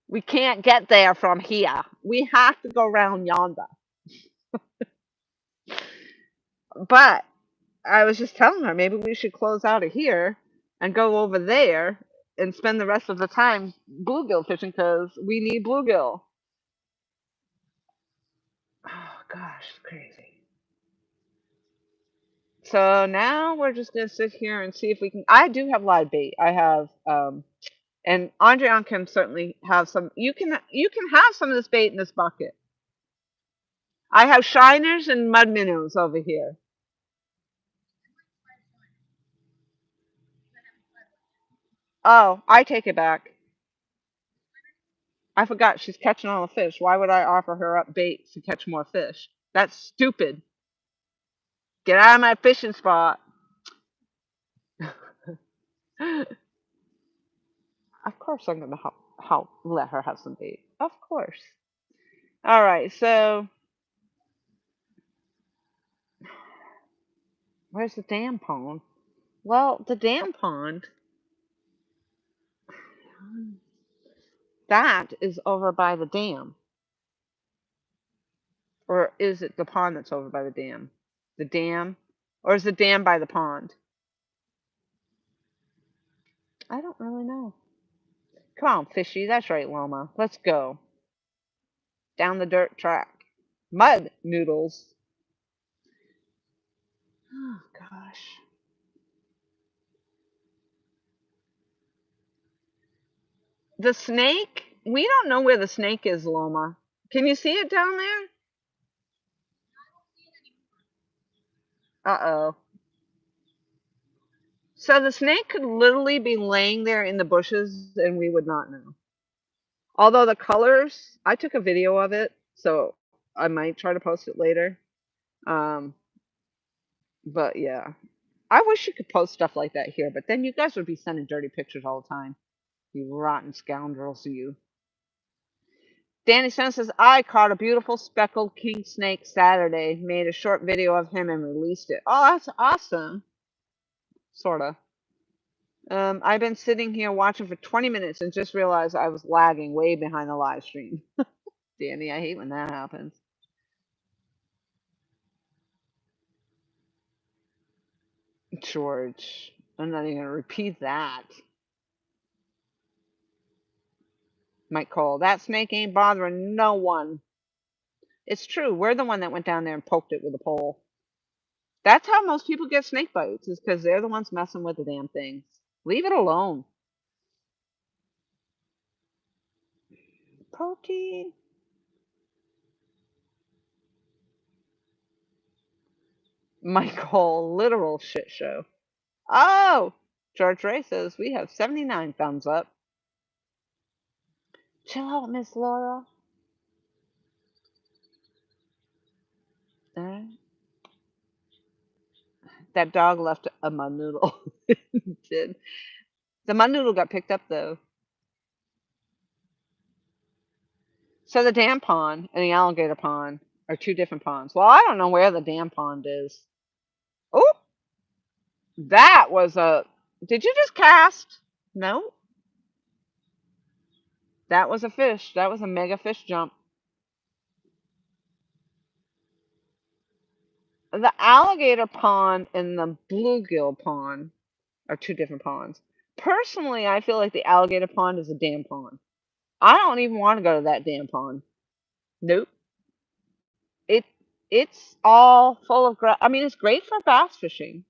We can't get there from here. We have to go around yonder. But I was just telling her maybe we should close out of here and go over there and spend the rest of the time bluegill fishing because we need bluegill. Oh gosh, it's crazy. So now we're just gonna sit here and see if we can. I do have live bait. I have and Andrian can certainly have some. You can have some of this bait in this bucket. I have shiners and mud minnows over here. Oh, I take it back. I forgot she's catching all the fish. Why would I offer her up bait to catch more fish? That's stupid. Get out of my fishing spot. Of course I'm gonna help let her have some bait. Of course. All right, so where's the damn pond? Well, the damn pond, that is over by the dam. Or is it the pond that's over by the dam? The dam? Or is the dam by the pond? I don't really know. Come on, fishy. That's right, Loma. Let's go. Down the dirt track. Mud noodles. Oh, gosh. The snake? We don't know where the snake is, Loma. Can you see it down there? Uh-oh. So the snake could literally be laying there in the bushes and we would not know. Although the colors, I took a video of it, so I might try to post it later. Um, but yeah. I wish you could post stuff like that here, but then you guys would be sending dirty pictures all the time. You rotten scoundrels, you. Danny Sen says, I caught a beautiful speckled king snake Saturday, made a short video of him and released it. Oh, that's awesome. Sorta. I've been sitting here watching for 20 minutes and just realized I was lagging way behind the live stream. Danny, I hate when that happens. George, I'm not even going to repeat that. Mike Cole, that snake ain't bothering no one. It's true. We're the one that went down there and poked it with a pole. That's how most people get snake bites, is because they're the ones messing with the damn things. Leave it alone. Protein. Michael, literal shit show. Oh! George Ray says, we have 79 thumbs up. Chill out, Miss Laura. That dog left a mud noodle. Did. The mud noodle got picked up, though. So the dam pond and the alligator pond are two different ponds. Well, I don't know where the dam pond is. Oh, that was a... Did you just cast? No. That was a fish. That was a mega fish jump. The alligator pond and the bluegill pond are two different ponds. Personally, I feel like the alligator pond is a dam pond. I don't even want to go to that dam pond. Nope. It it's all full of grass. I mean, it's great for bass fishing.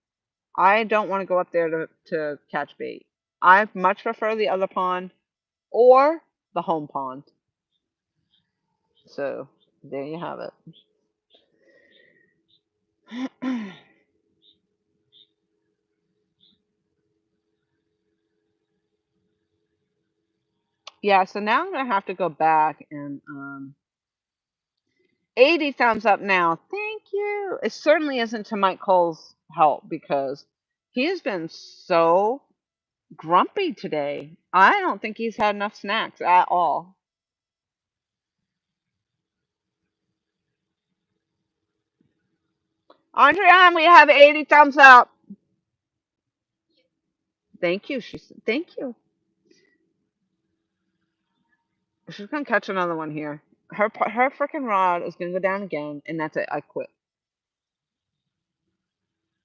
I don't want to go up there to catch bait. I much prefer the other pond or the home pond. So there you have it. Yeah, so now I'm gonna have to go back and 80 thumbs up now. Thank you. It certainly isn't to Mike Cole's help because he has been so grumpy today. I don't think he's had enough snacks at all. Andrea, we have 80 thumbs up. Thank you. She said, thank you. She's gonna catch another one here. Her freaking rod is gonna go down again, and that's it. I quit.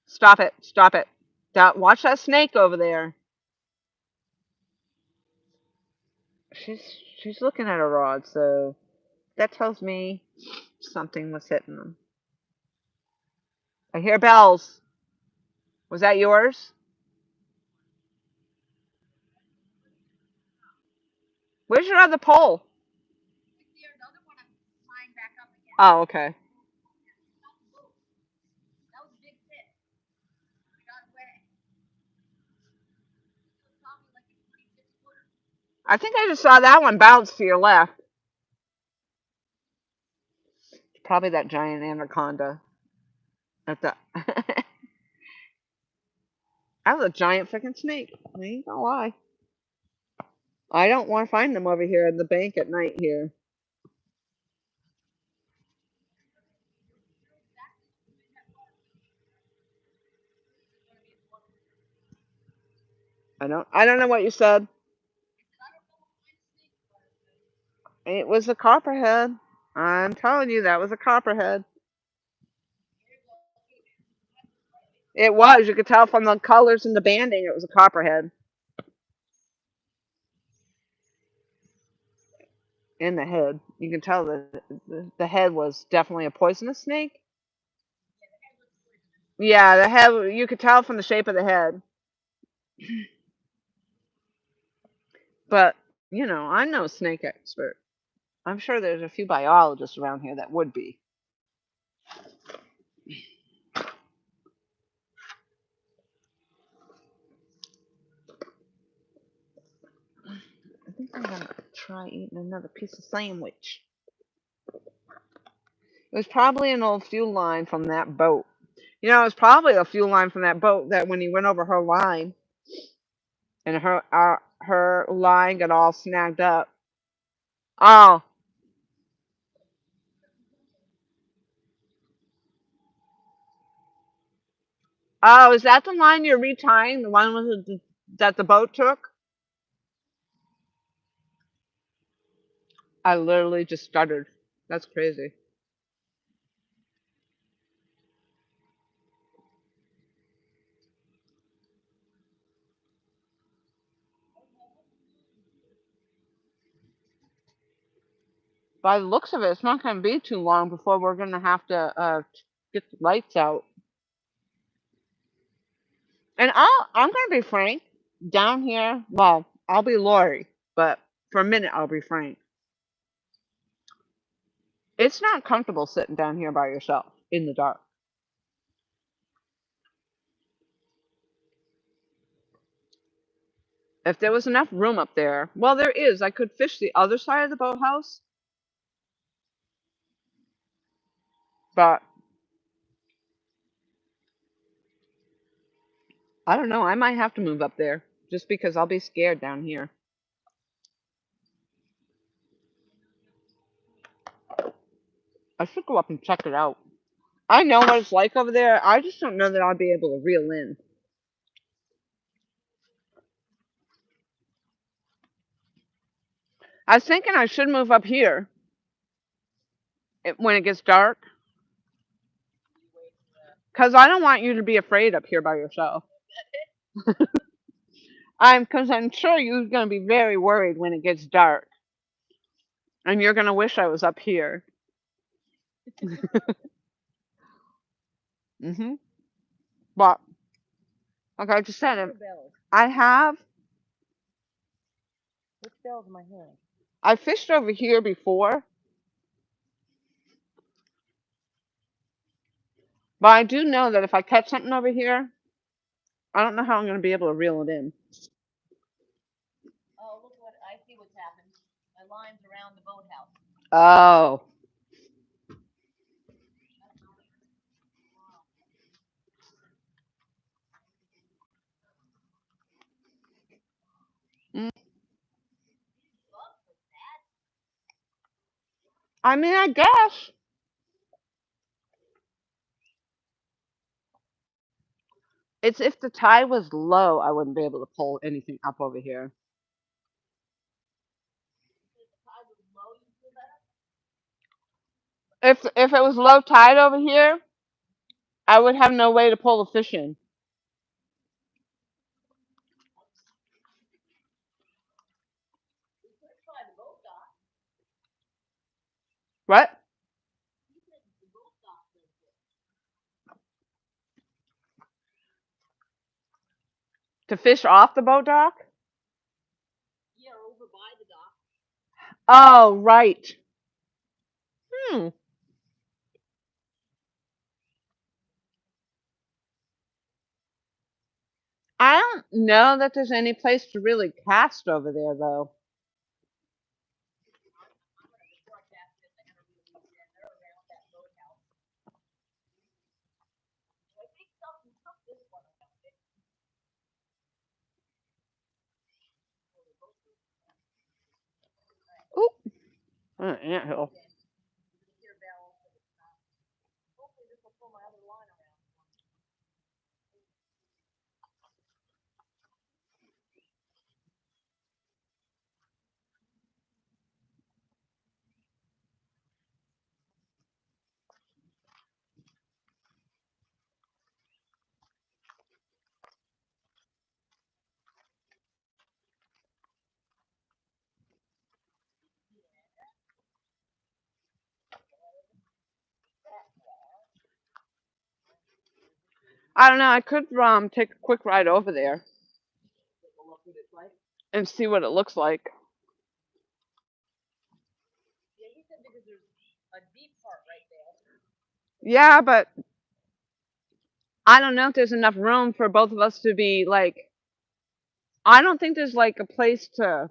Stop it! Stop it! Watch that snake over there. She's she's looking at her rod, so that tells me something was hitting them. I hear bells. Was that yours? Where's your other pole? Oh, okay. I think I just saw that one bounce to your left. Probably that giant anaconda. At the that was a giant freaking snake. I ain't gonna lie. I don't want to find them over here at the bank at night here. I don't know what you said. It was a copperhead. I'm telling you, that was a copperhead. It was. You could tell from the colors and the banding it was a copperhead. in the head. You can tell that the head was definitely a poisonous snake. Yeah, the head, you could tell from the shape of the head. But, I'm no snake expert. I'm sure there's a few biologists around here that would be. I think I'm gonna try eating another piece of sandwich. It was probably an old fuel line from that boat. It was probably a fuel line from that boat that when he went over her line and her line got all snagged up. Oh, oh, is that the line you're retying? The one that the boat took? I literally just stuttered. That's crazy. By the looks of it, it's not going to be too long before we're going to have to get the lights out. And I'm going to be frank. Down here, well, I'll be Lori, but for a minute, I'll be frank. It's not comfortable sitting down here by yourself in the dark. If there was enough room up there, well, there is. I could fish the other side of the boathouse, but I don't know. I might have to move up there just because I'll be scared down here. I should go up and check it out. I know what it's like over there. I just don't know that I'll be able to reel in. I was thinking I should move up here when it gets dark. Because I don't want you to be afraid up here by yourself. Because I'm sure you're going to be very worried when it gets dark. And you're going to wish I was up here. hmm But, like I just said, I have. Which bells am I hearing? I fished over here before. But I do know that if I catch something over here, I don't know how I'm going to be able to reel it in. Oh, look what, I see what's happened. My line's around the boathouse. Oh. Mm. I mean, I guess. It's if the tide was low, I wouldn't be able to pull anything up over here. If it was low tide over here, I would have no way to pull the fish in. What? To fish off the boat dock? Yeah, over by the dock. Oh, right. Hmm. I don't know that there's any place to really cast over there, though. Oop. Anthill. I don't know. I could take a quick ride over there Take a look what it's like. and see what it looks like. Yeah, he said because there's a deep part right there. Yeah, but I don't know if there's enough room for both of us to be like. I don't think there's like a place to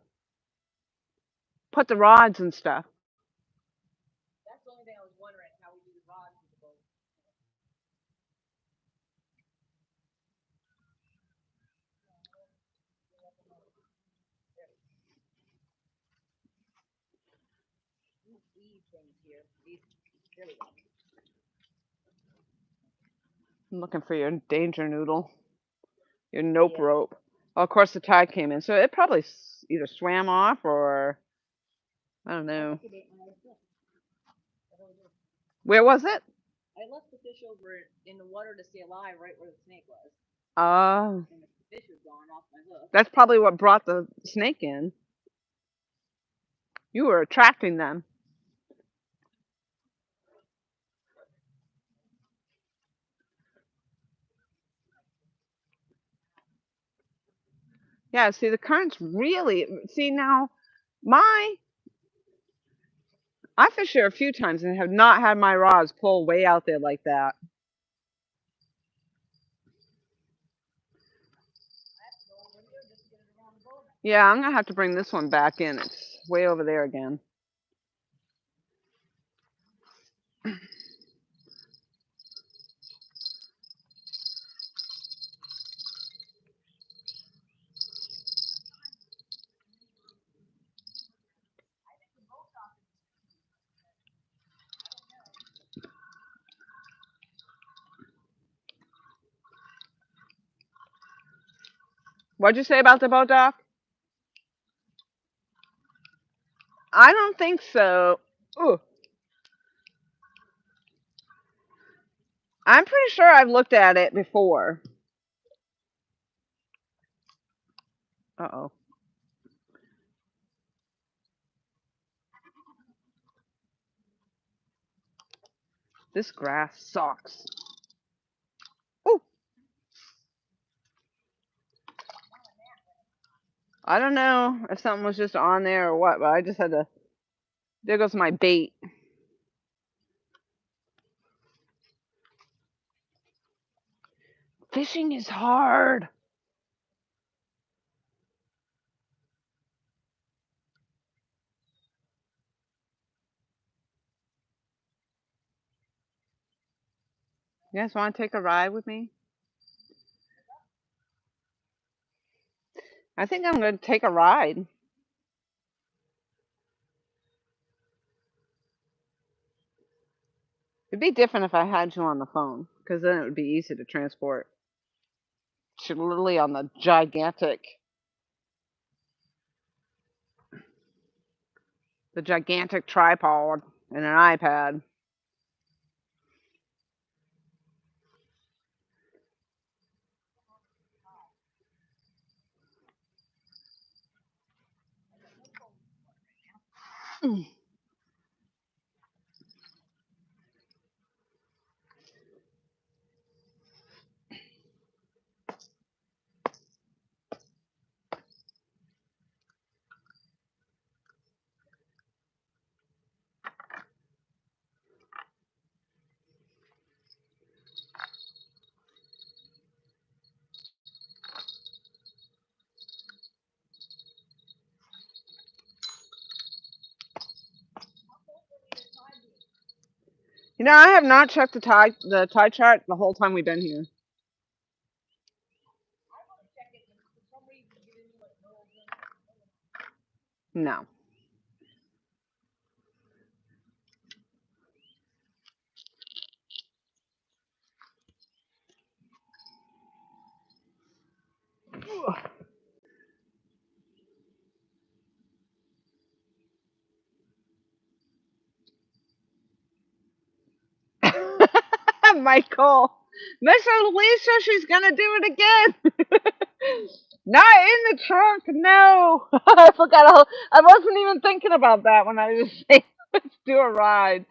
put the rods and stuff. That's the only thing I was wondering, how we do the rods with the boat. These things here. These, there we go. I'm looking for your danger noodle, your nope Yeah. rope. Well, of course the tide came in, so it probably either swam off or I don't know. Where was it? I left the fish over in the water to stay alive right where the snake was. Uh, And the fish was gone off my hook. that's probably what brought the snake in. You were attracting them. Yeah, see, the current's really. See, now, I fished here a few times and have not had my rods pull way out there like that. Yeah, I'm going to have to bring this one back in. It's way over there again. What'd you say about the boat dock? I don't think so. Ooh. I'm pretty sure I've looked at it before. Uh-oh. This grass sucks. Ooh. I don't know if something was just on there or what, but I just had to. There goes my bait. Fishing is hard. You guys want to take a ride with me? I think I'm going to take a ride. It'd be different if I had you on the phone, because then it would be easy to transport. You're literally on the gigantic tripod and an iPad. You know, I have not checked the tide chart the whole time we've been here. No. Michael, Miss Alicia, she's gonna do it again. Not in the trunk, no. I forgot. I wasn't even thinking about that when I was saying let's do a ride.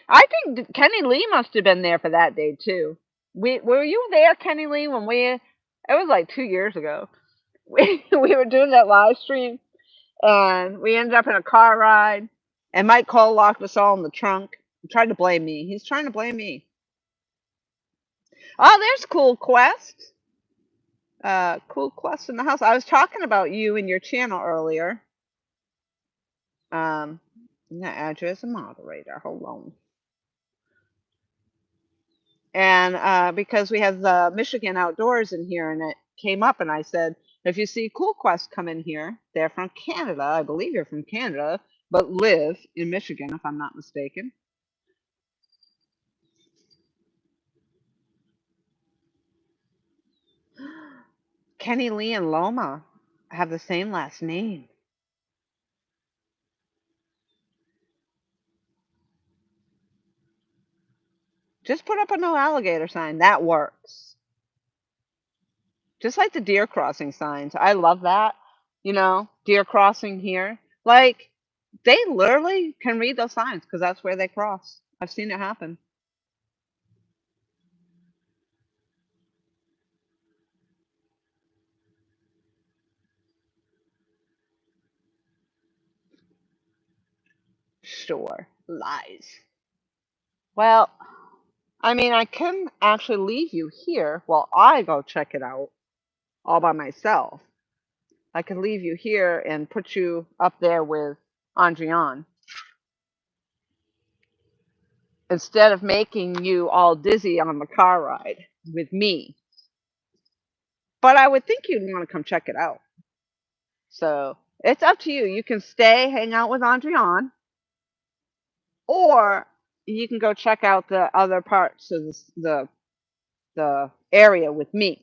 I think Kenny Lee must have been there for that day too. Were you there, Kenny Lee, when it was like 2 years ago. We were doing that live stream and we ended up in a car ride and Mike Cole locked us all in the trunk. He tried to blame me. He's trying to blame me. Oh, there's Cool Quest. Cool Quest in the house. I was talking about you and your channel earlier. I'm gonna add you as a moderator. Hold on. And because we have the Michigan Outdoors in here, and it came up, and I said, if you see Cool Quest come in here, they're from Canada. I believe you're from Canada, but live in Michigan, if I'm not mistaken. Kenny Lee and Loma have the same last name. Just put up a no alligator sign. That works. Just like the deer crossing signs. I love that. You know, deer crossing here. Like, they literally can read those signs because that's where they cross. I've seen it happen. Sure. Lies. Well, I mean, I can actually leave you here while I go check it out all by myself. I could leave you here and put you up there with Andrian instead of making you all dizzy on the car ride with me. But I would think you'd want to come check it out. So it's up to you. You can stay, hang out with Andrian, or you can go check out the other parts of the area with me.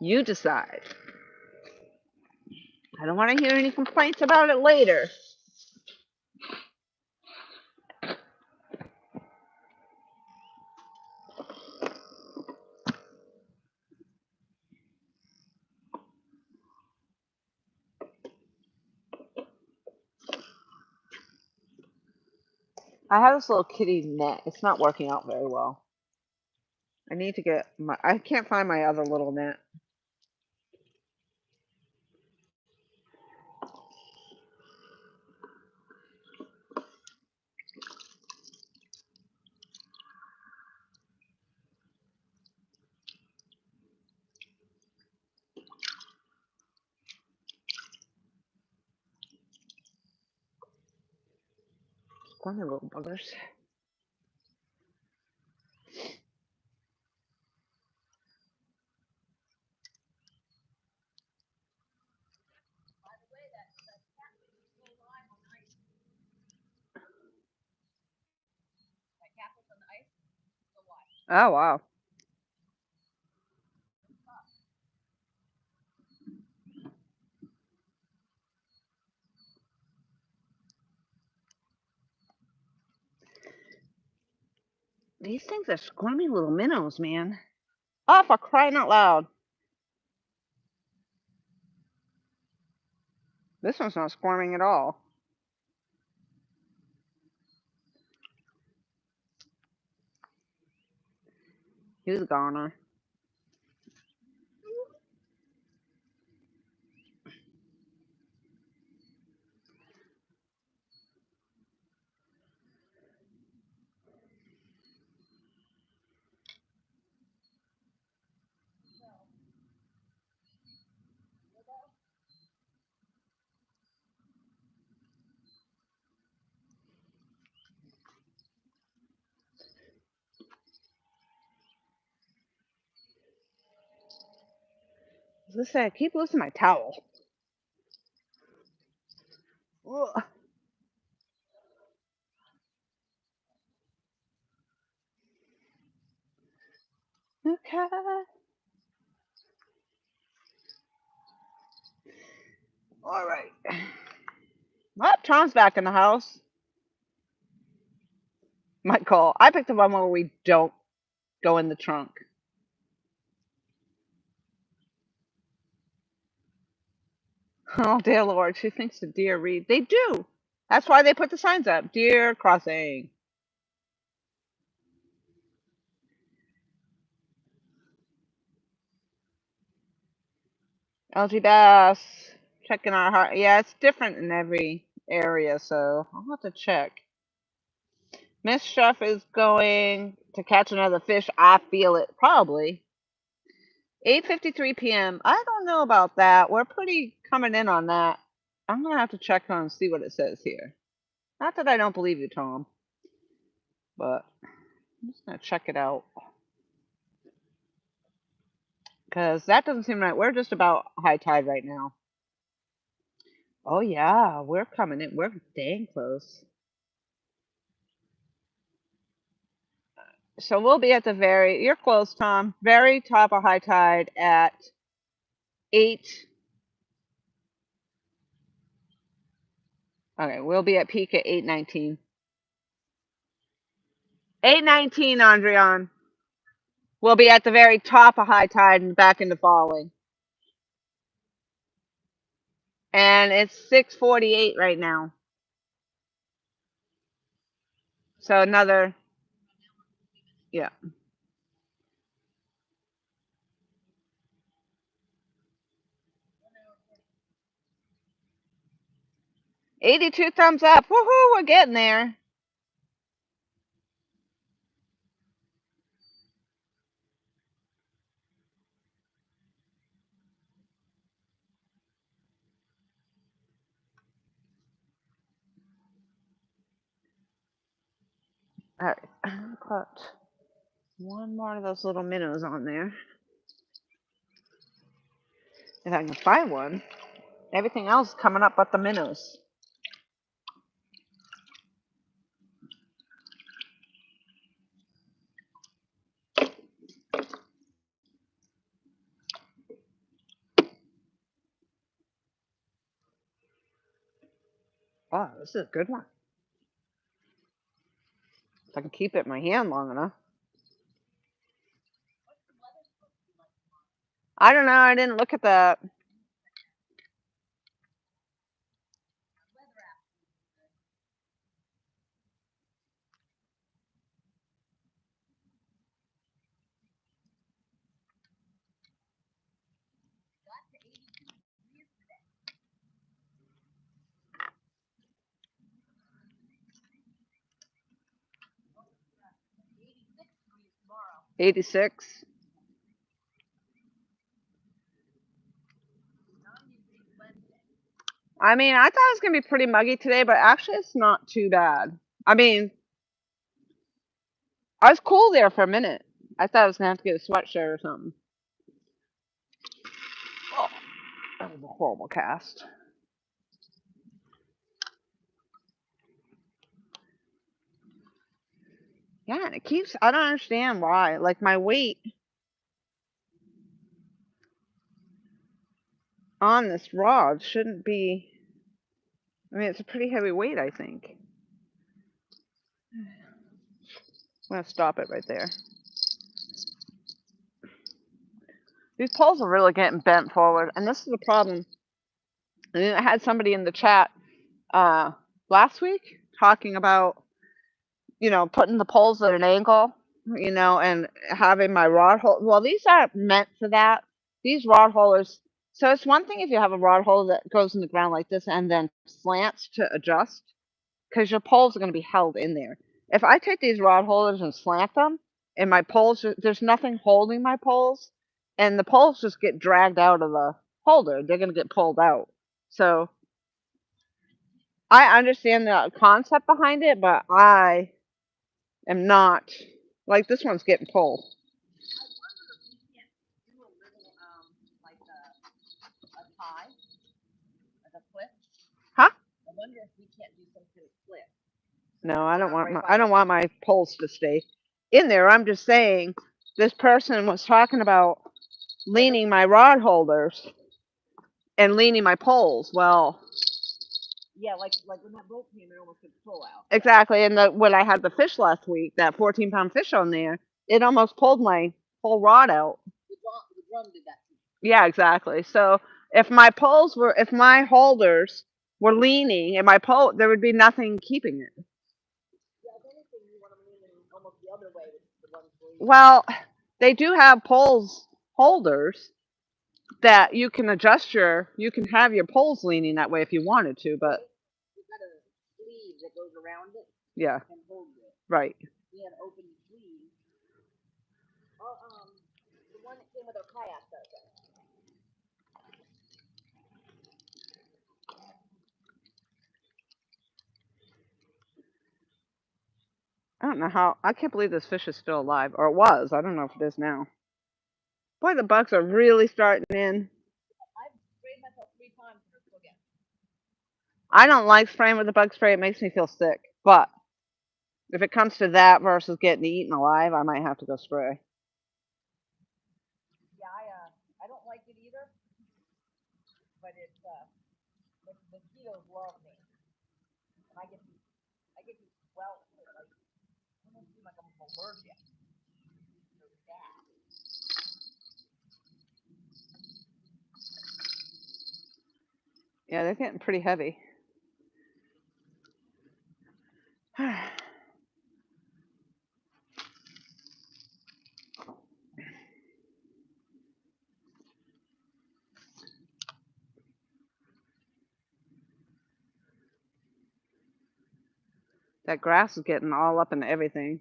You decide. I don't want to hear any complaints about it later. I have this little kitty net. It's not working out very well. I need to get my. I can't find my other little net. Funny little buggers. Oh wow. These things are squirmy little minnows, man. Oh, for crying out loud. This one's not squirming at all. He's a goner. Listen, I keep losing my towel. Ugh. Okay. All right. Well, Tom's back in the house. My call. I picked the one where we don't go in the trunk. Oh, dear Lord. She thinks the deer read. They do. That's why they put the signs up. Deer crossing. LG Bass. Checking our heart. Yeah, it's different in every area, so I'll have to check. Miss Chef is going to catch another fish. I feel it. Probably. 8:53 p.m. I don't know about that. We're pretty coming in on that. I'm gonna have to check on and see what it says here. Not that I don't believe you, Tom, but I'm just gonna check it out because that doesn't seem right. We're just about high tide right now. Oh yeah, we're coming in. We're dang close. So we'll be at the very. You're close, Tom. Very top of high tide at 8. Okay, we'll be at peak at 8:19. 8:19, Andrian. We'll be at the very top of high tide and back into falling. And it's 6:48 right now. So another, yeah. 82 thumbs up. Woohoo, we're getting there. All right, I'll put one more of those little minnows on there. If I can find one. Everything else coming up but the minnows. Oh, this is a good one. If I can keep it in my hand long enough. I don't know. I didn't look at that. tomorrow. 86. I mean, I thought it was going to be pretty muggy today, but actually it's not too bad. I mean, I was cool there for a minute. I thought I was going to have to get a sweatshirt or something. Oh, that was a horrible cast. Yeah, and it keeps, I don't understand why. Like, my weight on this rod shouldn't be, I mean, it's a pretty heavy weight, I think. I'm going to stop it right there. These poles are really getting bent forward, and this is the problem. And then I had somebody in the chat last week talking about, putting the poles at an angle, and having my rod hold. Well, these aren't meant for that. These rod holders. So it's one thing if you have a rod holder that goes in the ground like this and then slants to adjust, because your poles are going to be held in there. If I take these rod holders and slant them, and my poles, there's nothing holding my poles, and the poles just get dragged out of the holder. They're going to get pulled out. So I understand the concept behind it, but I am not, like, this one's getting pulled. Do a little, like a tie, like a clip. Huh? I wonder if we can't do some kind of clip. No, I don't want my poles to stay in there. I'm just saying this person was talking about leaning my rod holders and leaning my poles. Well, Yeah, like when that boat came, it almost took the pull out. exactly. And when I had the fish last week, that 14-pound fish on there, it almost pulled my whole rod out. The drum did that. Yeah, exactly. So if my holders were leaning and my pole, there would be nothing keeping it. Yeah, if anything, you want them leaning almost the other way. The ones where Well, they do have poles holders, that you can adjust you can have your poles leaning that way if you wanted to, but You've got a sleeve that goes around it yeah, and holds it. right. We had an open sleeve. Oh, the one that came with our kayak does it. I don't know how. I can't believe this fish is still alive, or it was. I don't know if it is now. Boy, the bugs are really starting in. I've sprayed myself 3 times and they're still getting. I don't like spraying with the bug spray. It makes me feel sick. But if it comes to that versus getting eaten alive, I might have to go spray. Yeah, I don't like it either, but it's the mosquitoes love me, and I get these welts that like almost seem like I'm allergic. They're bad. Yeah, they're getting pretty heavy. That grass is getting all up in everything.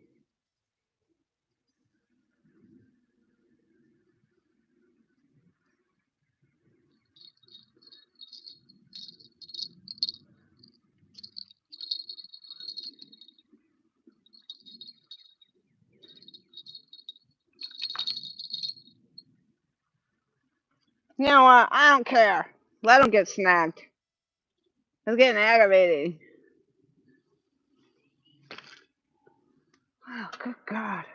You know what? I don't care. Let them get snagged. It's getting aggravating. Oh, good God.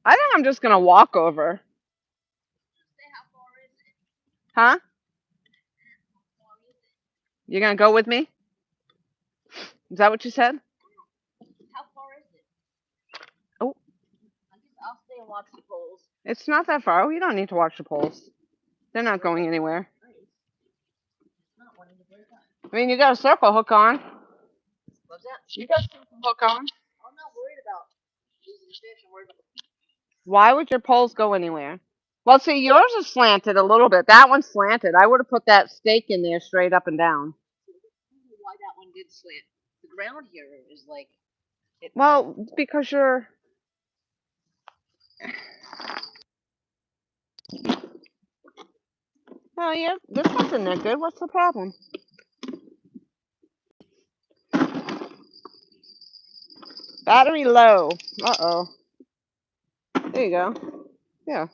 I think I'm just going to walk over. Say how far is it? Huh? How far is it? You going to go with me? Is that what you said? How far is it? Oh, I'll stay and watch the poles. it's not that far. You don't need to watch the poles. They're not going anywhere. It's not one in the Playtime. I mean, you got a circle hook on. What's that? You got a circle hook on. I'm not worried about losing the fish. I'm worried about the Why would your poles go anywhere? Well, see, yours is slanted a little bit. That one's slanted. I would have put that stake in there straight up and down. I don't know why that one did slant. The ground here is like it. Well, it's because you're. Oh, yeah, this one's in there good. What's the problem? Battery low. Uh-oh. There you go. Yeah.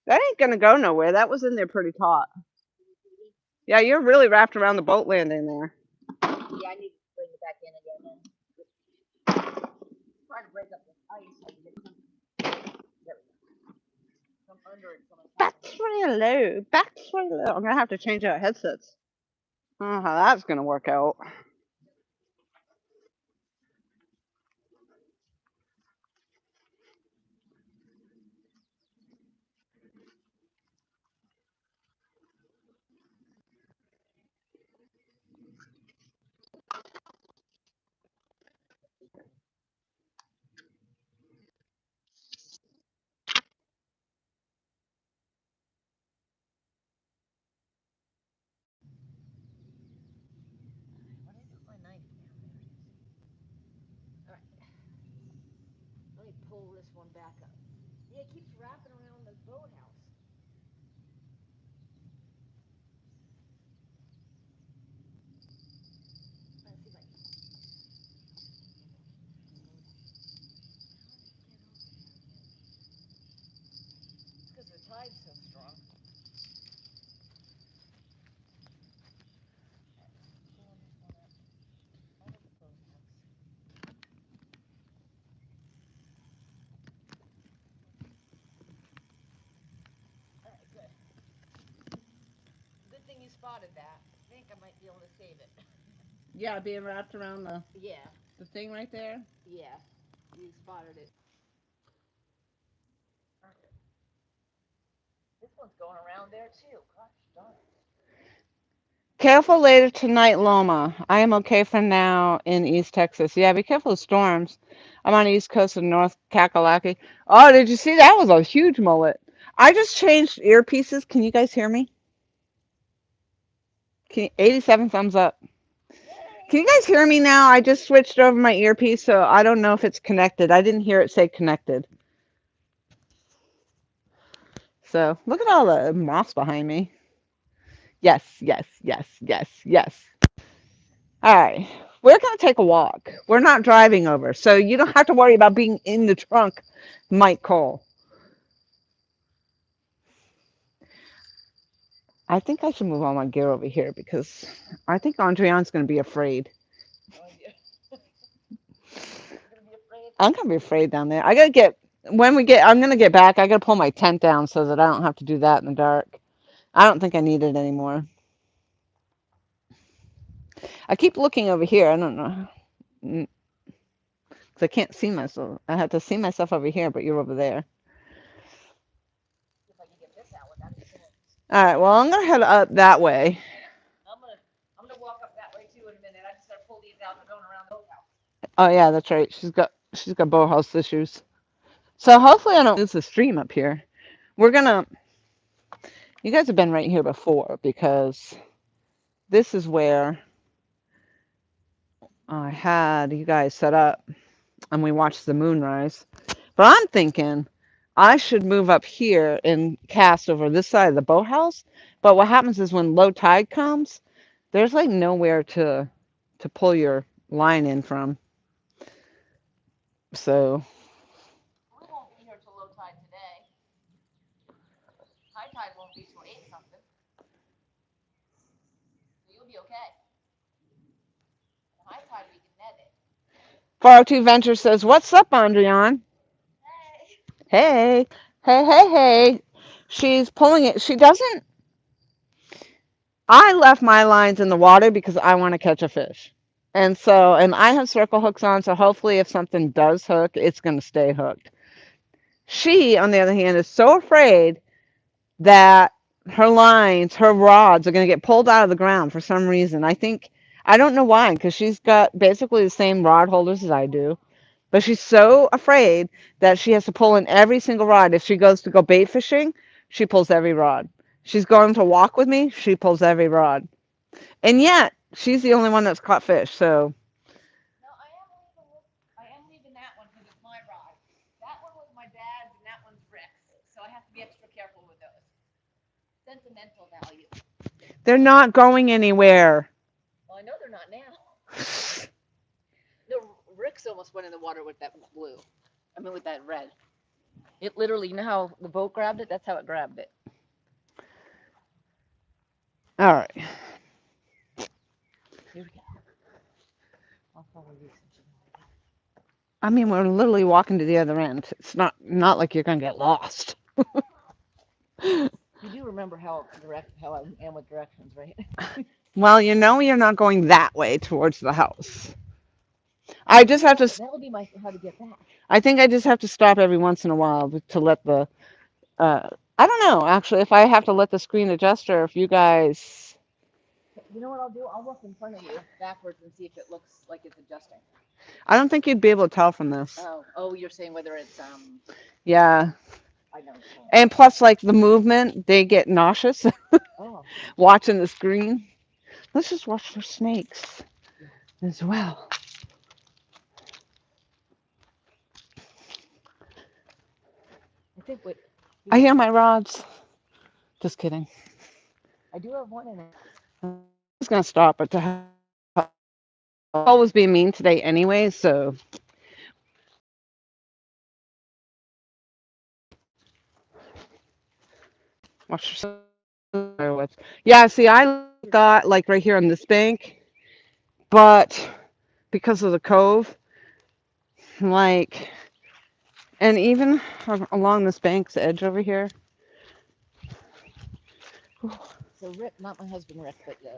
That ain't gonna go nowhere. That was in there pretty taut. Yeah, you're really wrapped around the boat landing there. Yeah, I need to bring it back in again. Then. Trying to break up the ice so I can get some. There we go. Some under it, some on top of it. Battery low. Battery low. I'm gonna have to change out headsets. I don't know how that's gonna work out. What is it? My knife down there. All right. Let me pull this one back up. Yeah, it keeps wrapping around the boathouse. Let's see if I can. How did it get over there again? It's because because the tide's so strong. Pulling this one up out of the boathouse. All right, good. Good thing you spotted that. I think I might be able to save it. Yeah, being wrapped around Yeah, the thing right there. yeah. You spotted it. Okay. This one's going around there too. Gosh darn it. Careful later tonight, Loma. I am okay for now in East Texas. Yeah, be careful of storms. I'm on the East Coast of North Kakalaki. Oh, did you see that was a huge mullet? I just changed earpieces. Can you guys hear me? 87 thumbs up. Can you guys hear me now? I just switched over my earpiece, so I don't know if it's connected. I didn't hear it say connected. So look at all the moss behind me. Yes, yes, yes, yes, yes. All right. We're going to take a walk. We're not driving over, so you don't have to worry about being in the trunk, Mike Cole. I think I should move all my gear over here because I think Andreon's going to be afraid. Oh, yeah. You're gonna be afraid? I'm going to be afraid down there. I'm going to get back. I got to pull my tent down so that I don't have to do that in the dark. I don't think I need it anymore. I keep looking over here. I don't know. Because I can't see myself. I have to see myself over here, but you're over there. See if I can get this out without it. All right, well, I'm going to head up that way. I'm gonna walk up that way too in a minute. I just gotta pull these out. They're going around the boathouse. Oh, yeah, that's right. She's got boathouse issues. So hopefully I don't lose the stream up here. You guys have been right here before because this is where I had you guys set up and we watched the moonrise. But I'm thinking I should move up here and cast over this side of the boathouse. But what happens is when low tide comes, there's like nowhere to pull your line in from. So We won't be here till low tide today. High tide won't be till 8 something. So you'll be okay. High tide we can net it. 402 Venture says, "What's up, Andreon?" Hey. Hey, hey, hey, hey. She's pulling it. She doesn't. I left my lines in the water because I want to catch a fish. And I have circle hooks on, so hopefully if something does hook, it's going to stay hooked. She, on the other hand, is so afraid that her rods are going to get pulled out of the ground for some reason. I don't know why, because she's got basically the same rod holders as I do. But she's so afraid that she has to pull in every single rod. If she goes to go bait fishing, she pulls every rod. She's going to walk with me, she pulls every rod. And yet, she's the only one that's caught fish. So, No, I am leaving that one because it's my rod. That one was my dad's and that one's Rick's. So I have to be extra careful with those. Sentimental value. they're not going anywhere. Well, I know they're not now. No, Rick's almost went in the water with that blue. I mean, with that red. It literally, you know how the boat grabbed it? That's how it grabbed it. All right. Here we go. I'll follow you since you know. I mean, we're literally walking to the other end. It's not like you're going to get lost. You do remember how I am with directions, right? Well, you're not going that way towards the house. I just have to. That'll be my how to get back. I think I just have to stop every once in a while to let the. I don't know actually if I have to let the screen adjust or if you guys. You know what I'll do? I'll look in front of you backwards and see if it looks like it's adjusting. I don't think you'd be able to tell from this. Oh, you're saying whether it's Yeah. I know. And plus, like the movement, they get nauseous Oh. watching the screen. Let's just watch for snakes as well. I think what. I hear my rods. Just kidding. I do have one in it. I was gonna stop, but always being mean today anyway. So Wash your with. Yeah, see, I got like right here on this bank, but because of the cove, like, and even along this bank's edge over here. So Rick, not my husband Rick, but guy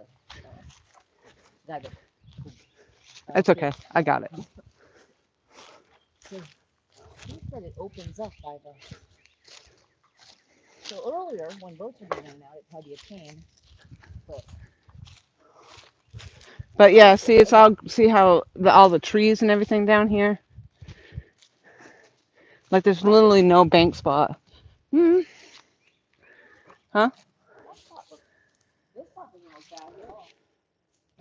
that It's okay. I got it. so he said it opens up by the. So earlier when boats were going in and out, it had to be a chain, but But yeah, see, it's all, see how all the trees and everything down here? Like there's literally no bank spot. Hmm. Huh? this spot doesn't look bad at all.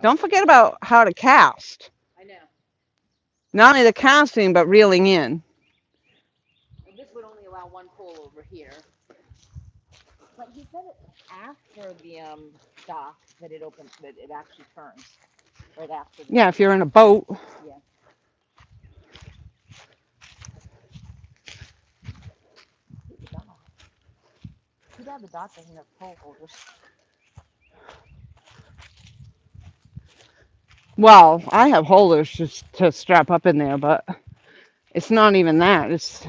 Don't forget about how to cast. I know. Not only the casting, but reeling in. And this would only allow one pole over here. But he said it after the dock that it opens, that it actually turns right after. The, Yeah, if you're in a boat. yeah. The dock. Too bad the dock doesn't have pole holders. Well, I have holders just to strap up in there, but it's not even that. It's,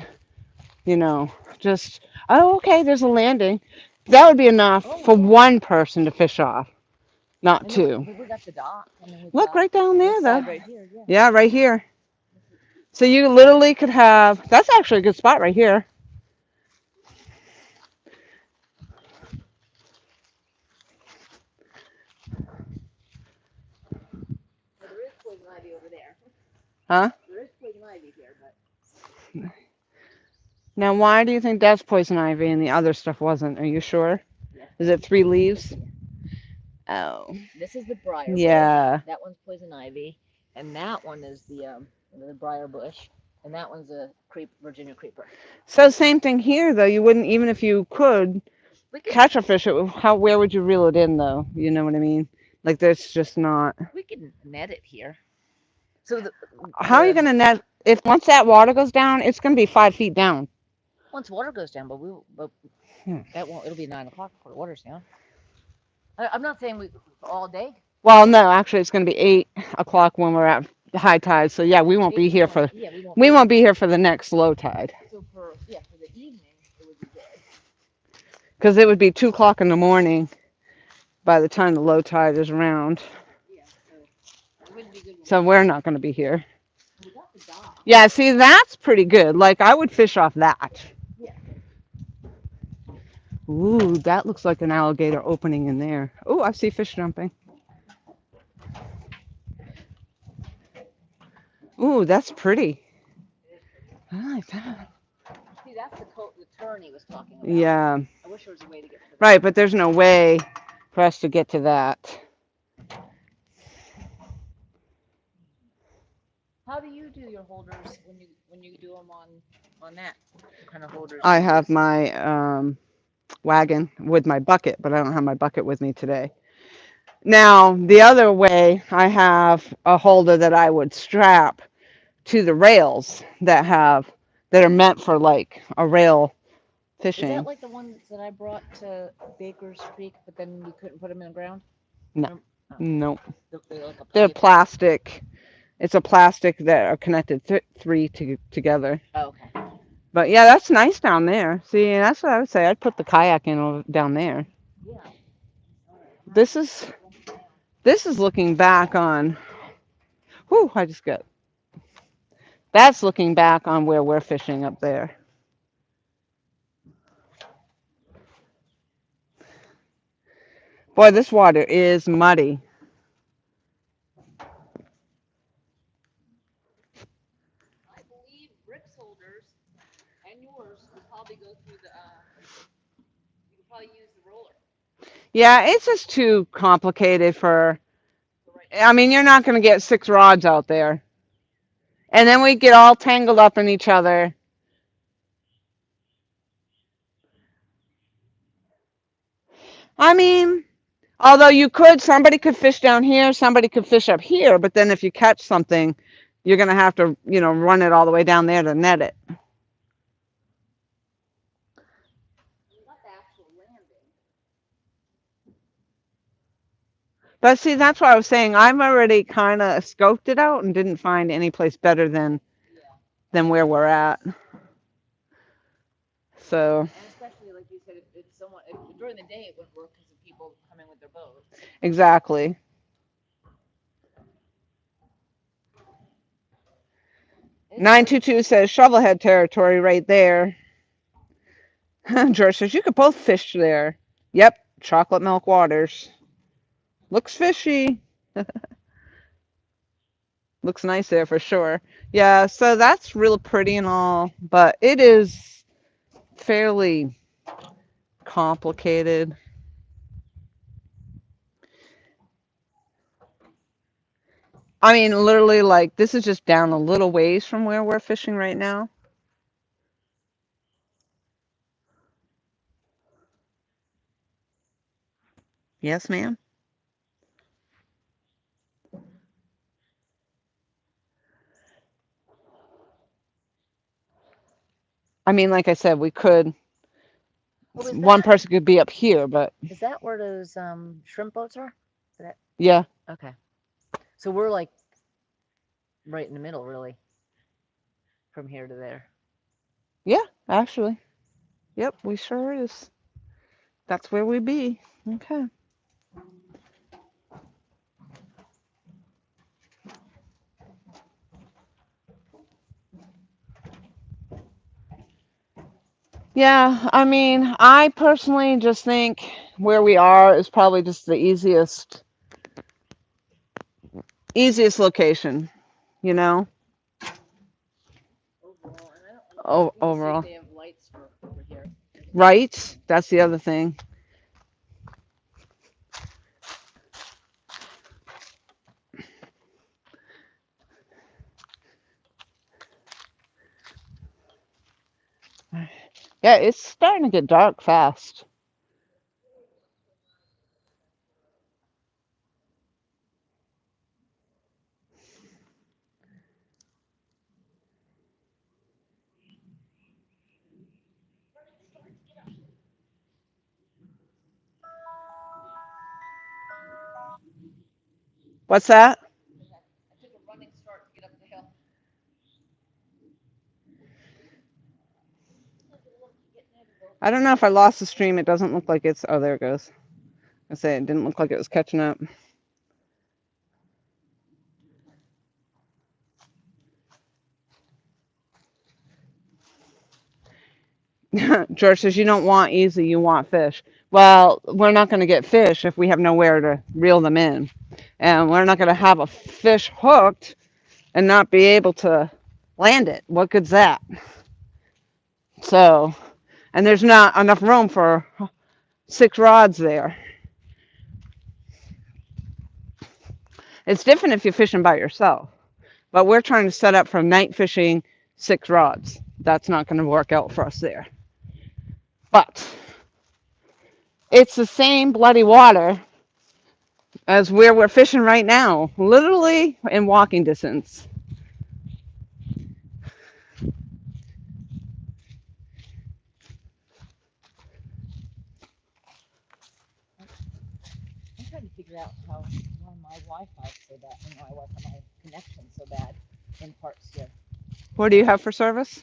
you know, just, oh, okay, there's a landing. That would be enough for one person to fish off, not And two. we got the dock, and then we've Look got right down there, this though. side right here. Yeah. Yeah, right here. So you literally could have, that's actually a good spot right here. Well, there is poison ivy over there. Huh? There is poison ivy here, but. Now, why do you think that's poison ivy and the other stuff wasn't? Are you sure? Yeah. Is it 3 leaves? Oh. This is the briar bush. Yeah. That one's poison ivy, and that one is the briar bush, and that one's a Virginia creeper. So same thing here, though. You wouldn't, even if you could catch a fish, where would you reel it in, though? You know what I mean? Like, there's just not. We can net it here. So How are you going to net? If once that water goes down, it's going to be 5 feet down. Once water goes down, but that won't. It'll be 9 o'clock before the water's down. I'm not saying we all day. Well, no, actually, it's going to be 8 o'clock when we're at high tide. So yeah, we won't be here for. Yeah, we won't be here for the next low tide. So for the evening, it would be good. Because it would be 2 o'clock in the morning by the time the low tide is around. Yeah, so it wouldn't be good. So we're not going to be here. We got the dock. Yeah, see, that's pretty good. Like, I would fish off that. Yeah. Ooh, that looks like an alligator opening in there. Ooh, I see fish jumping. Ooh, that's pretty. I like that. See, that's the turn he was talking about. Yeah. I wish there was a way to get to that. Right, but there's no way for us to get to that. How do you do your holders when you do them on that? What kind of holders? I have my wagon with my bucket, but I don't have my bucket with me today. Now, the other way, I have a holder that I would strap to the rails that are meant for like a rail fishing. Is that like the ones that I brought to Baker's Creek, but then you couldn't put them in the ground? No. Nope. They're like plastic. It's a plastic that are connected three together. Oh, okay. But yeah, that's nice down there. See, that's what I would say. I'd put the kayak in down there. Yeah. This is looking back on. Whew, I just got. That's looking back on where we're fishing up there. Boy, this water is muddy. I believe Rick's holders and yours will probably go through the. You can probably use the roller. Yeah, it's just too complicated for. I mean, you're not going to get 6 rods out there. And then we get all tangled up in each other. I mean, although somebody could fish down here, somebody could fish up here, but then if you catch something, you're going to have to, run it all the way down there to net it. for landing. But see, that's what I was saying. I've already kind of scoped it out and didn't find any place better Yeah. than where we're at. So And especially like you said, if it's someone if during the day it wouldn't work because of people coming with their boats. exactly. It's 922 says shovelhead territory right there. George says you could both fish there. Yep, chocolate milk waters. Looks fishy. Looks nice there for sure. Yeah, so that's real pretty and all, but it is fairly complicated. I mean, literally, like, this is just down a little ways from where we're fishing right now. Yes, ma'am. I mean, like I said, we could, oh, one person could be up here, but is that where those shrimp boats are? That yeah, okay. So we're like right in the middle, really, from here to there. yeah, actually. Yep, we sure is. That's where we be. Okay. Yeah, I mean, I personally just think where we are is probably just the easiest location, you know, Overall, and I don't let me see if overall. they have lights for over here. Right? That's the other thing. Yeah, it's starting to get dark fast. What's that? I took a running start to get up the hill. I don't know if I lost the stream. It doesn't look like it's. Oh, there it goes. I say it didn't look like it was catching up. George says you don't want easy, you want fish. Well, we're not going to get fish if we have nowhere to reel them in, and we're not going to have a fish hooked and not be able to land it. What good's that? So, and there's not enough room for 6 rods there. It's different if you're fishing by yourself, but we're trying to set up for night fishing 6 rods. That's not going to work out for us there. But it's the same bloody water as where we're fishing right now, literally in walking distance. I'm trying to figure out why my Wi-Fi so bad, and my connection so bad in parts here. What do you have for service?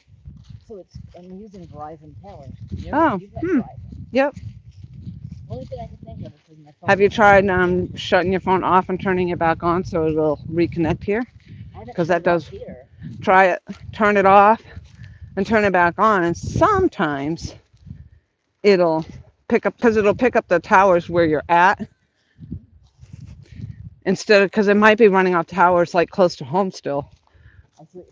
So I'm using Verizon Tower. Oh, You've got Verizon. Yep. Only thing I can think of is because my phone. Have you tried shutting your phone off and turning it back on so it'll reconnect here? Because that does. Here. Try it. Turn it off and turn it back on, and sometimes it'll pick up the towers where you're at instead of because it might be running off towers like close to home still,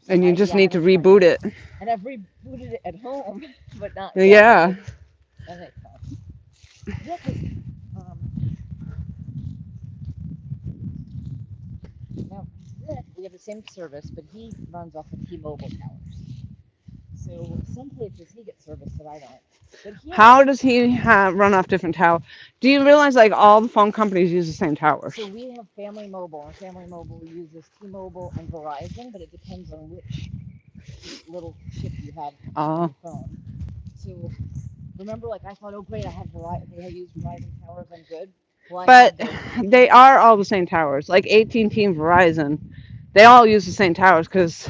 and you just need to reboot it. And I've rebooted it at home, but not. Yeah. That makes sense. Yeah, 'cause, now we have the same service, but he runs off of T-Mobile towers. So some places he gets service that I don't. But How does he run off different towers? Do you realize like all the phone companies use the same towers? So we have Family Mobile, and Family Mobile uses T-Mobile and Verizon, but it depends on which little chip you have on your phone. So remember, like I thought, oh great, I have Verizon. They use Verizon towers. I'm good. Well, I But had those. they are all the same towers. Like AT&T and Verizon, they all use the same towers. Cause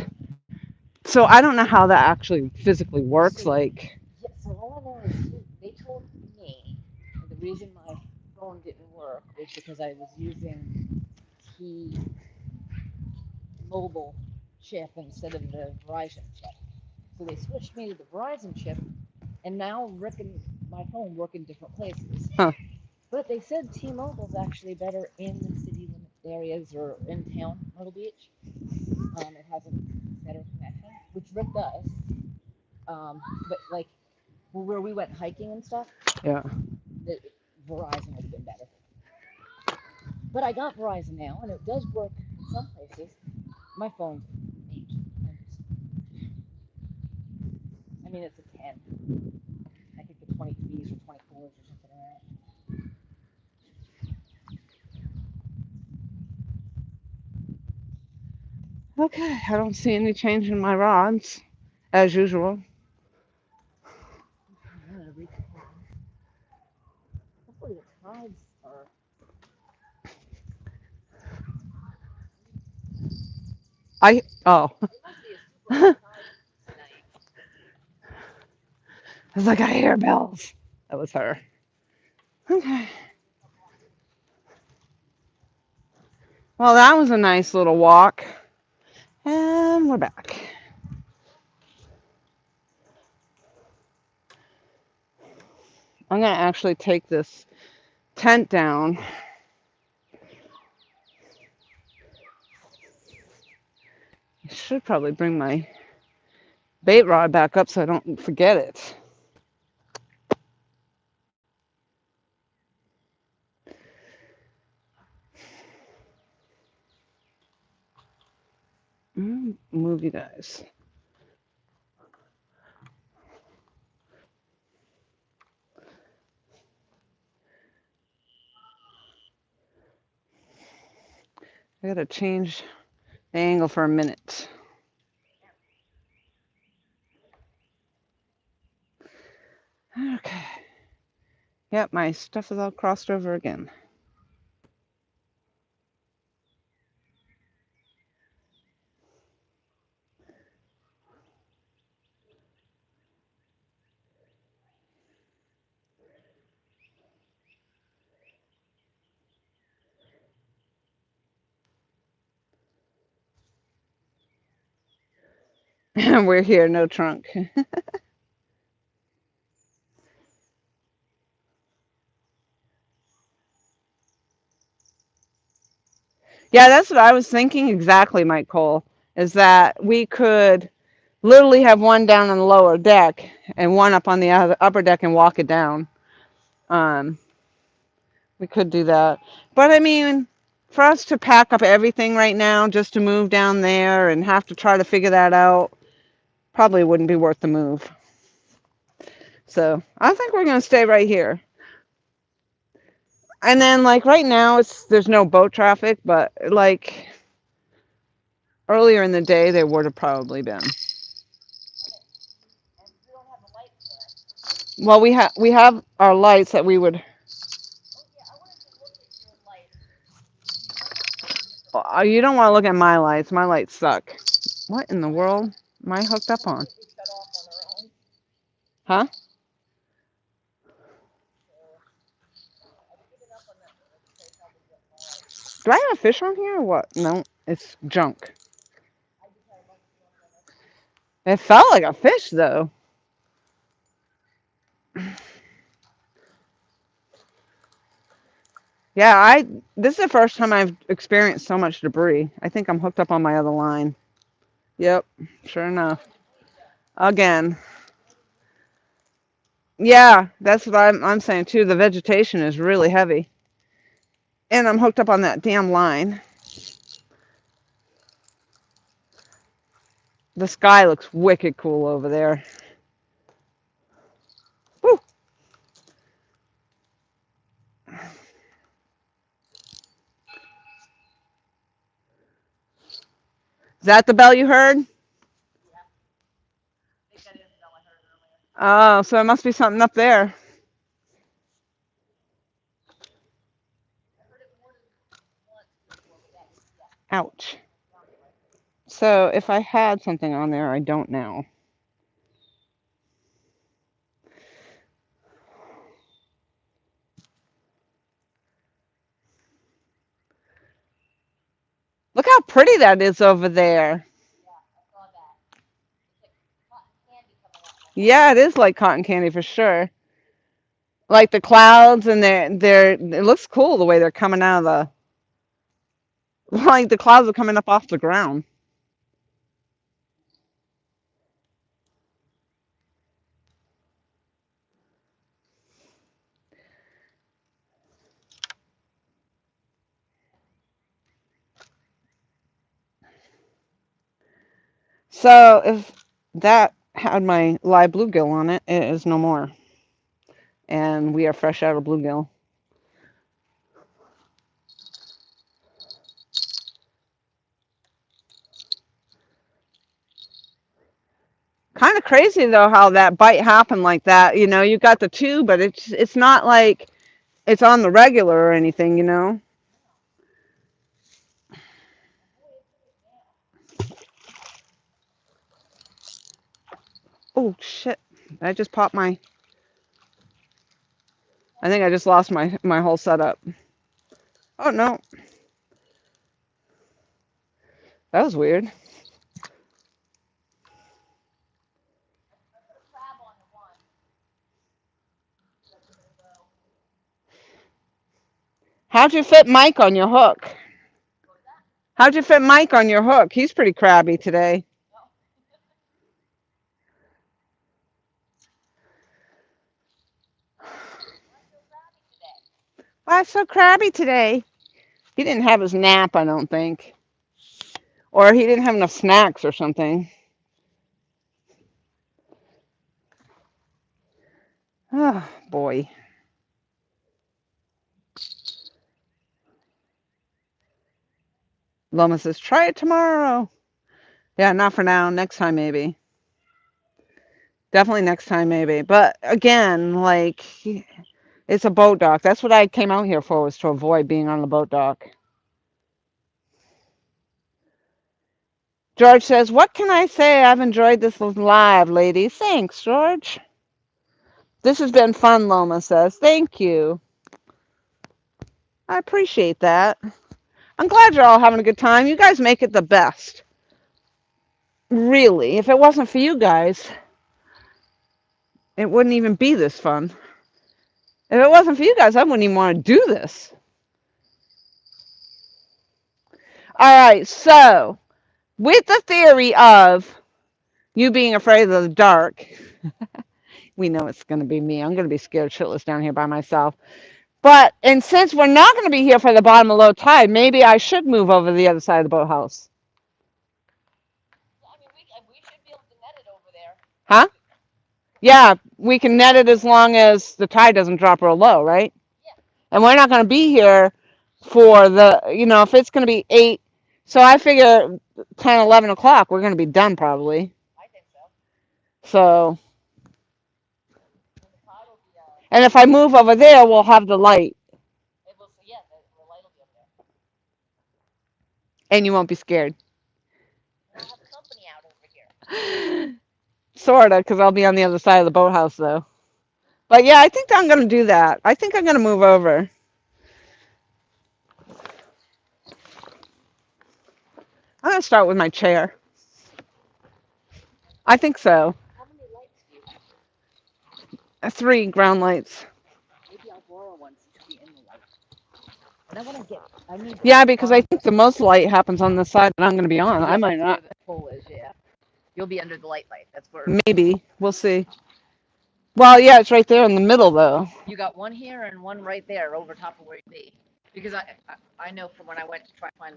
so I don't know how that actually physically works. So Like, yeah, so all I know is they told me the reason my phone didn't work was because I was using T Mobile chip instead of the Verizon chip. So they switched me to the Verizon chip, and now Rick and my phone work in different places. huh? But they said T-Mobile's actually better in the city limit areas or in town, Myrtle Beach. It has a better connection, which Rick does. But like where we went hiking and stuff, Yeah. the Verizon would have been better. But I got Verizon now, and it does work in some places. My phone's eight. I mean, it's a 10. I think the 23s or 24s or something like that. Okay. I don't see any change in my rods, as usual. I'm gonna reach the whole thing. Hopefully the tides are. I oh. It must be a super high tide tonight. I was like, I hear bells. That was her. Okay. Well, that was a nice little walk. And we're back. I'm going to actually take this tent down. I should probably bring my bait rod back up so I don't forget it. Move you guys. I got to change the angle for a minute. Okay. Yep, my stuff is all crossed over again. We're here, no trunk. Yeah, that's what I was thinking exactly, Mike Cole, is that we could literally have one down on the lower deck and one up on the upper deck and walk it down. Um, we could do that. But I mean, for us to pack up everything right now just to move down there and have to try to figure that out probably wouldn't be worth the move. So I think we're going to stay right here. And then like right now there's no boat traffic, but like earlier in the day there would have probably been. And we don't have the lights there. Well, we have our lights that we would. Oh yeah, I wanted to look at your lights. I'm not very different lights. You don't want to look at my lights. My lights suck. What in the world am I hooked up on? Completely shut off on their own. Huh? So I've given up on that place altogether. Do I have a fish on here or what? No, it's junk. I just had a bunch of junk on it. It felt like a fish though. Yeah, this is the first time I've experienced so much debris. I think I'm hooked up on my other line. Yep, sure enough. Again. Yeah, that's what I'm saying too. The vegetation is really heavy. And I'm hooked up on that damn line. The sky looks wicked cool over there. Woo. Is that the bell you heard? Yeah, I think that is the bell I heard earlier. Oh, so it must be something up there. Ouch. So if I had something on there, I don't know. Look how pretty that is over there. Yeah, it is like cotton candy for sure. Like the clouds and they're it looks cool the way they're coming out of the like the clouds are coming up off the ground. So if that had my live bluegill on it, it is no more. And we are fresh out of bluegill. Kind of crazy though how that bite happened like that. You know, you got the two, but it's not like it's on the regular or anything, you know. Oh shit. I just popped my I think I just lost my whole setup. Oh no. That was weird. How'd you fit Mike on your hook? How'd you fit Mike on your hook? He's pretty crabby today. Why so crabby today? He didn't have his nap, I don't think. Or he didn't have enough snacks or something. Oh, boy. Loma says, try it tomorrow. Yeah, not for now. Next time, maybe. Definitely next time, maybe. But again, like, it's a boat dock. That's what I came out here for, was to avoid being on the boat dock. George says, what can I say? I've enjoyed this live, ladies. Thanks, George. This has been fun, Loma says. Thank you. I appreciate that. I'm glad you're all having a good time. You guys make it the best. Really. If it wasn't for you guys, it wouldn't even be this fun. If it wasn't for you guys, I wouldn't even want to do this. All right, so with the theory of you being afraid of the dark, we know it's going to be me. I'm going to be scared shitless down here by myself. And since we're not going to be here for the bottom of low tide, maybe I should move over to the other side of the boathouse. I mean, we should be able to net it over there. Huh? Yeah, we can net it as long as the tide doesn't drop real low, right? Yeah. And we're not going to be here for if it's going to be 8. So I figure 10, 11 o'clock, we're going to be done probably. I think so. So, And the tide will be and if I move over there, we'll have the light. it will, yeah, the light will be up there. And you won't be scared. We'll have company out over here. Sorta, because I'll be on the other side of the boathouse though. But yeah, I think I'm going to do that. I think I'm going to move over. I'm going to start with my chair. I think so. How many lights do you have? 3 ground lights. Maybe I'll borrow one since you'll be in the light. And I want to get. I need. Yeah, because I think the most light happens on the side that I'm going to be on. Yeah, I might that's not. where the pole is. Yeah. You'll be under the light. That's where. Maybe. We'll see. Well, yeah, it's right there in the middle though. You got one here and one right there over top of where you be. Because I know from when I went to try to find.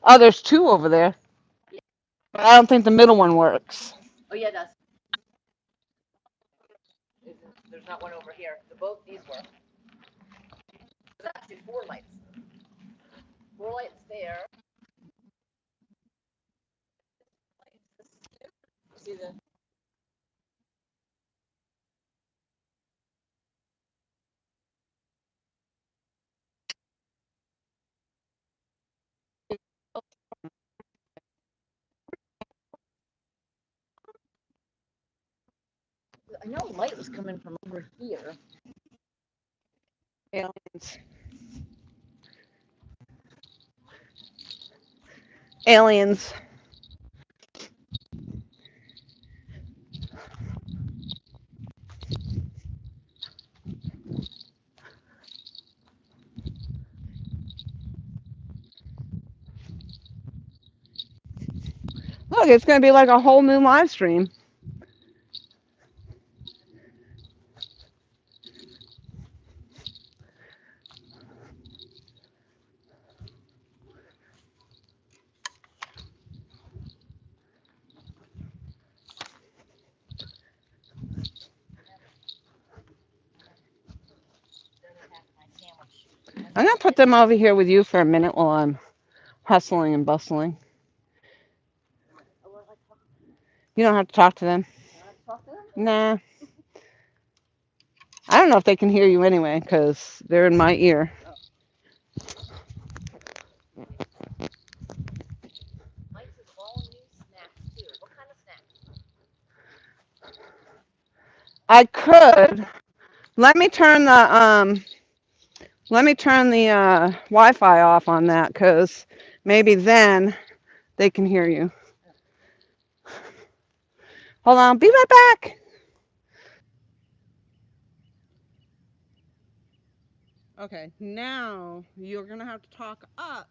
Oh, there's 2 over there. Yeah. But I don't think the middle one works. Oh yeah, it does. There's not one over here. Both these work. There's actually 4 lights. 4 lights there. See the. I know light was coming from over here. Aliens. Aliens. Look, it's going to be like a whole new live stream. I'm going to put them over here with you for a minute while I'm hustling and bustling. You don't have to talk to them. Nah. I don't know if they can hear you anyway, because they're in my ear. Mike's is all new snacks too. What kind of snacks? I could. Let me turn the Wi-Fi off on that, because maybe then they can hear you. Hold on. Be right back. Okay, now you're going to have to talk up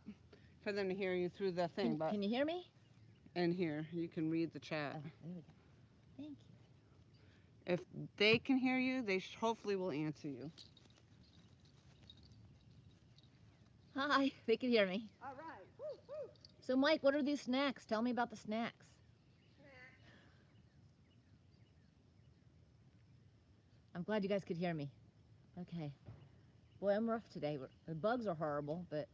for them to hear you through the thing. Can you hear me? And here, you can read the chat. Oh, there we go. Thank you. If they can hear you, they hopefully will answer you. Hi, they can hear me. All right. Woo, woo. So, Mike, what are these snacks? Tell me about the snacks. I'm glad you guys could hear me. Okay. Boy, I'm rough today. The bugs are horrible, but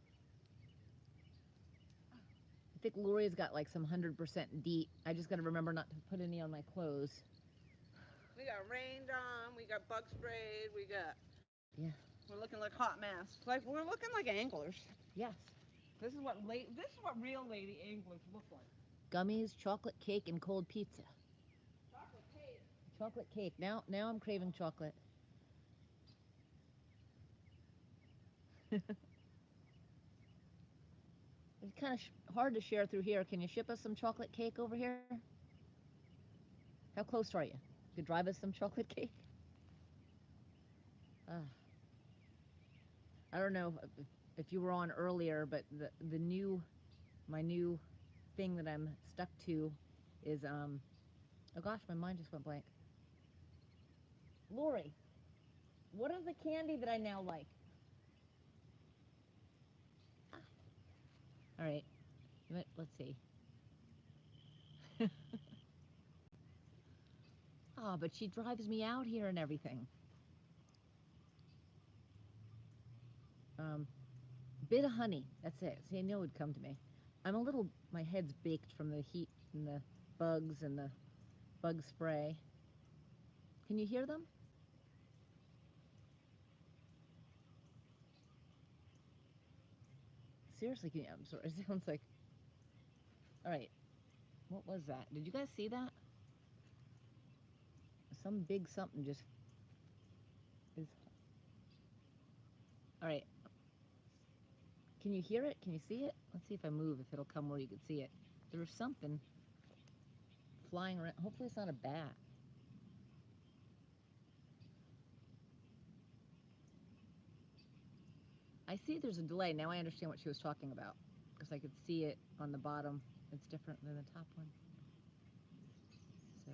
I think Lori's got like some 100% DEET. I just got to remember not to put any on my clothes. We got rained on. We got bug sprayed. We got. Yeah. We're looking like hot masks. Like we're looking like anglers. Yes. This is what real lady anglers look like. Gummies, chocolate cake, and cold pizza. Chocolate cake. Chocolate cake. Now I'm craving chocolate. It's kind of hard to share through here. Can you ship us some chocolate cake over here? How close are you? You could drive us some chocolate cake? I don't know if you were on earlier, but my new thing that I'm stuck to is oh gosh, my mind just went blank. Lori, what is the candy that I now like? All right, let's see. Oh, but she drives me out here and everything. Bit of honey. That's it. See, I knew it would come to me. My head's baked from the heat and the bugs and the bug spray. Can you hear them? Seriously, I'm sorry. It sounds like. All right. What was that? Did you guys see that? Some big something just is. All right. Can you hear it? Can you see it? Let's see if I move, if it'll come where you can see it. There's something flying around. Hopefully it's not a bat. I see there's a delay. Now I understand what she was talking about, because I could see it on the bottom. It's different than the top one. So,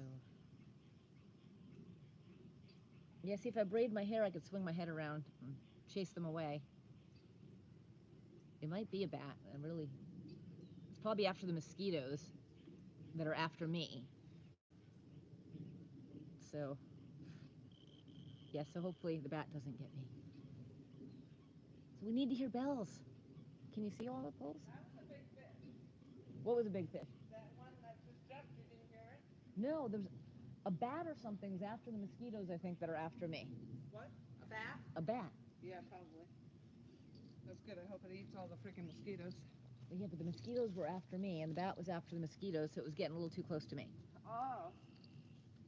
yeah, see, if I braid my hair, I could swing my head around and chase them away. It might be a bat. It's probably after the mosquitoes that are after me. So, yeah, so hopefully the bat doesn't get me. So we need to hear bells. Can you see all the poles? That was a big fish. What was a big fish? That one that just jumped, you didn't hear it? No, there's a bat or something is after the mosquitoes, I think, that are after me. What? A bat? A bat. Yeah, probably. That's good. I hope it eats all the freaking mosquitoes. Yeah, but the mosquitoes were after me, and the bat was after the mosquitoes, so it was getting a little too close to me. Oh.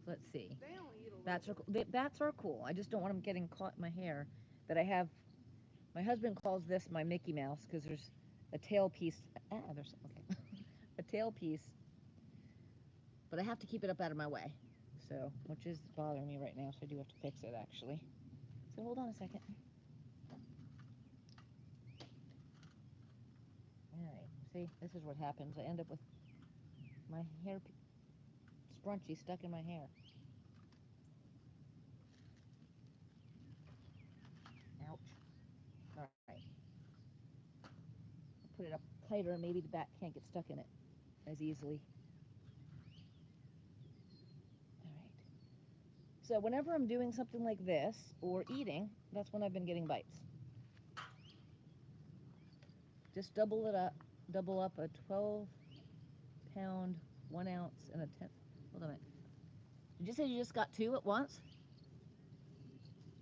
Let's see. They only eat a Bats are cool. I just don't want them getting caught in my hair. That I have. My husband calls this my Mickey Mouse because there's a tail piece. There's okay, a tail piece, but I have to keep it up out of my way. So, which is bothering me right now. So I do have to fix it actually. So hold on a second. All right. See, this is what happens. I end up with my hair scrunchie stuck in my hair. Ouch. All right. Put it up tighter, and maybe the bat can't get stuck in it as easily. All right. So whenever I'm doing something like this or eating, that's when I've been getting bites. Just double it up. Double up a 12-pound, 1 ounce, and a 10. Hold on a minute. Did you say you just got 2 at once?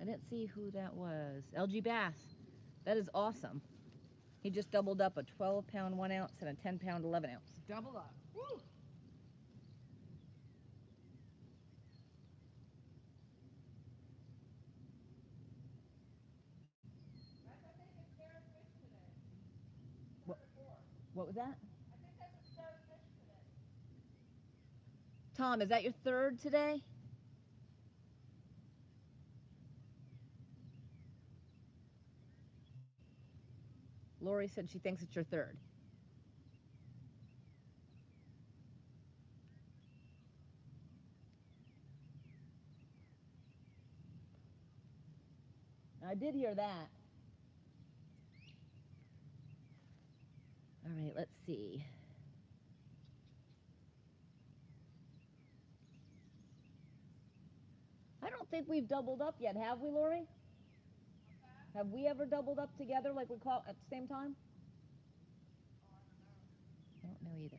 I didn't see who that was. LG Bass. That is awesome. He just doubled up a 12-pound, 1 ounce, and a 10-pound, 11 ounce. Double up. Woo! What, what was that? Tom, is that your 3rd today? Lori said she thinks it's your 3rd. I did hear that. All right, let's see. I don't think we've doubled up yet, have we, Lori? Have we ever doubled up together like we caught at the same time? I don't know either.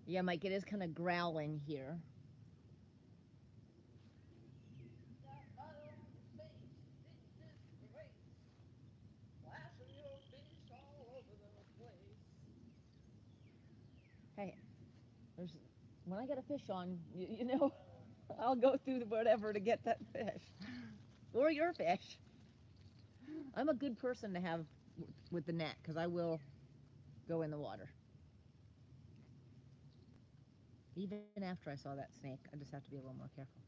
Yeah, Mike, it is kind of growling here. Hey, there's when I get a fish on, you know, I'll go through whatever to get that fish or your fish. I'm a good person to have with the net because I will go in the water. Even after I saw that snake, I just have to be a little more careful.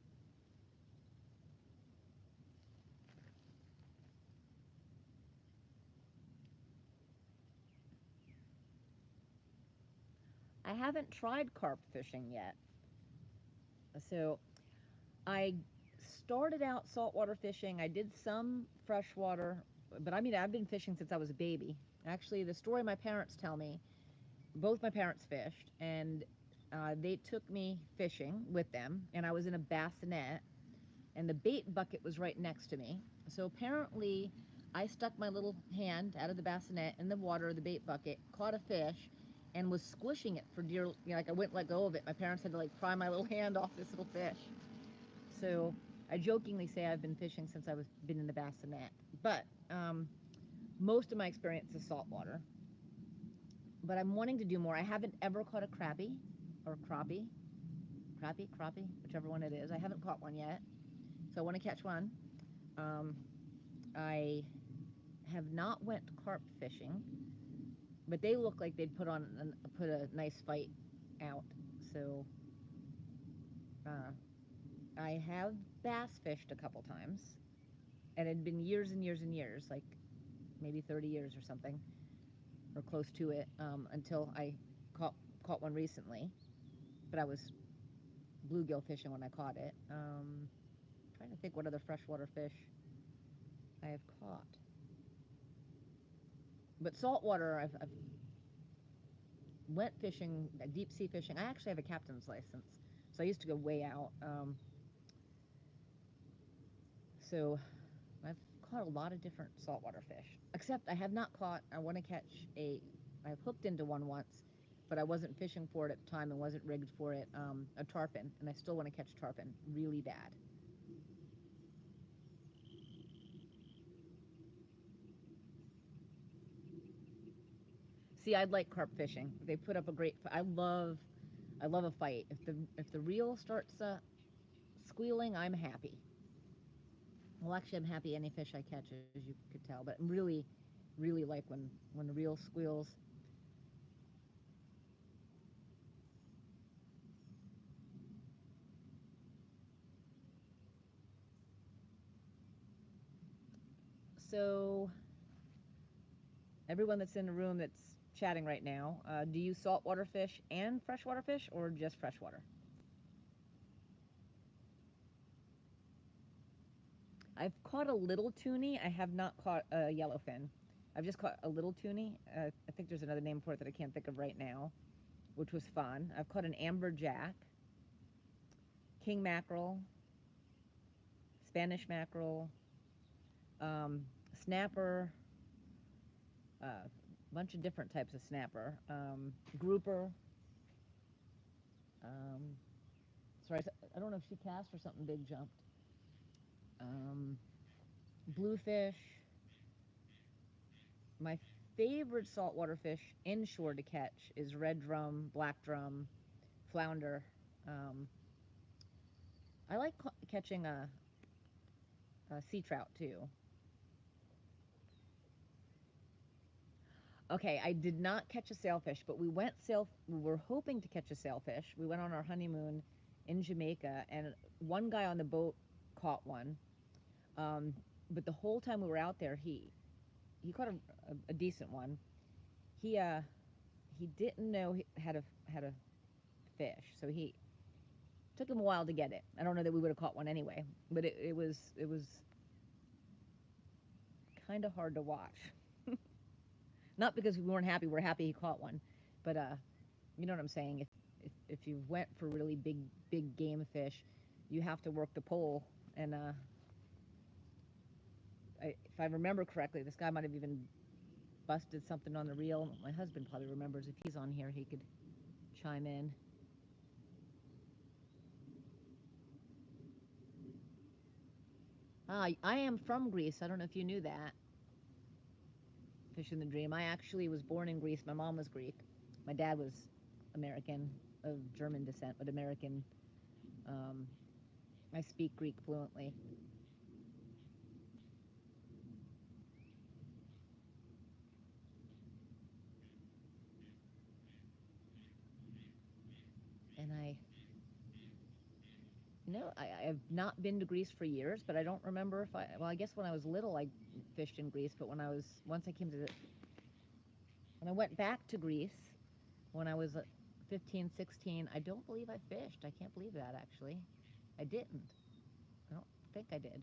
I haven't tried carp fishing yet. So I started out saltwater fishing. I did some freshwater, but I mean, I've been fishing since I was a baby. Actually, the story my parents tell me, both my parents fished, and they took me fishing with them, and I was in a bassinet, and the bait bucket was right next to me. So apparently, I stuck my little hand out of the bassinet in the water of the bait bucket, caught a fish, and was squishing it for dear, like I wouldn't let go of it. My parents had to like pry my little hand off this little fish. So I jokingly say I've been fishing since I was been in the bassinet, but most of my experience is saltwater. But I'm wanting to do more. I haven't ever caught a crappie or crappie, whichever one it is. I haven't caught one yet, so I want to catch one. Um, I have not went carp fishing, but they look like they'd put a nice fight out. So I have bass fished a couple times, and it had been years and years and years, like maybe 30 years or something, or close to it, until I caught one recently. But I was bluegill fishing when I caught it. Trying to think what other freshwater fish I have caught. But saltwater, I've went fishing, deep sea fishing. I actually have a captain's license, so I used to go way out. So I've caught a lot of different saltwater fish, except I have not caught, I want to catch I've hooked into one once, but I wasn't fishing for it at the time and wasn't rigged for it. A tarpon, and I still want to catch tarpon really bad. See, I'd like carp fishing. They put up a great. I love a fight. If the reel starts squealing, I'm happy. Well, actually, I'm happy any fish I catch, as you could tell. But I'm really like when the reel squeals. So, everyone that's in the room that's chatting right now, do you saltwater fish and freshwater fish, or just freshwater? I've caught a little toonie. I have not caught a yellowfin. I've just caught a little toonie. I think there's another name for it that I can't think of right now, which was fun. I've caught an amberjack, king mackerel, Spanish mackerel, um, snapper, a bunch of different types of snapper, grouper. Um, sorry, I don't know if she cast or something big jumped. Um, bluefish. My favorite saltwater fish inshore to catch is red drum, black drum, flounder. Um, I like catching a sea trout too. Okay, I did not catch a sailfish, but we were hoping to catch a sailfish. We went on our honeymoon in Jamaica, and one guy on the boat caught one. Um, but the whole time we were out there, he caught a decent one. He he didn't know he had a fish, so he took him a while to get it. I don't know that we would have caught one anyway, but it was kind of hard to watch. Not because we weren't happy, we're happy he caught one, but you know what I'm saying. If you went for really big game fish, you have to work the pole. And if I remember correctly, this guy might have even busted something on the reel. My husband probably remembers. If he's on here, he could chime in. I am from Greece. I don't know if you knew that. Fish in the Dream. I actually was born in Greece. My mom was Greek. My dad was American, of German descent, but American. Um, I speak Greek fluently. And I've not been to Greece for years, but I don't remember if well, I guess when I was little, I fished in Greece, but once I came to when I went back to Greece, when I was 15, 16, I don't believe I fished. I can't believe that, actually. I didn't. I don't think I did.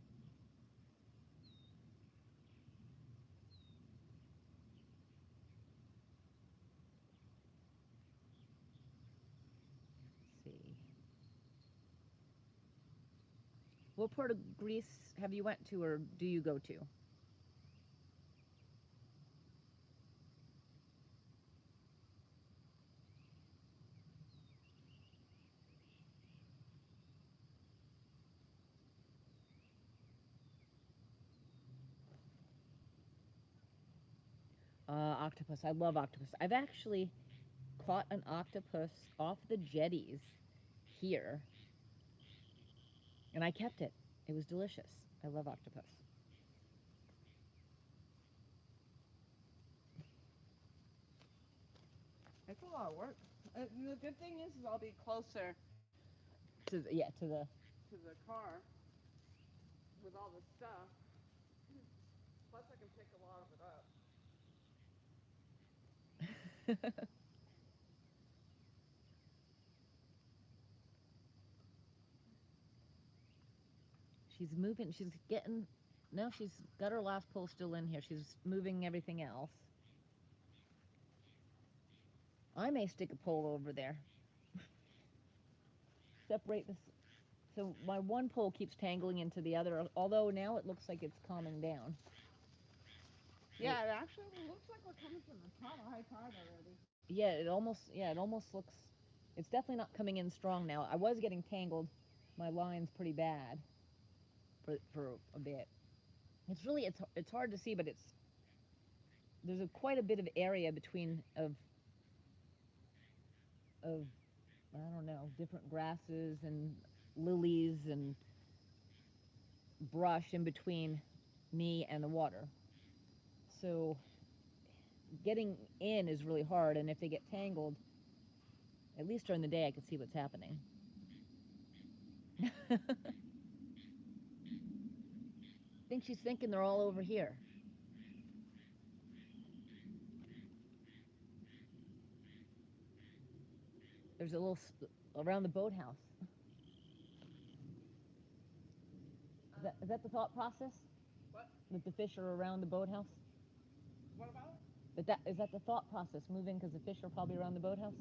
Let's see. What part of Greece have you went to, or do you go to? Octopus. I love octopus. I've actually caught an octopus off the jetties here, and I kept it. It was delicious. I love octopus. It's a lot of work. The good thing is I'll be closer To the to the car with all the stuff. Plus, I can pick a lot of it up. She's moving. She's getting. No, she's got her last pole still in here. She's moving everything else. I may stick a pole over there. Separate this. So my one pole keeps tangling into the other, although now it looks like it's calming down. Yeah, it actually looks like we're coming from the top of high tide already. Yeah, it almost looks. It's definitely not coming in strong now. I was getting tangled. My line's pretty bad for a bit. It's hard to see, but there's quite a bit of area between of I don't know, different grasses and lilies and brush in between me and the water. So getting in is really hard, and if they get tangled, at least during the day I can see what's happening. I think she's thinking they're all over here. There's a little around the boathouse. Is that the thought process? What? That the fish are around the boathouse? What about it? That is that the thought process moving because the fish are probably around the boathouse?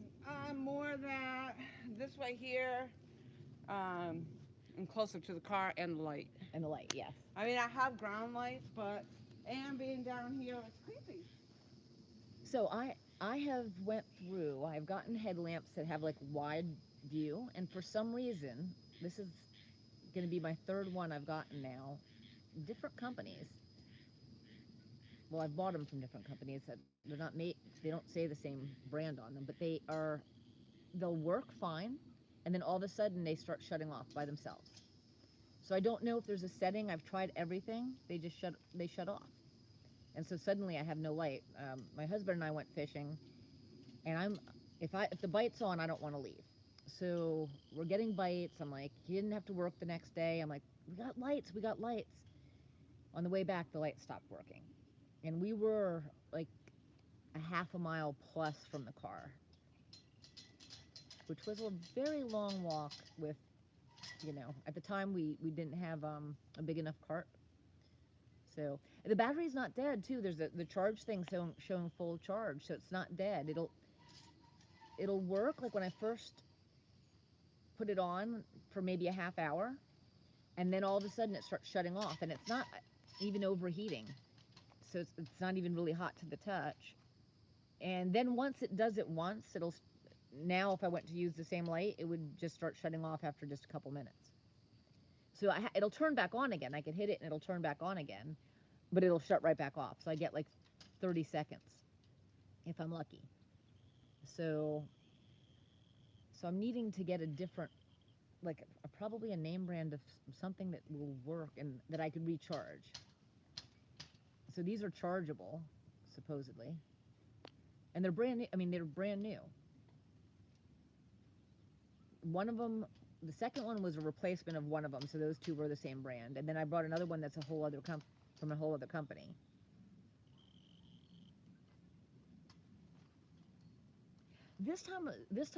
More that this way here, um, and closer to the car and the light. And the light, yes. I mean, I have ground lights, but and being down here, it's creepy. So I have went through. I've gotten headlamps that have like wide view, and for some reason, this is going to be my third one I've gotten now. Different companies. Well, I've bought them from different companies that they're not made. They don't say the same brand on them, but they'll work fine, and then all of a sudden they start shutting off by themselves. So I don't know if there's a setting. I've tried everything. They shut off, and so suddenly I have no light. My husband and I went fishing, and if the bite's on, I don't want to leave. So we're getting bites. I'm like, you didn't have to work the next day. I'm like, we got lights. We got lights. On the way back, the light stopped working, and we were like a half a mile plus from the car, which was a very long walk with, at the time we didn't have a big enough cart. So the battery's not dead too. There's the charge thing showing full charge, so it's not dead. It'll work like when I first put it on for maybe a half hour, and then all of a sudden it starts shutting off, and it's not even overheating, so it's not even really hot to the touch. And then once it does it once, now if I went to use the same light, it would just start shutting off after just a couple minutes. So it'll turn back on again. I could hit it and it'll turn back on again, but it'll shut right back off. So I get like 30 seconds if I'm lucky. So I'm needing to get a different, like probably a name brand of something that will work and that I could recharge. So these are chargeable, supposedly, and they're brand new. I mean, they're brand new. One of them, the second one was a replacement of one of them, so those two were the same brand. And then I brought another one that's a whole other from a whole other company. This time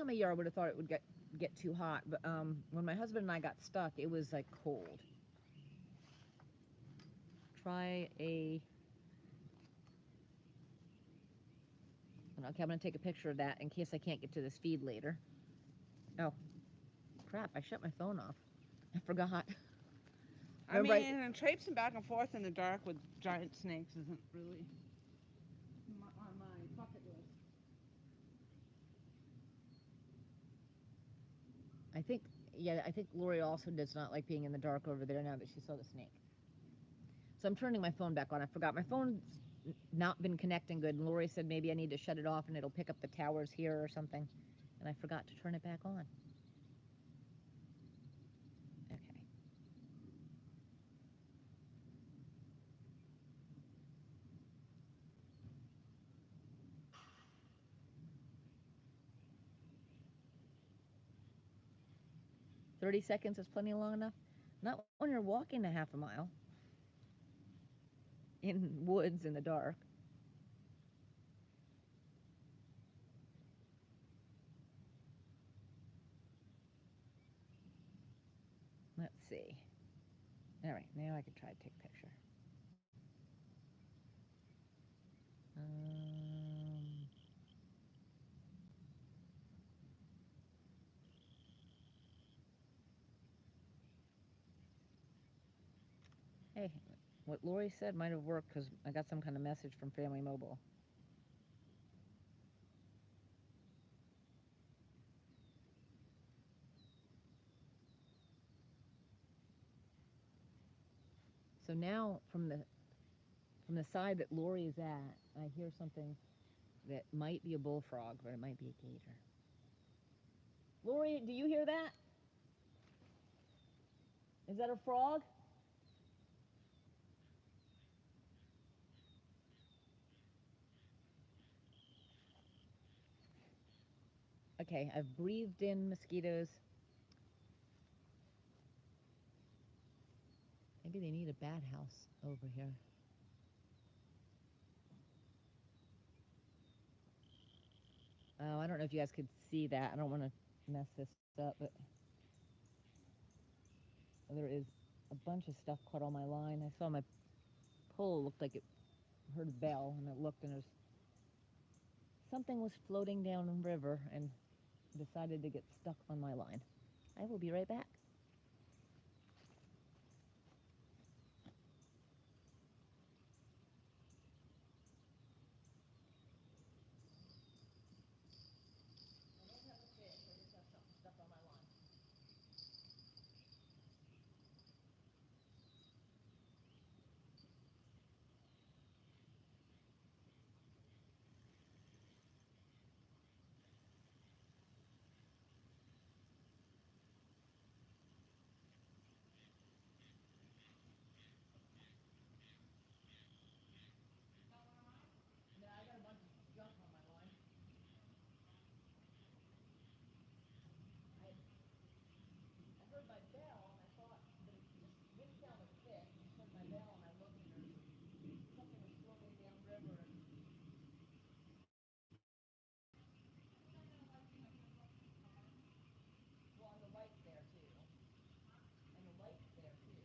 of year, I would have thought it would get too hot, but when my husband and I got stuck, it was like cold. Try a. Okay, I'm gonna take a picture of that in case I can't get to this feed later. Oh, crap! I shut my phone off. I forgot. I mean, and traipsing back and forth in the dark with giant snakes isn't really on my bucket list. I think, yeah, I think Lori also does not like being in the dark over there now that she saw the snake. So I'm turning my phone back on. I forgot my phone's not been connecting good, and Lori said maybe I need to shut it off and it'll pick up the towers here or something, and I forgot to turn it back on. Okay. 30 seconds is plenty long enough. Not when you're walking a half a mile in woods in the dark. Let's see. All right, now I can try to take a picture. Hey, what Lori said might have worked because I got some kind of message from Family Mobile. So now from the side that Lori is at, I hear something that might be a bullfrog, but it might be a gator. Lori, do you hear that? Is that a frog? Okay, I've breathed in mosquitoes. Maybe they need a bat house over here. Oh, I don't know if you guys could see that. I don't want to mess this up, but there is a bunch of stuff caught on my line. I saw my pole looked like it heard a bell, and I looked, and something was floating down the river and decided to get stuck on my line. I will be right back. I don't have a fish. I just have something stuck on my line. No, I got a bunch of junk on my line. I heard my bell, and I thought, but it just didn't sound like a fish. I just heard my bell, and I looked, and there's something was floating downriver, and well, and the light's there too, and the light's there too.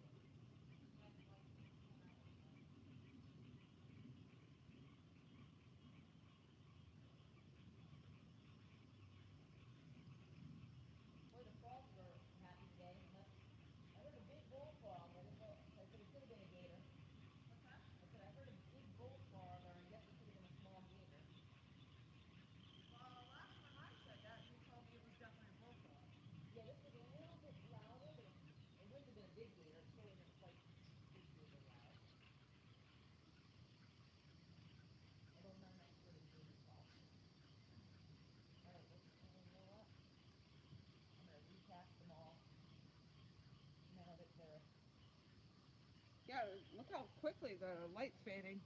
Boy, the frogs are happy today. I heard a big bullfrog. I didn't know. I said it could have been a gator. What's that? I said I heard a big bullfrog, or I guess it could have been a small gator. Well, last time I said that, you told me it was definitely a bullfrog. Yeah, this was a little bit louder, but it wouldn't have been a big gator. It still wasn't quite big gator loud. Although none as good as gator call. All right, you know what? I'm gonna recast them all now that they're. Yeah, look how quickly the light's fading.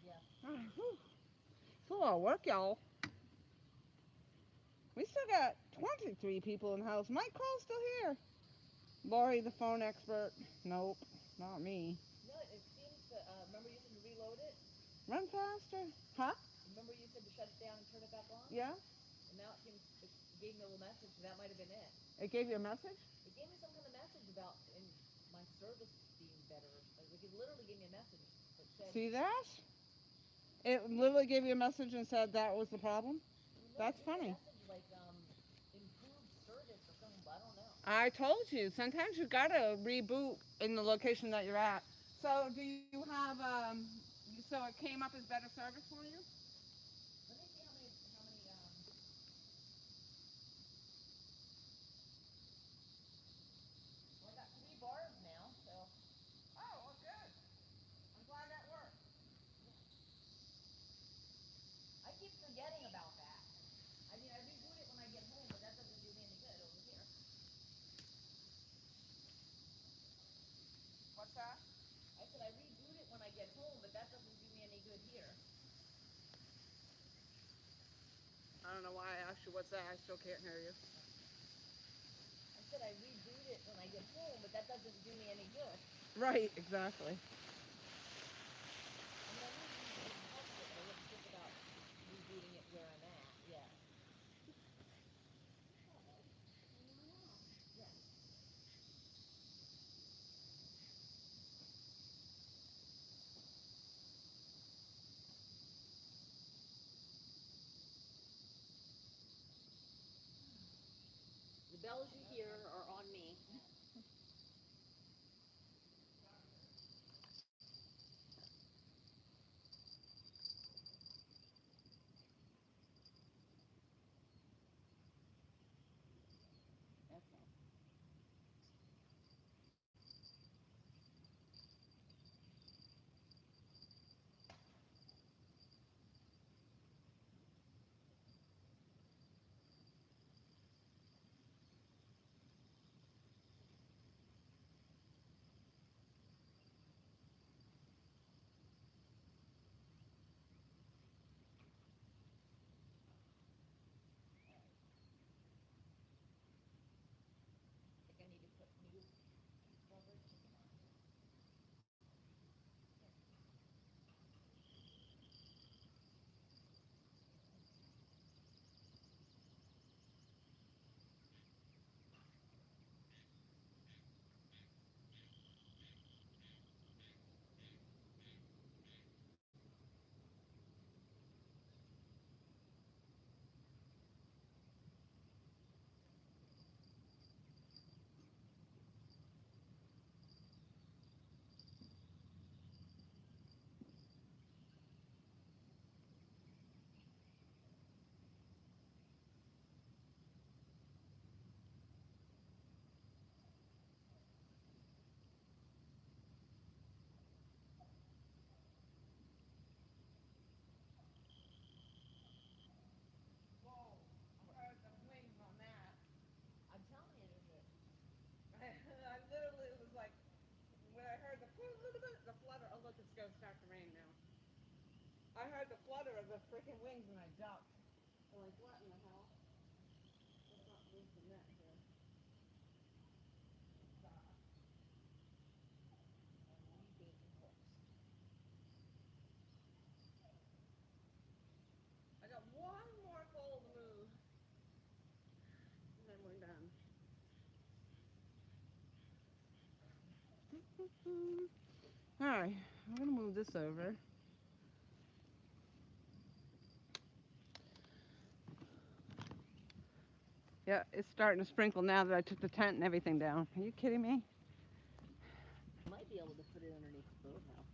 Yes. It's a lot of work, y'all. We still got 23 people in the house. Mike Call's still here. Lori, the phone expert. Nope, not me. No, it seems to. Remember you said to reload it. Run faster. Huh? Remember you said to shut it down and turn it back on. Yeah? And now it seems it gave me a little message. So that might have been it. It gave you a message? It gave me some kind of message about in my service being better. Like it literally gave me a message that said. See that? It literally gave you a message and said that was the problem? Well, no, it That's gave me a funny. message like improved service or something, but I don't know. I told you, sometimes you gotta reboot in the location that you're at. So do you have, so it came up as better service for you? Let me see how many. Well, I got 3 bars now, so. Oh, well, good. I'm glad that worked. Yeah. I keep forgetting about that. I mean, I reboot it when I get home, but that doesn't do me any good over here. What's that? I said I reboot it when I get home, but that doesn't do me any good here. I don't know why I asked you what's that. I still can't hear you. I said I reboot it when I get home, but that doesn't do me any good. Right, exactly. I mean, I knew rebooting helps it, but I didn't think about rebooting it where I'm at. Yes. Yes. The bells you hear are on me. look, it's gonna start to rain now. I heard the flutter of the freaking wings and I ducked. I'm like, what in the hell? Let's not move the net here. I got one more pole to move. And then we're done. Alright, I'm gonna move this over. Yeah, it's starting to sprinkle now that I took the tent and everything down. Are you kidding me? Might be able to put it underneath the boathouse.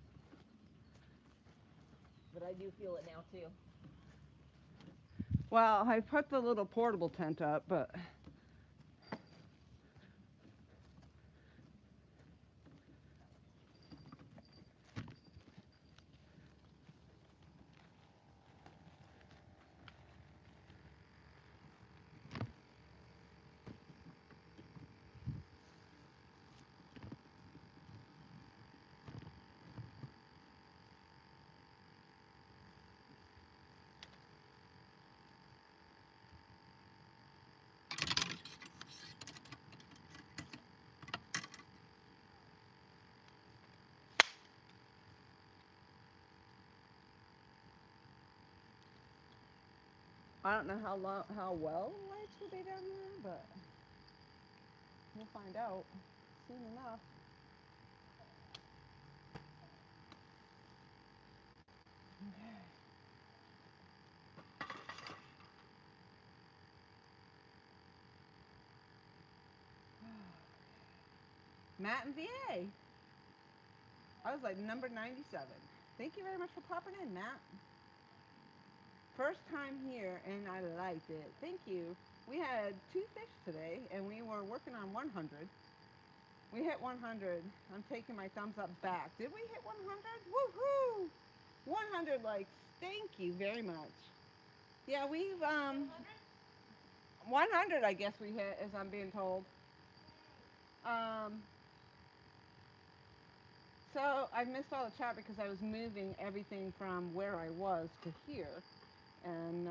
But I do feel it now too. Well, I put the little portable tent up, but I don't know how well the lights will be down there, but we'll find out soon enough. Matt and VA. I was like number 97. Thank you very much for popping in, Matt. First time here and I liked it. Thank you. We had 2 fish today and we were working on 100. We hit 100. I'm taking my thumbs up back. Did we hit 100? Woohoo! 100 likes. Thank you very much. Yeah, we've 100 I guess we hit as I'm being told. Um so I missed all the chat because I was moving everything from where I was to here. And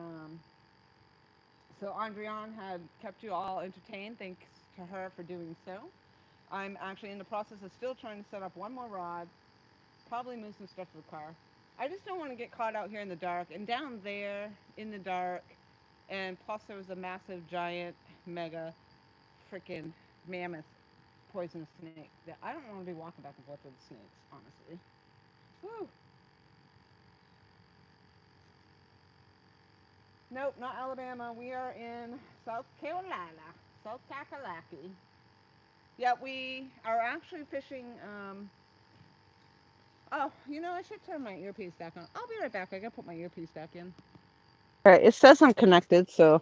so Andriane had kept you all entertained. Thanks to her for doing so. I'm actually in the process of still trying to set up one more rod, probably move some stuff to the car. I just don't want to get caught out here in the dark and down there in the dark. And plus, there was a massive, giant, mega, freaking mammoth poisonous snake that I don't want to be walking back and forth with snakes, honestly. Whew. Nope, not Alabama. We are in South Carolina, South Kakalaki. Yeah, we are actually fishing. Oh, you know, I should turn my earpiece back on. I'll be right back. I gotta put my earpiece back in. All right, it says I'm connected, so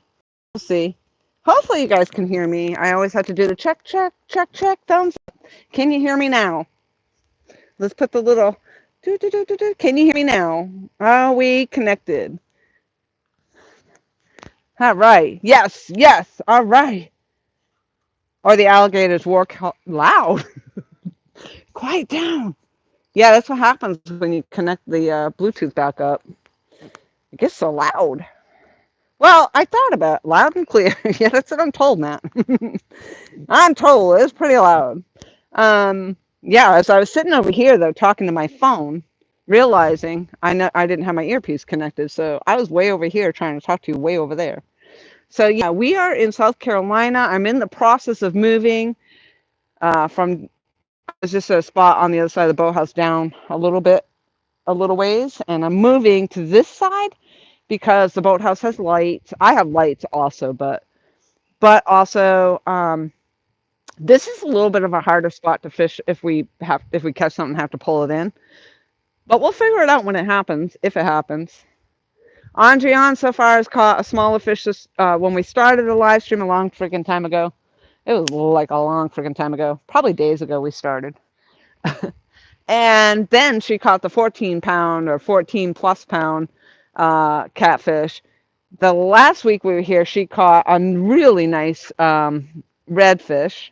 we'll see. Hopefully, you guys can hear me. I always have to do the check, check, check, check, thumbs up. Can you hear me now? Let's put the little. Do, do, do, do, do. Can you hear me now? Are we connected? All right. Yes, yes. All right. Or the alligators walk loud. Quiet down. Yeah, that's what happens when you connect the Bluetooth back up. It gets so loud. Well, I thought about it. Loud and clear. Yeah, that's what I'm told, Matt. I'm told it's pretty loud. Yeah, as I was sitting over here though, talking to my phone, realizing I didn't have my earpiece connected, so I was way over here trying to talk to you way over there. So yeah, we are in South Carolina. I'm in the process of moving from. It's just a spot on the other side of the boathouse down a little bit, a little ways, and I'm moving to this side because the boathouse has lights. I have lights also, but also this is a little bit of a harder spot to fish if we catch something and have to pull it in. But we'll figure it out when it happens, if it happens. Andriane so far has caught a smaller fish this, when we started the live stream a long freaking time ago. It was like a long freaking time ago. Probably days ago we started. And then she caught the 14-pound or 14 plus pound catfish. The last week we were here, she caught a really nice redfish.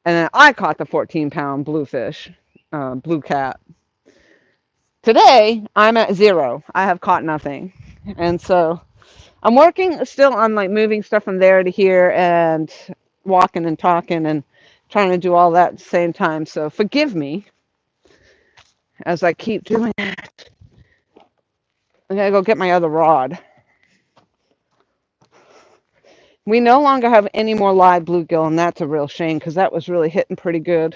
And then I caught the 14-pound bluefish, blue cat. Today, I'm at 0. I have caught nothing. And so I'm working still on like moving stuff from there to here and walking and talking and trying to do all that at the same time. So forgive me as I keep doing that. I gotta go get my other rod. We no longer have any more live bluegill, and that's a real shame because that was really hitting pretty good.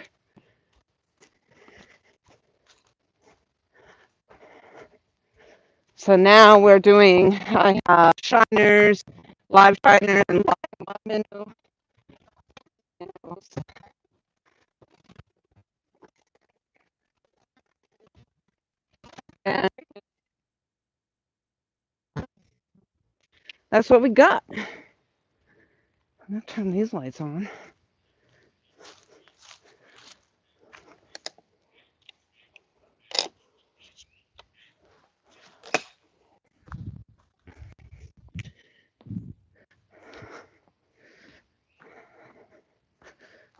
So now we're doing, I have shiners, live shiners, and live minnows. And that's what we got. I'm gonna turn these lights on.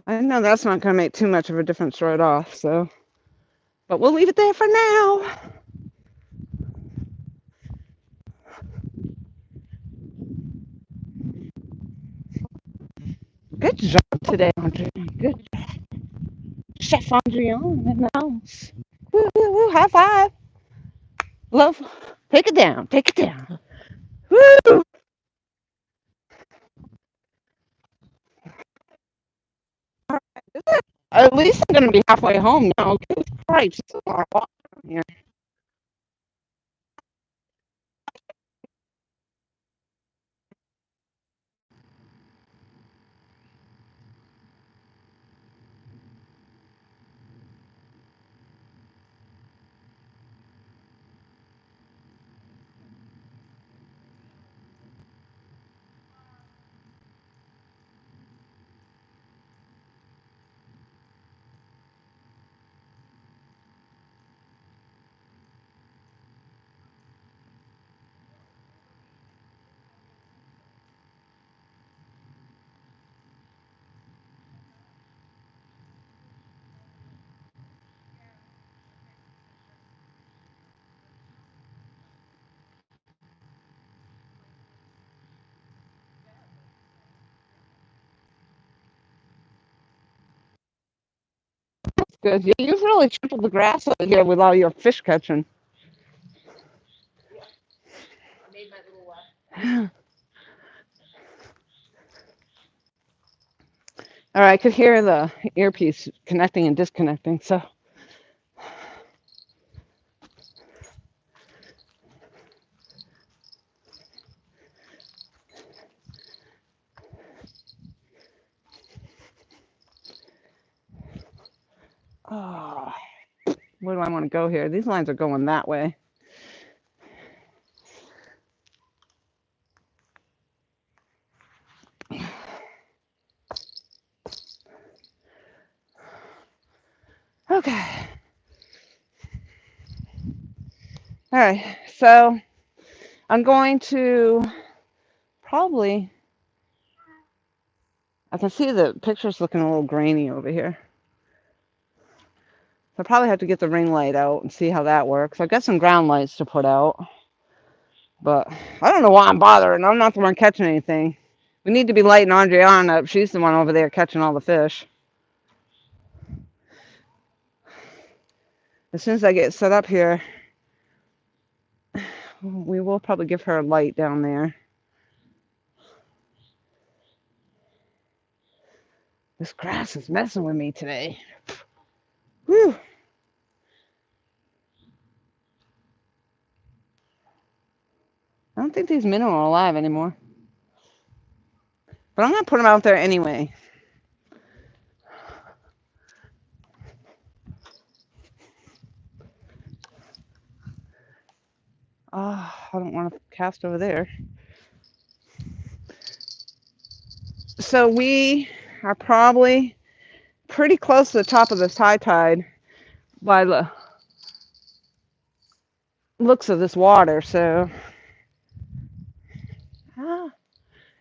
I know that's not gonna make too much of a difference right off, so, but we'll leave it there for now. Good job today, Andre. Good, Chef Andrion in the house. Woo, woo, woo, high five. Love. Take it down. Take it down. Woo! At least I'm gonna be halfway home now. Good Christ, it's a lot of water here. Good. You've really tripled the grass over here with all your fish catching. I made my little All right, I could hear the earpiece connecting and disconnecting, so. Oh, where do I want to go here? These lines are going that way. Okay. All right, so I'm going to probably, I can see the picture's looking a little grainy over here. So I probably have to get the ring light out and see how that works. I've got some ground lights to put out, but I don't know why I'm bothering. I'm not the one catching anything. We need to be lighting Andriana up. She's the one over there catching all the fish. As soon as I get set up here, we will probably give her a light down there. This grass is messing with me today. Whew. I don't think these minnows are alive anymore. But I'm going to put them out there anyway. Oh, I don't want to cast over there. So we are probably pretty close to the top of this high tide by the looks of this water. So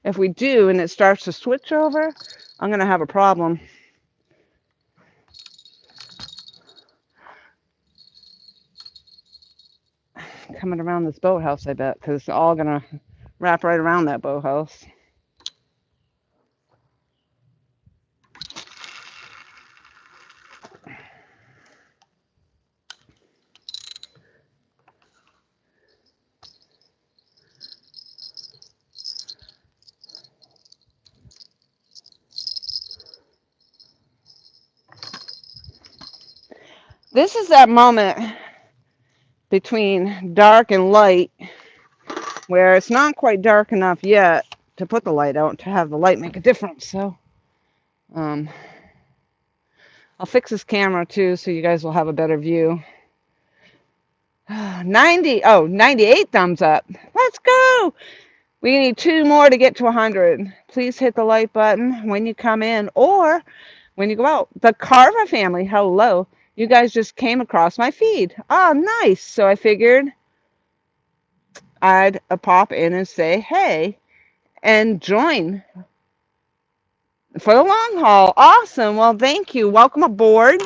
if we do and it starts to switch over, I'm going to have a problem. coming around this boathouse, I bet, because it's all going to wrap right around that boathouse. This is that moment between dark and light where it's not quite dark enough yet to put the light out, to have the light make a difference. So um, I'll fix this camera too so you guys will have a better view. 98 thumbs up. Let's go. We need 2 more to get to 100. Please hit the like button when you come in or when you go out. The Carver family, hello. You guys just came across my feed. Oh, nice. So I figured I'd pop in and say, hey, and join for the long haul. Awesome. Well, thank you. Welcome aboard.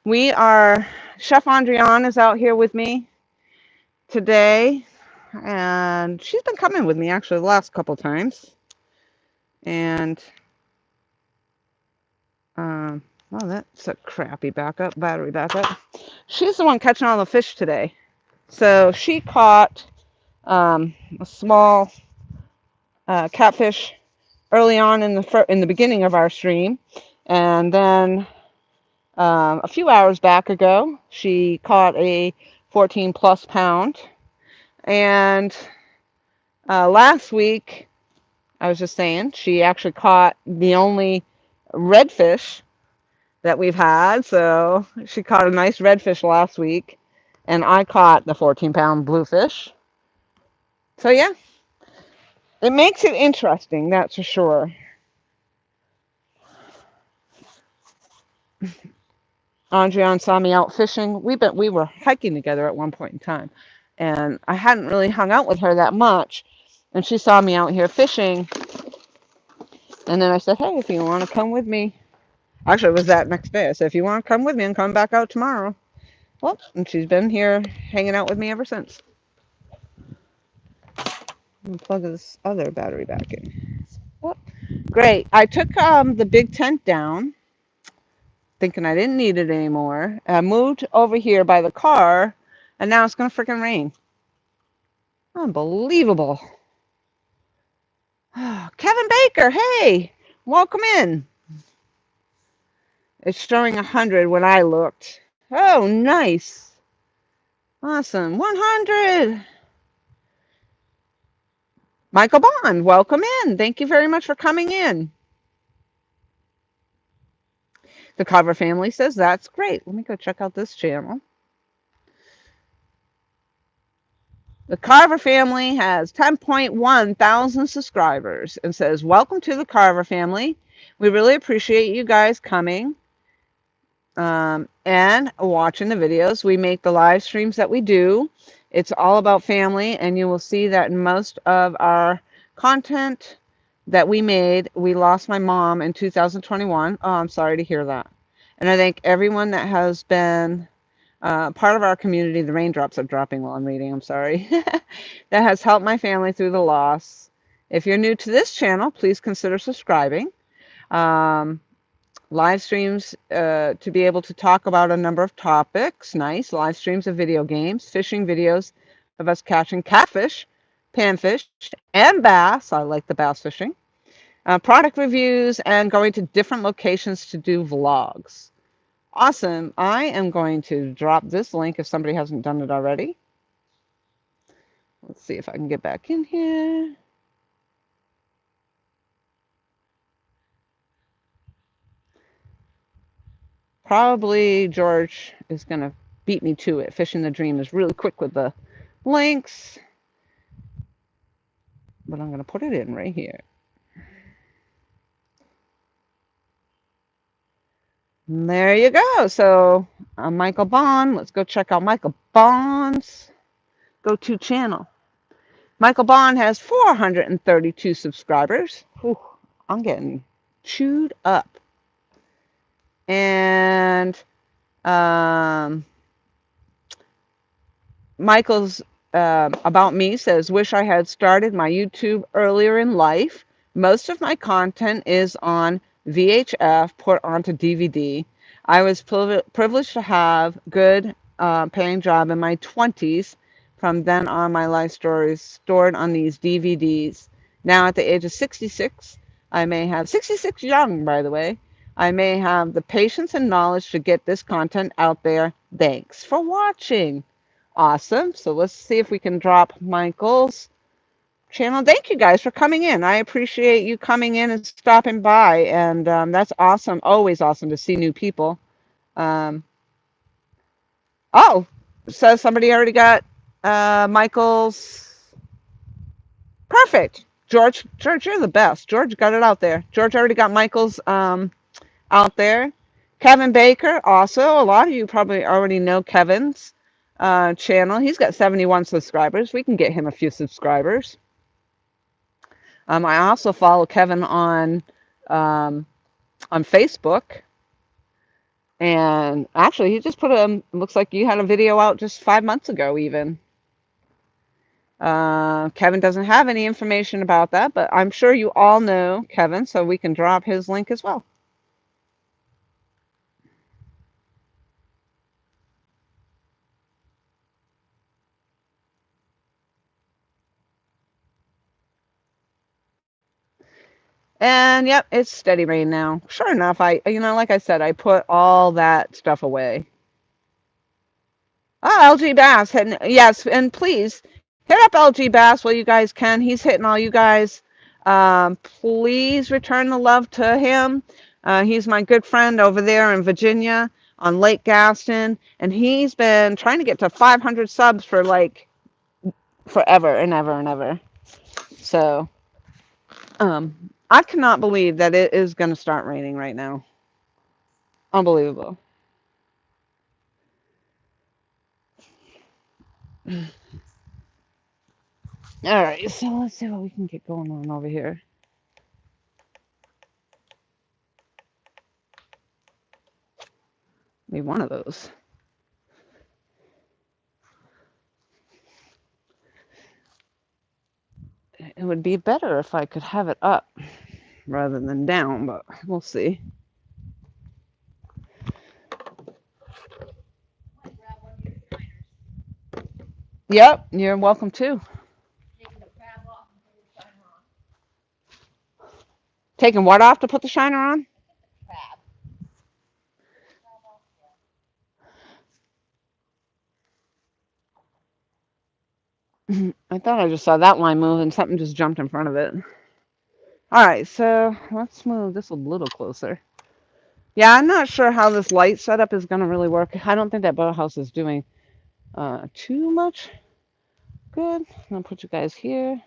Chef Andriane is out here with me today, and she's been coming with me actually the last couple times. And, well, that's a crappy battery backup. She's the one catching all the fish today. So she caught a small catfish early on in the beginning of our stream, and then a few hours back ago, she caught a 14 plus pound. And last week, I was just saying, she actually caught the only redfish that we've had. So she caught a nice redfish last week. And I caught the 14-pound bluefish. So yeah, it makes it interesting, that's for sure. Andriane saw me out fishing. We were hiking together at one point in time, and I hadn't really hung out with her that much. And she saw me out here fishing, and then I said, "Hey, if you want to come with me," actually, it was that next day. I said, "If you want to come with me and come back out tomorrow," well, and she's been here hanging out with me ever since. I'm gonna plug this other battery back in. Well, great. I took the big tent down, thinking I didn't need it anymore. I moved over here by the car, and now it's gonna freaking rain. Unbelievable. Kevin Baker, hey, welcome in. It's showing 100 when I looked. Oh, nice. Awesome. 100. Michael Bond, welcome in. Thank you very much for coming in. The Carver family says that's great. Let me go check out this channel. The Carver family has 10.1 thousand subscribers and says, welcome to the Carver family. We really appreciate you guys coming and watching the videos. We make the live streams that we do. It's all about family, and you will see that in most of our content that we made. We lost my mom in 2021. Oh, I'm sorry to hear that. And I thank everyone that has been part of our community. The raindrops are dropping while I'm reading. I'm sorry. That has helped my family through the loss. If you're new to this channel, please consider subscribing. Live streams to be able to talk about a number of topics. Nice. Live streams of video games, fishing videos of us catching catfish, panfish, and bass. I like the bass fishing. Product reviews and going to different locations to do vlogs. Awesome. I am going to drop this link if somebody hasn't done it already. Let's see if I can get back in here. Probably George is going to beat me to it. Fishing the Dream is really quick with the links. But I'm going to put it in right here. And there you go. So I'm Michael Bond. Let's go check out Michael Bond's go-to channel. Michael Bond has 432 subscribers. Whew, I'm getting chewed up. And Michael's about me says, wish I had started my YouTube earlier in life. Most of my content is on VHF, put onto DVD. I was privileged to have good paying job in my 20s. From then on, my life story is stored on these DVDs. Now at the age of 66, I may have 66 young, by the way. I may have the patience and knowledge to get this content out there. Thanks for watching. Awesome. So let's see if we can drop Michael's channel. Thank you guys for coming in. I appreciate you coming in and stopping by. And that's awesome. Always awesome to see new people. Um, oh, so somebody already got Michael's. Perfect. George, you're the best. George got it out there. George already got Michael's out there. Kevin Baker, also. A lot of you probably already know Kevin's channel. He's got 71 subscribers. We can get him a few subscribers. I also follow Kevin on Facebook. And actually, he just put looks like you had a video out just 5 months ago, even. Kevin doesn't have any information about that, but I'm sure you all know Kevin, so we can drop his link as well. And yep, it's steady rain now. Sure enough, like I said, I put all that stuff away. Oh, LG Bass, yes, and please hit up LG Bass while you guys can. He's hitting all you guys. Please return the love to him. He's my good friend over there in Virginia on Lake Gaston, and he's been trying to get to 500 subs for like forever and ever and ever. So, I cannot believe that it is going to start raining right now. Unbelievable. All right, so let's see what we can get going on over here. Maybe one of those. It would be better if I could have it up rather than down, but we'll see. Yep, you're welcome too. Taking what off to put the shiner on? I thought I just saw that line move and something just jumped in front of it. All right, so let's move this a little closer. Yeah, I'm not sure how this light setup is going to really work. I don't think that boathouse is doing too much good. I'm going to put you guys here.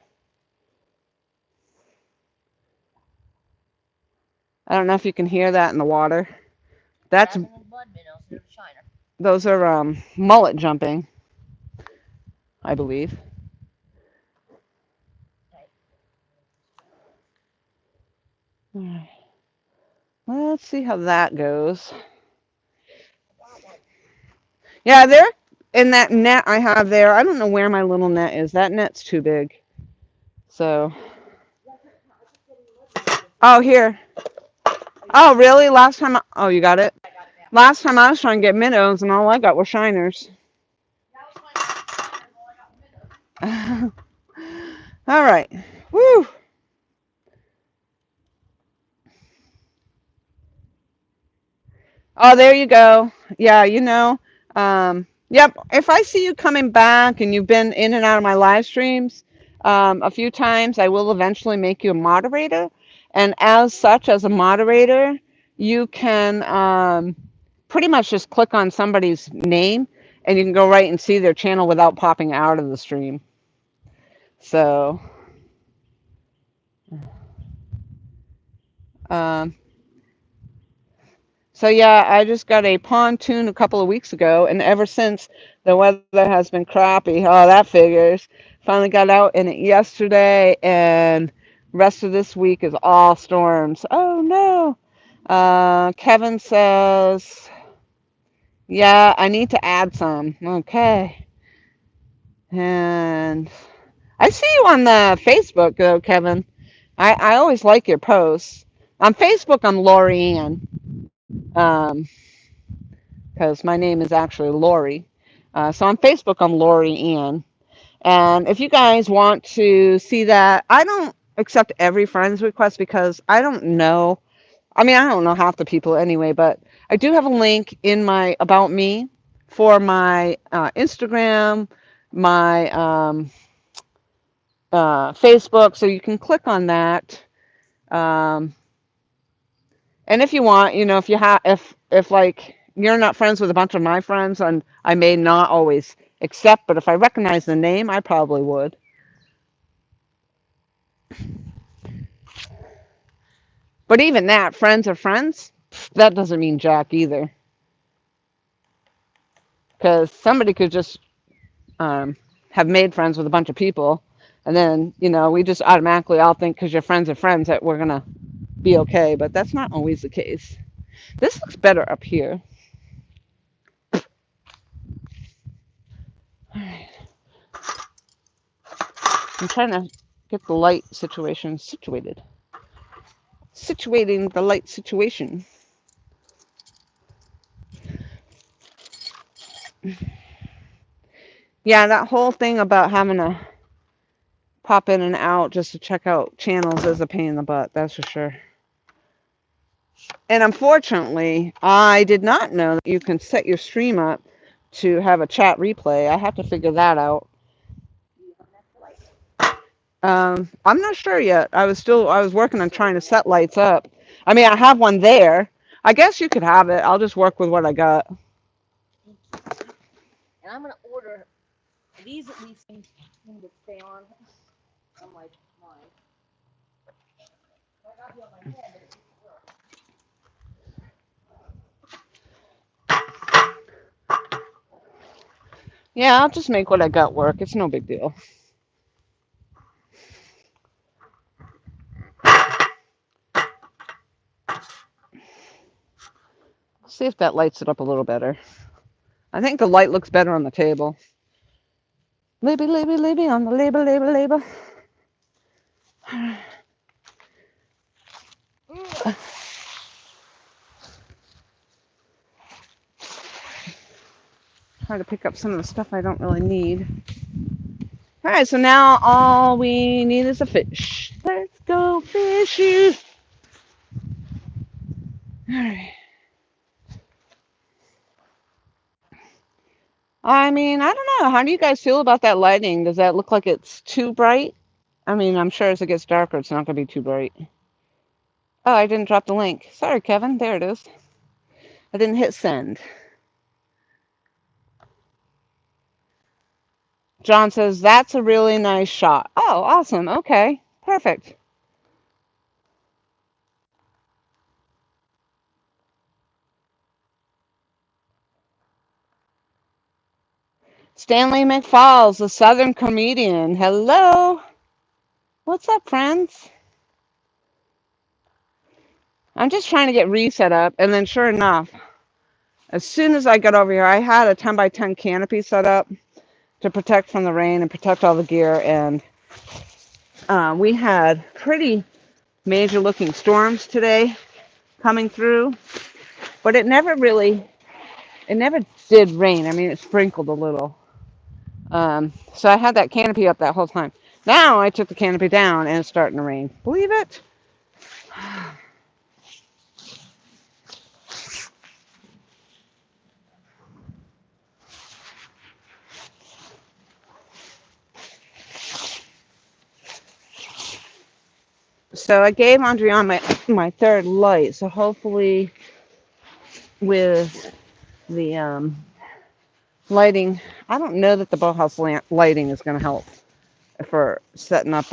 I don't know if you can hear that in the water. That's those are mullet jumping, I believe. All right. Let's see how that goes. Yeah, they're in that net I have there. I don't know where my little net is. That net's too big. So. Oh, here. Oh, really? Last time. Oh, you got it? Last time I was trying to get minnows, and all I got were shiners. All right. Woo. Oh, there you go. Yeah, yep. If I see you coming back and you've been in and out of my live streams a few times, I will eventually make you a moderator. And as such, as a moderator, you can pretty much just click on somebody's name and you can go right and see their channel without popping out of the stream. So, um, So yeah, I just got a pontoon a couple of weeks ago, and ever since the weather has been crappy. Oh, that figures. Finally got out in it yesterday, and rest of this week is all storms. Oh no. Kevin says, yeah, I need to add some. Okay. And I see you on the Facebook though, Kevin. I always like your posts. On Facebook, I'm Lori Ann, because my name is actually Lori. So on Facebook, I'm Lori Ann. And if you guys want to see that, I don't accept every friend's request because I don't know. I mean, I don't know half the people anyway, but I do have a link in my About Me for my Instagram, my Facebook, so you can click on that. Um, and if you want, if you have, if like you're not friends with a bunch of my friends, and I may not always accept, but if I recognize the name, I probably would. But even that, friends are friends, that doesn't mean jack either, because somebody could just um, have made friends with a bunch of people, and then we just automatically all think because your friends are friends that we're gonna be okay, but that's not always the case. This looks better up here. All right. I'm trying to get the light situation situated. Situating the light situation. Yeah, that whole thing about having to pop in and out just to check out channels is a pain in the butt, that's for sure. And unfortunately, I did not know that you can set your stream up to have a chat replay. I have to figure that out. I'm not sure yet. I was working on trying to set lights up. I mean, I have one there. I guess you could have it. I'll just work with what I got. And I'm gonna order these at least seem to stay on. I'm like, mine. I got you on my head, but it Yeah, I'll just make what I got work. It's no big deal. See if that lights it up a little better. I think the light looks better on the table. Libby, Libby, Libby on the label, label, label. Try to pick up some of the stuff I don't really need. All right, so now all we need is a fish. Let's go fishing. All right. I mean, I don't know. How do you guys feel about that lighting? Does that look like it's too bright? I mean, I'm sure as it gets darker, it's not going to be too bright. Oh, I didn't drop the link. Sorry, Kevin. There it is. I didn't hit send. John says, that's a really nice shot. Oh, awesome. Okay. Perfect. Stanley McFalls, the Southern comedian. Hello. What's up, friends? I'm just trying to get reset up, and then sure enough, as soon as I got over here, I had a 10 by 10 canopy set up to protect from the rain and protect all the gear, and we had pretty major looking storms today coming through, but it never did rain. I mean, it sprinkled a little. So I had that canopy up that whole time. Now I took the canopy down and it's starting to rain. Believe it? So I gave Andriana my third light. So hopefully with the lighting, I don't know that the boathouse lighting is going to help for setting up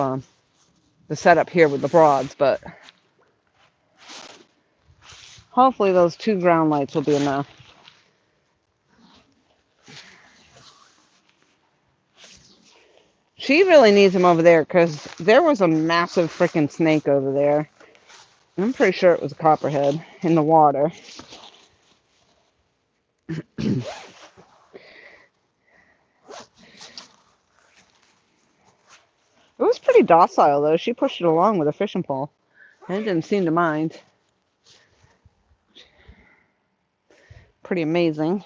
the setup here with the broads, but hopefully those 2 ground lights will be enough. She really needs them over there because there was a massive freaking snake over there. I'm pretty sure it was a copperhead in the water. pretty docile though. She pushed it along with a fishing pole. And it didn't seem to mind. Pretty amazing.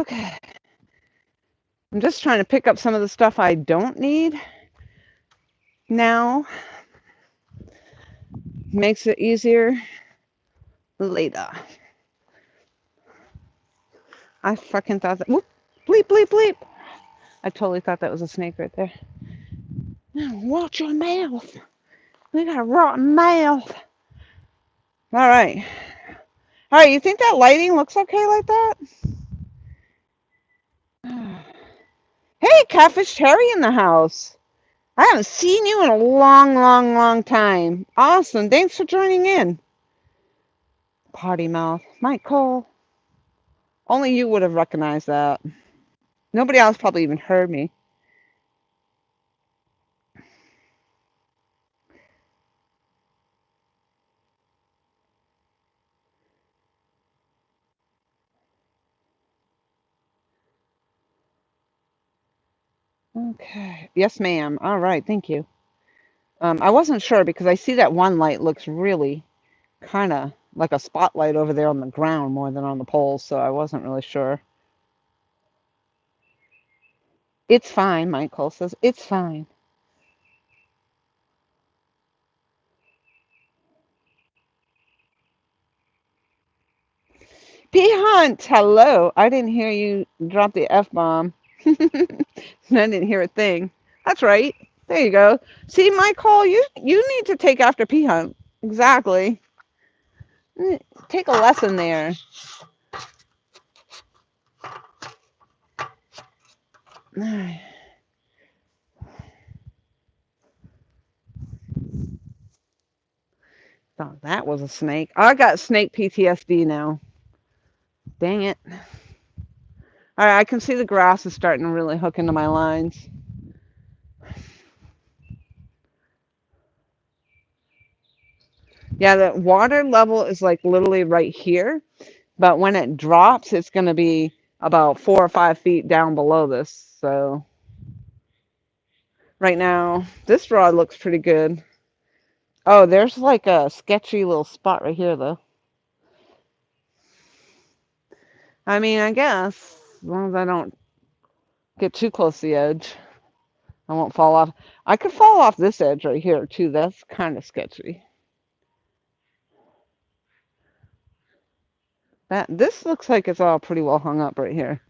Okay. I'm just trying to pick up some of the stuff I don't need now. Makes it easier later. I fucking thought that. Whoop, bleep, bleep, bleep. I totally thought that was a snake right there. Now, watch your mouth. We got a rotten mouth. All right. All right, you think that lighting looks okay like that? Hey, Catfish Terry in the house. I haven't seen you in a long, long, long time. Awesome. Thanks for joining in. Potty mouth. Mike Cole. Only you would have recognized that. Nobody else probably even heard me. Okay. Yes, ma'am. All right. Thank you. I wasn't sure because I see that one light looks really kind of like a spotlight over there on the ground more than on the poles, so I wasn't really sure. It's fine, Michael says. It's fine. P Hunt, hello. I didn't hear you drop the F bomb. I didn't hear a thing. That's right. There you go. See, Michael, you need to take after P Hunt. Exactly. Take a lesson there. Thought that was a snake. I got snake PTSD now. Dang it. All right, I can see the grass is starting to really hook into my lines. Yeah, the water level is like literally right here, but when it drops, it's going to be about 4 or 5 feet down below this. So right now, this rod looks pretty good. Oh, there's like a sketchy little spot right here, though. I mean, I guess as long as I don't get too close to the edge, I won't fall off. I could fall off this edge right here, too. That's kind of sketchy. This looks like it's all pretty well hung up right here.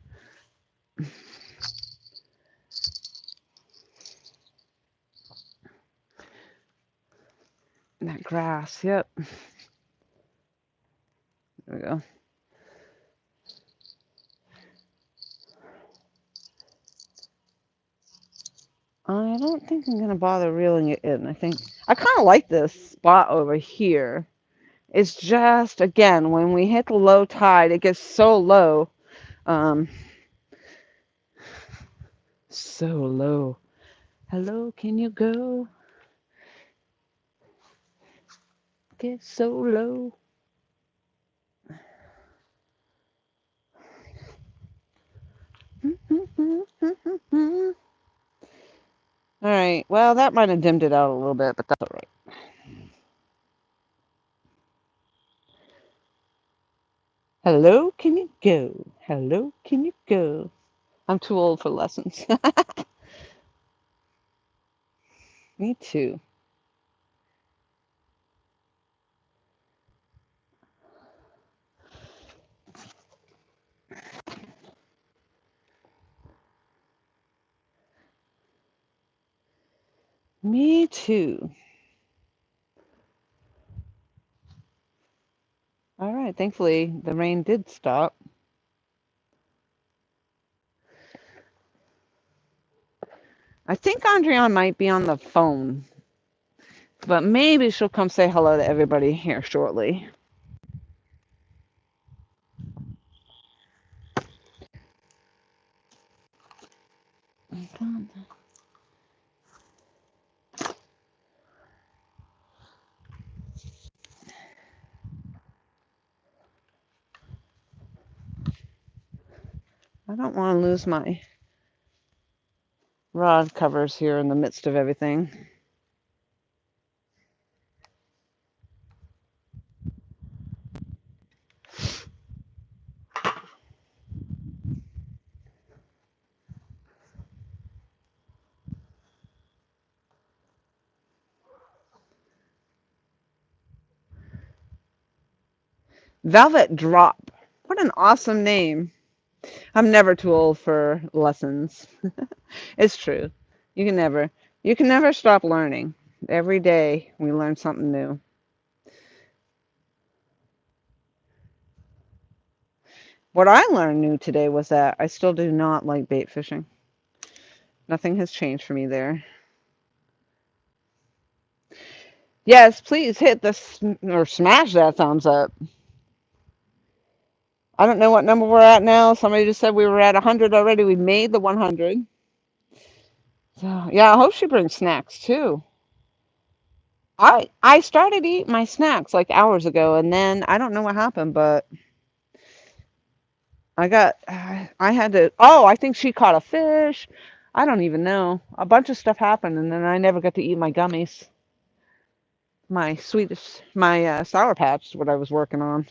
That grass, yep. There we go. I don't think I'm gonna bother reeling it in. I think I kind of like this spot over here. It's just, again, when we hit the low tide, it gets so low. Um, so low. Hello, can you go? Get so low. All right. Well, that might have dimmed it out a little bit, but that's all right. Hello, can you go? Hello, can you go? I'm too old for lessons. Me too. Me too. All right, thankfully the rain did stop. I think Andrea might be on the phone, but maybe she'll come say hello to everybody here shortly. I don't want to lose my rod covers here in the midst of everything. Velvet Drop. What an awesome name. I'm never too old for lessons. It's true. You can never you can never stop learning. Every day we learn something new. What I learned new today was that I still do not like bait fishing. Nothing has changed for me there. Yes, please hit the or smash that thumbs up. I don't know what number we're at now. Somebody just said we were at 100 already. We made the 100. So, yeah, I hope she brings snacks too. I started eating my snacks like hours ago, and then I don't know what happened, but I had to. Oh, I think she caught a fish. I don't even know. A bunch of stuff happened, and then I never got to eat my gummies. My Swedish, my Sour Patch is what I was working on.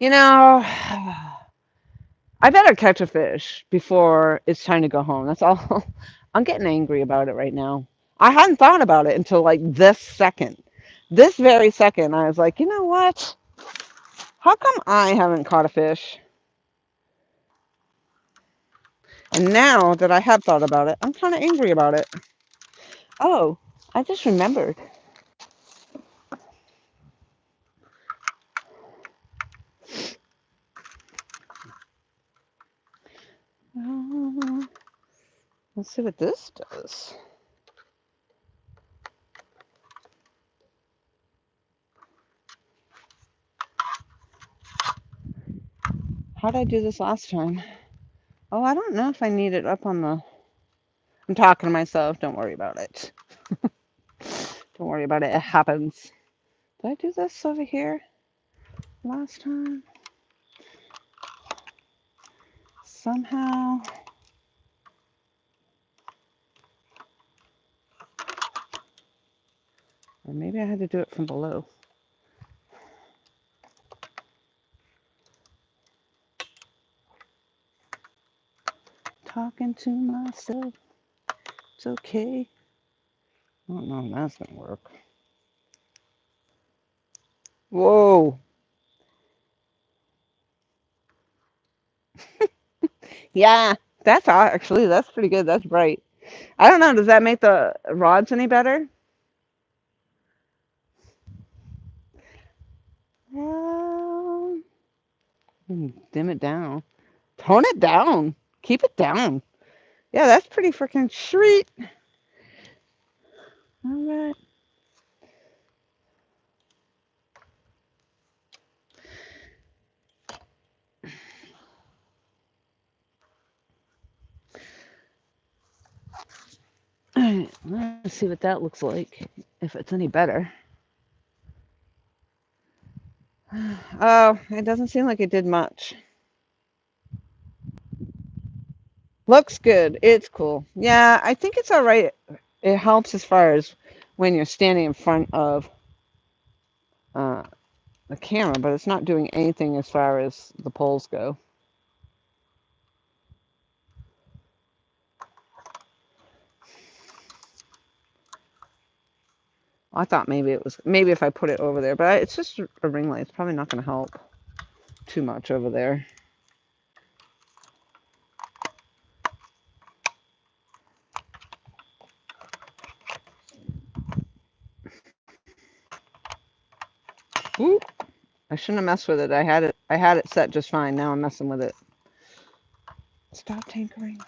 You know, I better catch a fish before it's time to go home. That's all. I'm getting angry about it right now. I hadn't thought about it until like this second. This very second, I was like, you know what? How come I haven't caught a fish? And now that I have thought about it, I'm kind of angry about it. Oh, I just remembered. Uh, let's see what this does. How did I do this last time? Oh, I don't know if I need it up on the... I'm talking to myself. Don't worry about it. Don't worry about it. It happens. Did I do this over here last time? Somehow. Or maybe I had to do it from below. Talking to myself. It's okay. I don't know if that's going to work. Whoa. Yeah, that's pretty good. That's bright. I don't know. Does that make the rods any better? Um, dim it down. Tone it down. Keep it down. Yeah, that's pretty freaking sweet. All right. All right. Let's see what that looks like. If it's any better. Oh, it doesn't seem like it did much. Looks good. It's cool. Yeah, I think it's all right. It helps as far as when you're standing in front of uh, the camera, but it's not doing anything as far as the poles go. I thought maybe it was, maybe if I put it over there, but it's just a ring light. It's probably not going to help too much over there. Ooh, I shouldn't have messed with it. I had it set just fine. Now I'm messing with it. Stop tinkering.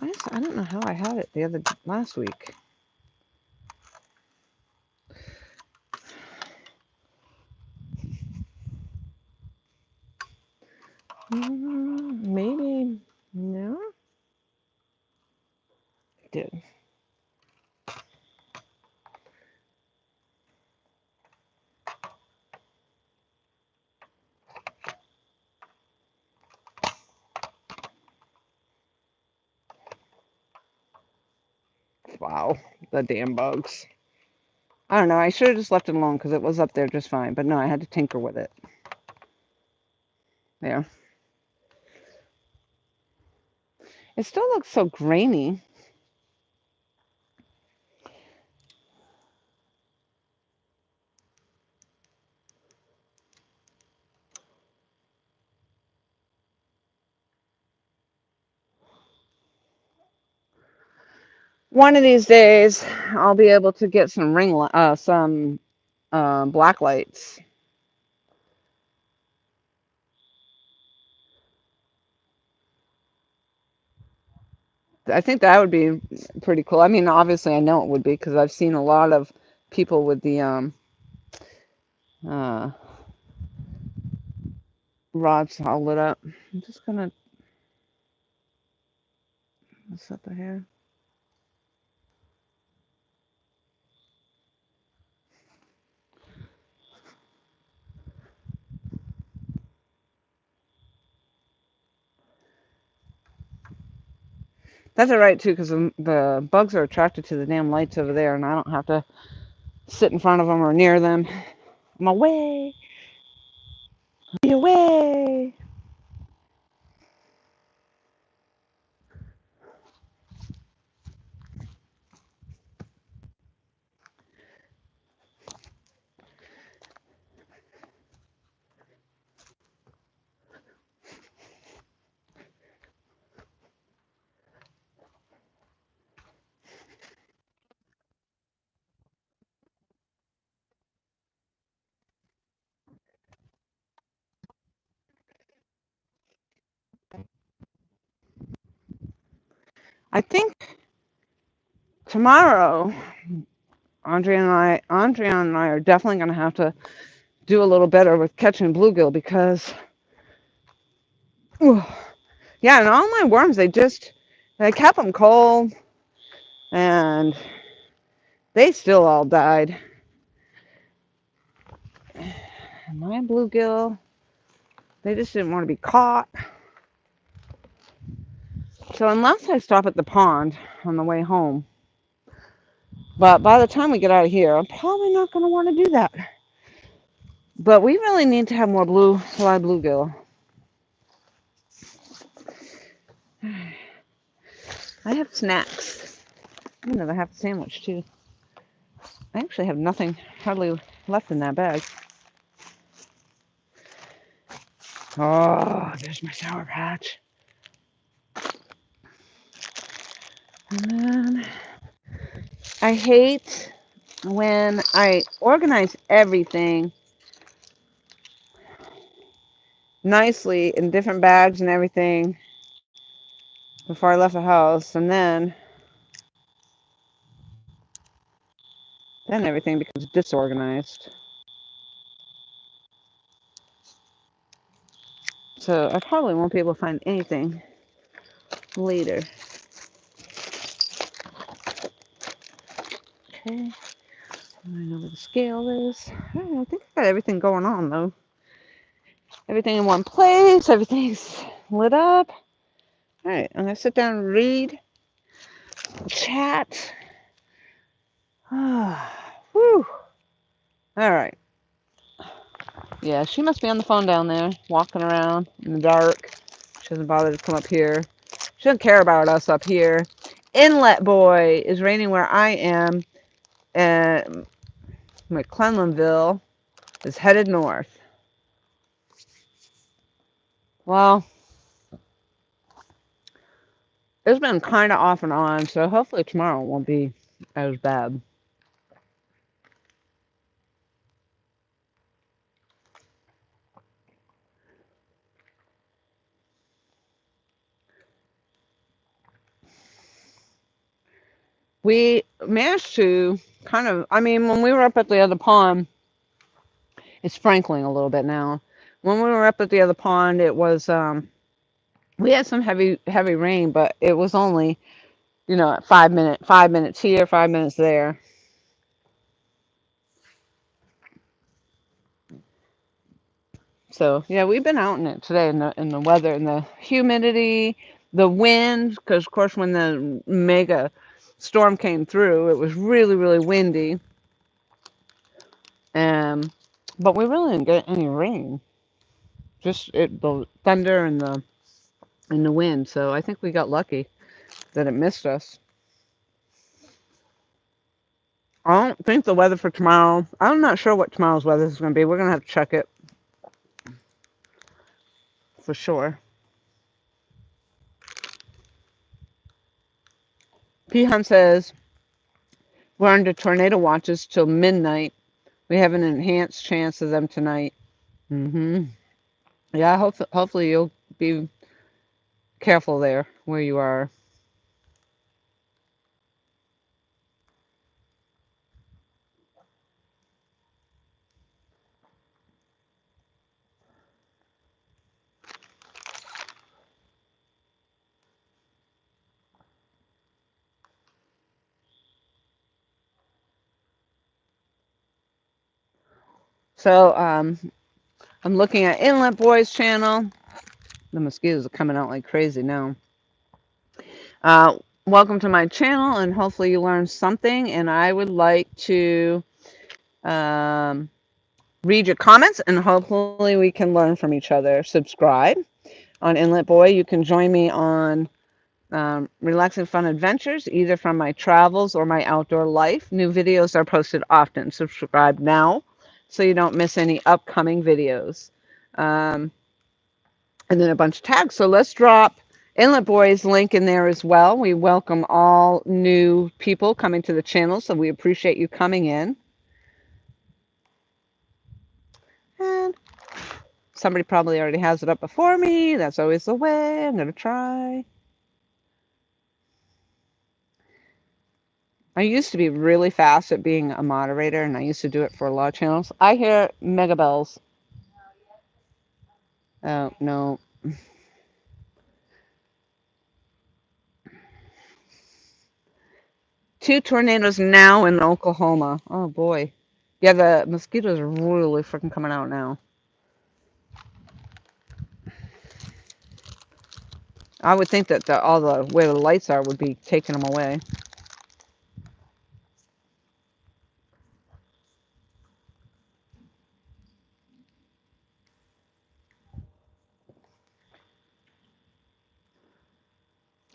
I don't know how I had it last week. Maybe no. It did. Wow, the damn bugs. I don't know. I should have just left it alone because it was up there just fine. But no, I had to tinker with it. Yeah. It still looks so grainy. One of these days, I'll be able to get some some black lights. I think that would be pretty cool. I mean, obviously, I know it would be because I've seen a lot of people with the uh, rods all lit up. I'm just gonna set the hair. That's all right too, because the bugs are attracted to the damn lights over there, and I don't have to sit in front of them or near them. I'm away. Be away. I think tomorrow, Andrea and I are definitely going to have to do a little better with catching bluegill because, ooh, yeah, and all my worms, I kept them cold and they still all died. And my bluegill, they just didn't want to be caught. So unless I stop at the pond on the way home, but by the time we get out of here, I'm probably not going to want to do that. But we really need to have more live bluegill. I have snacks. I know I have a sandwich too. I actually have nothing hardly left in that bag. Oh, there's my Sour Patch. And then I hate when I organize everything nicely in different bags and everything before I left the house, and then everything becomes disorganized. So I probably won't be able to find anything later. Okay, I know where the scale is. I think I got everything going on though. Everything in one place, everything's lit up. All right, I'm gonna sit down and read, chat. Whew. All right. Yeah, she must be on the phone down there, walking around in the dark. She doesn't bother to come up here. She doesn't care about us up here. Inlet Boy is raining where I am, and McClellanville is headed north. Well, it's been kind of off and on, so hopefully tomorrow won't be as bad. We managed to kind of, I mean, when we were up at the other pond, it's sprinkling a little bit now. When we were up at the other pond, it was, we had some heavy rain, but it was only, 5 minutes here, 5 minutes there. So yeah, we've been out in it today in the weather and the humidity, the wind, because of course when the mega storm came through, it was really really windy. But we really didn't get any rain, just the thunder and the wind. So I think we got lucky that it missed us. I don't think the weather for tomorrow. I'm not sure what tomorrow's weather is going to be. We're going to have to check it for sure. Pihan says we're under tornado watches till midnight. We have an enhanced chance of them tonight. Yeah, hopefully you'll be careful there where you are. So I'm looking at Inlet Boys channel. The mosquitoes are coming out like crazy now. Welcome to my channel, and hopefully you learned something. And I would like to read your comments, and hopefully we can learn from each other. Subscribe on Inlet Boy. You can join me on Relaxing Fun Adventures, either from my travels or my outdoor life. New videos are posted often. Subscribe now so you don't miss any upcoming videos. And then a bunch of tags. So let's drop Inlet Boy's link in there as well. We welcome all new people coming to the channel, so we appreciate you coming in. And somebody probably already has it up before me. That's always the way. I'm going to try. I used to be really fast at being a moderator, and I used to do it for a lot of channels. I hear mega bells. Oh, no. Two tornadoes now in Oklahoma. Oh, boy. Yeah, the mosquitoes are really freaking coming out now. I would think that all the where the lights are would be taking them away.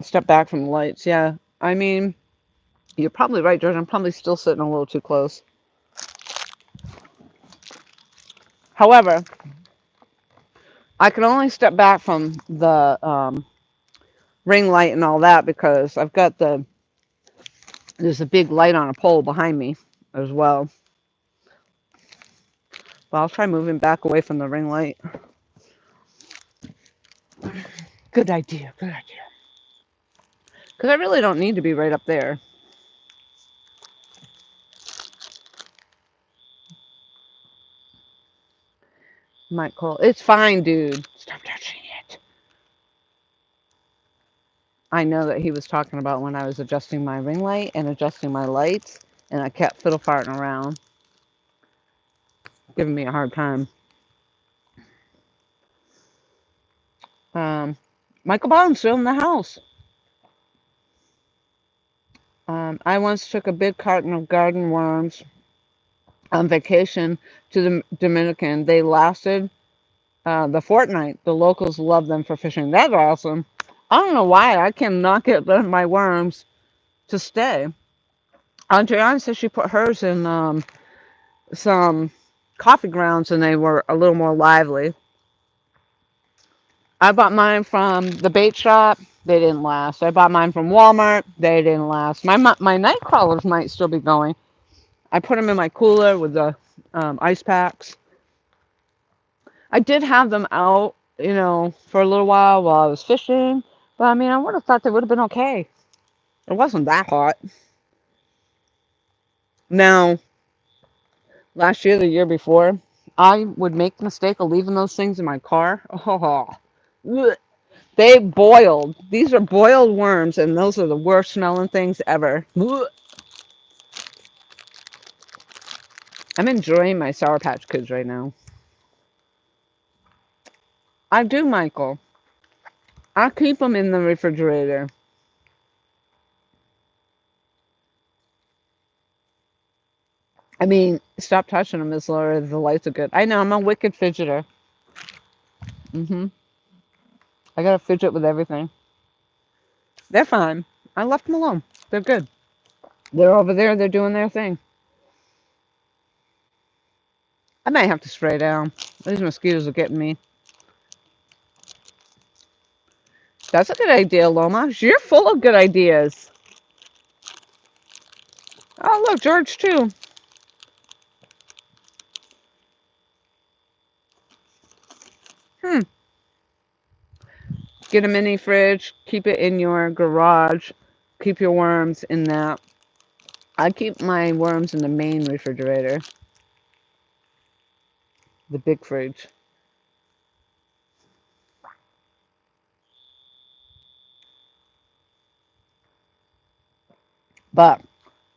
Step back from the lights. Yeah. I mean, you're probably right, George. I'm probably still sitting a little too close. However, I can only step back from the ring light and all that because there's a big light on a pole behind me as well. But I'll try moving back away from the ring light. Good idea. Good idea. Because I really don't need to be right up there. Michael, it's fine, dude. Stop touching it. I know that he was talking about when I was adjusting my ring light and adjusting my lights, and I kept fiddle farting around, giving me a hard time. Michael Bond's still in the house. I once took a big carton of garden worms on vacation to the Dominican. They lasted the fortnight. The locals love them for fishing. That's awesome. I don't know why I cannot get my worms to stay. Adriana said she put hers in some coffee grounds and they were a little more lively. I bought mine from the bait shop. They didn't last. I bought mine from Walmart. They didn't last. My night crawlers might still be going. I put them in my cooler with the ice packs. I did have them out, for a little while I was fishing. But I mean, I would have thought they would have been okay. It wasn't that hot. Now, last year, the year before, I would make the mistake of leaving those things in my car. Oh, ugh. They boiled. These are boiled worms, and those are the worst smelling things ever. Ugh. I'm enjoying my Sour Patch Kids right now. I do, Michael. I keep them in the refrigerator. I mean, stop touching them, Miss Laura. The lights are good. I know, I'm a wicked fidgeter. I gotta fidget with everything. They're fine. I left them alone. They're good. They're over there. They're doing their thing. I might have to spray down. These mosquitoes are getting me. That's a good idea, Loma. You're full of good ideas. Oh, look, George, too. Hmm. Get a mini fridge. Keep it in your garage. Keep your worms in that. I keep my worms in the main refrigerator. The big fridge. But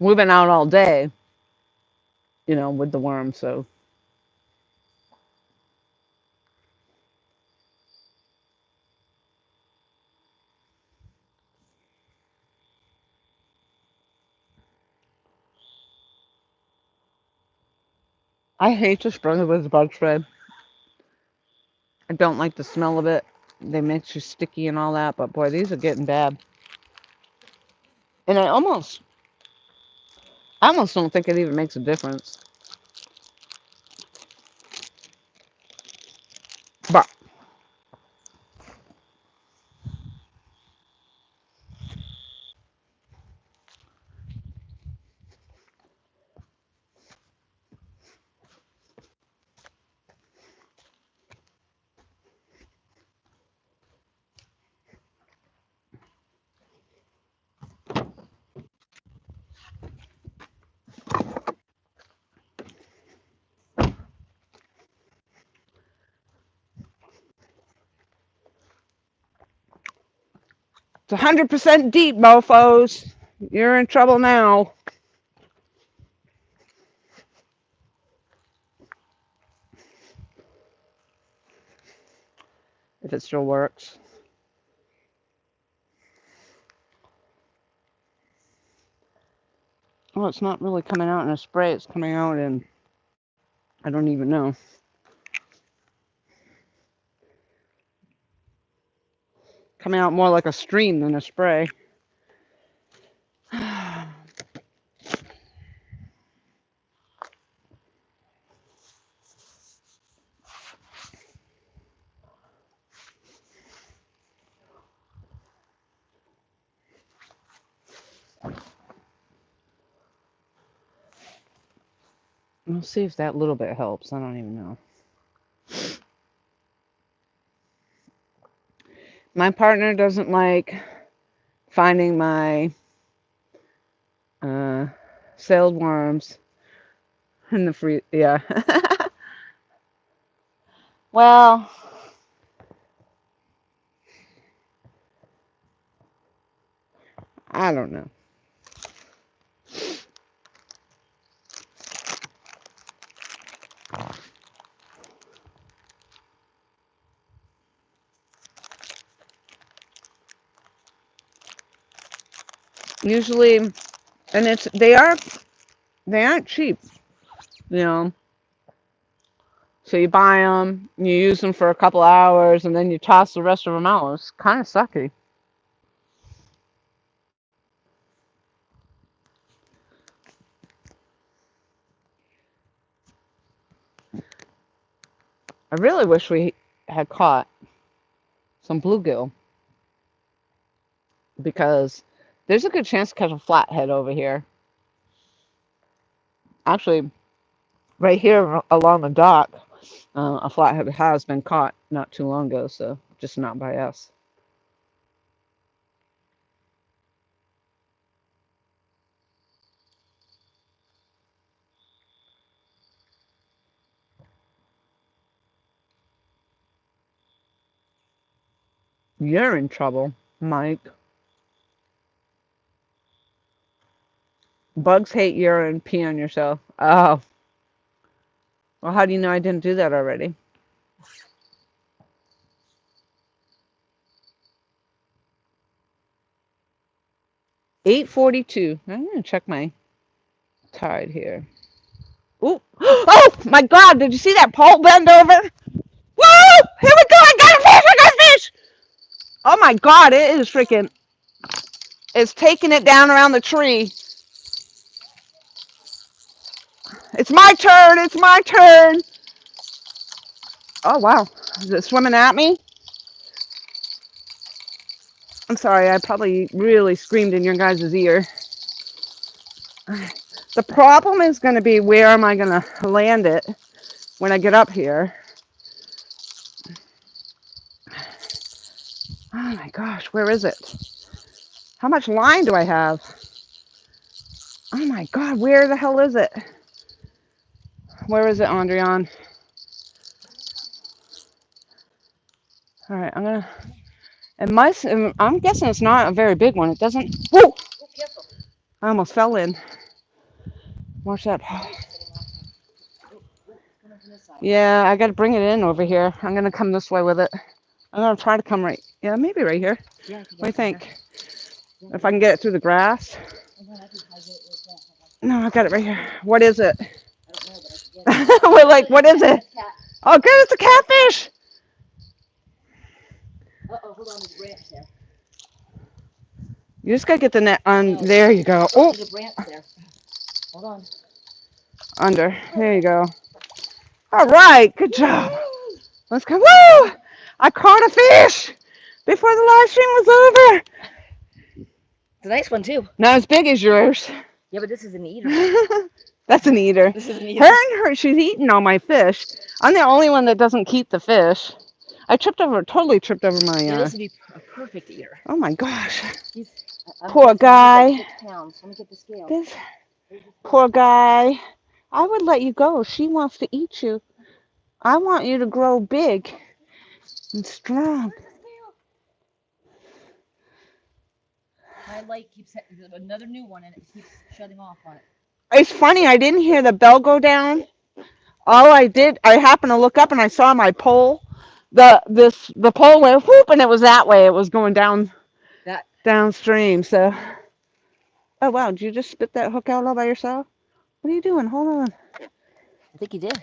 we've been out all day, with the worms, so I hate to spray it with bug spray. I don't like the smell of it. They make you sticky and all that, but boy, these are getting bad. And I almost don't think it even makes a difference. But it's 100% deep, mofos. You're in trouble now. If it still works. Oh, it's not really coming out in a spray. It's coming out in, I don't even know. Coming out more like a stream than a spray. We'll see if that little bit helps. I don't even know. My partner doesn't like finding my uh, sailed worms in the free. Yeah. Well, I don't know. Usually, and they aren't cheap, you know. So you buy them, you use them for a couple hours, and then you toss the rest of them out. It's kind of sucky. I really wish we had caught some bluegill because there's a good chance to catch a flathead over here. Actually, right here along the dock, a flathead has been caught not too long ago, so just not by us. You're in trouble, Mike. Bugs hate urine. Pee on yourself. Oh. Well, how do you know I didn't do that already? 8:42. I'm gonna check my tide here. Ooh. Oh my God! Did you see that pole bend over? Woo! Here we go! I got a fish! I got a fish! Oh my God! It is freaking. It's taking it down around the tree. It's my turn! It's my turn! Oh wow! Is it swimming at me? I'm sorry. I probably really screamed in your guys' ear. The problem is going to be where am I going to land it when I get up here? Oh my gosh, where is it? How much line do I have? Oh my God, where the hell is it? Where is it, Andrian? All right, I'm guessing it's not a very big one. It doesn't, whoa! I almost fell in. Watch that. Yeah, I got to bring it in over here. I'm going to come this way with it. I'm going to try to come right, yeah, maybe right here. What do you think? If I can get it through the grass? No, I got it right here. What is it? We're like, what is it? Oh, good, it's a catfish. Uh-oh, hold on, there's a branch there. You just gotta get the net on. There you go. Oh, there's a branch there. Hold on. Under. There you go. All right, good job. Let's go. Woo! I caught a fish before the live stream was over. It's a nice one too. Not as big as yours. Yeah, but this is an eater. That's an eater. This is an eater. She's eating all my fish. I'm the only one that doesn't keep the fish. I totally tripped over my. Yeah, this would be a perfect eater. Oh my gosh. I'm Poor guy. like 6 pounds. Let me get the scale. This poor guy. I would let you go. She wants to eat you. I want you to grow big and strong. My light keeps another new one and it keeps shutting off on it. It's funny, I didn't hear the bell go down. All I did, I happened to look up and I saw my pole. The pole went whoop and it was that way. It was going downstream. So, oh wow, did you just spit that hook out all by yourself? What are you doing? Hold on. I think he did.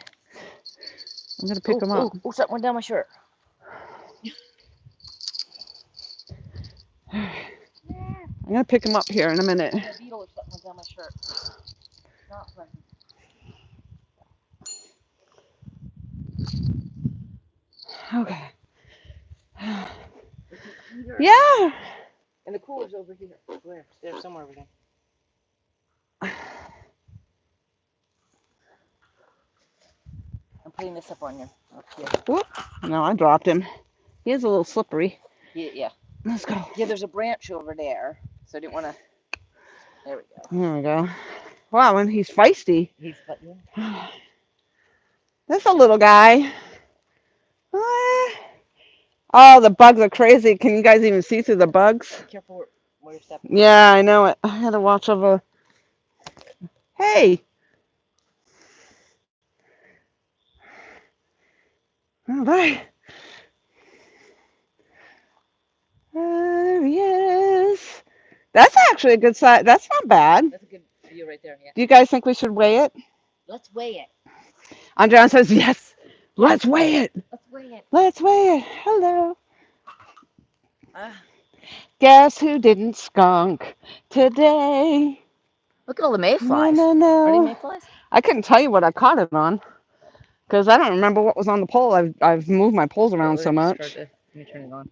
I'm gonna pick him up. Oh, something went down my shirt. I'm gonna pick him up here in a minute. A beetle or something went down my shirt. Not pleasant. Okay. Yeah. And the cooler's over here. Where? There's somewhere over there. I'm putting this up on you. Up here. Whoop. No, I dropped him. He is a little slippery. Yeah. Let's go. Yeah, there's a branch over there. So I didn't want to. There we go. There we go. Wow, and he's feisty. He's That's a little guy. Oh, the bugs are crazy. Can you guys even see through the bugs? Be careful where you're stepping. Yeah, I know it. I had to watch over. Hey. All right. There he is. That's actually a good size. That's not bad. That's a good view right there. Yeah. Do you guys think we should weigh it? Let's weigh it. Andrea says yes. Let's weigh it. Let's weigh it. Let's weigh it. Hello. Ah, Guess who didn't skunk today? look at all the No, mayflies. no, Are they no. mayflies? I couldn't tell you what I caught it on because I don't remember what was on the pole. I've moved my poles Here, around so much. let me turn it on.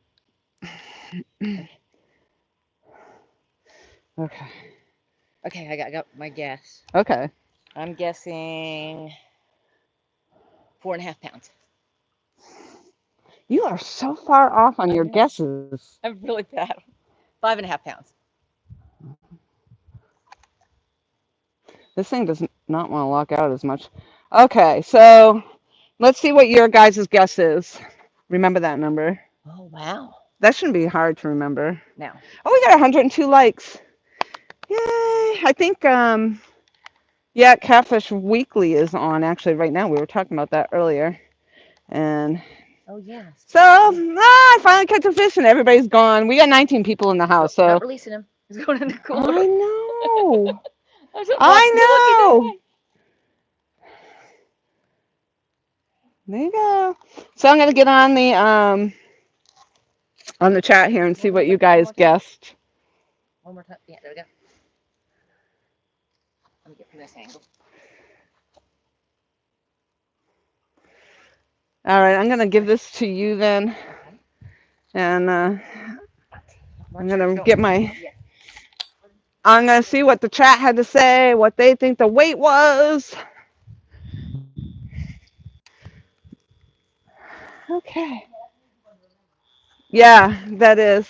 Okay. Okay, I got my guess. Okay. I'm guessing 4.5 pounds. You are so far off on I your know. guesses. I'm really bad. 5.5 pounds. This thing does not want to lock out as much. Okay, so let's see what your guys' guess is. Remember that number. Oh wow. That shouldn't be hard to remember. Now, Oh, we got 102 likes. Yay! I think yeah, Catfish Weekly is on actually right now. We were talking about that earlier. And oh yeah. so I finally catch a fish and everybody's gone. We got 19 people in the house, Not so releasing him. He's going in the cooler. I know. I said, watch me looking that I know. way. There you go. So I'm gonna get on the chat here and see what you guys guessed. One more time. Yeah, there we go. Let me get from this angle. All right, I'm gonna give this to you then, Okay. and I'm gonna Go. get my. I'm gonna see what the chat had to say, what they think the weight was. Okay. Yeah, that is.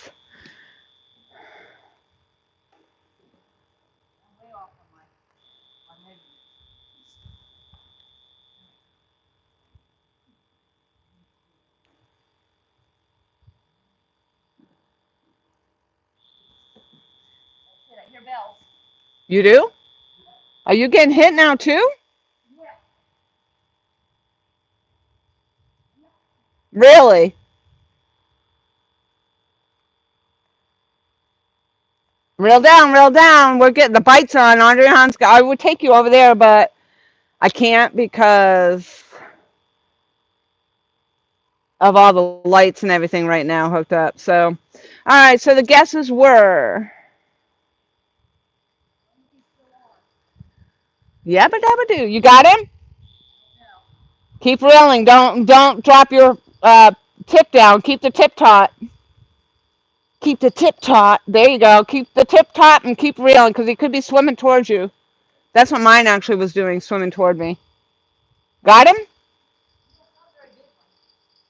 I hear bells. You do? Are you getting hit now too? Really? Reel down, reel down. We're getting the bites on. Andre Hans. I would take you over there, but I can't because of all the lights and everything right now hooked up. So, all right. So the guesses were. Yabba dabba doo. You got him? Keep reeling. Don't drop your tip down. Keep the tip taut. Keep the tip taut. There you go. Keep the tip taut and keep reeling because he could be swimming towards you. That's what mine actually was doing, swimming toward me. Got him?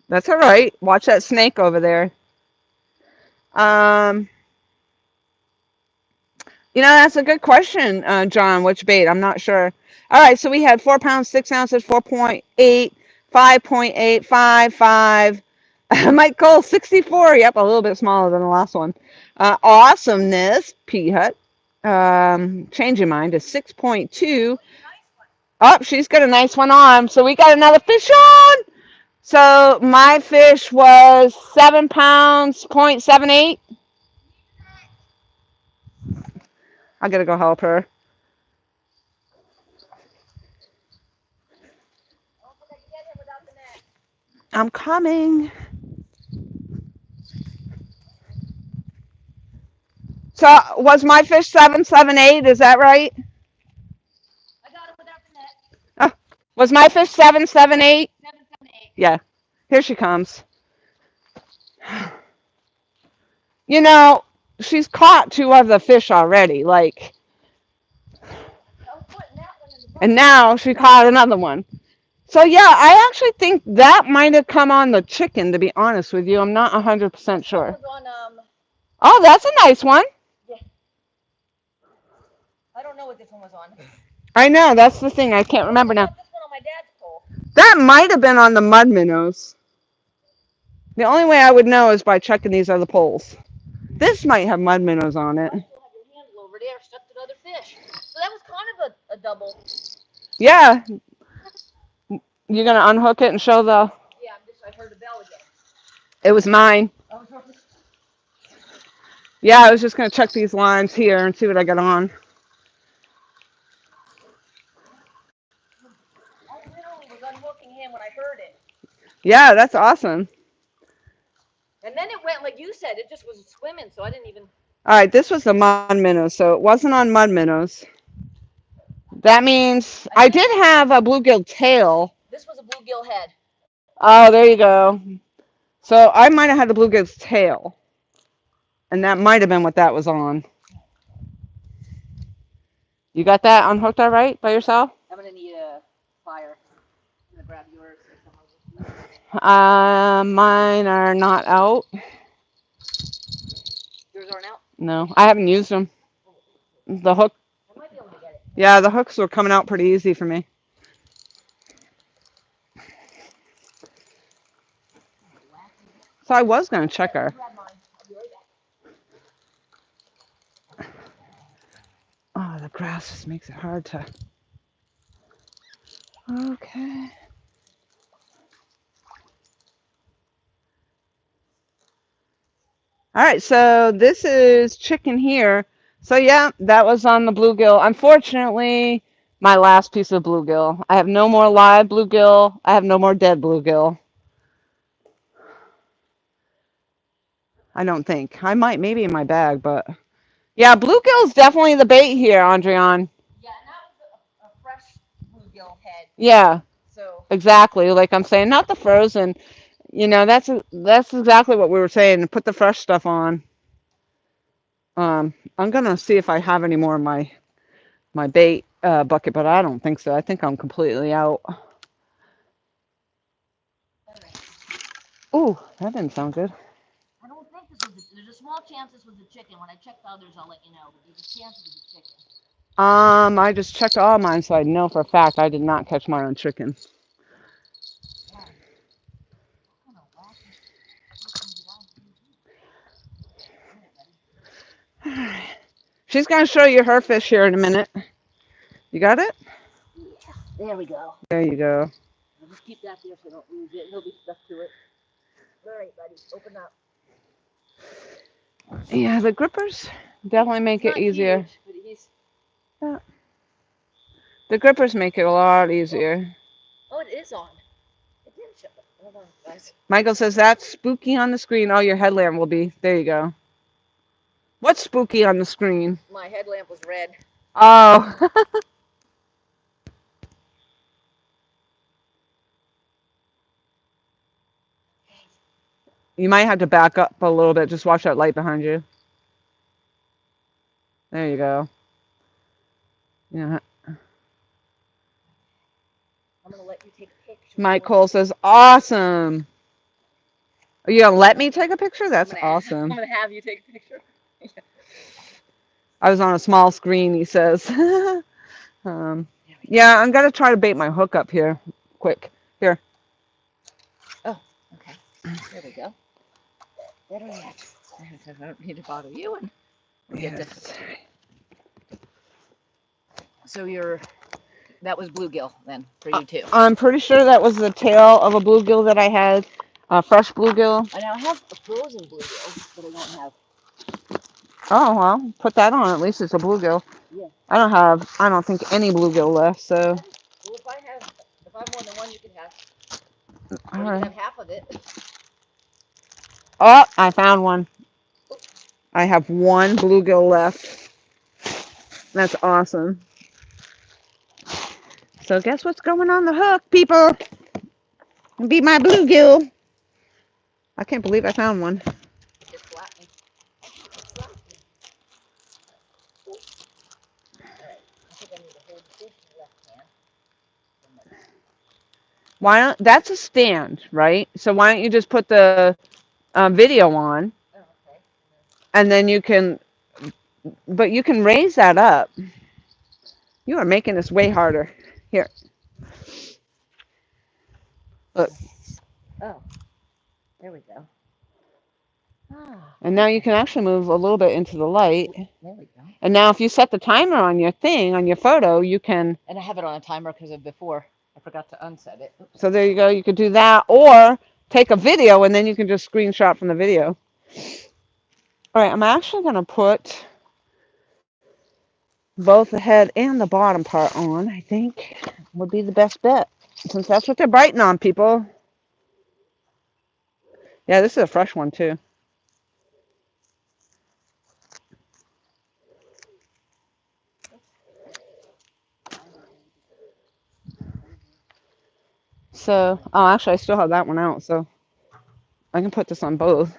That's all right. Watch that snake over there. Um, that's a good question, John. Which bait? I'm not sure. All right, so we had 4 pounds, 6 ounces, 4.8, 5.8, 5, 5. Mike Cole, 64. Yep, a little bit smaller than the last one. Awesomeness, P Hut. Change your mind to 6.2. Oh, she's got a nice one on. So we got another fish on. So my fish was 7 pounds, 0.78. I gotta go help her. I'm coming. So was my fish 778? Is that right? I got it without the net. Was my fish 778? 778. Yeah. Here she comes. You know, she's caught 2 of the fish already. Like, and now she caught another one. So yeah, I actually think that might have come on the chicken. To be honest with you, I'm not 100% sure. Oh, that's a nice one. Yeah. I don't know what this one was on. I know, that's the thing. I can't remember now. This one on my dad's pole. That might have been on the mud minnows. The only way I would know is by checking these other poles. This might have mud minnows on it. You still have your handle over there stuck to the other fish. So that was kind of a double. Yeah. You're going to unhook it and show the... Yeah, I heard the bell again. It was mine. Yeah, I was just gonna check these lines here and see what I got on. I literally was unhooking him when I heard it. Yeah, that's awesome. And then it went, like you said, it just was swimming, so I didn't even. All right, this was the mud minnows, so it wasn't on mud minnows. That means I did have a bluegill tail. This was a bluegill head. Oh, there you go. So I might have had the bluegill's tail, and that might have been what that was on. You got that unhooked all right by yourself? I'm gonna need a fire. I'm gonna grab yours. Mine are not out. Yours aren't out? No, I haven't used them. The hook. I might be able to get it. Yeah, the hooks were coming out pretty easy for me. So I was gonna check her. Oh, the grass just makes it hard to. Okay. All right, so this is chicken here. So yeah, that was on the bluegill. Unfortunately, my last piece of bluegill. I have no more live bluegill. I have no more dead bluegill. I don't think. I might maybe in my bag, but yeah, bluegill's definitely the bait here, Andreon. Yeah, and that was a fresh bluegill head. Yeah, So exactly. Like I'm saying, not the frozen. You know, that's exactly what we were saying. Put the fresh stuff on. I'm gonna see if I have any more in my bait bucket, but I don't think so. I think I'm completely out. Ooh, that didn't sound good. I don't think this was. There's a small chance this was a chicken. When I check the others, I'll let you know. But there's a chance it was a chicken. I just checked all mine, so I know for a fact I did not catch my own chicken. She's gonna show you her fish here in a minute. You got it? Yeah, there we go. There you go. I'll just keep that there so I don't lose it. He'll be stuck to it. All right, buddy, open up. Yeah, the grippers definitely make it easier. Huge, but he's... Yeah. The grippers make it a lot easier. Oh, it is on. It didn't show up. Hold on, guys. Michael says that's spooky on the screen. Oh, your headlamp will be. There you go. What's spooky on the screen? My headlamp was red. Oh. You might have to back up a little bit. Just watch that light behind you. There you go. Yeah. I'm gonna let you take a picture. Mike Cole says, awesome. Are you going to let me take a picture? That's awesome. I'm gonna have you take a picture. I was on a small screen, he says. Yeah, I'm going to try to bait my hook up here. Quick. Here. Oh, okay. There we go. Better yet. I don't need to bother you. And Yes. So that was bluegill then for you too. I'm pretty sure that was the tail of a bluegill that I had. Fresh bluegill. I now have a frozen bluegill, but I don't have. Oh, well, put that on. At least it's a bluegill. Yeah. I don't think any bluegill left, so. Well, if I have more than one, you can have. All You right. can have half of it. Oh, I found one. I have one bluegill left. That's awesome. So guess what's going on the hook, people? Be my bluegill. I can't believe I found one. Just slap me. I think I need to hold the fish in the left hand. Why don't, that's a stand, right? So why don't you just put the video on, Oh, okay. and then you can raise that up. You are making this way harder. Here. Look. Oh, there we go. Ah, And now you can actually move a little bit into the light. there we go. And now if you set the timer on your thing, on your photo, you can. And I have it on a timer because of before. I forgot to unset it. Oops. So there you go. You could do that, or take a video, and then you can just screenshot from the video. All right, I'm actually going to put both the head and the bottom part on, I think would be the best bet. Since that's what they're biting on, people. Yeah, this is a fresh one, too. So, oh, actually, I still have that one out, so I can put this on both.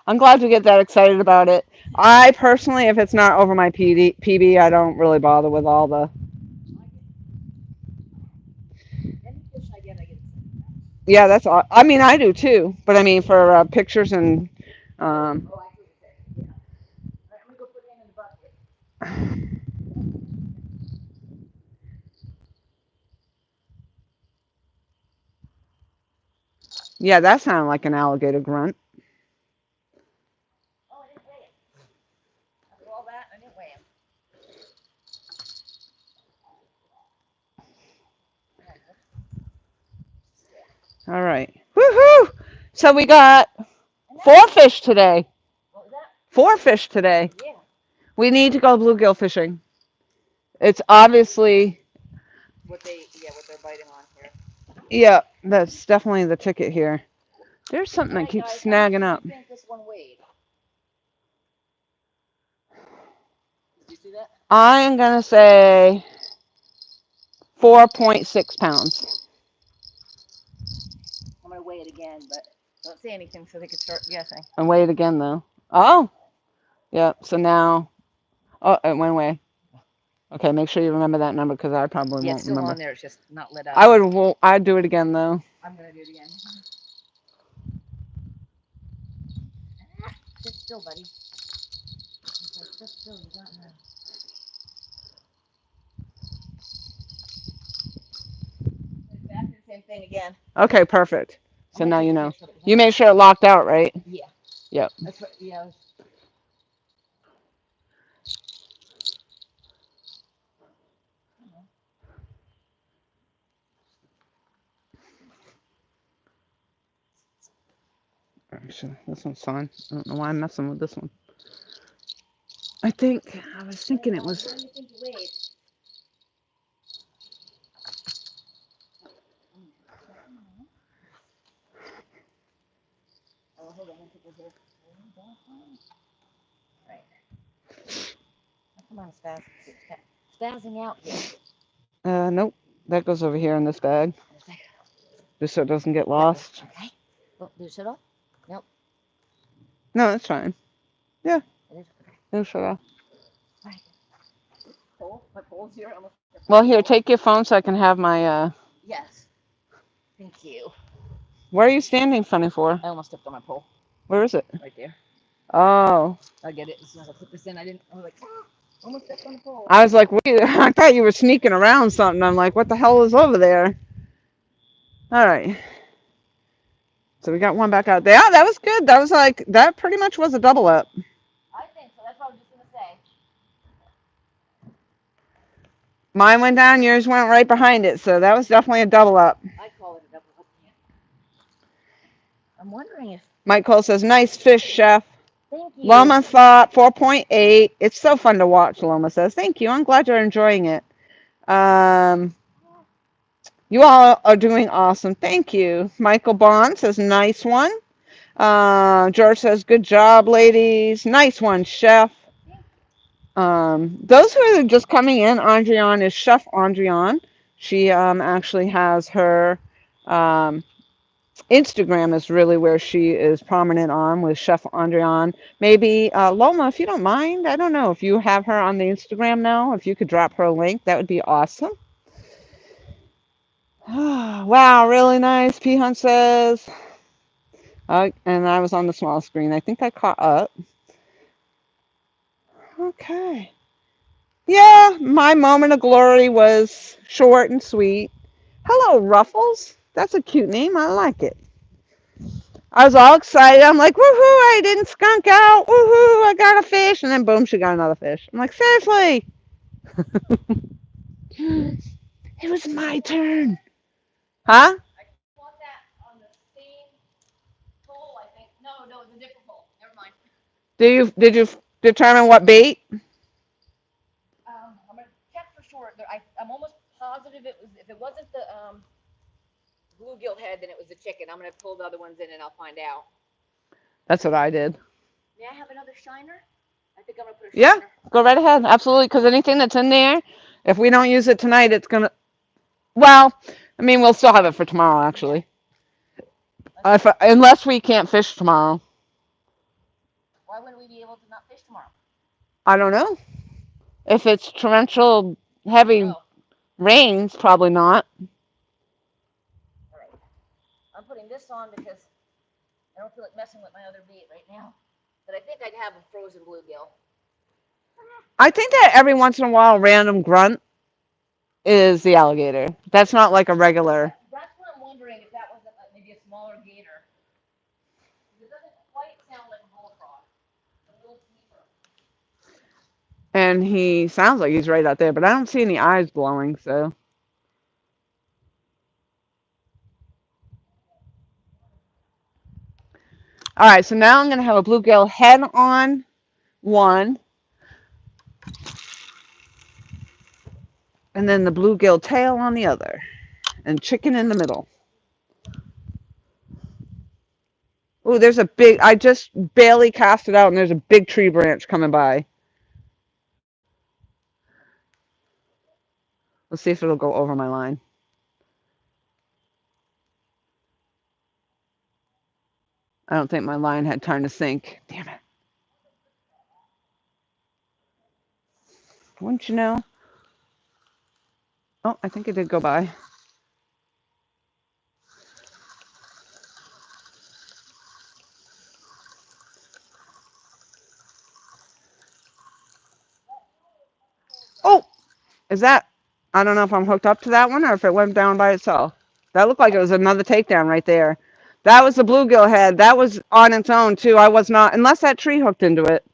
I'm glad you get that excited about it. I personally, if it's not over my PB, I don't really bother with all the. Any fish I get excited about. Yeah, that's all. I mean, I do too, but I mean for pictures and. Um, Oh, I see what you're saying. Yeah. All right, I'm gonna go put him in the bucket. yeah, that sounded like an alligator grunt. Oh, I didn't weigh him. After all that, I didn't weigh him. All right. Woohoo! So we got four fish today. What was that? Four fish today. Yeah. We need to go bluegill fishing. It's obviously, What they're biting on here. yeah, that's definitely the ticket here. There's something All that right, keeps guys. How much snagging do up. you think this one weighed? Did you see that? I am going to say 4.6 pounds. I'm gonna weigh it again, but don't say anything so they can start guessing. And weigh it again, though. Oh, yeah. So now, oh, it went away. Okay, make sure you remember that number because I probably Yeah, won't it's still remember. on there. It's just not lit up. I would, well, I'd do it again, though. I'm gonna do it again. Sit still, buddy. Sit still. You got me. Back to the same thing again. Okay, perfect. So I'm now gonna you just know. make sure that You made sure it locked out, right? Yeah. Yep. That's what. Yeah. Actually, this one's fine. I don't know why I'm messing with this one. I think, I was thinking it was. What do you think you weighed? Oh, hold on. Let me put this here. Right. Come on, spazzing out here. Nope. That goes over here in this bag, just so it doesn't get lost. Okay. Oh, did it shut off? Nope. No, that's fine. Yeah, It is. Okay. it'll shut off. Right. Pole? My pole's here. Almost. Well, here, take your phone so I can have my. Yes. Thank you. Where are you standing funny for? I almost stepped on my pole. Where is it? Right there. Oh. I'll get it as soon as I put this in. I was like, almost stepped on the pole. I was like, wait, I thought you were sneaking around something. I'm like, what the hell is over there? All right. So we got one back out there. Yeah, that was good. That was like, that pretty much was a double up. I think so. That's what I was just gonna say. Mine went down, yours went right behind it. So that was definitely a double up. I call it a double up. I'm wondering if. Mike Cole says, nice fish, chef. Thank you. Loma thought 4.8. It's so fun to watch, Loma says. Thank you. I'm glad you're enjoying it. You all are doing awesome. Thank you. Michael Bond says, nice one. George says, good job, ladies. Nice one, chef. Those who are just coming in, Andrian is Chef Andrian. She actually has her Instagram is really where she is prominent on with Chef Andrian. Maybe Loma, if you don't mind, I don't know if you have her on the Instagram now. If you could drop her a link, that would be awesome. Wow, really nice. P Hunt says. And I was on the small screen. I think I caught up. Okay. Yeah, my moment of glory was short and sweet. Hello, Ruffles. That's a cute name. I like it. I was all excited. I'm like, woohoo, I didn't skunk out. Woohoo, I got a fish. And then boom, she got another fish. I'm like, seriously? It was my turn. Huh? I caught that on the same pole, I think. No, no, it was a different pole. Never mind. Did you determine what bait? I'm gonna check for sure. I'm almost positive it was. If it wasn't the bluegill head, then it was the chicken. I'm gonna pull the other ones in and I'll find out. That's what I did. May I have another shiner? I think I'm gonna put a Yeah, shiner. go right ahead. Absolutely. Because anything that's in there, if we don't use it tonight, it's going to. Well, I mean, we'll still have it for tomorrow, actually. Unless we can't fish tomorrow. Why wouldn't we be able to not fish tomorrow? I don't know. If it's torrential, heavy rains, probably not. All right. I'm putting this on because I don't feel like messing with my other bait right now. But I think I'd have a frozen bluegill. I think that every once in a while, random grunt is the alligator. That's not like a regular. That's what I'm wondering if that wasn't like maybe a smaller gator. It doesn't quite sound like a bullfrog. A little deeper. And he sounds like he's right out there, but I don't see any eyes glowing, so. All right, so now I'm going to have a bluegill head on one, and then the bluegill tail on the other, and chicken in the middle. Ooh, there's a big, I just barely cast it out, and there's a big tree branch coming by. Let's see if it'll go over my line. I don't think my line had time to sink. Damn it. Wouldn't you know? Oh, I think it did go by. Oh, is that, I don't know if I'm hooked up to that one or if it went down by itself. That looked like it was another takedown right there. That was the bluegill head. That was on its own, too. I was not, unless that tree hooked into it.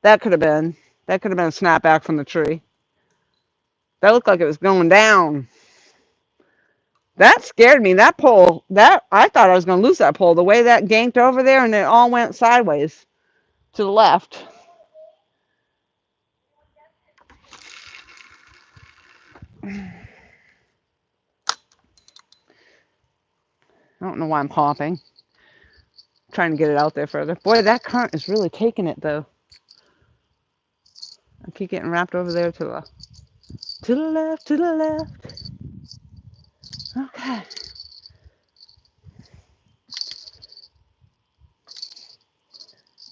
That could have been. That could have been a snapback from the tree. That looked like it was going down. That scared me. That pole, that I thought I was going to lose that pole. The way that ganked over there and it all went sideways to the left. I don't know why I'm hopping. Trying to get it out there further. Boy, that current is really taking it, though. I keep getting wrapped over there to the left. To the left, to the left. Okay.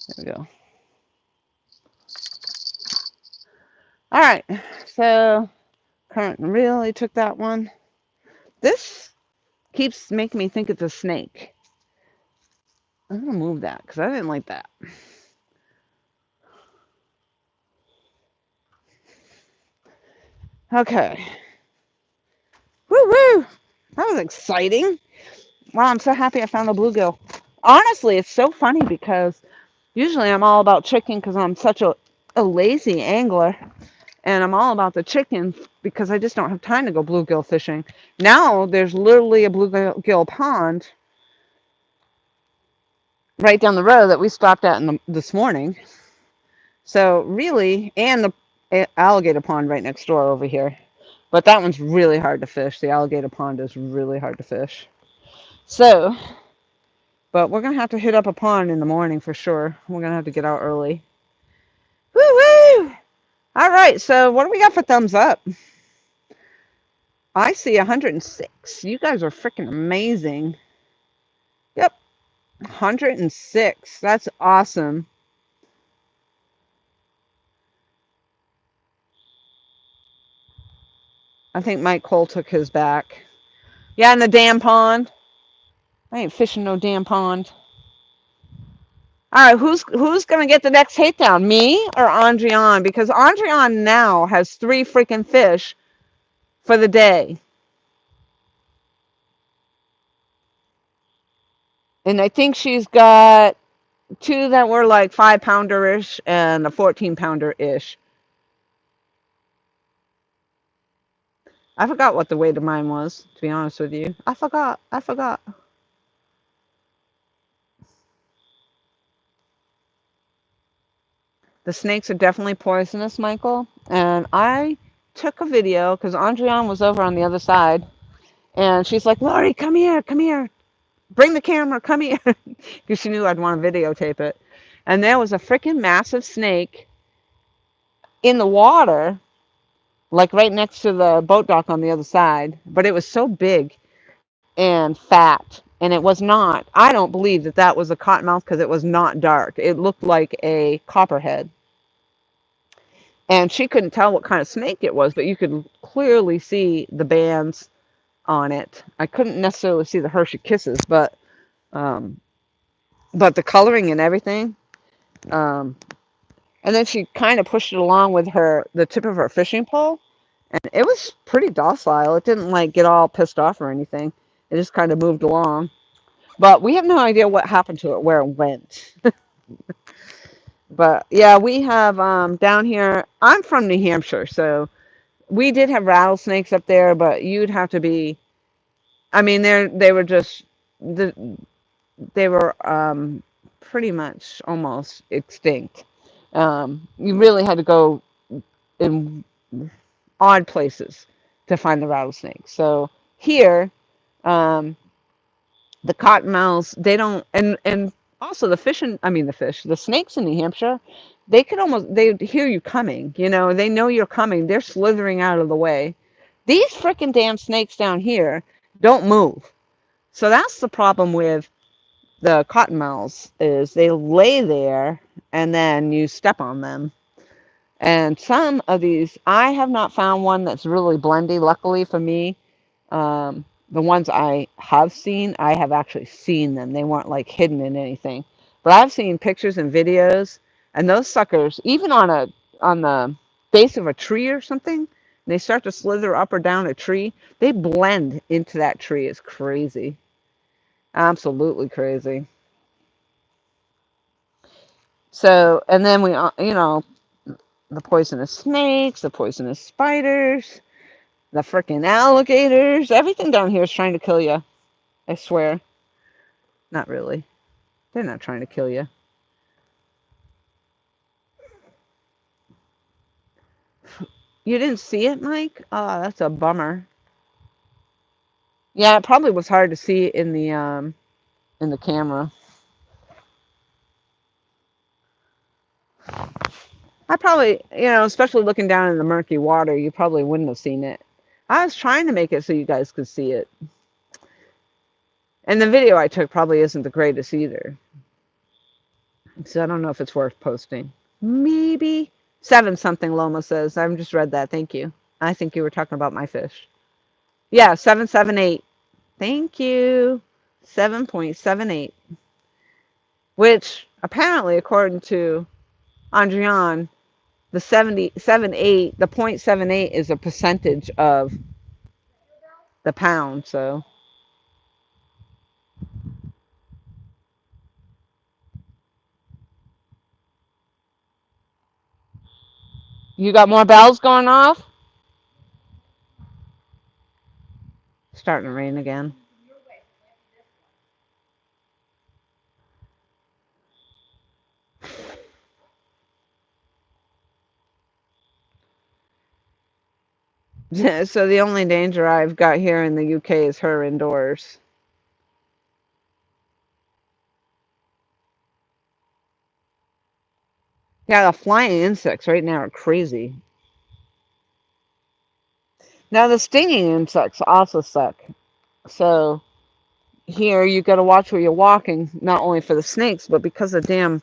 There we go. All right. So, current really took that one. This keeps making me think it's a snake. I'm going to move that because I didn't like that. Okay. Woo-woo! That was exciting. Wow, I'm so happy I found a bluegill. Honestly, it's so funny because usually I'm all about chicken because I'm such a lazy angler. And I'm all about the chicken because I just don't have time to go bluegill fishing. Now there's literally a bluegill pond right down the road that we stopped at this morning. So really, and the alligator pond right next door over here. But that one's really hard to fish. The alligator pond is really hard to fish. So, but we're going to have to hit up a pond in the morning for sure. We're going to have to get out early. Woo-woo! All right, so what do we got for thumbs up? I see 106. You guys are freaking amazing. Yep, 106. That's awesome. I think Mike Cole took his back. Yeah, in the damn pond. I ain't fishing no damn pond. All right, who's gonna get the next takedown, me or Andrian? Because Andrian now has 3 freaking fish for the day. And I think she's got two that were like 5-pounder ish and a 14-pounder ish. I forgot what the weight of mine was, to be honest with you. I forgot. I forgot. The snakes are definitely poisonous, Michael. And I took a video because Andriane was over on the other side. And she's like, Lori, come here, come here. Bring the camera, come here. Because she knew I'd want to videotape it. And there was a freaking massive snake in the water, like right next to the boat dock on the other side. But it was so big and fat. And it was not, I don't believe that that was a cottonmouth because it was not dark. It looked like a copperhead. And she couldn't tell what kind of snake it was, but you could clearly see the bands on it. I couldn't necessarily see the Hershey Kisses, um, but the coloring and everything. Um, and then she kind of pushed it along with the tip of her fishing pole, and it was pretty docile. It didn't like get all pissed off or anything. It just kind of moved along. But we have no idea what happened to it, where it went. But yeah, we have down here. I'm from New Hampshire, so we did have rattlesnakes up there, but you'd have to be. I mean, they were just they were pretty much almost extinct. You really had to go in odd places to find the rattlesnakes. So here, um, the cottonmouths, they don't, and also the fish, the snakes in New Hampshire, they hear you coming. They know you're coming. They're slithering out of the way. These freaking damn snakes down here don't move. So that's the problem with the cottonmouths is they lay there and then you step on them. And some of these, I have not found one that's really blendy. Luckily for me, the ones I have seen, I have actually seen them. They weren't like hidden in anything. But I've seen pictures and videos, and those suckers, even on the base of a tree or something, they start to slither up or down a tree. They blend into that tree. It's crazy, absolutely crazy. So, and then the poisonous snakes, the poisonous spiders, the freaking alligators. Everything down here is trying to kill you. I swear. Not really. They're not trying to kill you. You didn't see it, Mike? Oh, that's a bummer. Yeah, it probably was hard to see in the camera. I probably, especially looking down in the murky water, you probably wouldn't have seen it. I was trying to make it so you guys could see it. And the video I took probably isn't the greatest either. So I don't know if it's worth posting. Maybe 7 something, Loma says. I've just read that. Thank you. I think you were talking about my fish. Yeah, 778. Thank you. 7.78. Which apparently, according to Andriane, the 77.8, the 0.78 is a percentage of the pound. So you got more bells going off? Starting to rain again. So the only danger I've got here in the UK is her indoors. Yeah, the flying insects right now are crazy. Now the stinging insects also suck. So here you got to watch where you're walking, not only for the snakes, but because of damn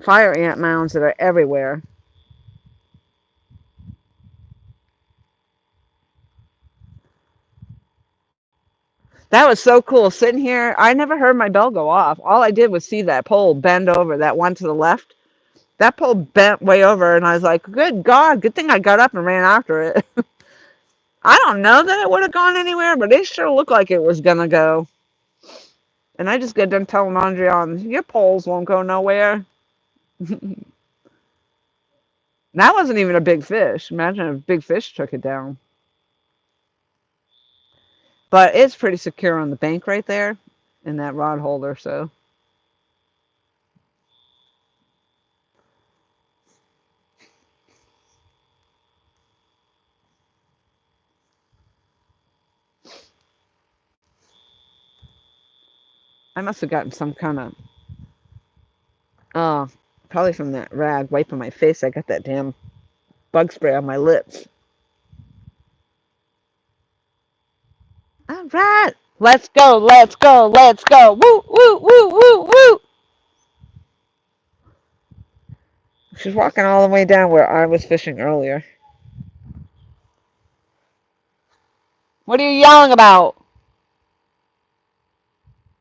fire ant mounds that are everywhere. That was so cool sitting here. I never heard my bell go off. All I did was see that pole bend over, that one to the left. That pole bent way over, and I was like, good God, good thing I got up and ran after it. I don't know that it would have gone anywhere, but it sure looked like it was going to go. And I just got done telling Andrian, your poles won't go nowhere. That wasn't even a big fish. Imagine if a big fish took it down. But it's pretty secure on the bank right there in that rod holder, so. I must have gotten some kind of, oh, probably from that rag wiping my face. I got that damn bug spray on my lips. All right. Let's go, let's go, let's go. Woo, woo, woo, woo, woo. She's walking all the way down where I was fishing earlier. What are you yelling about?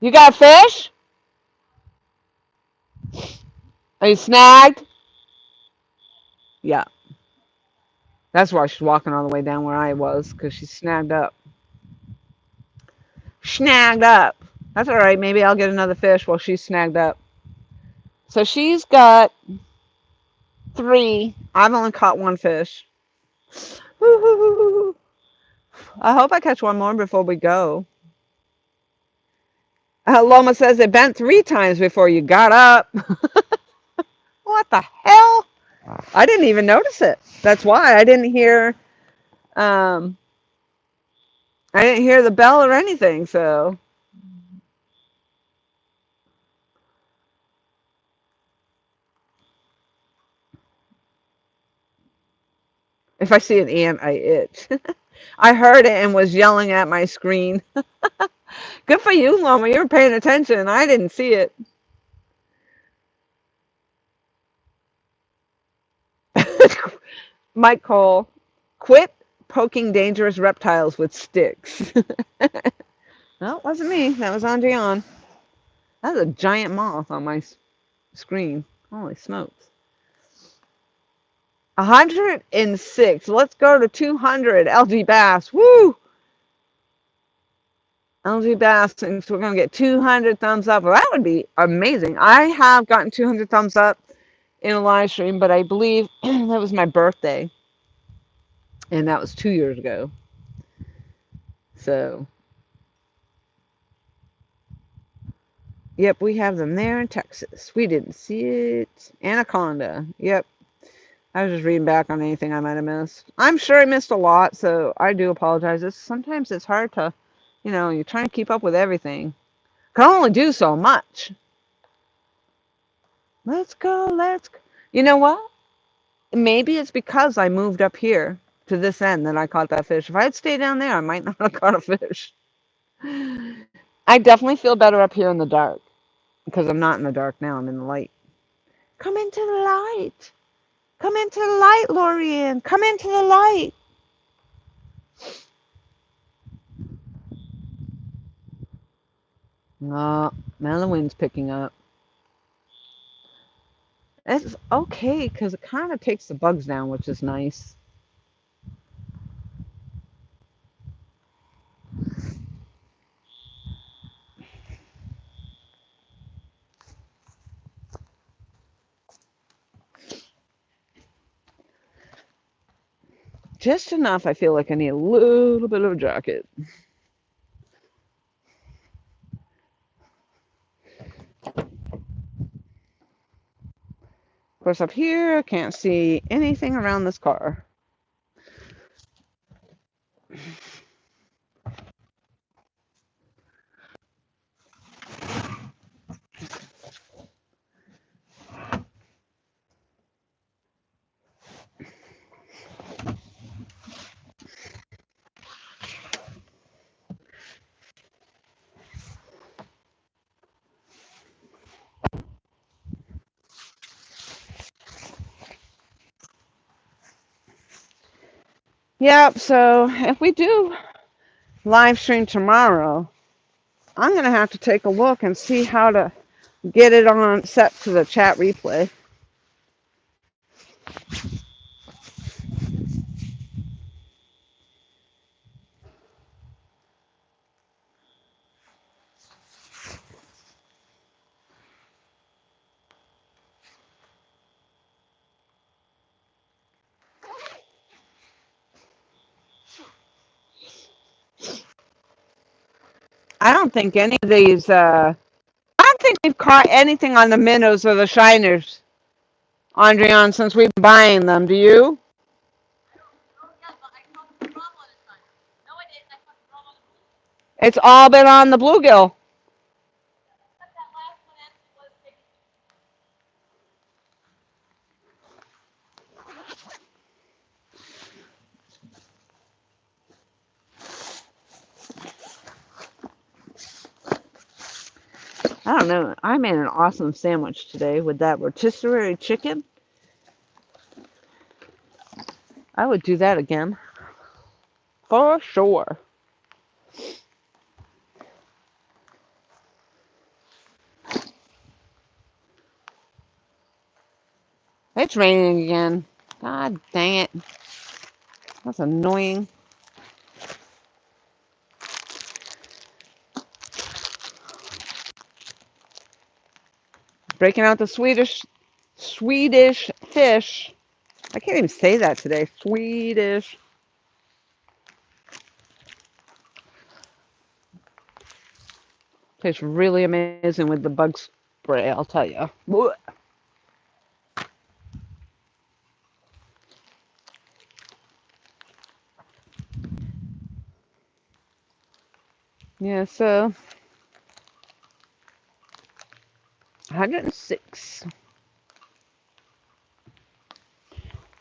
You got fish? Are you snagged? Yeah. That's why she's walking all the way down where I was, because she's snagged up. Snagged up. That's all right. Maybe I'll get another fish while she's snagged up. So she's got 3. I've only caught 1 fish. Woo-hoo-hoo-hoo. I hope I catch one more before we go. Loma says it bent 3 times before you got up. What the hell? I didn't even notice it. That's why I didn't hear I didn't hear the bell or anything, so if I see an ant, I itch. I heard it and was yelling at my screen. Good for you, Loma. You were paying attention. I didn't see it. Mike Cole, quit poking dangerous reptiles with sticks. No, it wasn't me. That was Andrian. That's a giant moth on my screen. Holy smokes. 106. Let's go to 200. LG Bass. Woo! LG Bass thinks we're going to get 200 thumbs up. Well, that would be amazing. I have gotten 200 thumbs up in a live stream, but I believe that was my birthday. And that was 2 years ago. So, yep, we have them there in Texas. We didn't see it. Anaconda. Yep. I was just reading back on anything I might have missed. I'm sure I missed a lot, so I do apologize. Sometimes it's hard to, you're trying to keep up with everything. Can only do so much. Let's go, let's go. You know what? Maybe it's because I moved up here to this end that I caught that fish. If I had stayed down there, I might not have caught a fish. I definitely feel better up here in the dark because I'm not in the dark now. I'm in the light. Come into the light. Come into the light, Lorian. Come into the light. No, now the wind's picking up. It's okay because it kind of takes the bugs down, which is nice. Just enough, I feel like I need a little bit of a jacket. Of course, up here, I can't see anything around this car. Yep, so if we do live stream tomorrow, I'm going to have to take a look and see how to get it on set to the chat replay. I don't think any of these. I don't think we've caught anything on the minnows or the shiners, Andreon, since we've been buying them. Do you? It's all been on the bluegill. I don't know. I made an awesome sandwich today with that rotisserie chicken. I would do that again. For sure. It's raining again. God dang it. That's annoying. Breaking out the Swedish fish. I can't even say that today. Swedish. Tastes really amazing with the bug spray, I'll tell you. Yeah, so 106.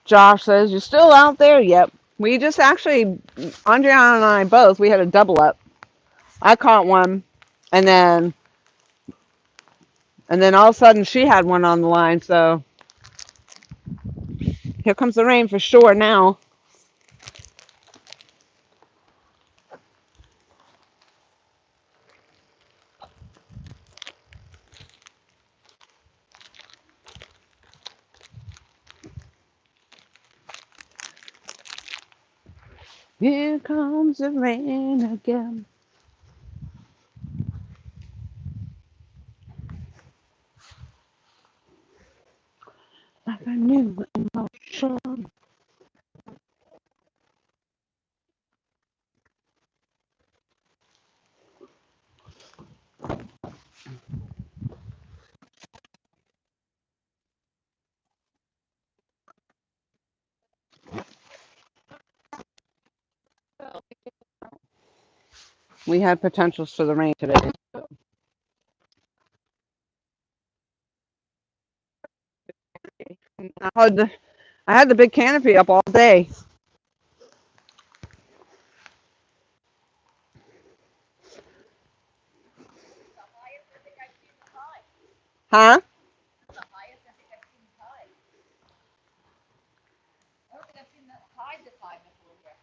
Josh says, "You're still out there?" Yep. We just actually, Andrea and I both, we had a double up. I caught one, and then all of a sudden she had one on the line. So here comes the rain for sure now. Here comes the rain again. Like a new emotion. We had potentials for the rain today. I had the big canopy up all day. Huh?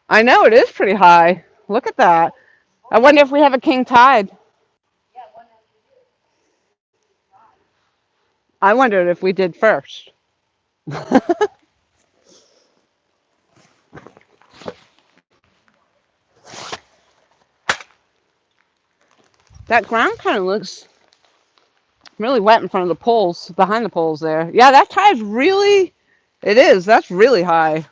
I know it is pretty high. Look at that. I wonder if we have a king tide. I wondered if we did first. That ground kind of looks really wet in front of the poles, behind the poles there. Yeah, that tide's really, it is. That's really high.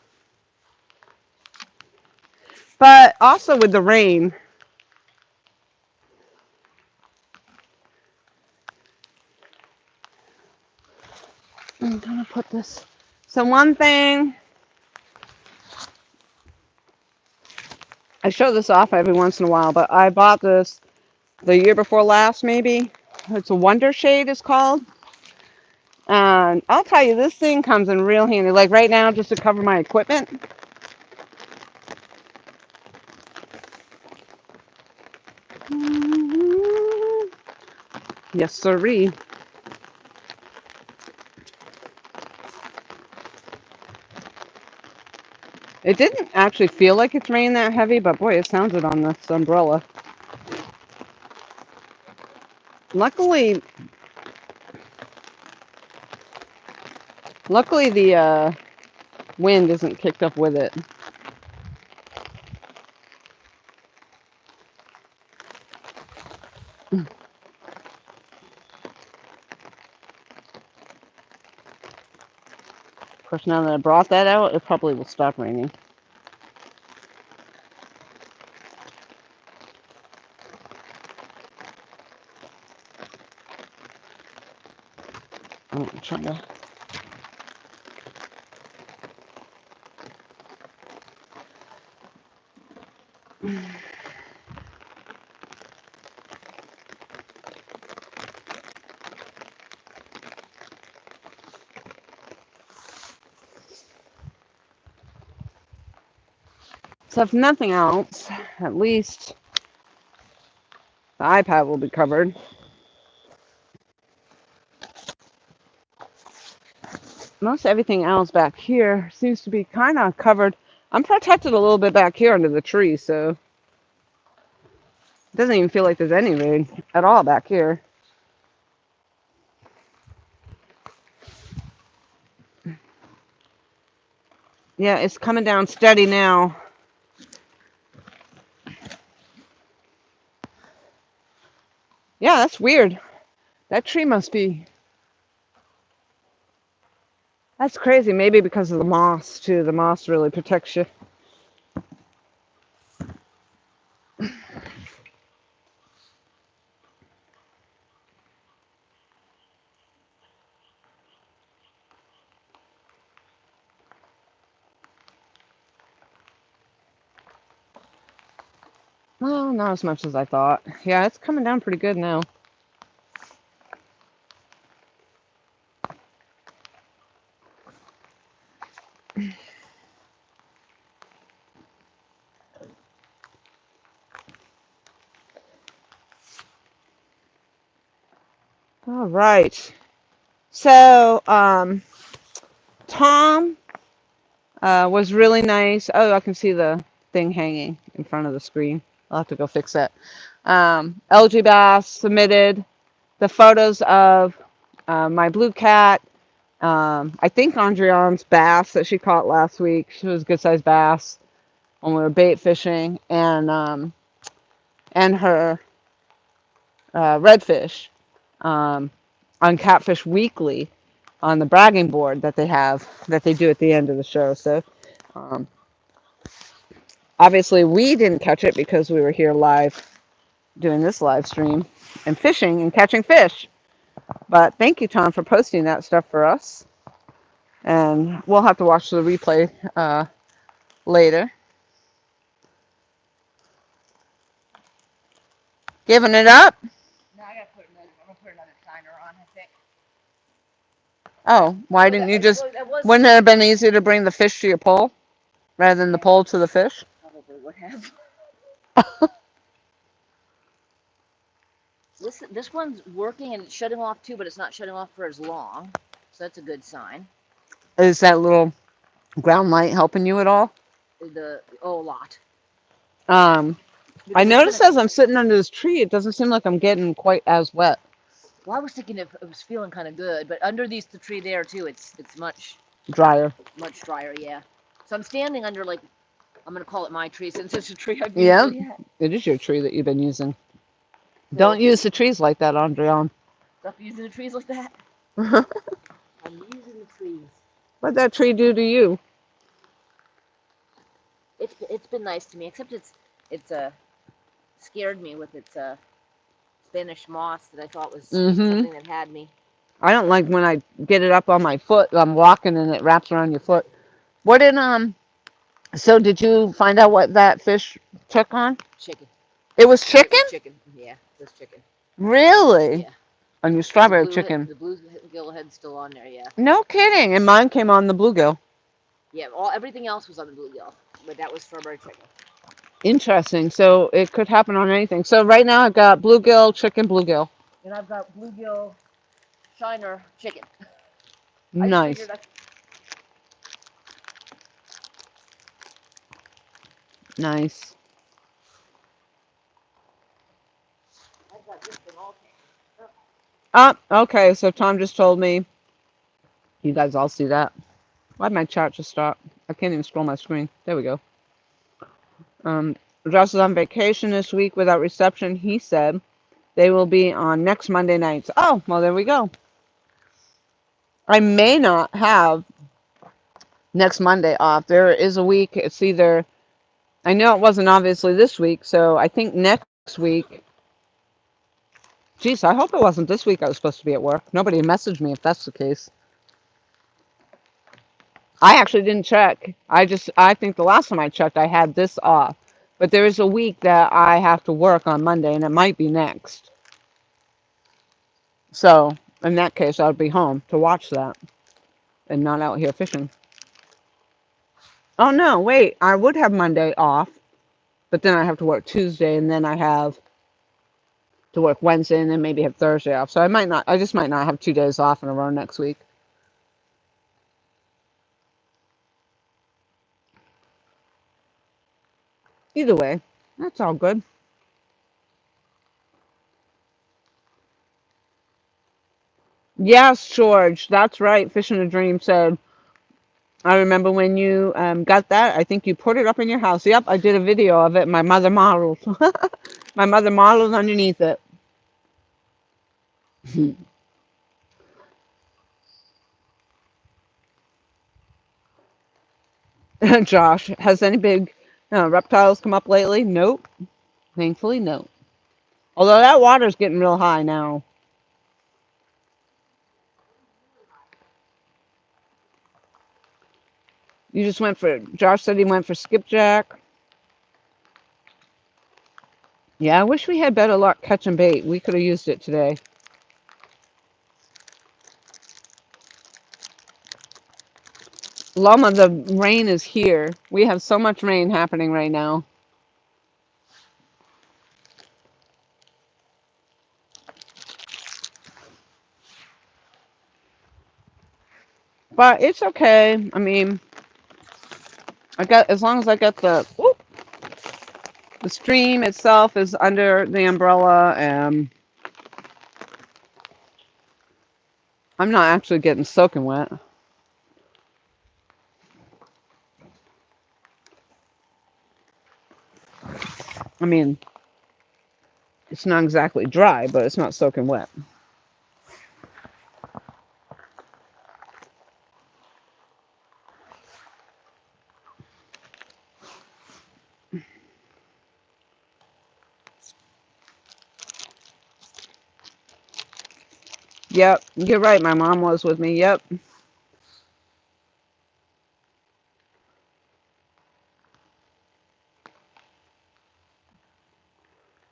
But also with the rain, I'm gonna put this. So one thing, I show this off every once in a while, but I bought this the year before last, maybe. It's a Wondershade, it's called. And I'll tell you, this thing comes in real handy. Like right now, just to cover my equipment. Yes, sirree. It didn't actually feel like it's raining that heavy, but boy, it sounds it on this umbrella. Luckily, the wind isn't kicked up with it. Of course, now that I brought that out, it probably will stop raining. trying to. So if nothing else, at least the iPad will be covered. Most everything else back here seems to be kind of covered. I'm protected a little bit back here under the tree, so it doesn't even feel like there's any rain at all back here. Yeah, it's coming down steady now. Yeah, that's weird. That tree must be. That's crazy. Maybe because of the moss, too. The moss really protects you. Well, not as much as I thought. Yeah, it's coming down pretty good now. All right. So, Tom was really nice. Oh, I can see the thing hanging in front of the screen. I'll have to go fix that. LG Bass submitted the photos of my blue cat. I think Andreon's bass that she caught last week. She was a good sized bass when we were bait fishing, and her redfish on Catfish Weekly on the bragging board that they have that they do at the end of the show. So um, obviously we didn't catch it because we were here live doing this live stream and fishing and catching fish. But thank you, Tom, for posting that stuff for us. And we'll have to watch the replay later. Giving it up? No, I'm gonna put another shiner on, I think. Oh, why didn't you just? Wouldn't it have been easier to bring the fish to your pole rather than the pole to the fish? Probably would have. This one's working and it's shutting off too, but it's not shutting off for as long, so that's a good sign. Is that little ground light helping you at all? A lot. I noticed as I'm sitting under this tree, it doesn't seem like I'm getting quite as wet. Well, I was thinking it was feeling kind of good, but under the tree there too, it's much drier. Much drier, yeah. So I'm standing under I'm gonna call it my tree since it's a tree I've Yeah, used. it is your tree that you've been using. So, don't use the trees like that, Andreon. Stop using the trees like that. What I'm using the trees. What'd that tree do to you? It's been nice to me, except it's scared me with its Spanish moss that I thought was something that had me. I don't like when I get it up on my foot. I'm walking and it wraps around your foot. What did So did you find out what that fish took on? Chicken. It was chicken? Chicken. Yeah, it was chicken. Really? Yeah. On your strawberry chicken. The bluegill head's still on there, yeah. No kidding. And mine came on the bluegill. Yeah, everything else was on the bluegill, but that was strawberry chicken. Interesting. So it could happen on anything. So right now I've got bluegill, chicken, bluegill. And I've got bluegill, shiner, chicken. Nice. Nice. I've got this one all taken. Okay. So Tom just told me. You guys all see that? Why'd my chat just stop? I can't even scroll my screen. There we go. Josh is on vacation this week without reception. He said they will be on next Monday nights. Oh, well, there we go. I may not have next Monday off. There is a week. It's either, I know it wasn't obviously this week, so I think next week. Geez, I hope it wasn't this week I was supposed to be at work. Nobody messaged me if that's the case. I actually didn't check. I think the last time I checked, I had this off. But there is a week that I have to work on Monday, and it might be next. So in that case, I would be home to watch that and not out here fishing. Oh no, wait, I would have Monday off, but then I have to work Tuesday, and then I have to work Wednesday, and then maybe have Thursday off. So I just might not have 2 days off in a row next week. Either way, that's all good. Yes, George, that's right. Fish in a Dream said, I remember when you got that. I think you put it up in your house. Yep, I did a video of it. My mother modeled. My mother modeled underneath it. Josh, has any big reptiles come up lately? Nope. Thankfully, no. Although that water's getting real high now. You just went for, Josh said he went for skipjack. Yeah, I wish we had better luck catching bait. We could have used it today. Loma, the rain is here. We have so much rain happening right now. But it's okay. I mean, as long as I get the stream itself is under the umbrella, and I'm not actually getting soaking wet. I mean, it's not exactly dry, but it's not soaking wet. Yep, you're right. My mom was with me. Yep.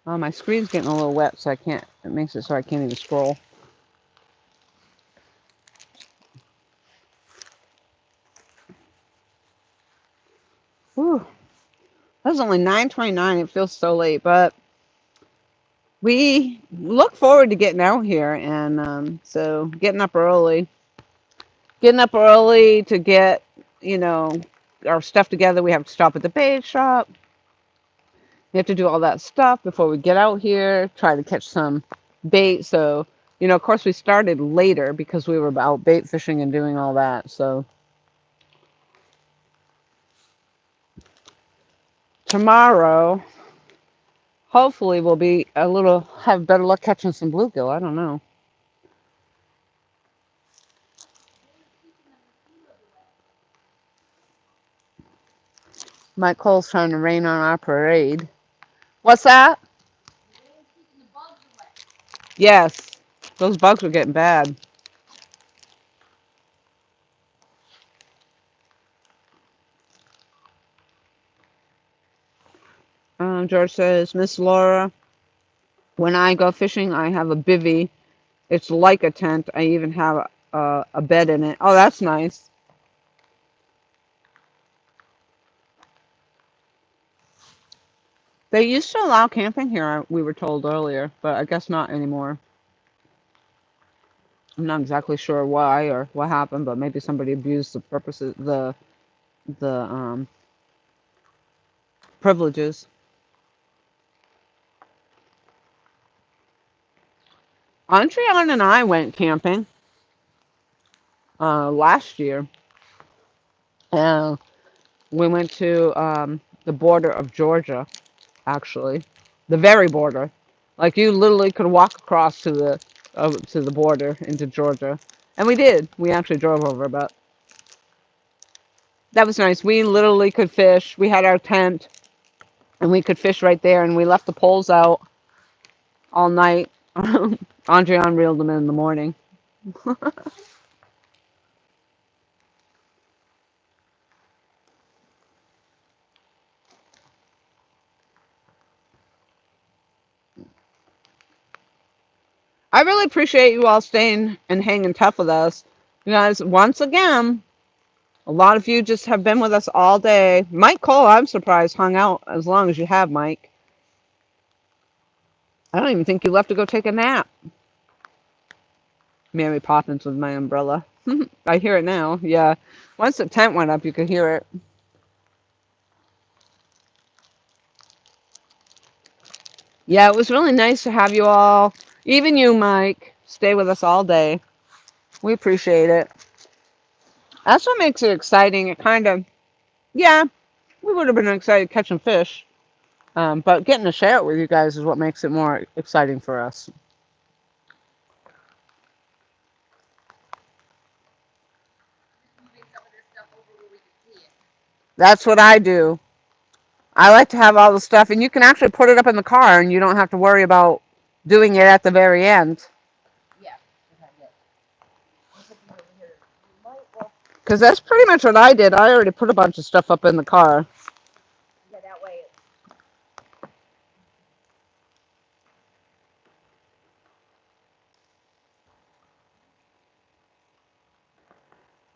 Oh, my screen's getting a little wet, so I can't. It makes it so I can't even scroll. Whew. That was only 9:29. It feels so late, but we look forward to getting out here, and so getting up early to get, you know, our stuff together. We have to stop at the bait shop. We have to do all that stuff before we get out here, try to catch some bait. So, of course, we started later because we were out bait fishing and doing all that. So tomorrow, hopefully, we'll have better luck catching some bluegill. I don't know. Mike Cole's trying to rain on our parade. What's that? Yes, those bugs were getting bad. George says, Miss Laura, when I go fishing, I have a bivvy. It's like a tent. I even have a bed in it. Oh, that's nice. They used to allow camping here, we were told earlier, but I guess not anymore. I'm not exactly sure why or what happened, but maybe somebody abused the purposes, the privileges. Andrian and I went camping last year, and we went to the border of Georgia, actually, the very border. Like you literally could walk across to the border into Georgia, and we did. We actually drove over, but that was nice. We literally could fish. We had our tent, and we could fish right there. And we left the poles out all night. Andreon reeled them in the morning. I really appreciate you all staying and hanging tough with us. You guys, once again, a lot of you just have been with us all day. Mike Cole, I'm surprised, hung out as long as you have, Mike. I don't even think you left to go take a nap. Mary Poppins with my umbrella. I hear it now. Yeah. Once the tent went up, you could hear it. Yeah, it was really nice to have you all, even you, Mike, stay with us all day. We appreciate it. That's what makes it exciting. It kind of, yeah, we would have been excited catching fish. But getting to share it with you guys is what makes it more exciting for us. Moving some of this stuff over where we can see it. That's what I do. I like to have all the stuff, and you can actually put it up in the car, and you don't have to worry about doing it at the very end. Yeah. Okay, good. I'm thinking over here. You might, well, Because that's pretty much what I did. I already put a bunch of stuff up in the car. yeah, that way it's.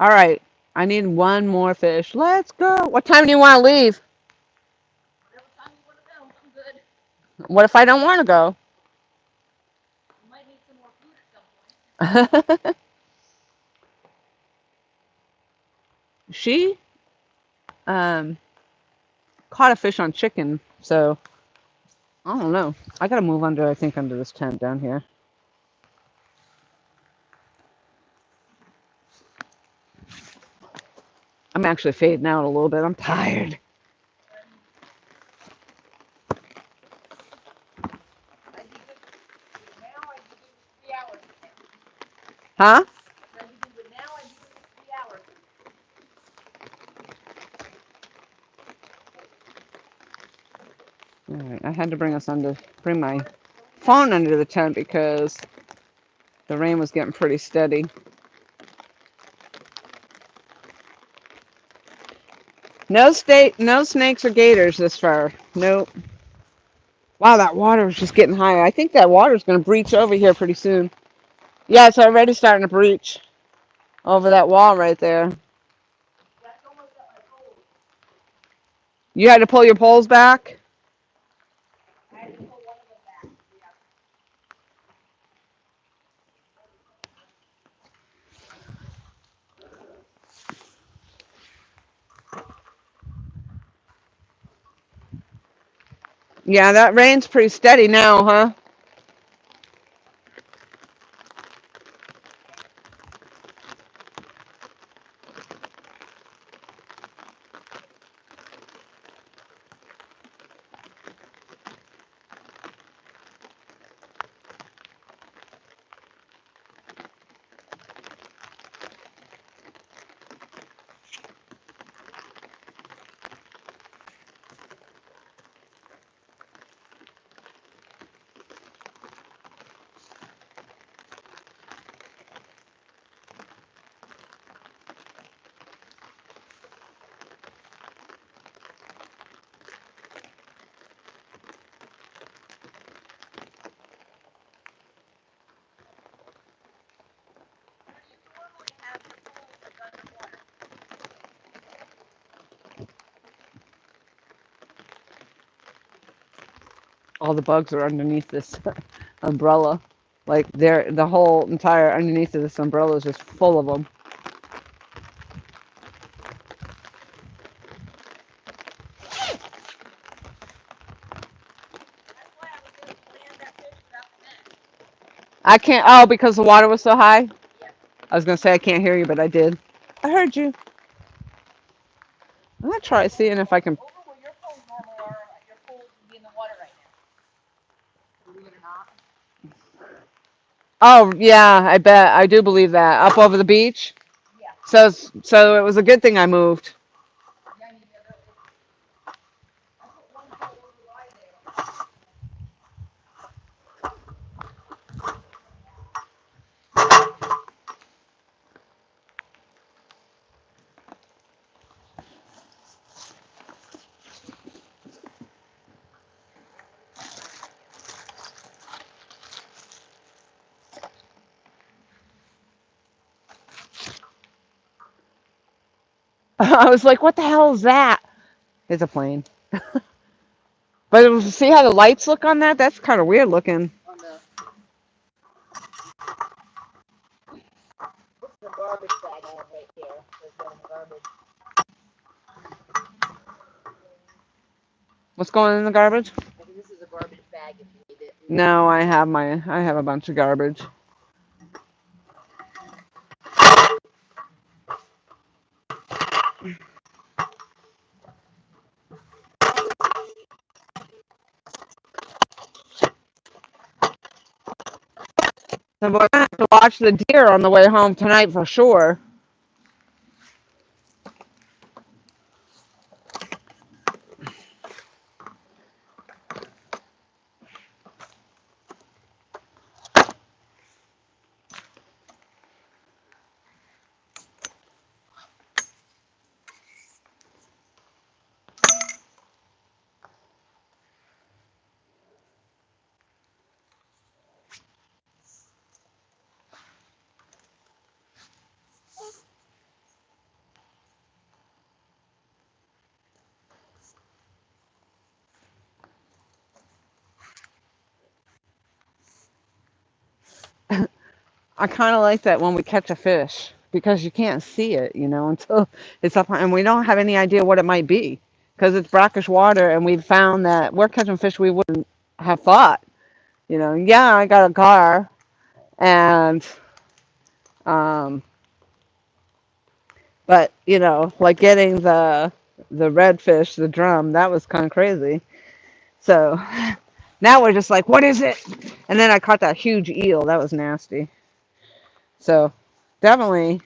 All right. I need one more fish. Let's go. What time do you want to leave? Whatever time you want to go, I'm good. What if I don't want to go? You might need some more food at some point. She um, caught a fish on chicken, so I don't know. I gotta move under, I think, under this tent down here. I'm actually fading out a little bit. I'm tired. I'd be good with now. I'd be good with 3 hours. Huh? If I'd be good with now. I'd be good with 3 hours. All right. I had to bring my phone under the tent because the rain was getting pretty steady. No snakes or gators this far. Nope. Wow, that water is just getting higher. I think that water is going to breach over here pretty soon. Yeah, it's already starting to breach over that wall right there. That's almost at my poles. You had to pull your poles back? I had to pull one of them back. Yeah. Yeah, that rain's pretty steady now, huh? Where do you normally have your poles like underwater? All the bugs are underneath this umbrella. Like the whole entire underneath of this umbrella is just full of them. That's why I was able to land that fish without the net. I can't. Oh, because the water was so high. Yep. I was gonna say I can't hear you, but I did. I heard you. I'm gonna try seeing if I can. Over where your poles normally are, your poles would be in the water right now. Believe it or not. Oh yeah, I bet I do believe that up over the beach. Yeah. So it was a good thing I moved. Yeah, I mean, I put one pole over wide there. I was like, what the hell is that? It's a plane. But see how the lights look on that? That's kind of weird looking. On the what's the garbage bag I have right here? There's one in the garbage. What's going in the garbage? I think this is a garbage bag if you need it. No, I have a bunch of garbage. So we're gonna have to watch the deer on the way home tonight for sure. I kind of like that when we catch a fish because you can't see it, until it's up, and we don't have any idea what it might be because it's brackish water, and we've found that we're catching fish we wouldn't have thought. Yeah, I got a gar, and um, but like getting the redfish, the drum, that was kind of crazy. So now we're just like, what is it? And then I caught that huge eel. That was nasty. So definitely,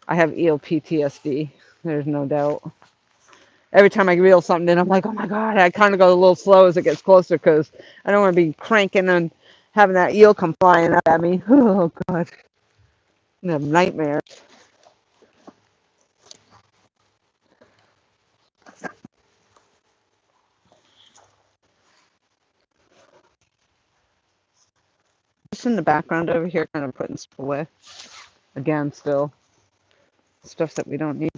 I have eel PTSD. There's no doubt. Every time I reel something in, I'm like, oh my God. I kind of go a little slow as it gets closer because I don't want to be cranking and having that eel come flying up at me. Oh God. I have nightmares. Just in the background over here, kind of putting stuff away. Again, still stuff that we don't need.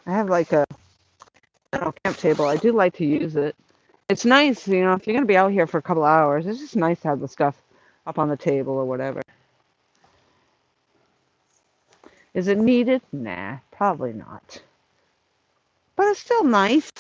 I have like a camp table. I do like to use it. It's nice, if you're going to be out here for a couple hours, it's just nice to have the stuff up on the table or whatever. Is it needed? Nah, probably not. But it's still nice.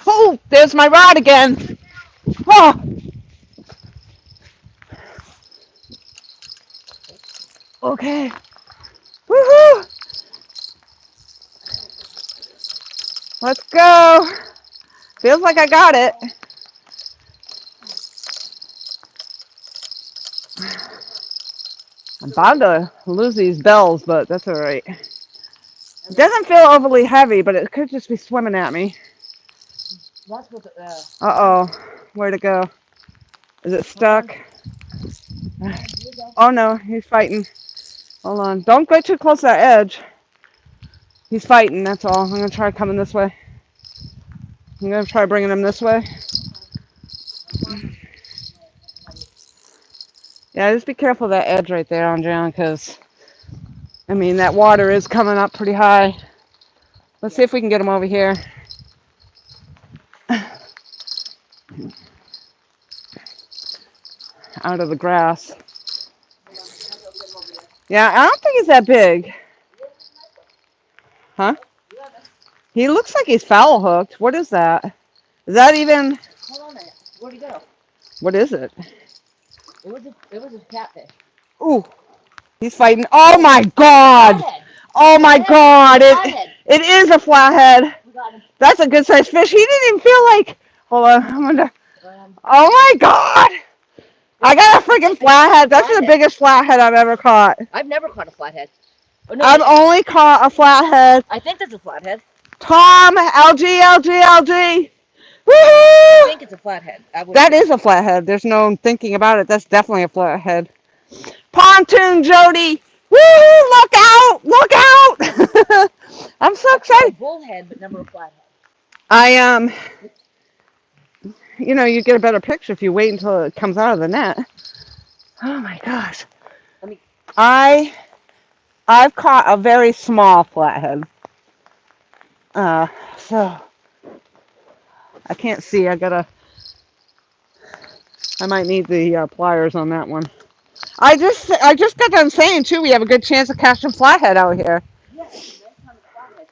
Oh, there's my rod again. Oh, okay. Woohoo! Let's go. Feels like I got it. I'm bound to lose these bells, but that's all right. It doesn't feel overly heavy, but it could just be swimming at me. That's what Uh-oh. Where'd it go? Is it stuck? Oh no, he's fighting. Hold on. Don't go too close to that edge. He's fighting, that's all. I'm going to try coming this way. I'm going to try bringing him this way. Yeah, just be careful of that edge right there, Andrea, because, I mean, that water is coming up pretty high. Let's see if we can get him over here. Out of the grass. Yeah, I don't think he's that big. Huh? He looks like he's foul hooked. What is that? Is that even... Hold on a minute. Where'd he go? What is it? It was a catfish. Ooh, he's fighting. Oh my God! Flathead. Oh my God! Flathead. It is a flathead. We got him. That's a good sized fish. He didn't even feel like. Hold on, I'm gonna. Oh my God! I got a freaking flathead. That's the biggest flathead I've ever caught. I've never caught a flathead. Oh, no, I've only caught a flathead. I think that's a flathead. Tom, LG, LG, LG. Woohoo! I think it's a flathead. That is a flathead. There's no thinking about it. That's definitely a flathead. Pontoon Jody. Woo! Look out! Look out! I'm so excited. A bullhead, but never a flathead. You know, you get a better picture if you wait until it comes out of the net. Oh my gosh. I've caught a very small flathead. So I can't see. I might need the pliers on that one. I just got done saying too, we have a good chance of catching flathead out here. Yes, the best time is flathead.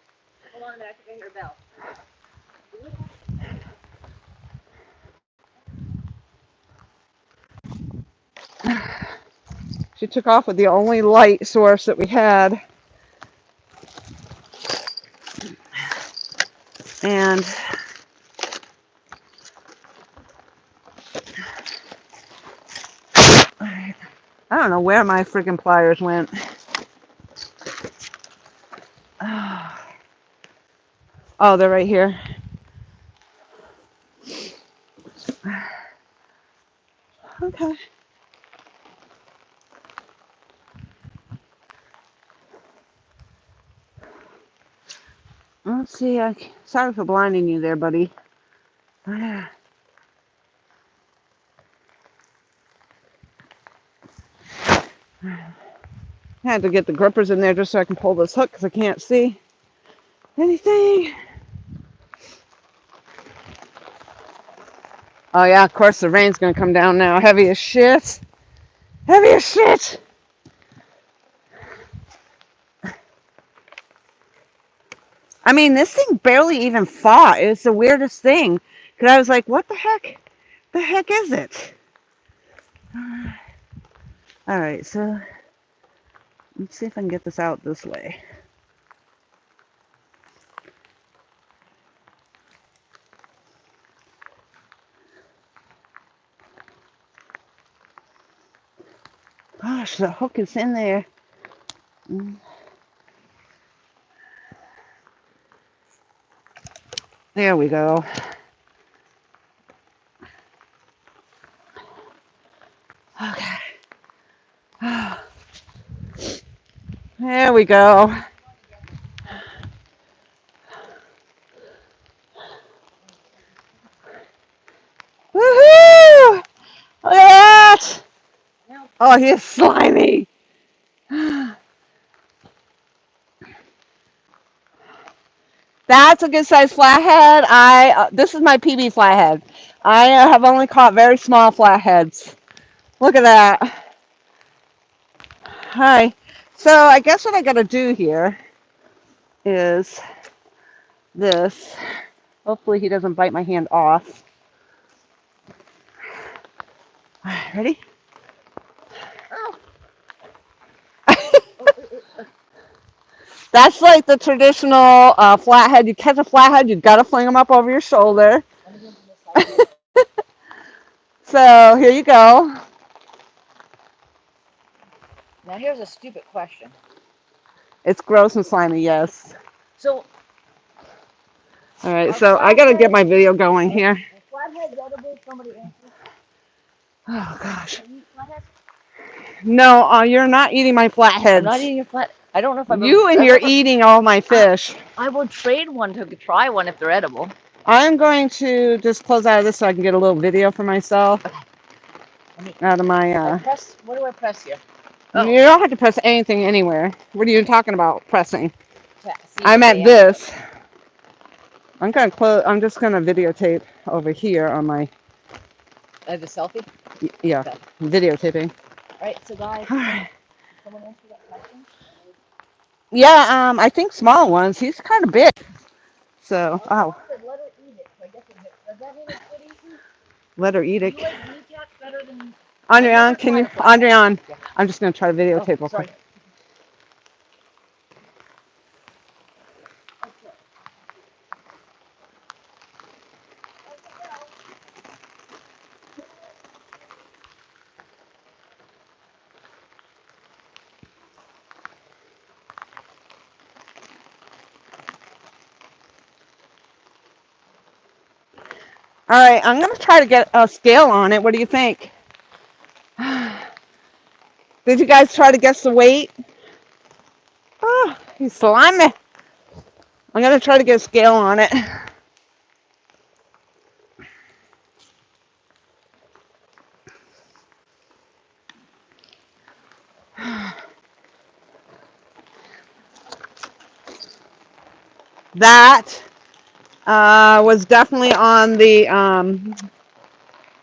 Hold on a minute, I think I hear a bell. She took off with the only light source that we had. And I don't know where my freaking pliers went. Oh, they're right here. Okay. Let's see. Sorry for blinding you there, buddy. I had to get the grippers in there just so I can pull this hook because I can't see anything. Oh yeah, of course the rain's gonna come down now. Heavy as shit. Heavy as shit. I mean, this thing barely even fought. It's the weirdest thing. Because I was like, what the heck? The heck is it? Alright, so let's see if I can get this out this way. Gosh, the hook is in there. There we go. Okay. There we go. Woohoo! Look at that! Oh, he's slimy. That's a good sized flathead. This is my PB flathead. I have only caught very small flatheads. Look at that. Hi. So I guess what I gotta do here is this. Hopefully he doesn't bite my hand off. Ready? That's like the traditional flathead. You catch a flathead, you gotta fling them up over your shoulder. So here you go. Now here's a stupid question. It's gross and slimy, yes. So, all right, so I gotta get my video going here. Flathead flatheads edible? Somebody answer. Oh gosh. Can you eat flatheads? No, you're not eating my flatheads. I'm not eating your flat. I don't know if I've You and I've you're ever- eating all my fish. I will trade one to try one if they're edible. I'm going to just close out of this so I can get a little video for myself out of my. I press. What do I press here? You don't have to press anything anywhere. What are you talking about pressing? See I'm what at they this. I'm gonna close. I'm just gonna videotape over here on my. I have a selfie. Yeah, Okay. videotaping. All right, so guys, someone answer that question. Yeah, I think small ones. He's kind of big. So, oh, Said let her eat it. So I guess does that mean it's good eating? let her eat Do it. you like kneecaps better than? Andrian, can you? Andrian, I'm just gonna try to videotape real Sorry. quick. All right, I'm gonna try to get a scale on it. What do you think? Did you guys try to guess the weight? Oh, he's slimy. I'm gonna try to get a scale on it. That was definitely on the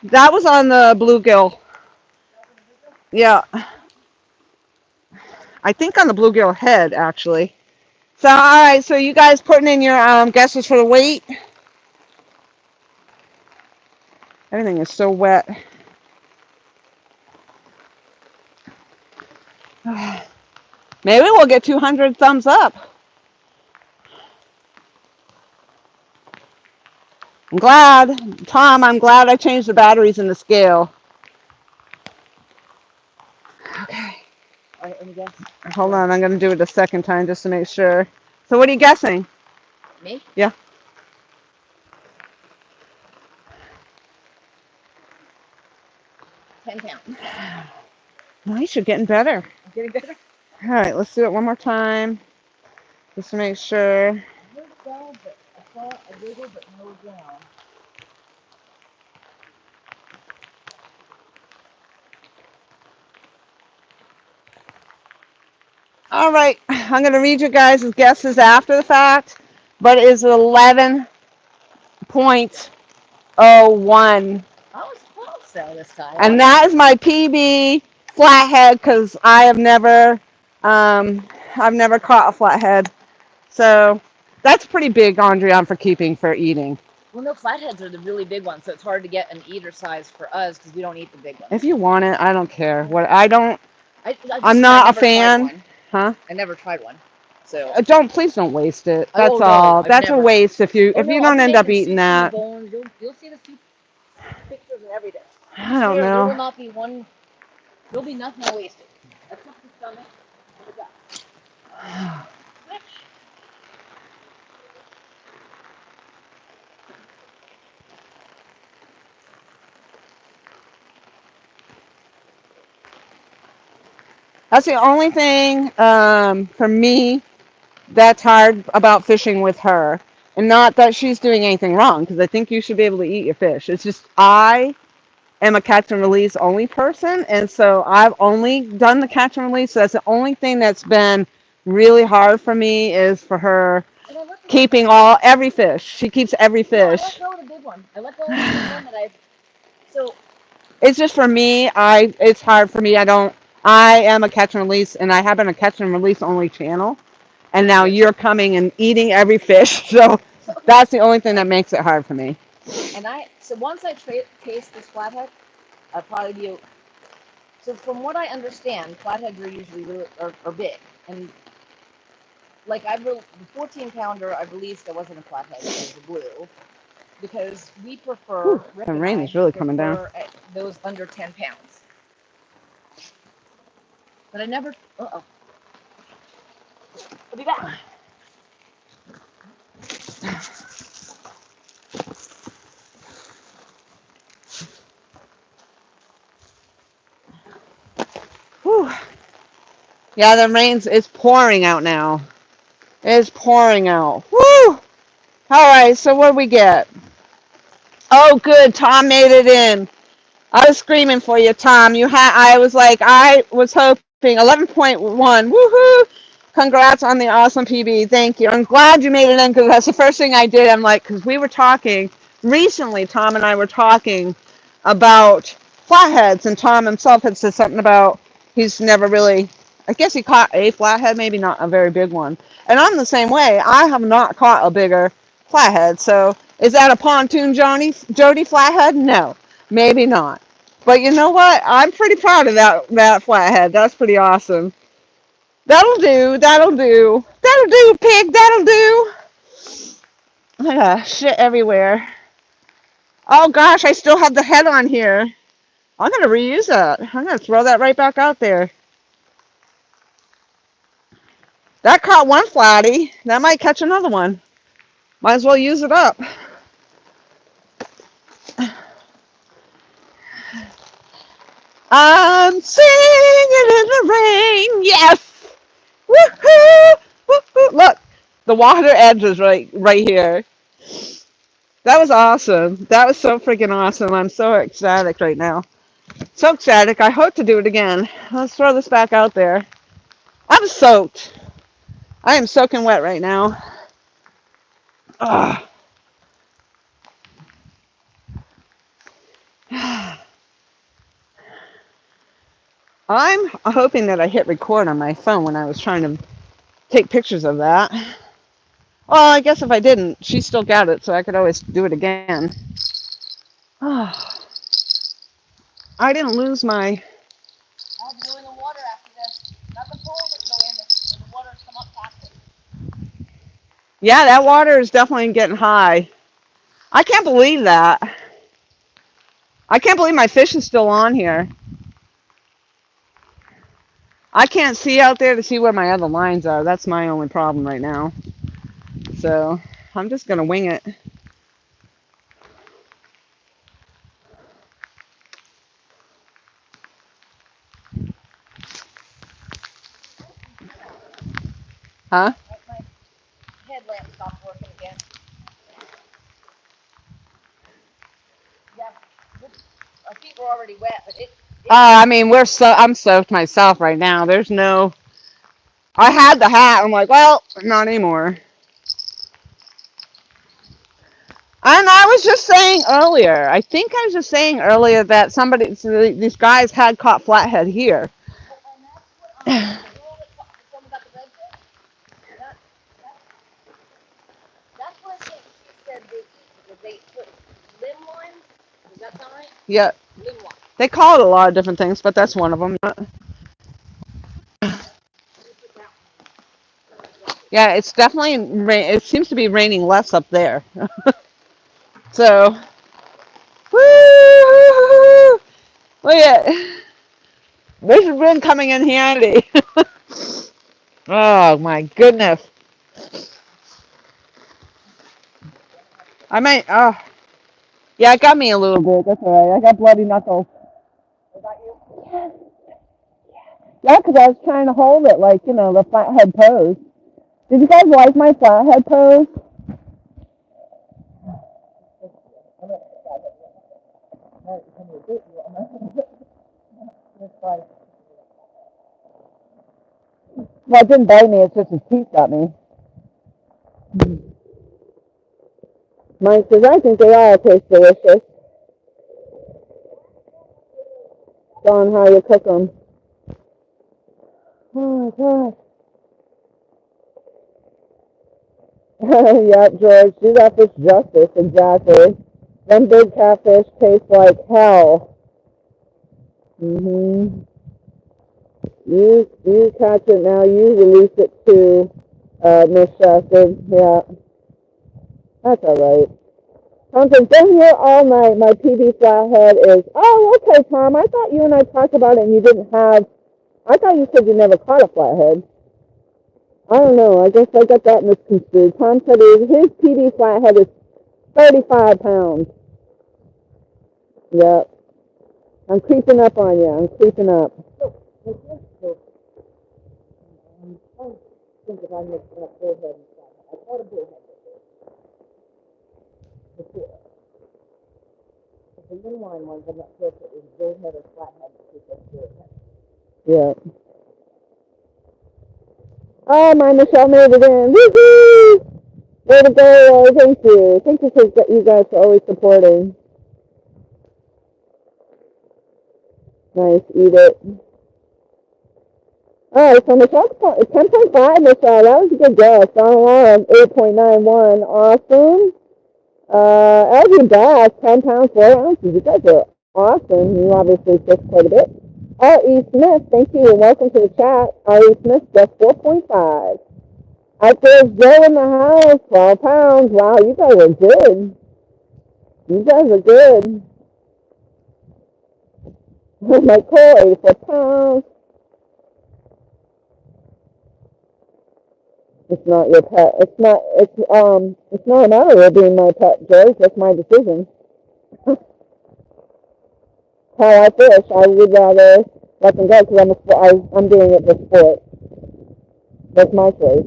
that was on the bluegill. Yeah, I think on the bluegill head actually. So all right, so you guys putting in your guesses for the weight? Everything is so wet. Maybe we'll get 200 thumbs up. I'm glad, Tom, I'm glad I changed the batteries in the scale. Okay. All right, let me guess. Hold on, I'm going to do it a second time just to make sure. So what are you guessing? Me? Yeah. 10 pounds. Nice, you're getting better. I'm getting better. All right, let's do it one more time just to make sure. I heard down, but I saw a wiggle, but no down. All right, I'm going to read you guys' guesses after the fact, but it is 11.01. I was close though this time. And that is my PB flathead because I've never caught a flathead. So that's pretty big, Andrian, for keeping for eating. Well, no, flatheads are the really big ones, so it's hard to get an eater size for us because we don't eat the big ones. If you want it, I don't care. I'm I not a never tried fan. one. Huh? I never tried one. So Please don't waste it. Oh, That's no, all. I've That's a never. waste if you I'll don't be end up making eating soup from the that. bones. You'll see the soup pictures and everything. I don't There will know. not be one. There'll be nothing wasted except the stomach and the gut. That's the only thing for me that's hard about fishing with her. And not that she's doing anything wrong, because I think you should be able to eat your fish. It's just I am a catch and release only person, and so I've only done the catch and release. So that's the only thing that's been really hard for me is for her keeping every fish. She keeps every fish. No, I let go of the big one. I let go of the big one that I've. So it's just for me. It's hard for me. I am a catch and release, and I have been a catch and release only channel. And now you're coming and eating every fish, so that's the only thing that makes it hard for me. And once I taste this flathead, I'll probably be. So from what I understand, flatheads are usually really are big, and like the 14-pounder I released, that wasn't a flathead, it was a blue, because we prefer. Whew, the rain is really coming down. Those under 10 pounds. But I never. I'll be back. Whew. Yeah, the rain's it's pouring out now. It's pouring out. Woo! All right, so what do we get? Oh, good. Tom made it in. I was screaming for you, Tom. I was like, I was hoping 11.1. Woohoo! Congrats on the awesome PB. Thank you. I'm glad you made it in because that's the first thing I did. I'm like, because we were talking recently, Tom and I were talking about flatheads, and Tom himself had said something about he's never really, I guess he caught a flathead, maybe not a very big one. And I'm the same way. I have not caught a bigger flathead. So is that a pontoon Jody flathead? No, maybe not. But you know what? I'm pretty proud of that flathead. That's pretty awesome. That'll do. That'll do. That'll do, pig. That'll do. I got shit everywhere. Oh gosh, I still have the head on here. I'm gonna reuse that. I'm gonna throw that right back out there. That caught one flatty. That might catch another one. Might as well use it up. I'm singing in the rain. Yes. Woohoo! Woohoo! Look, the water edge is right here. That was awesome. That was so freaking awesome. I'm so ecstatic right now. So ecstatic. I hope to do it again. Let's throw this back out there. I'm soaked. I am soaking wet right now. Ugh. I'm hoping that I hit record on my phone when I was trying to take pictures of that. Well, I guess if I didn't, she still got it, so I could always do it again. I didn't lose my... I'll be in the water after this. Not the pool, but go in the water's come up past it. Yeah, that water is definitely getting high. I can't believe that. I can't believe my fish is still on here. I can't see out there to see where my other lines are. That's my only problem right now. So I'm just going to wing it. Huh? My headlamp stopped working again. Yeah, our feet were already wet, but it I mean, I'm soaked myself right now. There's no... I had the hat. I'm like, well, not anymore. And I was just saying earlier, I think I was just saying earlier that these guys had caught flathead here. and that's what the girl that told me about the redfish. That's what she said they put limb lines. Does that sound right? Yeah, Limb lines. they call it a lot of different things, but that's one of them. Yeah, it's definitely it seems to be raining less up there. So, woo! Look at this has been coming in handy. Oh my goodness! I might. Oh, yeah, it got me a little bit. That's all right. I got bloody knuckles. Yeah, because I was trying to hold it like the flathead pose. Did you guys like my flathead pose? Well, it didn't bite me. It's just his teeth got me. Mike says, I think they all taste delicious. On how you cook them. Oh, gosh. Yep, George. Do that fish justice. Exactly. Them big catfish taste like hell. You catch it now. You release it to Miss Shasta. Yeah. That's all right. Tom says, been here all night. My PB flathead is... Oh, okay, Tom. I thought you and I talked about it and you didn't have... I thought you said you never caught a flathead. I don't know. I guess I got that misconstrued. Tom said his PB flathead is 35 pounds. Yep. I'm creeping up on you. I'm creeping up. think if I'm mixing up bullhead and flathead. I call it a bullhead before. But the inline ones, I'm not sure if it was bullhead or flathead because that's bullhead. Yeah. Oh, my Michelle made it in. Woo-hoo! Way to go. Thank you. Thank you for you guys for always supporting. Nice. Eat it. All right, so Michelle's 10.5, Michelle. That was a good guess. On alarm, 8.91. Awesome. Elgin Bass, 10 pounds, 4 ounces. You guys are awesome. You obviously fish quite a bit. R.E. Smith, thank you, and welcome to the chat. R.E. Smith, just 4.5. Outdoors Joe in the house, 12 pounds. Wow, you guys are good. You guys are good. Mike Cole, 84 pounds. It's not your pet. It's not an honor of being my pet, Joyce. That's my decision. How I fish, I would rather let them go because I'm doing it for sport. That's my choice.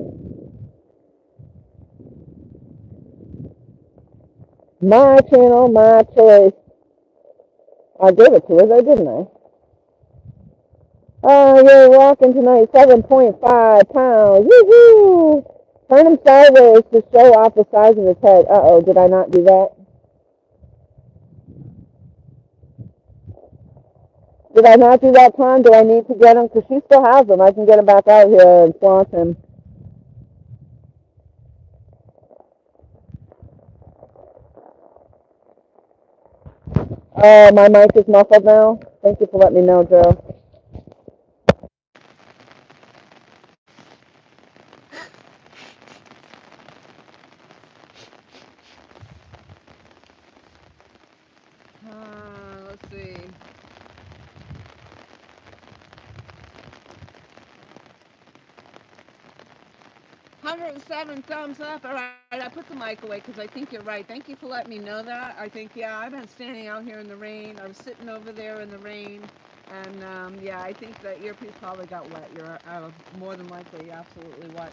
My channel, my choice. I gave it to her, though, didn't I? Oh, you're walking tonight, 7.5 pounds. Woohoo! Turn him sideways to show off the size of his head. Uh-oh, did I not do that? Did I not do that, Tom? Do I need to get him? Because she still has him. I can get him back out here and flaunt him. Oh, my mic is muffled now. Thank you for letting me know, Joe. Let's see. 107 thumbs up. All right, I put the mic away because I think you're right. Thank you for letting me know that. I think, yeah, I've been standing out here in the rain. I was sitting over there in the rain. And, yeah, I think the earpiece probably got wet. You're more than likely absolutely right.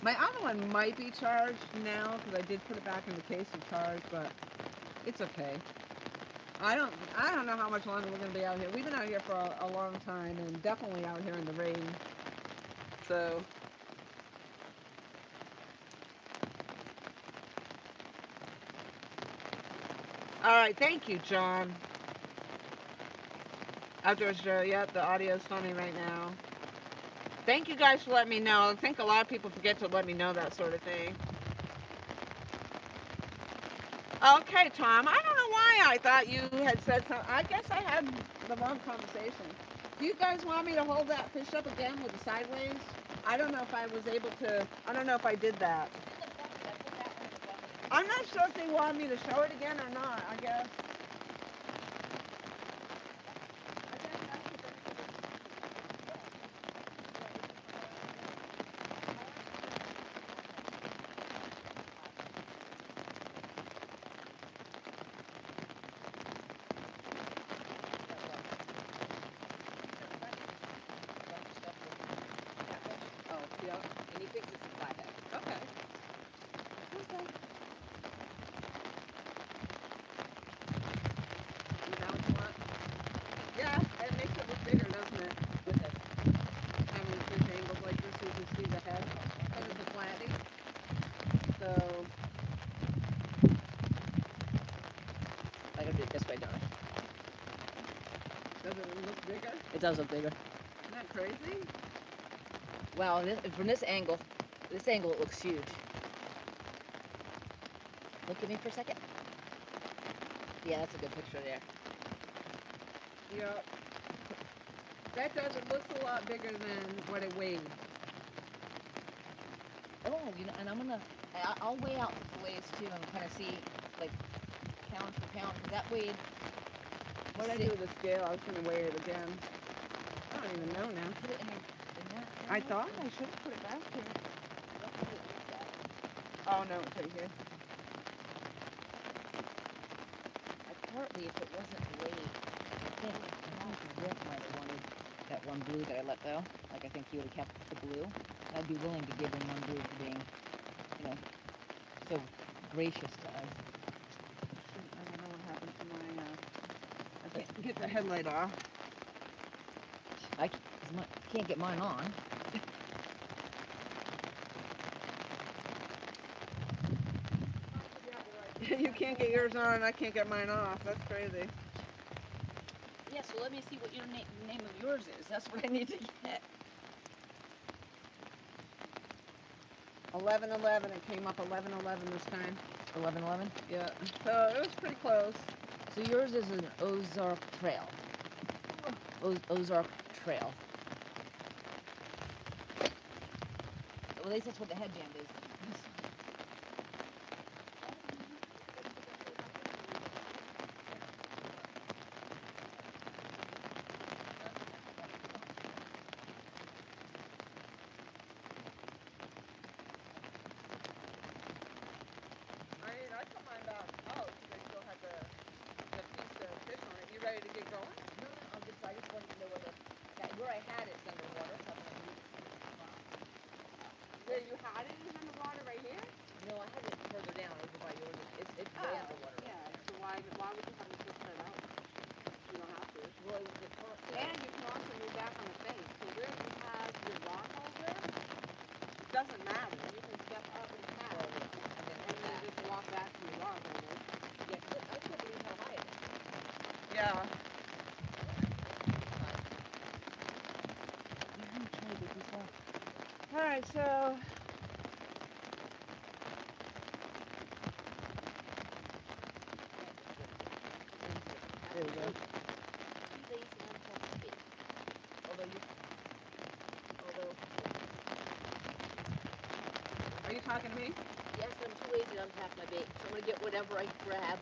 My other one might be charged now because I did put it back in the case and charge, but it's okay. I don't know how much longer we're going to be out here. We've been out here for a long time and definitely out here in the rain. So, all right, thank you, John. Outdoors Joe, yep, the audio's funny right now. Thank you guys for letting me know. I think a lot of people forget to let me know that sort of thing. Okay, Tom, I don't know why I thought you had said something. I guess I had the wrong conversation. Do you guys want me to hold that fish up again with the sideways? I don't know if I was able to, I don't know if I did that. I'm not sure if they want me to show it again or not, I guess. And he thinks it's a flathead. Okay. Okay. You know what you want? Yeah, it makes it look bigger, doesn't it? With it. Having fish angles like this, you can see the head. And it's a flatty. So, I gotta do it this way, don't I? Does it look bigger? It does look bigger. Isn't that crazy? Well, from this angle, it looks huge. Look at me for a second. Yeah, that's a good picture there. Yep. That does, it looks a lot bigger than what it weighed. Oh, you know, and I'll weigh out the weighs too and kind of see, like, pound for pound, because that weighed. What did I do with the scale? I was going to weigh it again. I don't even know now. Put it in that. I thought I should have put it back here. Oh, no, it's right here. Partly, if it wasn't weighed, I think Rick might have wanted that 1.5 one blue that I let go. Like I think he would have kept the blue. I'd be willing to give him one blue for being, so gracious to us. I don't know what happened to my, I can't get the headlight off. I can't get mine on. You can't get yours on, and I can't get mine off. That's crazy. Yeah, so let me see what your name of yours is. That's what I need to get. 1111. It came up 1111 this time. 1111? Yeah. So it was pretty close. So yours is an Ozark Trail. Ozark Trail. Well, at least that's what the headband is. I took mine back out because I still had the piece of fish on it. You ready to get going? No, I just wanted to know where I had it's underwater. So I'm gonna use Where you had it is underwater right here? No, I had it further down over by yours. It's way underwater. Yeah. So why would you have to fish that out? You don't have to. Well, it's hard. And you can also move back on the face. So where you have your rock holder, it doesn't matter. You can step up and pass. And then just walk back to your rock holder. Yeah, I can't believe how high it is. Yeah. Alright, so There we go. are you talking to me? Yes, I'm too lazy to unpack my bait, so I'm gonna get whatever I grab.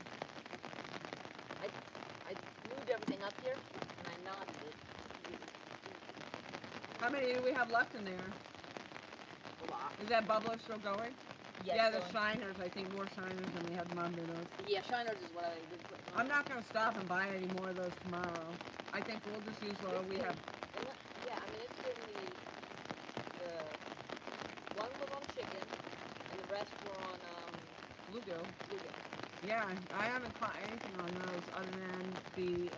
I moved everything up here, and I knotted it. How many do we have left in there? A lot. Is that bubbler still going? Yes, Yeah, the going. shiners. I think more shiners than we had Monday those. Yeah, shiners is what I did put on. I'm not going to stop and buy any more of those tomorrow. I think we'll just use what we have. Yeah, I mean, it's giving me one was on chicken, and the rest were on Bluegill. bluegill. Yeah, I haven't caught anything on those other than the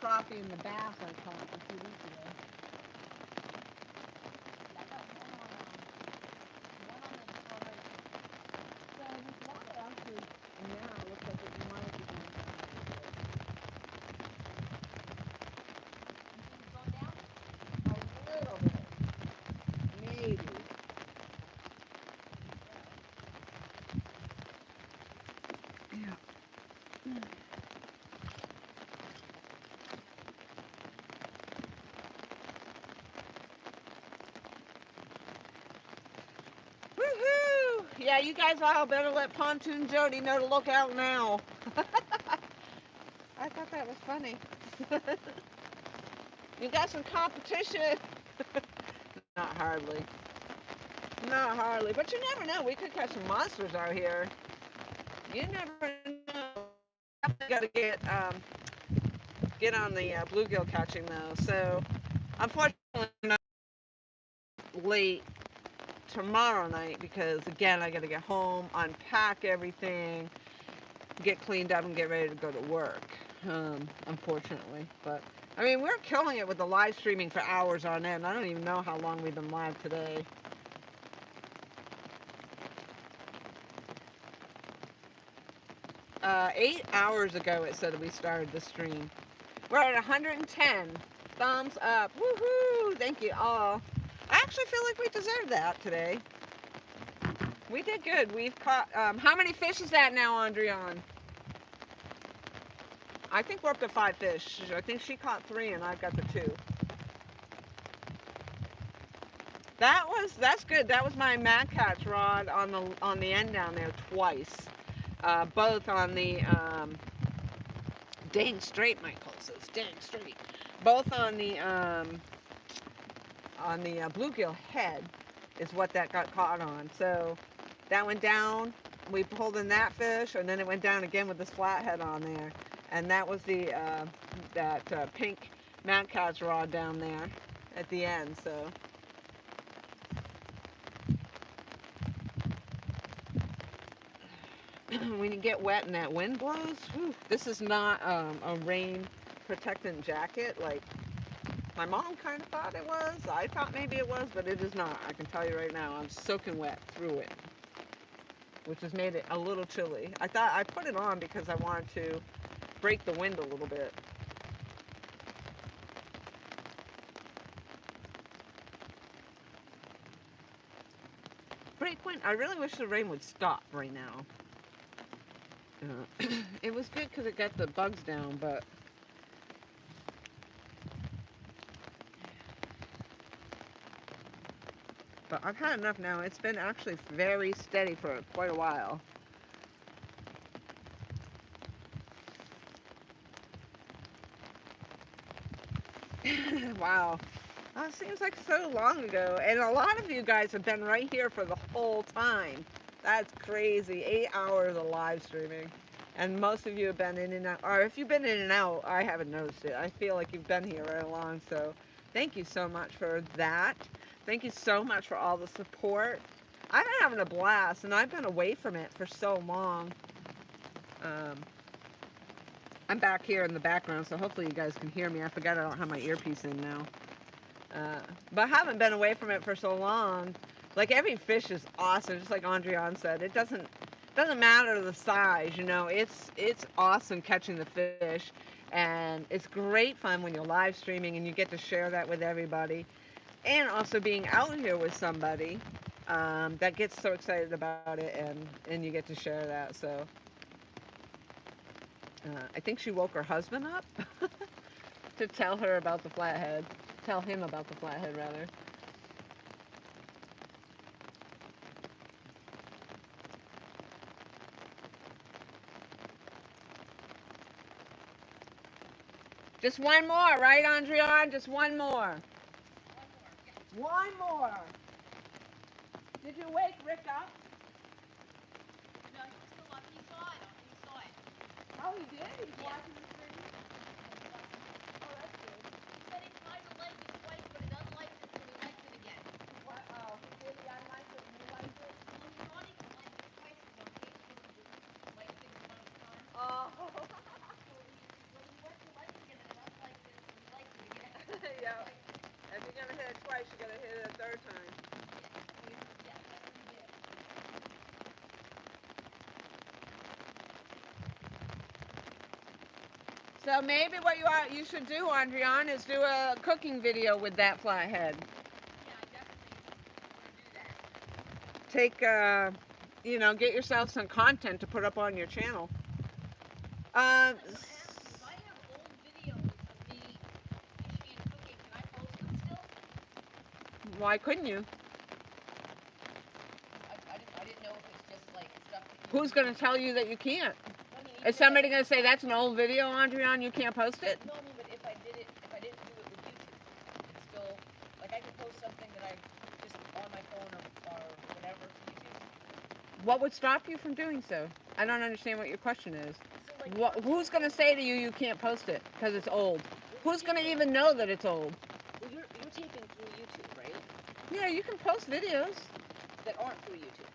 crappie and the bass I caught a few weeks ago. I got one on the front. So this water actually now looks like it might be going down. You think it's going down? A little bit. Maybe. Yeah. Woohoo! Yeah, you guys all better let Pontoon Jody know to look out now. I thought that was funny. You got some competition. Not hardly. Not hardly. But you never know. We could catch some monsters out here. You never know. Definitely got to get on the bluegill catching though. So unfortunately, I'm not late tomorrow night because again I got to get home, unpack everything, get cleaned up, and get ready to go to work. Unfortunately, but I mean we're killing it with the live streaming for hours on end. I don't even know how long we've been live today. Uh, 8 hours ago it said we started the stream. We're at 110 thumbs up. Woohoo! Thank you all. I actually feel like we deserved that today. We did good. We've caught, how many fish is that now, Andrian? I think we're up to 5 fish. I think she caught 3 and I got the 2. That's good. That was my Mad Catch rod on the end down there twice. Both on the, dang straight, Michael says, dang straight. Both on the bluegill head is what that got caught on. So that went down, we pulled in that fish, and then it went down again with this flathead on there. And that was the pink Mad Cat's rod down there at the end, so. When you get wet and that wind blows, whew, this is not a rain protectant jacket like my mom kind of thought it was. I thought maybe it was, but it is not. I can tell you right now, I'm soaking wet through it, which has made it a little chilly. I thought I put it on because I wanted to break the wind a little bit. Frequent. I really wish the rain would stop right now. It was good because it got the bugs down, but I've had enough now. It's been actually very steady for quite a while. Wow. It seems like so long ago. And a lot of you guys have been right here for the whole time. That's crazy. 8 hours of live streaming. And most of you have been in and out. Or if you've been in and out, I haven't noticed it. I feel like you've been here right along. So thank you so much for that. Thank you so much for all the support. I've been having a blast, and I've been away from it for so long. I'm back here in the background, so hopefully you guys can hear me. I forgot I don't have my earpiece in now. But I haven't been away from it for so long. Like, every fish is awesome, just like Andrian said. It doesn't matter the size, you know. It's awesome catching the fish, and it's great fun when you're live streaming and you get to share that with everybody. And also being out here with somebody that gets so excited about it, and you get to share that. So I think she woke her husband up to tell her about the flathead. Tell him about the flathead, rather. Just one more, right, Andrian? Just one more. One more. Did you wake Rick up? No, he was still up. He saw it. He saw it. Oh, he did? He's Yeah. watching the stream? Oh, that's good. He said he tried to like it twice, but it unliked it, so he liked it again. Uh-oh. He did. He unliked it and he liked it? Well, he thought he could like it twice, because on Facebook he just liked things one at a time. Oh. So he went to like it again, and it unliked it, so he liked it again. Yeah. If you're going to hit it twice, you got to hit it a third time. Yeah, that's what he did. So maybe what you should do, Andrian, is do a cooking video with that flathead. Yeah, I definitely want to do that. Take, you know, get yourself some content to put up on your channel. I have old videos of me fishing and cooking. Can I post them still? Why couldn't you? I didn't know if it's just like stuff that Who's going to tell you that you can't? I mean, Is somebody going to say that's an old video, Andrian, you can't post it? No, I mean, but if I didn't do it with YouTube, it's still, like, I could post something that I just on my phone or whatever to YouTube. What would stop you from doing so? I don't understand what your question is. So, like, Who's going to say to you you can't post it because it's old? Who's going to even know that it's old? well, you're taping through YouTube, right? Yeah, you can post videos. That aren't through YouTube.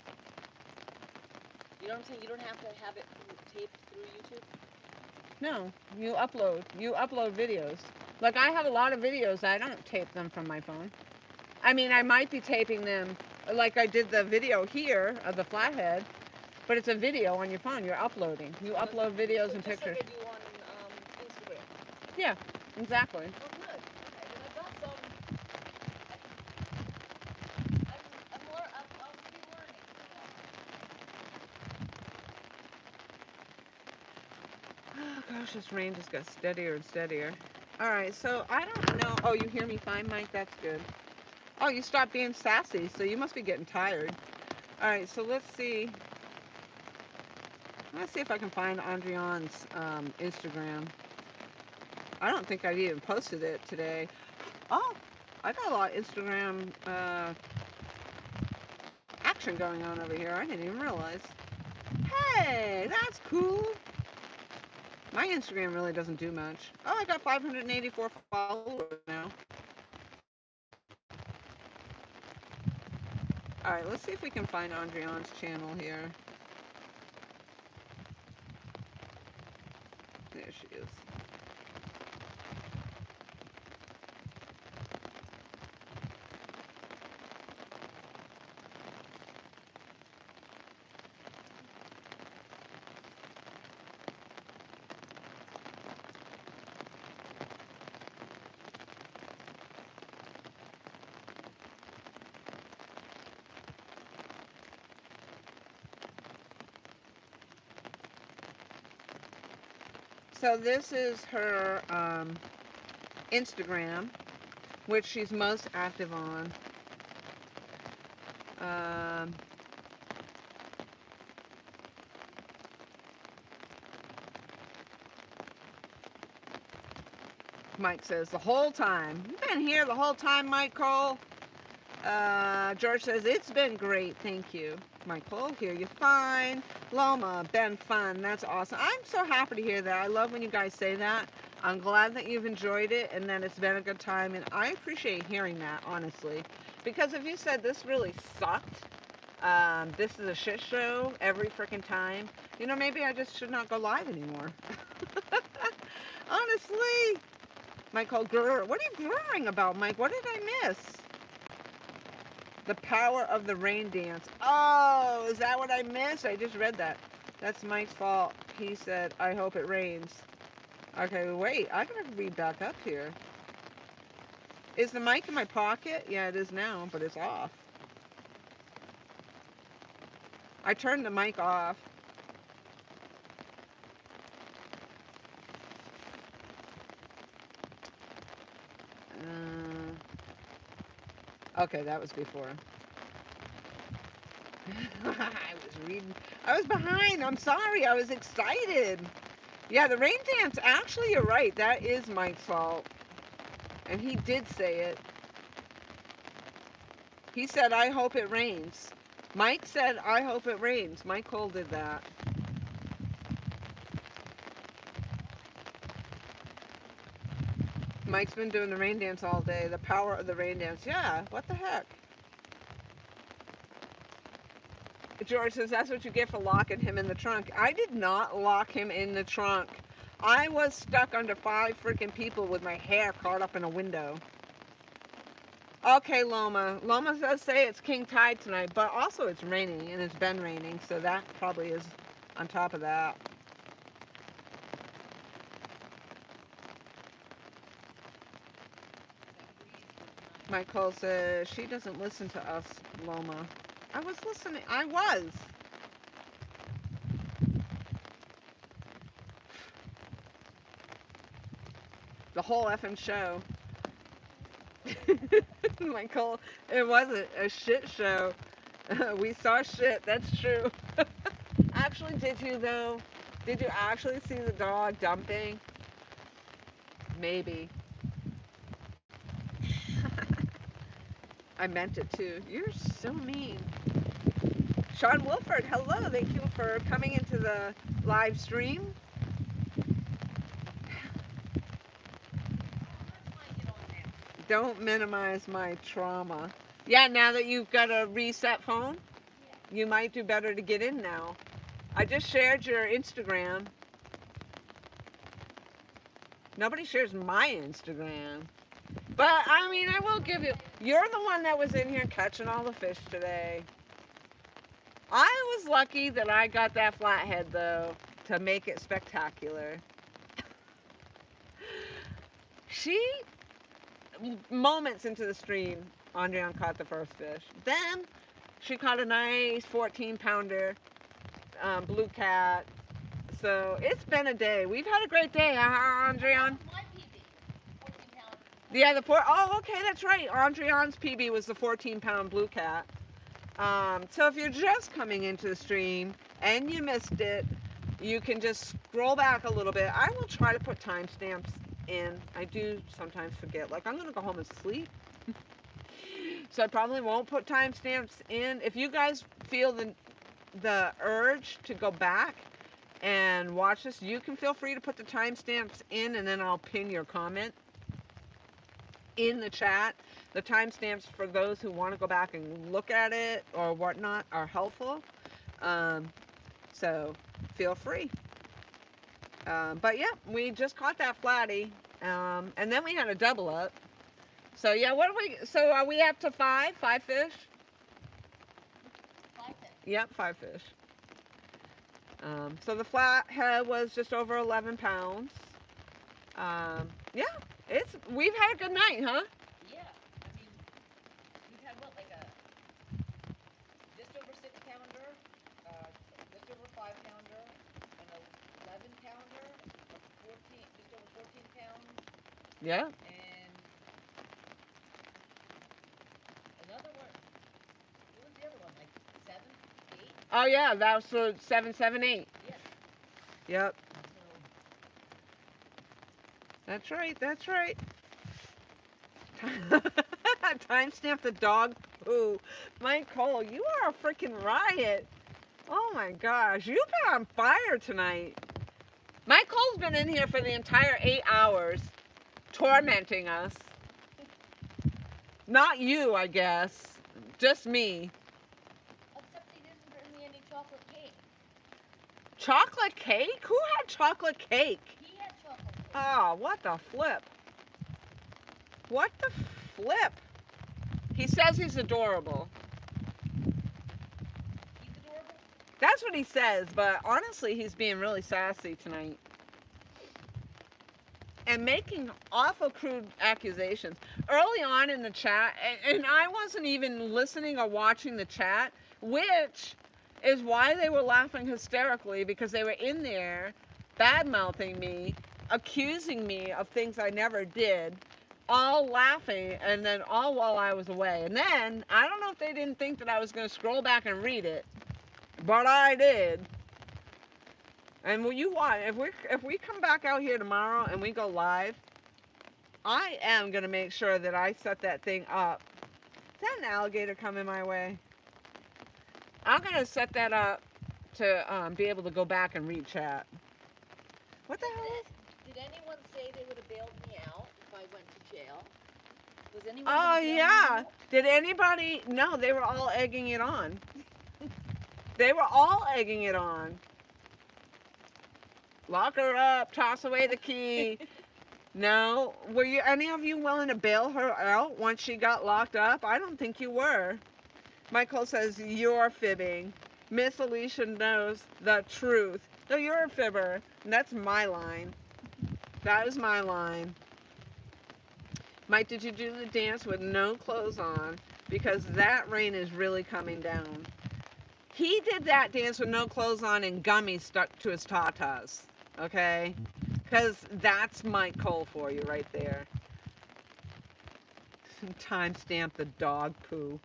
You know what I'm saying? You don't have to have it taped through YouTube. No, you upload videos. Like, I have a lot of videos, I don't tape them from my phone. I mean, I might be taping them, like I did the video here of the flathead, but it's a video on your phone, you're uploading. You upload videos and pictures. Just like I do on Instagram. Yeah, exactly. Oh, good. Okay, then I've got some. I'll be learning. Oh gosh, this rain just got steadier and steadier. Alright, so I don't know. Oh, you hear me fine, Mike? That's good. Oh, you stopped being sassy, so you must be getting tired. Alright, so let's see. Let's see if I can find Andrian's Instagram. I don't think I've even posted it today. Oh, I got a lot of Instagram action going on over here. I didn't even realize. Hey, that's cool. My Instagram really doesn't do much. Oh, I got 584 followers now. All right, let's see if we can find Andrian's channel here. There she is. So this is her Instagram, which she's most active on. Um, Mike says, the whole time. You've been here the whole time, Mike Cole. George says, it's been great, thank you. Mike Cole, hear you fine. Loma, been fun, that's awesome. I'm so happy to hear that. I love when you guys say that. I'm glad that you've enjoyed it and that it's been a good time, and I appreciate hearing that, honestly. Because if you said this really sucked, this is a shit show every freaking time, you know, maybe I just should not go live anymore. Honestly. Michael, grr. What are you grrring about, Mike? What did I miss? The power of the rain dance. Oh, is that what I missed? I just read that. That's Mike's fault. He said, I hope it rains. Okay, wait. I gotta read back up here. Is the mic in my pocket? Yeah, it is now, but it's off. I turned the mic off. Okay, that was before. I was reading. I was behind. I'm sorry. I was excited. Yeah, the rain dance. Actually, you're right. That is Mike's fault. And he did say it. He said, I hope it rains. Mike said, I hope it rains. Mike Cole did that. Mike's been doing the rain dance all day. The power of the rain dance. Yeah, what the heck? George says, that's what you get for locking him in the trunk. I did not lock him in the trunk. I was stuck under 5 freaking people with my hair caught up in a window. Okay, Loma. Loma does say it's king tide tonight, but also it's raining, and it's been raining, so that probably is on top of that. Michael says, she doesn't listen to us, Loma. I was listening. I was. The whole effing show. Michael, it wasn't a shit show. We saw shit, that's true. Actually, did you though? Did you actually see the dog dumping? Maybe. I meant it too. You're so mean. Sean Wilford, hello. Thank you for coming into the live stream. Don't minimize my trauma. Yeah, now that you've got a reset phone, you might do better to get in now. I just shared your Instagram. Nobody shares my Instagram. But, I mean, I will give you... You're the one that was in here catching all the fish today. I was lucky that I got that flathead, though, to make it spectacular. She... Moments into the stream, Andrian caught the first fish. Then, she caught a nice 14-pounder blue cat. So, it's been a day. We've had a great day, huh, Andrian? Yeah, oh, okay, that's right. Andrian's PB was the 14-pound blue cat. So if you're just coming into the stream and you missed it, you can just scroll back a little bit. I will try to put timestamps in. I do sometimes forget. Like, I'm going to go home and sleep. So I probably won't put timestamps in. If you guys feel the urge to go back and watch this. You can feel free to put the timestamps in, and then I'll pin your comment in the chat. The timestamps for those who want to go back and look at it or whatnot are helpful. So feel free. But yeah, we just caught that flatty. And then we had a double up. So yeah, so are we up to 5 fish? 5 fish. Yep, 5 fish. So the flathead was just over 11 pounds. Yeah, we've had a good night, huh? Yeah, I mean, we've had what, like a just over 6 pounder, just over 5 pounder, an 11 pounder, a 14, just over 14 pounds, Yeah. and another one. What was the other one? Like 7, 8? Oh yeah, that was for 7, 7, 8. Yeah. Yep. So That's right. That's right. Timestamp the dog poo. Mike Cole, you are a freaking riot. Oh my gosh, you've been on fire tonight. Mike Cole's been in here for the entire 8 hours, tormenting us. Not you, I guess. Just me. except he didn't bring me any chocolate cake. Chocolate cake? Who had chocolate cake? He had chocolate cake. Oh, what the flip? What the flip? He says he's adorable. He's adorable. That's what he says, but honestly, he's being really sassy tonight. And making awful crude accusations. Early on in the chat, and I wasn't even listening or watching the chat, which is why they were laughing hysterically, because they were in there bad-mouthing me, accusing me of things I never did, all laughing, and then all while I was away. And then, I don't know if they didn't think that I was going to scroll back and read it, but I did. And will you want, if we come back out here tomorrow and we go live, I am going to make sure that I set that thing up. Is that an alligator coming my way? I'm going to set that up to be able to go back and read chat. What the hell is? Did anyone say they would have bailed me out if I went to jail? Was anyone Oh, gonna bail me yeah. out? Did anybody? No, they were all egging it on. They were all egging it on. Lock her up, toss away the key. No, were you any of you willing to bail her out once she got locked up? I don't think you were. Michael says, you're fibbing. Miss Alicia knows the truth. No, you're a fibber. And that's my line. That is my line. Mike, did you do the dance with no clothes on? Because that rain is really coming down. He did that dance with no clothes on and gummies stuck to his tatas. Okay? Because that's Mike Cole for you right there. Timestamp the dog poo.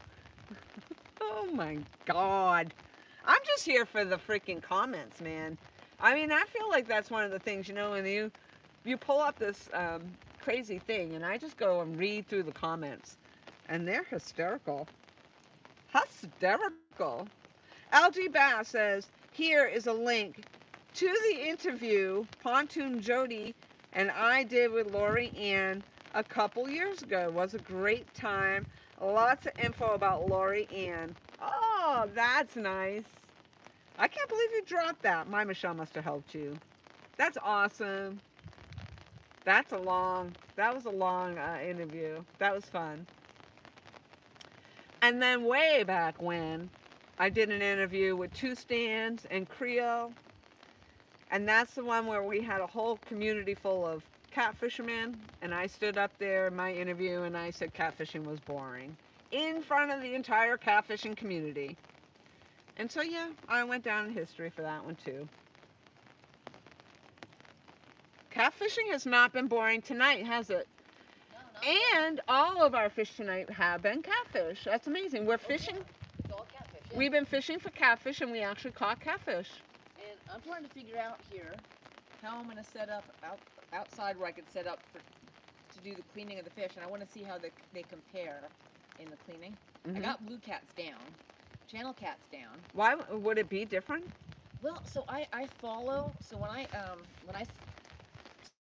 Oh my God. I'm just here for the freaking comments, man. I mean, I feel like that's one of the things, you know, when you pull up this crazy thing, and I just go and read through the comments, and they're hysterical. Hysterical. LG Bass says, here is a link to the interview Pontoon Jody and I did with Lori Ann a couple years ago. It was a great time. Lots of info about Lori Ann. Oh, that's nice. I can't believe you dropped that. My Michelle must have helped you. That's awesome. That was a long interview. That was fun. And then way back when, I did an interview with Two Stands and Creole. And that's the one where we had a whole community full of catfishermen. And I stood up there in my interview and I said catfishing was boring. In front of the entire catfishing community. And so, yeah, I went down in history for that one too. Catfishing has not been boring tonight, has it? No, And all of our fish tonight have been catfish. That's amazing. We're fishing. It's all catfish. Yeah. We've been fishing for catfish and we actually caught catfish. And I'm trying to figure out here how I'm going to set up outside where I could set up to do the cleaning of the fish. And I want to see how they compare in the cleaning. I got blue cats down, channel cats down. Why would it be different? Well, so I follow. So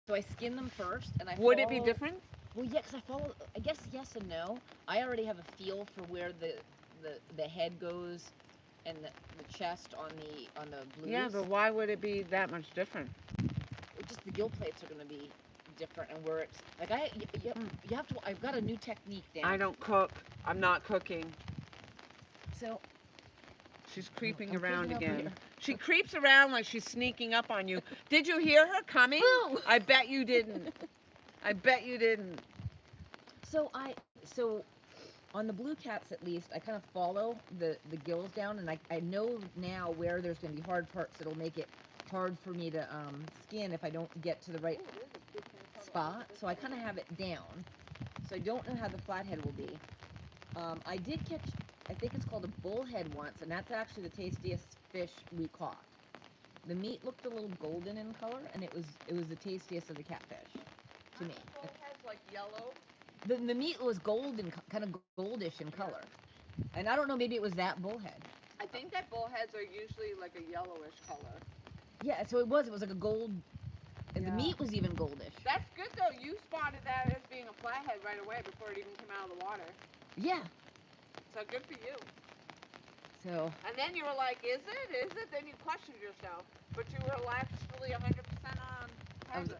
so I skin them first, and I Would it be follow. different? Well, yeah, because I follow. I guess yes and no. I already have a feel for where the head goes, and the chest on the blues. Yeah, but why would it be that much different? Just the gill plates are gonna be different, and where it's like you have to. I've got a new technique down. I don't cook. I'm not cooking. So She's creeping I'm around creeping up again. here. She creeps around like she's sneaking up on you. Did you hear her coming? Boo! I bet you didn't. I bet you didn't. So on the blue cats at least, I kind of follow the gills down, and I know now where there's going to be hard parts that'll make it hard for me to skin if I don't get to the right spot. So I kind of have it down. So I don't know how the flathead will be. I did catch, I think it's called a bullhead once, and that's actually the tastiest fish we caught. The meat looked a little golden in color, and it was the tastiest of the catfish to me. Bullhead's like yellow. The meat was golden, kind of goldish in color. And I don't know, maybe it was that bullhead. I think that bullheads are usually like a yellowish color. Yeah, so it was like a gold, and Yeah. the meat was even goldish. That's good though. You spotted that as being a flathead right away before it even came out of the water. Yeah. So good for you. So. And then you were like, is it? Is it? Then you questioned yourself. But you were actually 100% on target.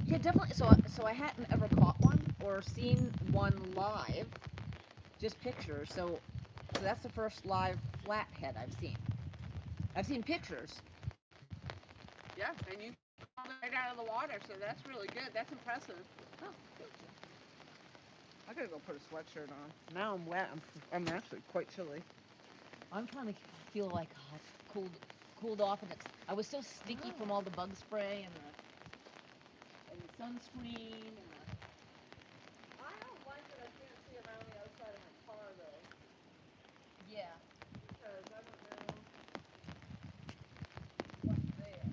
Yeah, definitely. So I hadn't ever caught one or seen one live, just pictures. So that's the first live flathead I've seen. I've seen pictures. Yeah, and you caught it right out of the water, so that's really good. That's impressive. Oh. I gotta go put a sweatshirt on. Now I'm wet. I'm actually quite chilly. I'm trying to feel like cooled off, and I was so sticky from all the bug spray and the sunscreen. I don't like that I can't see around the outside of my car though. Yeah. Because I don't know what's there.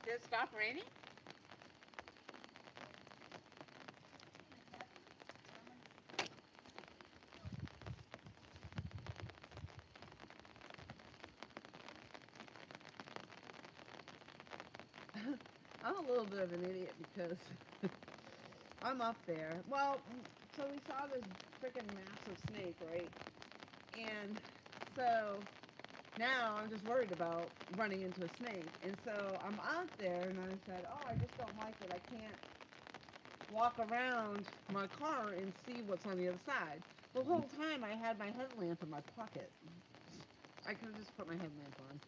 Did it stop raining? I'm a little bit of an idiot because I'm up there. Well, so we saw this freaking massive snake, right? And so now I'm just worried about running into a snake. And so I'm out there and I said, oh, I just don't like it. I can't walk around my car and see what's on the other side. The whole time I had my headlamp in my pocket. I could have just put my headlamp on.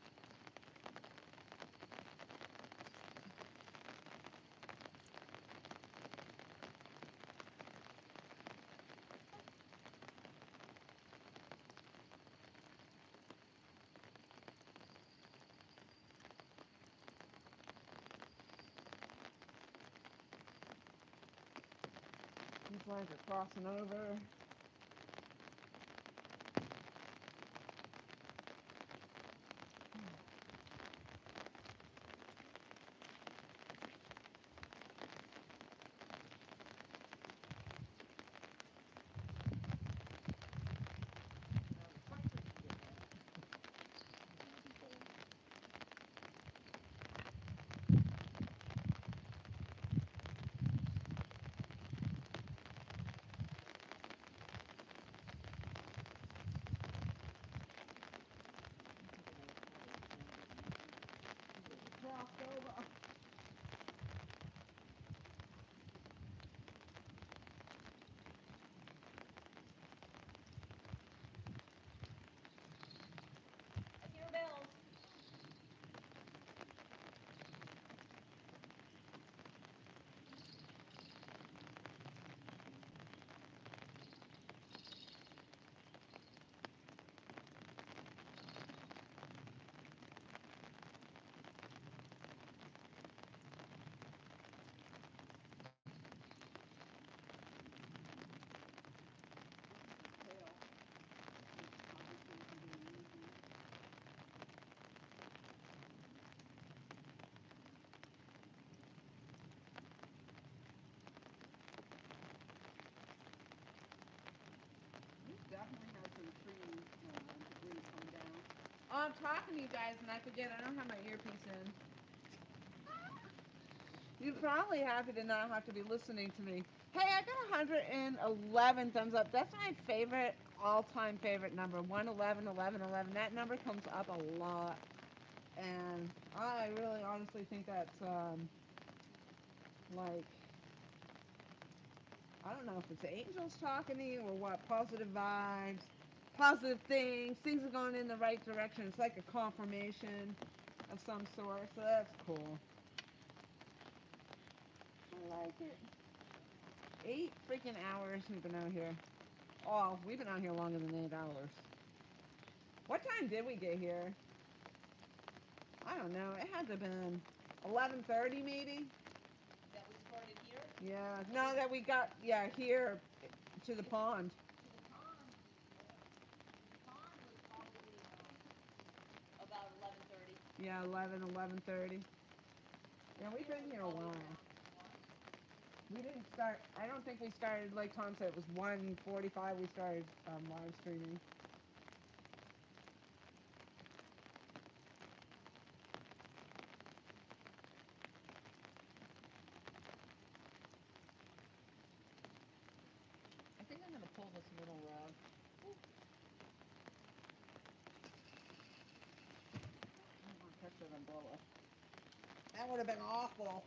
These lines are crossing over. Crossed over. I hear bells. Definitely has some trees debris come down. Oh, I'm talking to you guys and I forget I don't have my earpiece in. You're probably happy to not have to be listening to me. Hey, I got 111 thumbs up. That's my favorite, all-time favorite number. 111, 11, 11. That number comes up a lot. And I really honestly think that's, like, I don't know if it's angels talking to you or what. Positive vibes, positive things. Things are going in the right direction. It's like a confirmation of some sort. So that's cool. I like it. 8 freaking hours we've been out here. Oh, we've been out here longer than 8 hours. What time did we get here? I don't know. It had to have been 11:30 maybe. That we started here? Yeah. No, that we got, yeah, here to the pond. To the pond. The pond was probably about 11:30. Yeah, 11, 11:30. Yeah, we've been here a while. We didn't start, I don't think we started, like Tom said, it was 1:45 we started live streaming. I think I'm going to pull this middle rod. I don't want to touch that umbrella. That would have been awful.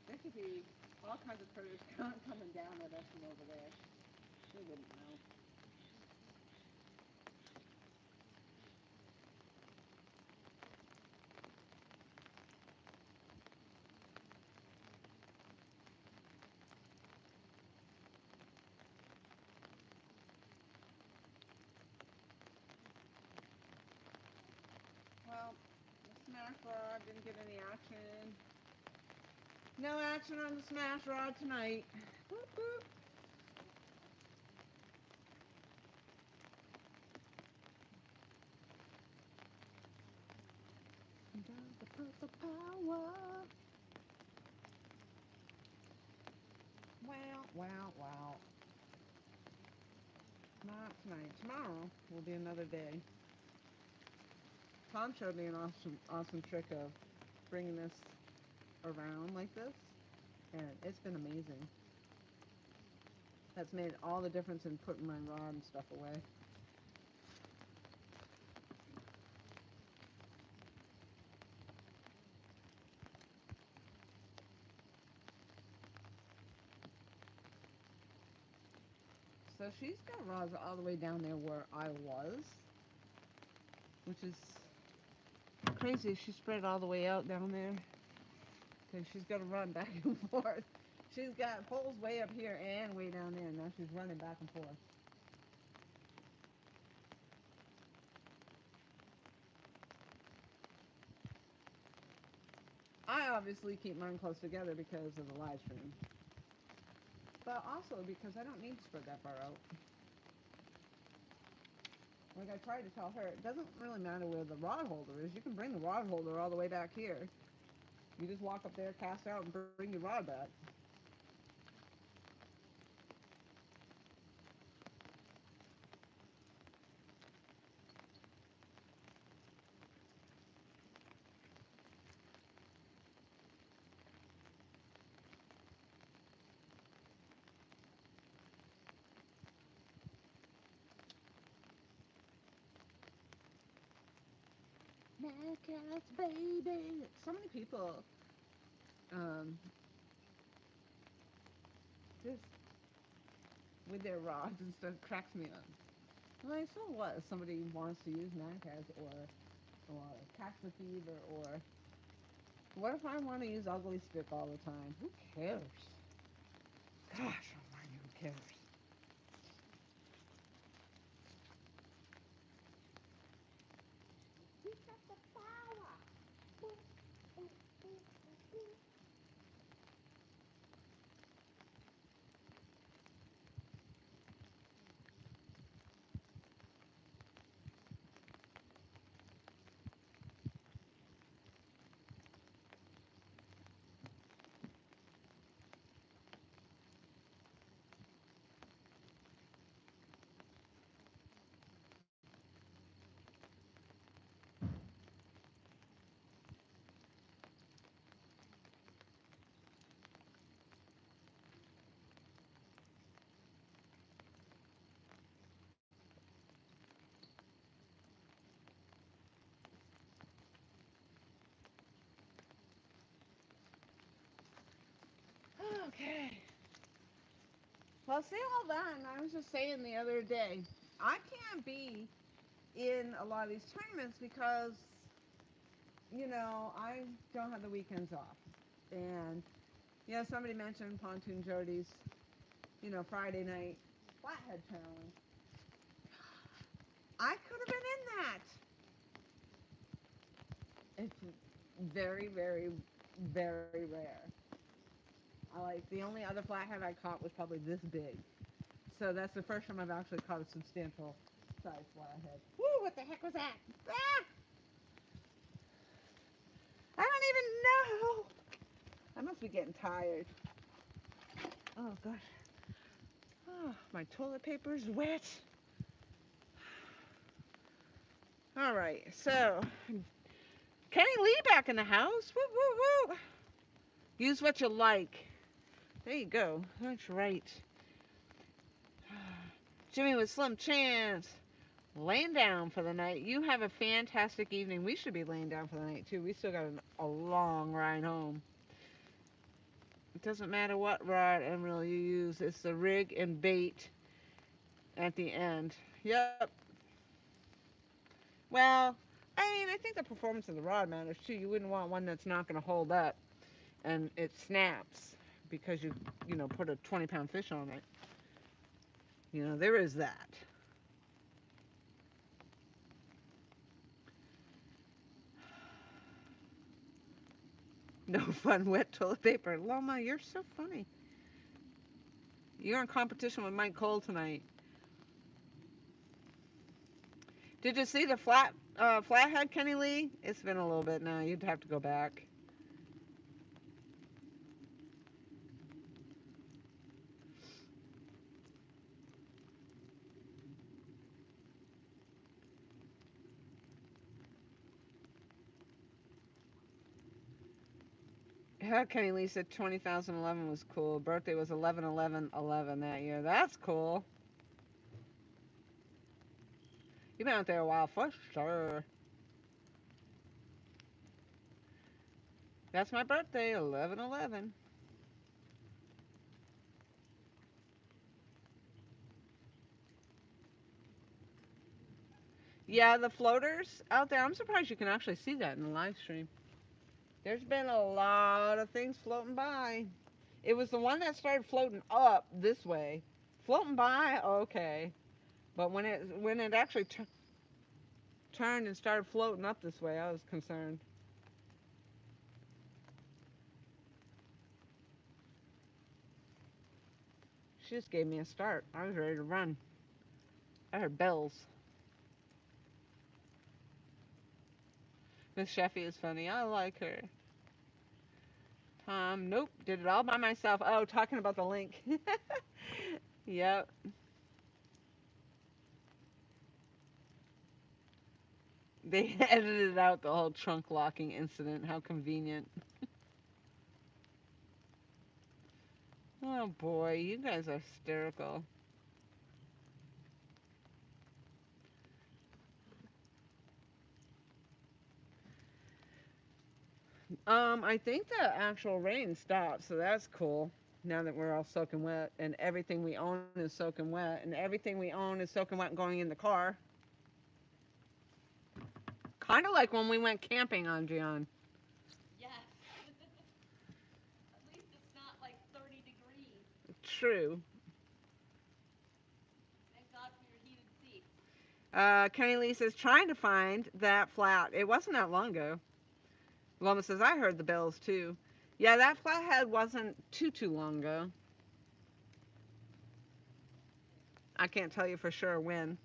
There could be all kinds of critters coming down at us from over there. We wouldn't know. smash rod. Didn't get any action. No action on the smash rod tonight. Boop, boop. Got the purple power. Wow. Not tonight. Tomorrow will be another day. Tom showed me an awesome trick of bringing this around like this, and it's been amazing. That's made all the difference in putting my rod and stuff away. So she's got rods all the way down there where I was, which is crazy. She spread all the way out down there because she's got to run back and forth. She's got poles way up here and way down there. Now she's running back and forth. I obviously keep mine close together because of the live stream, but also because I don't need to spread that far out. Like I tried to tell her, it doesn't really matter where the rod holder is. You can bring the rod holder all the way back here. You just walk up there, cast out, and bring your rod back. Mad cats, baby. So many people just with their rods and stuff cracks me up. I'm like, so what if somebody wants to use Mad Cats or catch the fever, or what if I want to use ugly stick all the time? Who cares? Gosh almighty, who cares? We got the power. Ooh, ooh, ooh, ooh, ooh. Okay. Well, see all that, and I was just saying the other day, I can't be in a lot of these tournaments because, I don't have the weekends off. And, somebody mentioned Pontoon Jody's, Friday night flathead challenge. I could have been in that. It's very, very, very rare. The only other flathead I caught was probably this big. So that's the first time I've actually caught a substantial size flathead. Woo, what the heck was that? Ah! I don't even know. I must be getting tired. Oh, gosh. Oh, my toilet paper's wet. All right, so Kenny Lee back in the house. Woo, woo, woo. Use what you like. There you go. That's right. Jimmy with Slim Chance. Laying down for the night. You have a fantastic evening. We should be laying down for the night, too. We still got a long ride home. It doesn't matter what rod and reel you use. It's the rig and bait at the end. Yep. Well, I think the performance of the rod matters, too. You wouldn't want one that's not going to hold up and it snaps because you put a 20-pound fish on it. There is that. No fun wet toilet paper. Loma, you're so funny. You're in competition with Mike Cole tonight. Did you see the flathead, Kenny Lee? It's been a little bit now. You'd have to go back. Yeah, Kenny Lee said 2011 was cool. Birthday was 11/11/11 that year. That's cool. You've been out there a while for sure. That's my birthday, 11/11. Yeah, the floaters out there. I'm surprised you can actually see that in the live stream. There's been a lot of things floating by. It was the one that started floating up this way. Floating by, okay. But when it actually turned and started floating up this way, I was concerned. She just gave me a start. I was ready to run. I heard bells. Miss Sheffy is funny. I like her. Nope. Did it all by myself. Oh, talking about the link. Yep. They edited out the whole trunk locking incident. How convenient. Oh boy, you guys are hysterical. I think the actual rain stopped, so that's cool. Now that we're all soaking wet and everything we own is soaking wet and everything we own is soaking wet going in the car. Kind of like when we went camping on Gian. Yes. At least it's not like 30 degrees. True. Thank God for your heated seats. Kenny Lee says, trying to find that flat. It wasn't that long ago. Loma says, I heard the bells too. Yeah, that flathead wasn't too long ago. I can't tell you for sure when.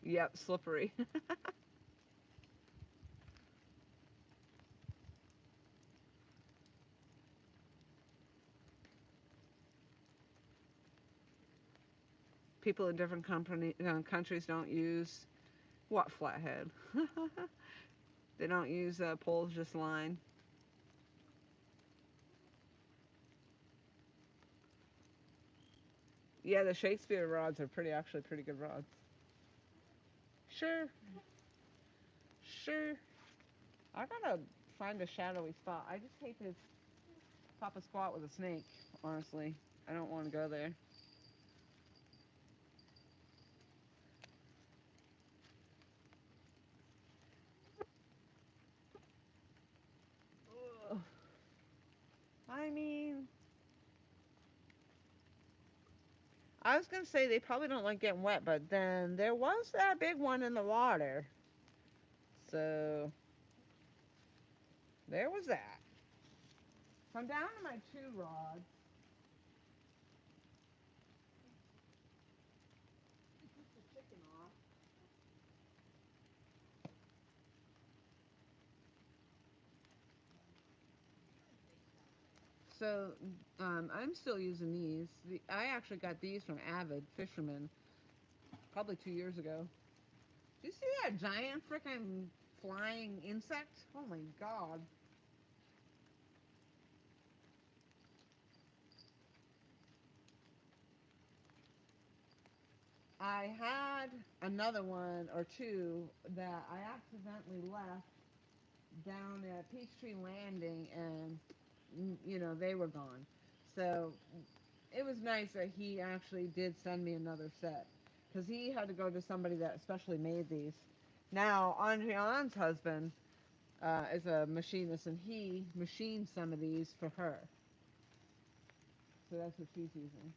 Yep, slippery. People in different countries don't use what flathead? They don't use poles, just line. Yeah, the Shakespeare rods are actually pretty good rods. Sure, sure. I gotta find a shadowy spot. I just hate to pop a squat with a snake, honestly. I don't want to go there. Ugh. I mean, I was gonna say they probably don't like getting wet, but then there was that big one in the water. So there was that. So I'm down to my two rods. Took the chicken off. So I'm still using these. I actually got these from Avid Fisherman probably 2 years ago. Do you see that giant freaking flying insect? Oh my god. I had another one or two that I accidentally left down at Peachtree Landing, and they were gone. So it was nice that he actually did send me another set because he had to go to somebody that especially made these. Now, Andrian's husband is a machinist, and he machined some of these for her. So that's what she's using.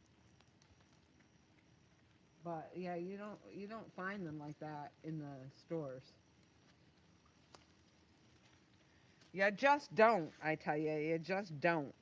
But yeah, you don't find them like that in the stores. You just don't, I tell you. You just don't.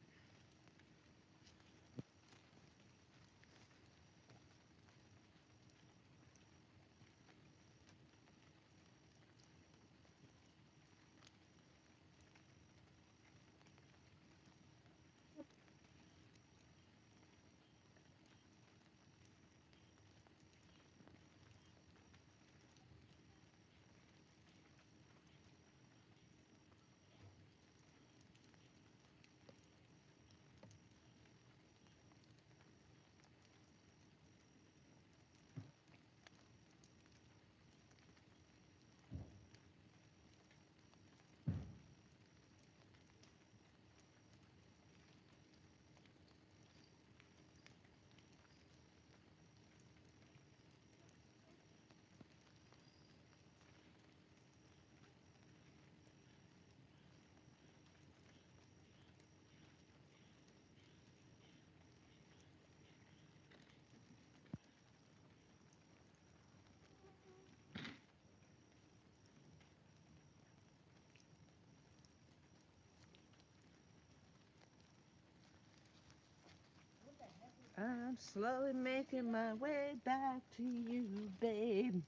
I'm slowly making my way back to you, babe.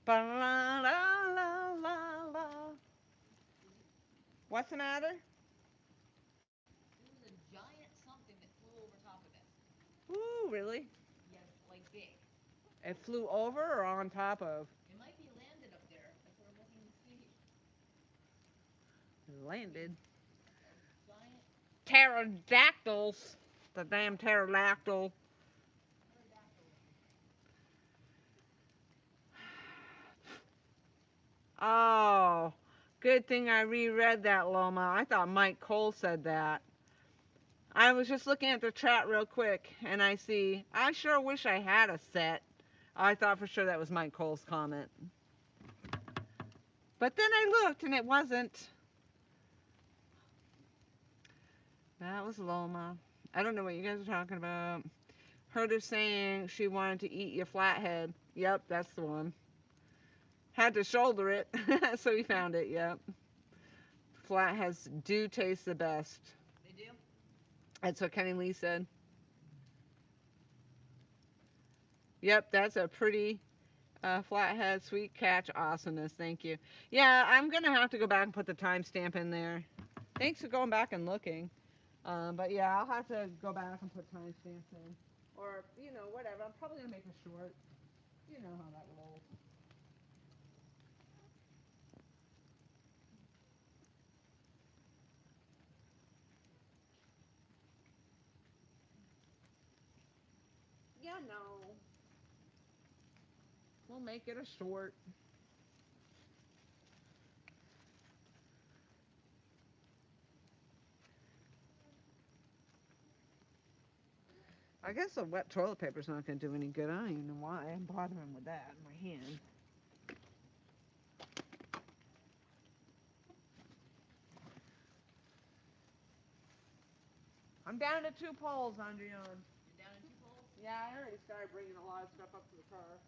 Ba-la-la-la-la-la. What's the matter? There was a giant something that flew over top of this. Ooh, really? Yeah, like big. It flew over or on top of? It might be landed up there. That's what I'm looking to see. It landed. A giant Pterodactyls. The damn pterodactyl. pterodactyl. Oh, good thing I reread that, Loma. I thought Mike Cole said that. I was just looking at the chat real quick, and I see, I sure wish I had a set. I thought for sure that was Mike Cole's comment. But then I looked, and it wasn't. That was Loma. I don't know what you guys are talking about. Heard her saying she wanted to eat your flathead. Yep, that's the one. Had to shoulder it, so we found it, yep. Flatheads do taste the best. They do? That's what Kenny Lee said. Yep, that's a pretty flathead sweet catch awesomeness. Thank you. Yeah, I'm going to have to go back and put the timestamp in there. Thanks for going back and looking. But yeah, I'll have to go back and put timestamps in. Or, whatever. I'm probably going to make a short. You know how that rolls. Yeah, no. We'll make it a short. I guess the wet toilet paper's not going to do any good. I don't even know why I'm bothering with that in my hand. I'm down to 2 poles, Andreon. You're down to 2 poles? Yeah, I already started bringing a lot of stuff up to the car.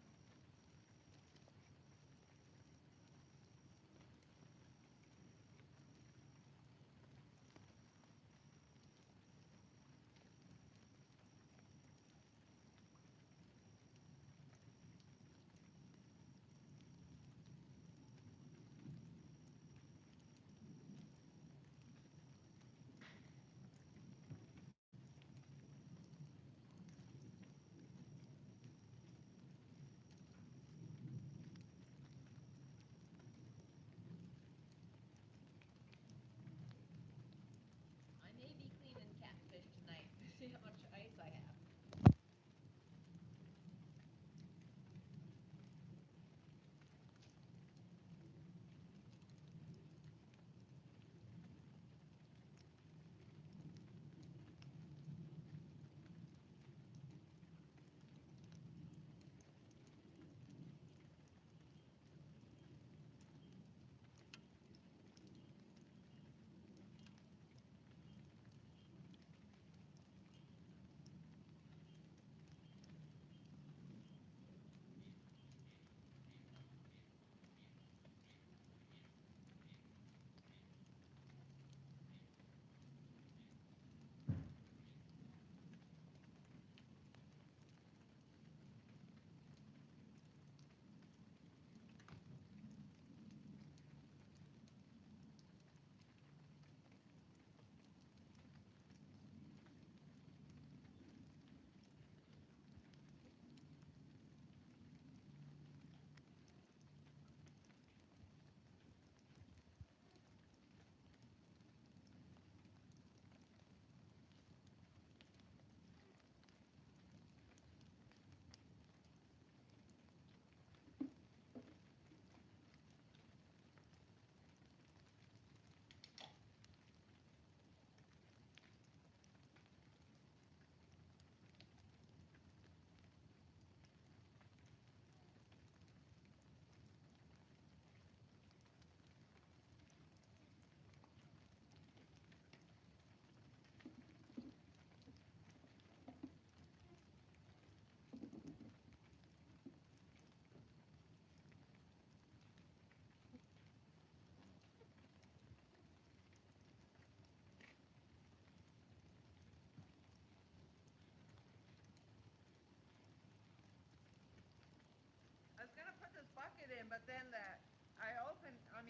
but then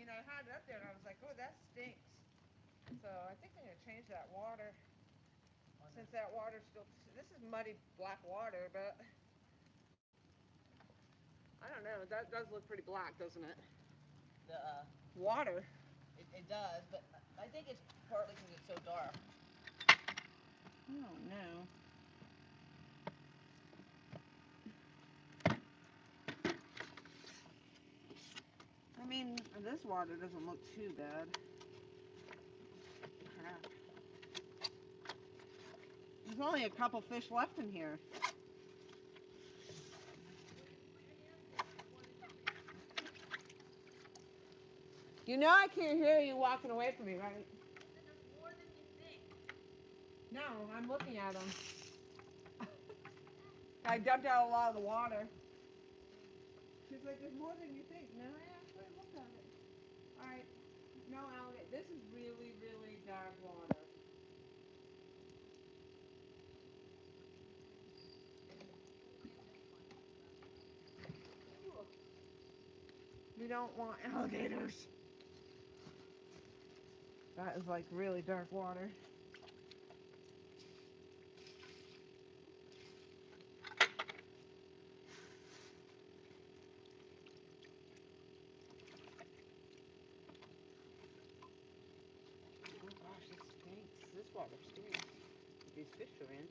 I had it up there and I was like, oh, that stinks. So I think I'm gonna change that water. Since that water's still, this is muddy black water, but I don't know. That does look pretty black, doesn't it? The Water. it does, but I think it's partly because it's so dark. Oh no. I mean, this water doesn't look too bad. Crap. There's only a couple fish left in here. You know I can't hear you walking away from me, right? There's more than you think. No, I'm looking at them. I dumped out a lot of the water. She's like, there's more than you think. No, I actually looked at it. All right. No, alligator. This is really, really dark water. We don't want alligators. That is like really dark water. Oh gosh, this stinks. This water stinks. These fish are in.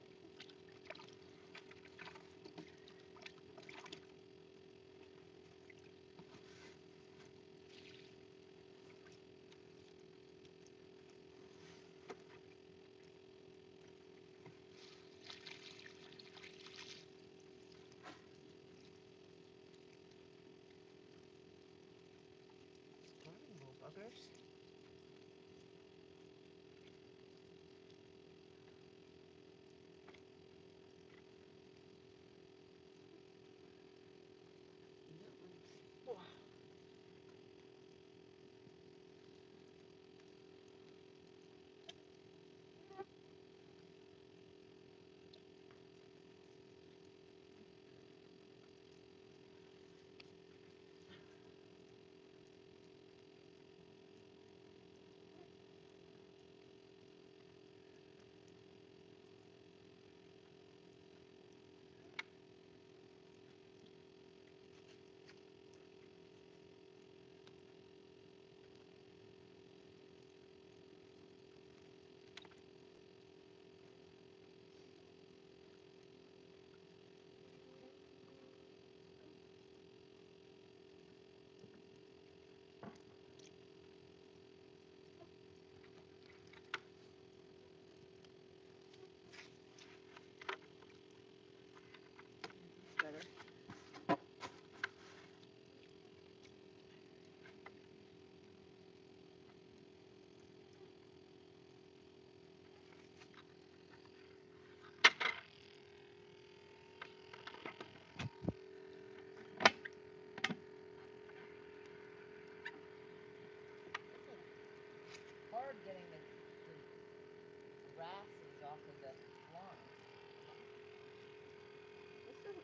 Little buggers. Better. Hard getting the grasses off of the lawn. This doesn't.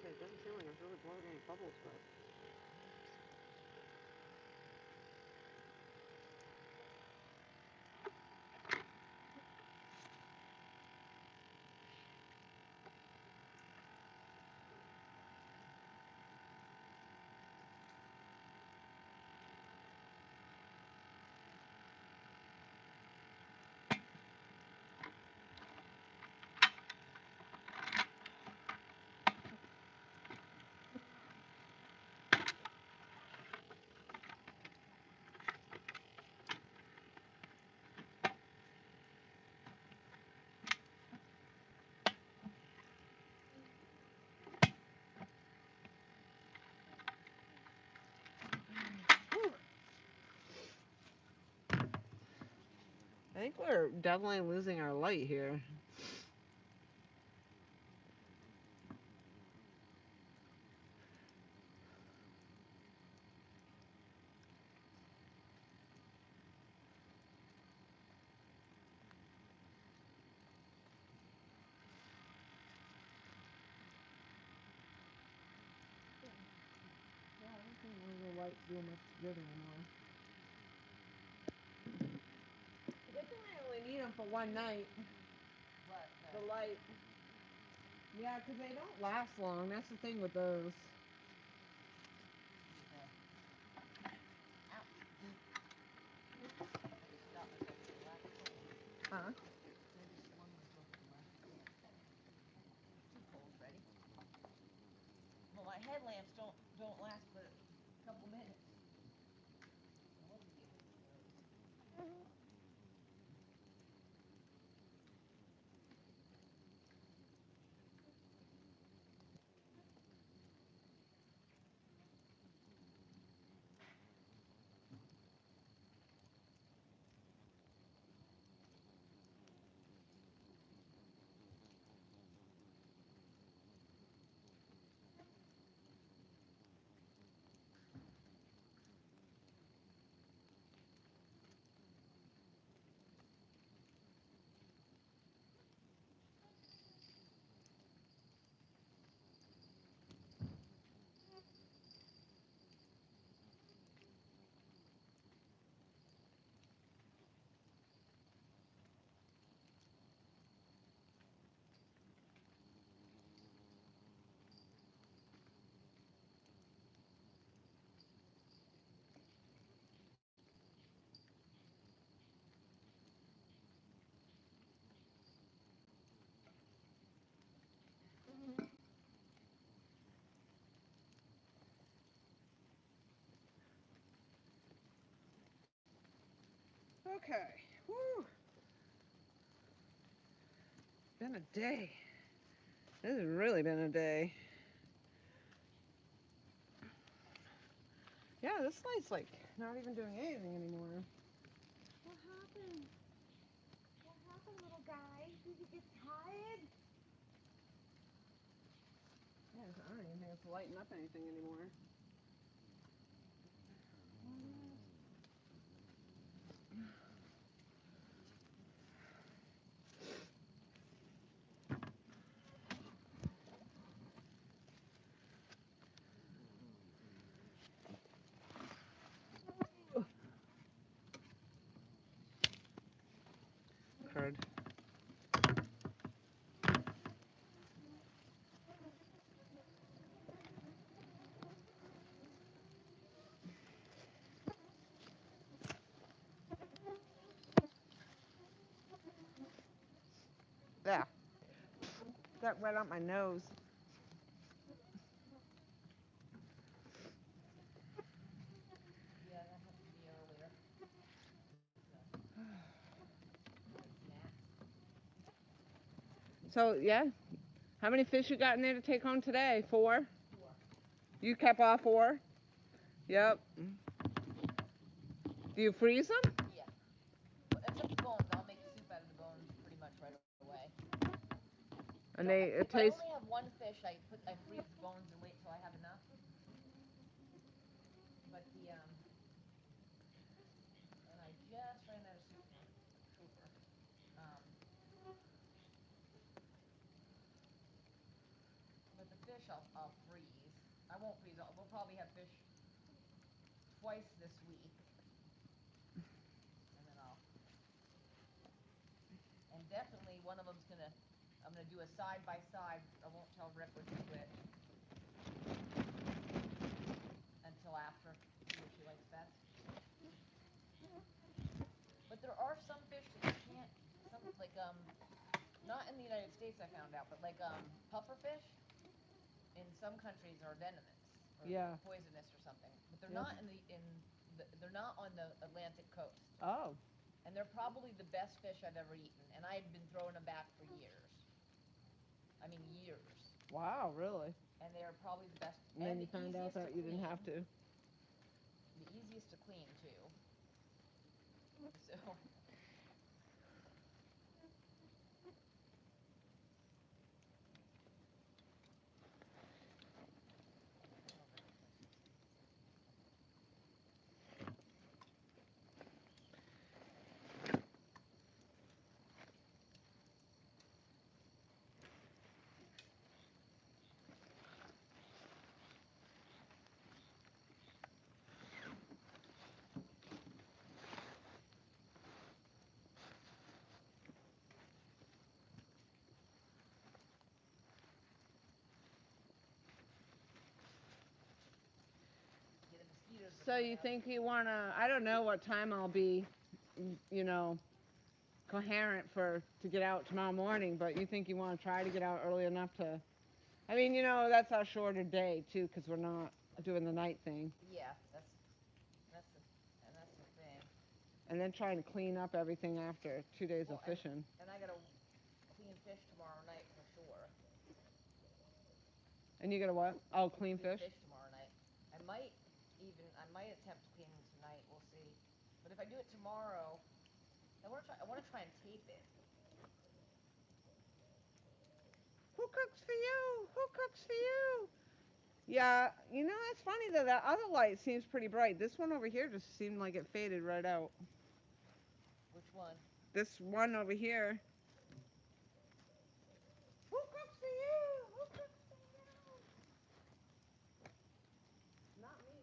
It doesn't seem like it's really blowing any bubbles, but. I think we're definitely losing our light here. lights doing much good anymore. Good thing I only need them for one night. What? The light. Yeah, 'cause they don't last long. That's the thing with those. Ouch. Maybe stop it over the last pole. Huh? Maybe one was over the last pole. Two poles ready. Well, my headlamps don't last but a couple minutes. I love to get rid of those. Okay. Whew. Been a day. This has really been a day. Yeah, this light's like not even doing anything anymore. What happened? What happened, little guy? Did you get tired? Yeah, I don't even think it's lighting up anything anymore. Card. Yeah. Got right out my nose. Yeah, that had to be earlier. So, yeah. How many fish you got in there to take home today? 4? 4. You kept all 4? Yep. Do you freeze them? Yeah. Well, except the bones. I'll make soup out of the bones pretty much right away. And it If I tastes. only have one fish, I freeze the bones and wait till I have enough. But and I just ran out of soup for Cooper. But the fish I'll freeze. I won't freeze. We'll probably have fish twice this week, and then and definitely one of them's I'm gonna do a side by side. I won't tell Rick what to do it until after, see what she likes best. But there are some fish that you can't, not in the United States I found out, but pufferfish in some countries are venomous or Yeah. poisonous or something. But they're Yeah. not they're not on the Atlantic coast. Oh. And they're probably the best fish I've ever eaten. And I've been throwing them back for years. I mean, years. Wow, really? And they're probably the best. And then And you the found out easiest to that you didn't clean. have to. The easiest to clean, too. So. So you think you wanna? I don't know what time I'll be, you know, coherent to get out tomorrow morning. But you think you want to try to get out early enough to? I mean, that's our shorter day too, because we're not doing the night thing, Yeah, that's the and that's the thing. and then trying to clean up everything after 2 days of Well, fishing. and I gotta clean fish tomorrow night for sure. And you gotta what? Oh, clean Clean fish. fish tomorrow night. I might attempt cleaning tonight. We'll see. But if I do it tomorrow, I want to try and tape it. Who cooks for you? Who cooks for you? Yeah, it's funny that that other light seems pretty bright. This one over here just seemed like it faded right out. Which one? This one over here. Who cooks for you? Who cooks for you? Not me.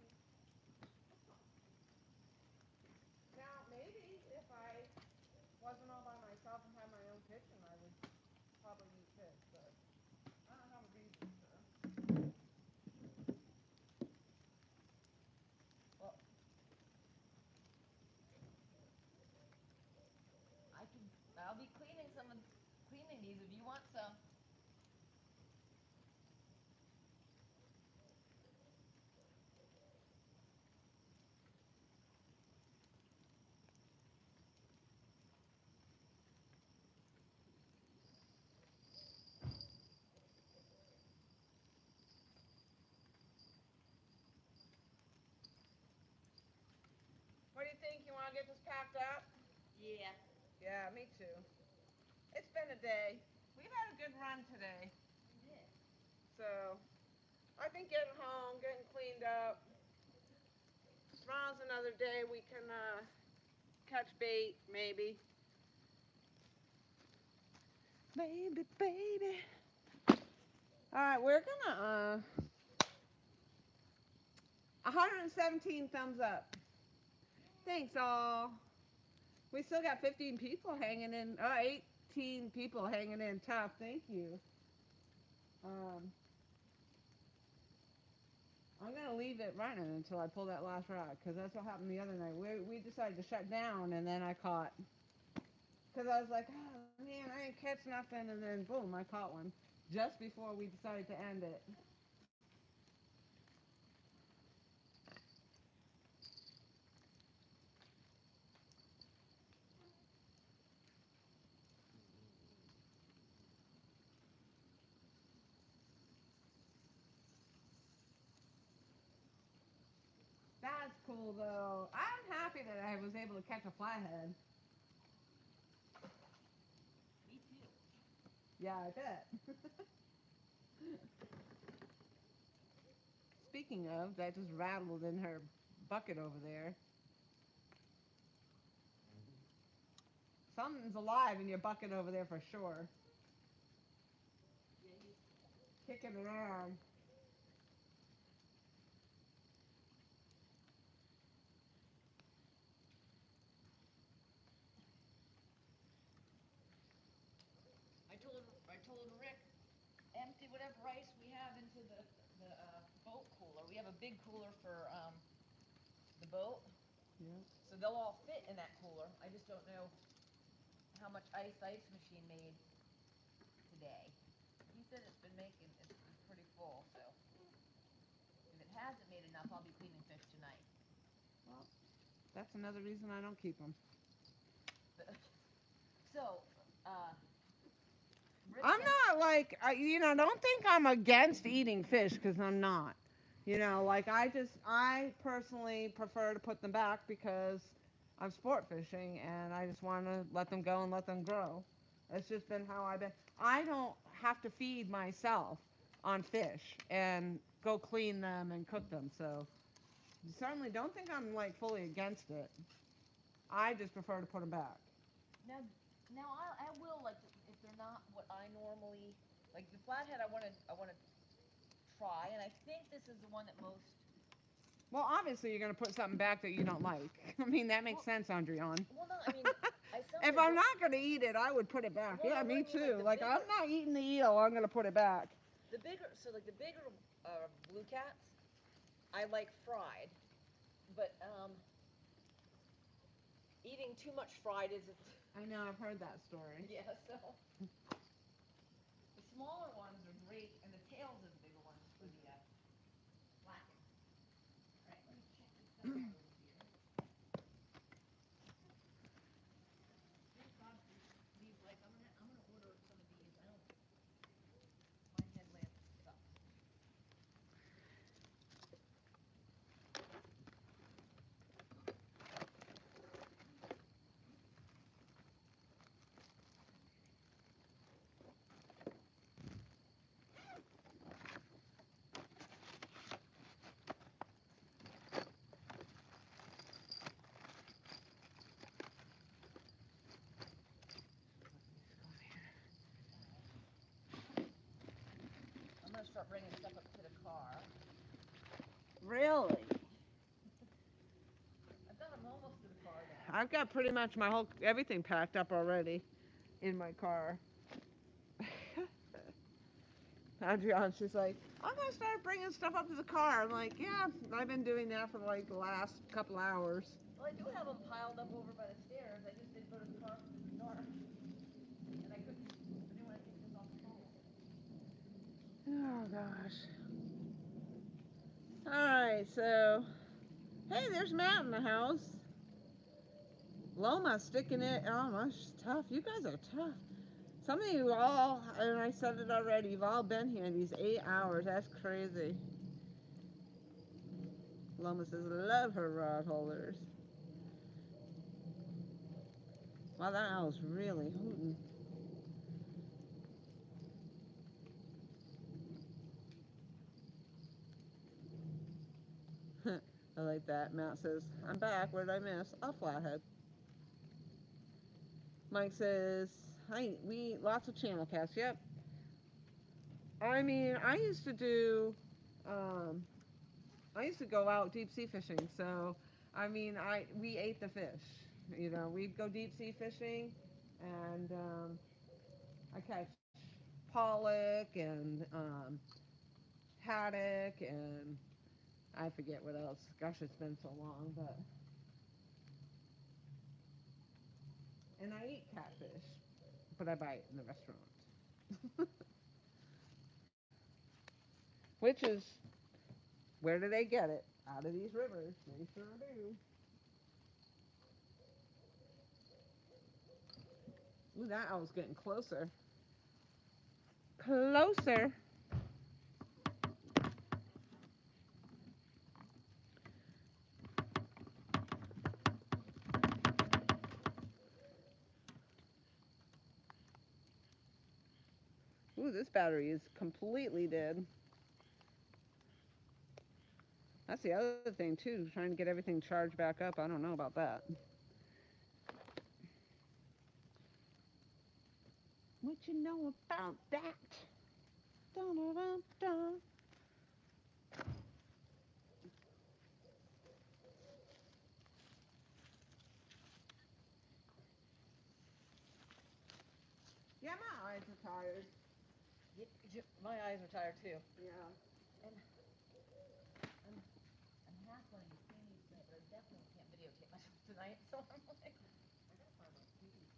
Now, maybe if I wasn't all by myself and had my own kitchen, I would probably eat fish, but I don't have a reason to. Well, I can. I'll be cleaning these if you want some. What do you think? You want to get this packed up? Yeah. Yeah, me too. It's been a day. We've had a good run today. We did. So, I think getting home, getting cleaned up. Tomorrow's another day we can catch bait, maybe. Baby, baby. All right, we're gonna 117 thumbs up. Thanks all. We still got 15 people hanging in. 18 people hanging in tough. Thank you. Um, I'm gonna leave it running until I pull that last rod, because that's what happened the other night. We decided to shut down, and then I caught. Because I was like, oh man, I didn't catch nothing, and then boom, I caught one just before we decided to end it. That's cool though. I'm happy that I was able to catch a flathead. Me too. Yeah, I bet. Speaking of, that just rattled in her bucket over there. Something's alive in your bucket over there for sure. Yeah, he's. Kicking around. I told Rick, empty whatever ice we have into the boat cooler. We have a big cooler for the boat, Yeah. so they'll all fit in that cooler. I just don't know how much ice machine made today. He said it's pretty full, so if it hasn't made enough, I'll be cleaning fish tonight. Well, that's another reason I don't keep them. So, uh, Rick I'm sent. not like, don't think I'm against eating fish, because I'm not. Like I personally prefer to put them back because I'm sport fishing and I just want to let them go and let them grow. It's just been how I've been. I don't have to feed myself on fish and go clean them and cook them. So certainly don't think I'm like fully against it. I just prefer to put them back. Now, I will like if they're not what I normally like the flathead. I want to try, and I think this is the one that most. Well, obviously you're gonna put something back that you don't like. I mean that makes Well, sense, Andrian. well, no, I mean, some of If the I'm not gonna eat it, I would put it back. well, Yeah, no, what I me mean, like too. Like I'm not eating the eel. I'm gonna put it back. the bigger blue cats, I like fried. But eating too much fried isn't. I know, I've heard that story. Yeah, so the smaller ones are great, and the tails of the bigger ones for the blackened. All right, let me check this stuff out over here. Thank God for these lights. I'm gonna order some of these. I don't. My headlamp sucks. I'm gonna start bringing stuff up to the car. Really? I've got them almost to the car now. I've got pretty much my whole everything packed up already in my car. Adrienne, she's like, I'm gonna start bringing stuff up to the car. I'm like, yeah, I've been doing that for like the last couple hours. Well, I do have them piled up over by the stairs. I just didn't go to the car because it's dark, and I couldn't. I didn't want to take this off the pole. Oh gosh. All right, so hey, there's Matt in the house. Loma sticking it. Oh my, she's tough. You guys are tough. Some of you all, and I said it already, you've all been here these 8 hours. That's crazy. Loma says, love her rod holders. Wow, that owl's really hooting. I like that. Matt says, I'm back. What did I miss? A flathead. Mike says, hi, we lots of channel casts. Yep. I mean, I used to go out deep sea fishing. So, I mean, we ate the fish. You know, we'd go deep sea fishing, and I catch pollock and haddock and I forget what else. Gosh, it's been so long, but and I eat catfish, but I buy it in the restaurant. Which is where do they get it? Out of these rivers. They sure do. Ooh, that owl's getting closer. Closer. Ooh, this battery is completely dead. That's the other thing too, trying to get everything charged back up. I don't know about that. What you know about that? Dun, dun, dun, dun. Yeah, my eyes are tired. My eyes are tired too. Yeah. And I'm half wanting to clean these tonight, but I definitely can't videotape myself tonight. So I'm like, I gotta find my keys.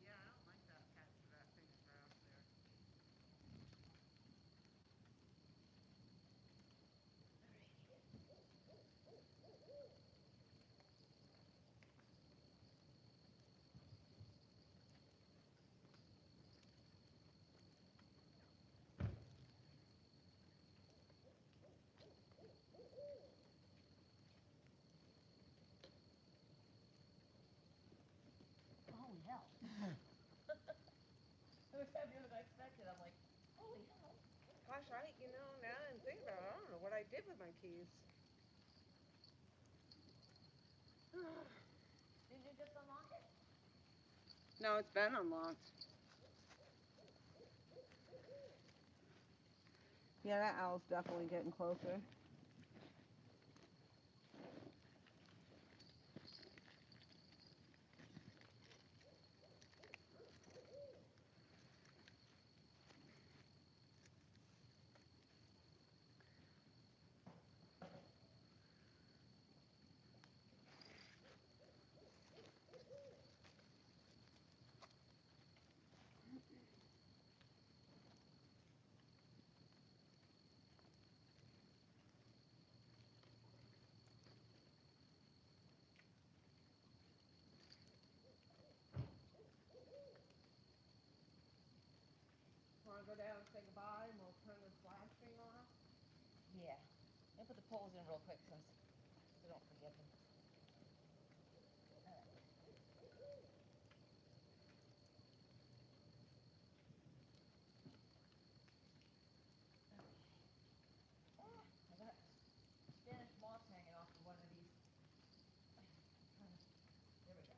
Yeah, I don't like that patch of that thing of grass there. Holy hell! It was heavier than I expected. I'm like, holy hell! Gosh, now I didn't think about it. I don't know what I did with my keys. Did you just unlock it? No, it's been unlocked. Yeah, that owl's definitely getting closer. Yeah. I'll put the poles in real quick so don't forget them. All right. I got Spanish moss hanging off of one of these. There we go.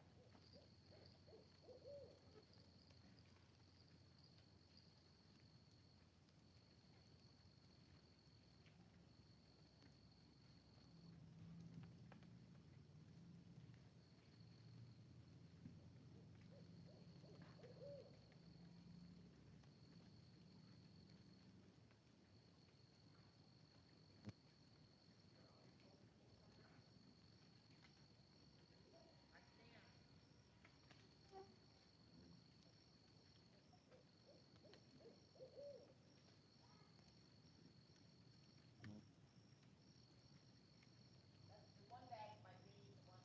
The one bag might be the one.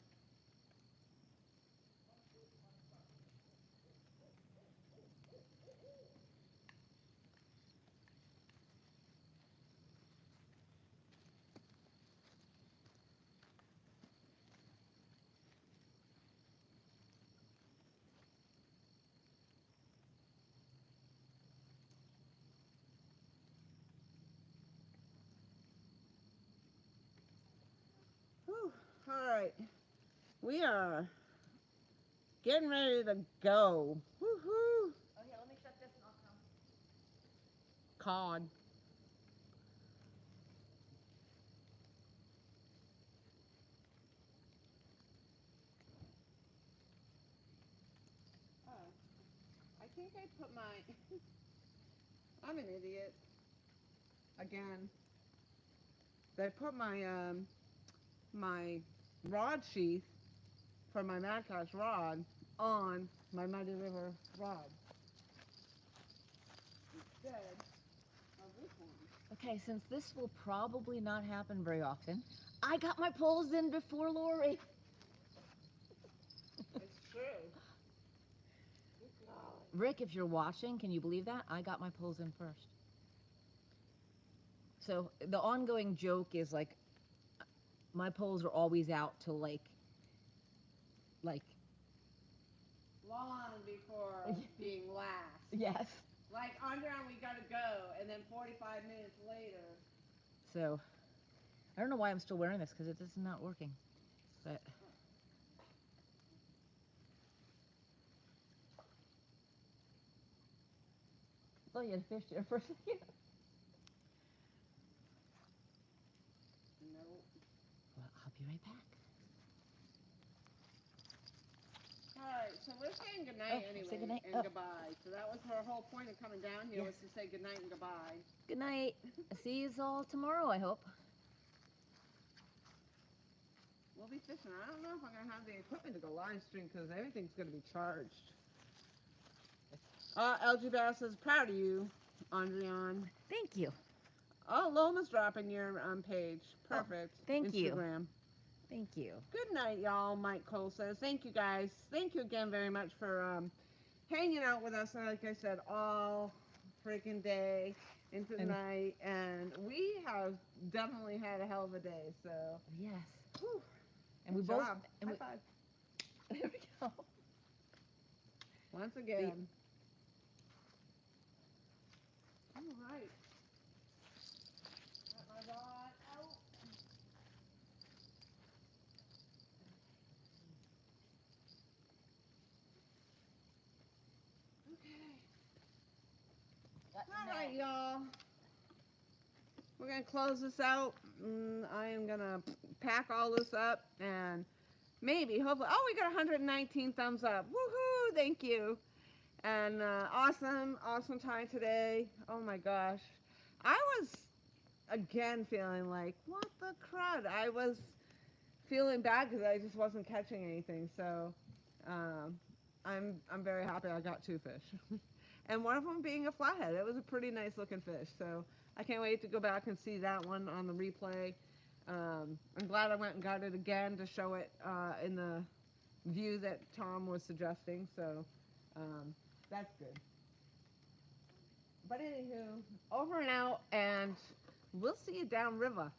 Whew. All right. We are getting ready to go. Woohoo! Oh yeah, let me shut this and I'll come. Cod. Oh, I think I put my. I'm an idiot. Again. I put my rod sheath for my Madcast rod on my Muddy River rod instead of this one. Okay, since this will probably not happen very often, I got my poles in before Lori. It's true. Good golly. Rick, if you're watching, can you believe that? I got my poles in first. So the ongoing joke is like, my poles are always out till like Long before being last. yes. Like, Andrea, we gotta go, and then 45 minutes later. So I don't know why I'm still wearing this because it is not working. But I thought you had fished there for a second. Nope. Well, I'll be right back. Alright, so we're saying goodnight Oh, anyway, say goodnight. and goodbye. So that was her whole point of coming down here, was Yes. to say goodnight and goodbye. Good night. See you all tomorrow, I hope. We'll be fishing. I don't know if I'm going to have the equipment to go live stream because everything's going to be charged. LG Bass says, proud of you, Andrian. Thank you. Oh, Loma's dropping your page. Perfect. Thank you. Instagram. Thank you. Good night, y'all. Mike Cole says, thank you guys. Thank you again very much for hanging out with us, like I said, all freaking day into the night. And we have definitely had a hell of a day. So, Yes. whew, And good we both. job. And High five. There we go. Once again. All right. Got my rod out. Okay. All right, y'all. We're going to close this out. I am going to pack all this up and maybe, hopefully. Oh, we got 119 thumbs up. Woohoo! Thank you. And awesome time today. Oh my gosh. I was, again, feeling like, what the crud? I was feeling bad because I just wasn't catching anything. So I'm very happy I got 2 fish. And one of them being a flathead. It was a pretty nice looking fish. So I can't wait to go back and see that one on the replay. I'm glad I went and got it again to show it in the view that Tom was suggesting. So that's good. But anywho, over and out, and We'll see you downriver.